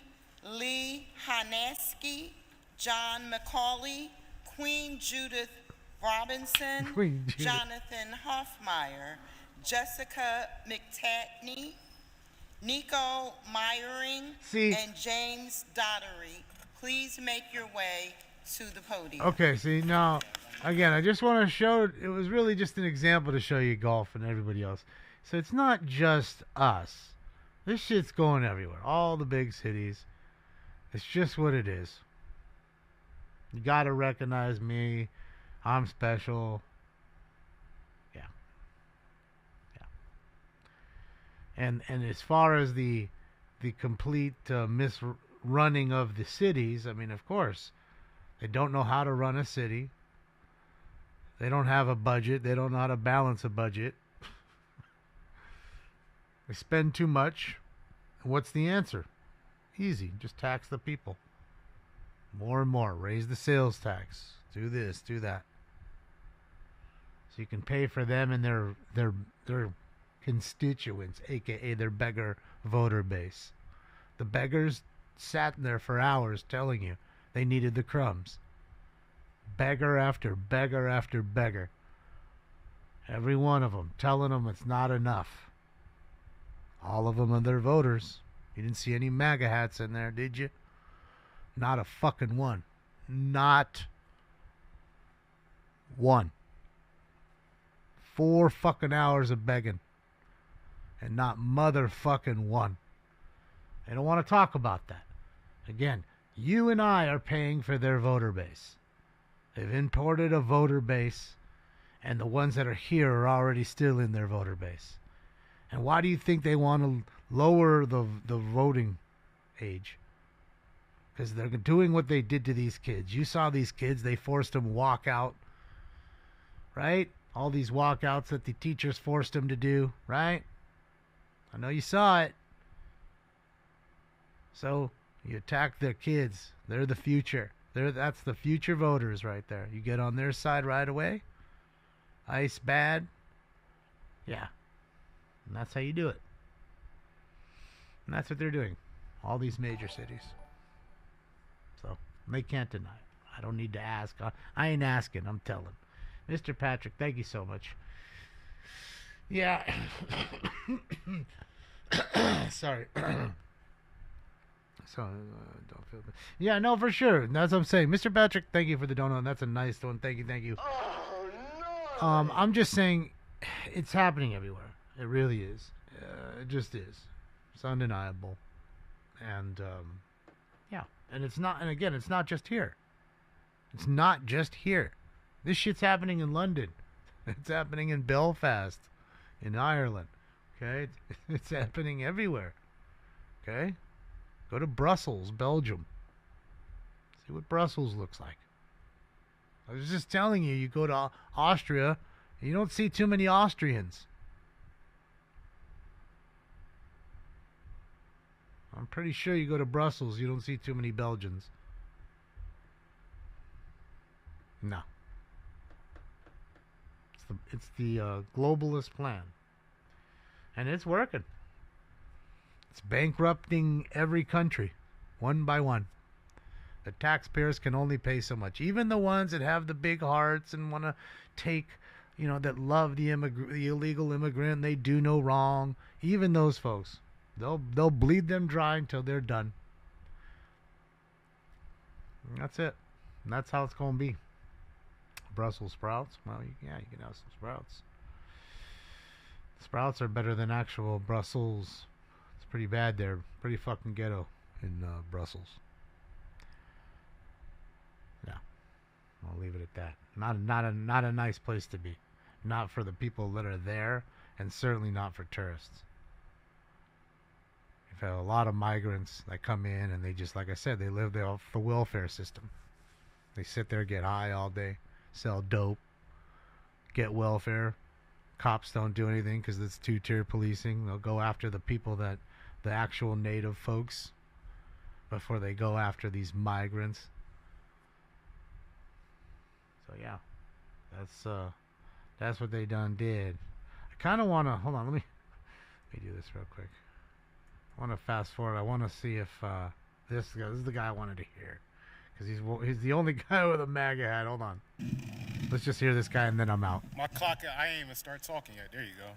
Lee Haneski, John McCauley, Queen Judith Robinson, Queen Judith. Jonathan Hoffmeyer, Jessica McTatney, Nico Meyering, and James Dottery. Please make your way to the podium. Okay, see, now, again, I just want to show, it was really just an example to show you golf and everybody else. So it's not just us. This shit's going everywhere. All the big cities. It's just what it is. You got to recognize me. I'm special. Yeah. And as far as the complete misrunning of the cities, I mean, of course, they don't know how to run a city. They don't have a budget. They don't know how to balance a budget. They spend too much. What's the answer? Easy. Just tax the people. More and more. Raise the sales tax. Do this, do that. So you can pay for them and their constituents, aka their beggar voter base. The beggars sat there for hours telling you they needed the crumbs. Beggar after beggar after beggar. Every one of them telling them it's not enough. All of them are their voters. You didn't see any MAGA hats in there, did you? Not a fucking one. Not one. 4 fucking hours of begging. And not motherfucking one. They don't want to talk about that. Again, you and I are paying for their voter base. They've imported a voter base, and the ones that are here are already still in their voter base. And why do you think they want to lower the voting age? Because they're doing what they did to these kids. You saw these kids. They forced them to walk out. Right? All these walkouts that the teachers forced them to do. Right? I know you saw it. So you attack their kids. They're the future. That's the future voters right there. You get on their side right away. ICE bad. Yeah. And that's how you do it. And that's what they're doing. All these major cities. So they can't deny it. I don't need to ask. I ain't asking. I'm telling. Mr. Patrick, thank you so much. Yeah. Sorry. So don't feel bad. Yeah, no, for sure. That's what I'm saying. Mr. Patrick, thank you for the donut. That's a nice one. Thank you. Oh, no. I'm just saying it's happening everywhere. It really is. It just is. It's undeniable. And yeah. And it's not, and again, it's not just here. It's not just here. This shit's happening in London. It's happening in Belfast, in Ireland. Okay? It's happening everywhere. Okay? Go to Brussels, Belgium. See what Brussels looks like. I was just telling you, you go to Austria, and you don't see too many Austrians. I'm pretty sure you go to Brussels, you don't see too many Belgians. No. It's the globalist plan. And it's working. It's bankrupting every country, one by one. The taxpayers can only pay so much. Even the ones that have the big hearts and want to take, that love the illegal immigrant, they do no wrong. Even those folks, they'll bleed them dry until they're done. And that's it. And that's how it's going to be. Brussels sprouts. Well, you can have some sprouts. Sprouts are better than actual Brussels. It's pretty bad there. Pretty fucking ghetto in Brussels. Yeah. I'll leave it at that. Not a nice place to be. Not for the people that are there, and certainly not for tourists. You've had a lot of migrants that come in, and they just, like I said, they live there off the welfare system. They sit there, get high all day, sell dope, get welfare. Cops don't do anything because it's two-tier policing. They'll go after the people the actual native folks before they go after these migrants. So yeah, that's what they done did. I kind of want to hold on. Let me do this real quick. I want to fast forward. I want to see if this is the guy I wanted to hear because he's the only guy with a MAGA hat. Hold on. Let's just hear this guy and then I'm out. My clock, I ain't even start talking yet. There you go.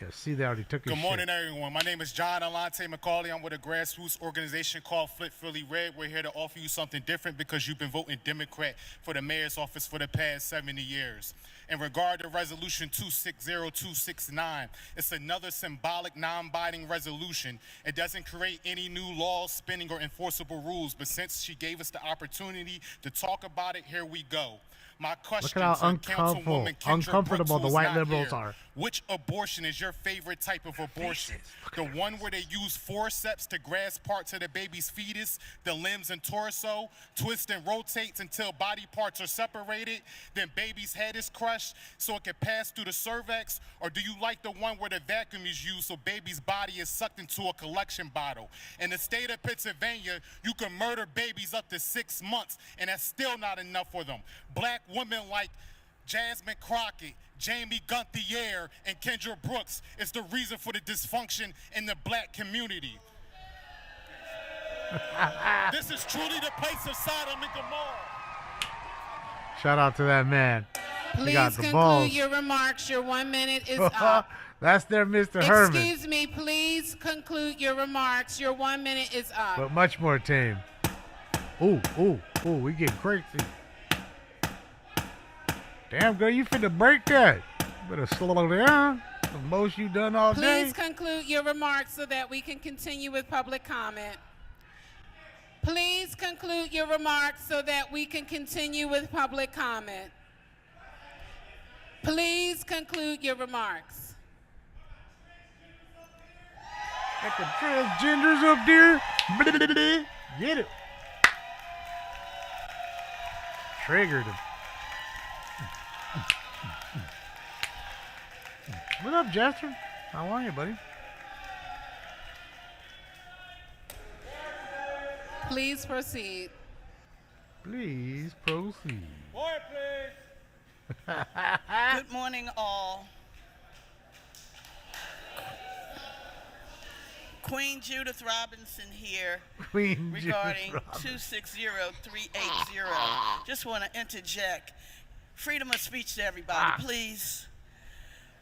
Yeah, see, they already took his Good morning, shit. everyone. My name is John Alante McCauley. I'm with a grassroots organization called Flip Philly Red. We're here to offer you something different because you've been voting Democrat for the mayor's office for the past 70 years. in regard to Resolution 260269. It's another symbolic, non-binding resolution. It doesn't create any new laws, spending, or enforceable rules, but since she gave us the opportunity to talk about it, here we go. My question how to Councilwoman Kendra uncomfortable Brooks, the who's white not liberals here. are. Which abortion is your favorite type of abortion? The one where they use forceps to grasp parts of the baby's fetus, the limbs and torso, twist and rotates until body parts are separated, then baby's head is crushed so it can pass through the cervix? Or do you like the one where the vacuum is used so baby's body is sucked into a collection bottle? In the state of Pennsylvania, you can murder babies up to 6 months, and that's still not enough for them. Black women like Jasmine Crockett, Jamie Gunthier, and Kendra Brooks is the reason for the dysfunction in the black community. This is truly the place of Sodom and Gomorrah. Shout out to that man. He Please got the conclude balls. your remarks. Your 1 minute is up. That's their Mr. Herman, Excuse me, please conclude your remarks. Your 1 minute is up. but much more tame. Ooh, we get crazy. Damn, girl, you finna break that. Better slow down. The most you done all day. Please conclude your remarks so that we can continue with public comment. Please conclude your remarks so that we can continue with public comment. Please conclude your remarks. Got the transgenders up there. Get it. Triggered him. What up, Jester? How are you, buddy? Please proceed. Please proceed. Boy, please. Good morning, all. Queen Judith Robinson here Queen regarding Judith Robinson. 260380. Just want to interject. Freedom of speech to everybody, please.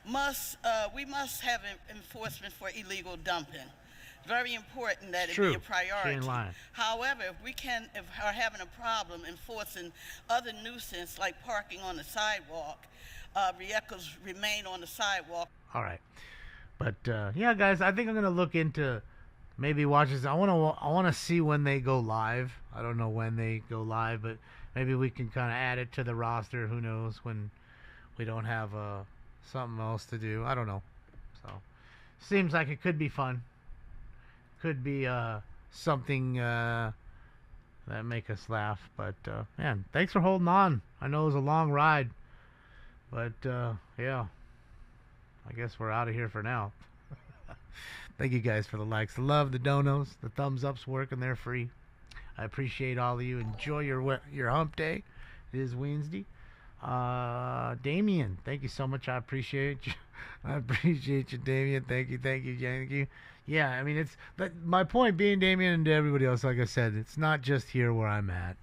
We must have enforcement for illegal dumping. Very important that it True. be a priority. She ain't lying. However, if we are having a problem enforcing other nuisance like parking on the sidewalk, vehicles remain on the sidewalk. All right, but yeah, guys, I think I'm gonna look into maybe watch this. I wanna see when they go live. I don't know when they go live, but maybe we can kind of add it to the roster. Who knows when we don't have something else to do? I don't know. So seems like it could be fun. Could be something that make us laugh. But man, thanks for holding on. I know it was a long ride, but yeah, I guess we're out of here for now. Thank you guys for the likes, the love, the donos, the thumbs ups work, and they're free. I appreciate all of you. Enjoy your hump day. It is Wednesday. Damien, thank you so much. I appreciate you. I appreciate you, Damien. Thank you. Thank you. Yeah, I mean, but my point being, Damien, and to everybody else, like I said, it's not just here where I'm at.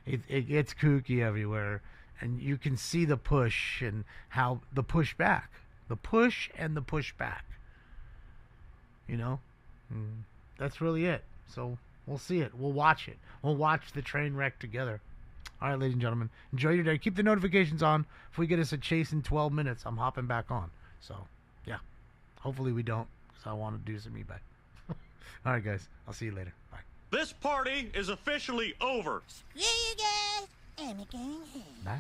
It gets kooky everywhere, and you can see the push and how the push back, the push and the push back. You know, that's really it. So we'll see it. We'll watch it. We'll watch the train wreck together. All right, ladies and gentlemen, enjoy your day. Keep the notifications on. If we get us a chase in 12 minutes, I'm hopping back on. So, yeah. Hopefully we don't, because I want to do some eBay. All right, guys. I'll see you later. Bye. This party is officially over. Yeah, you guys. I'm going home. Bye.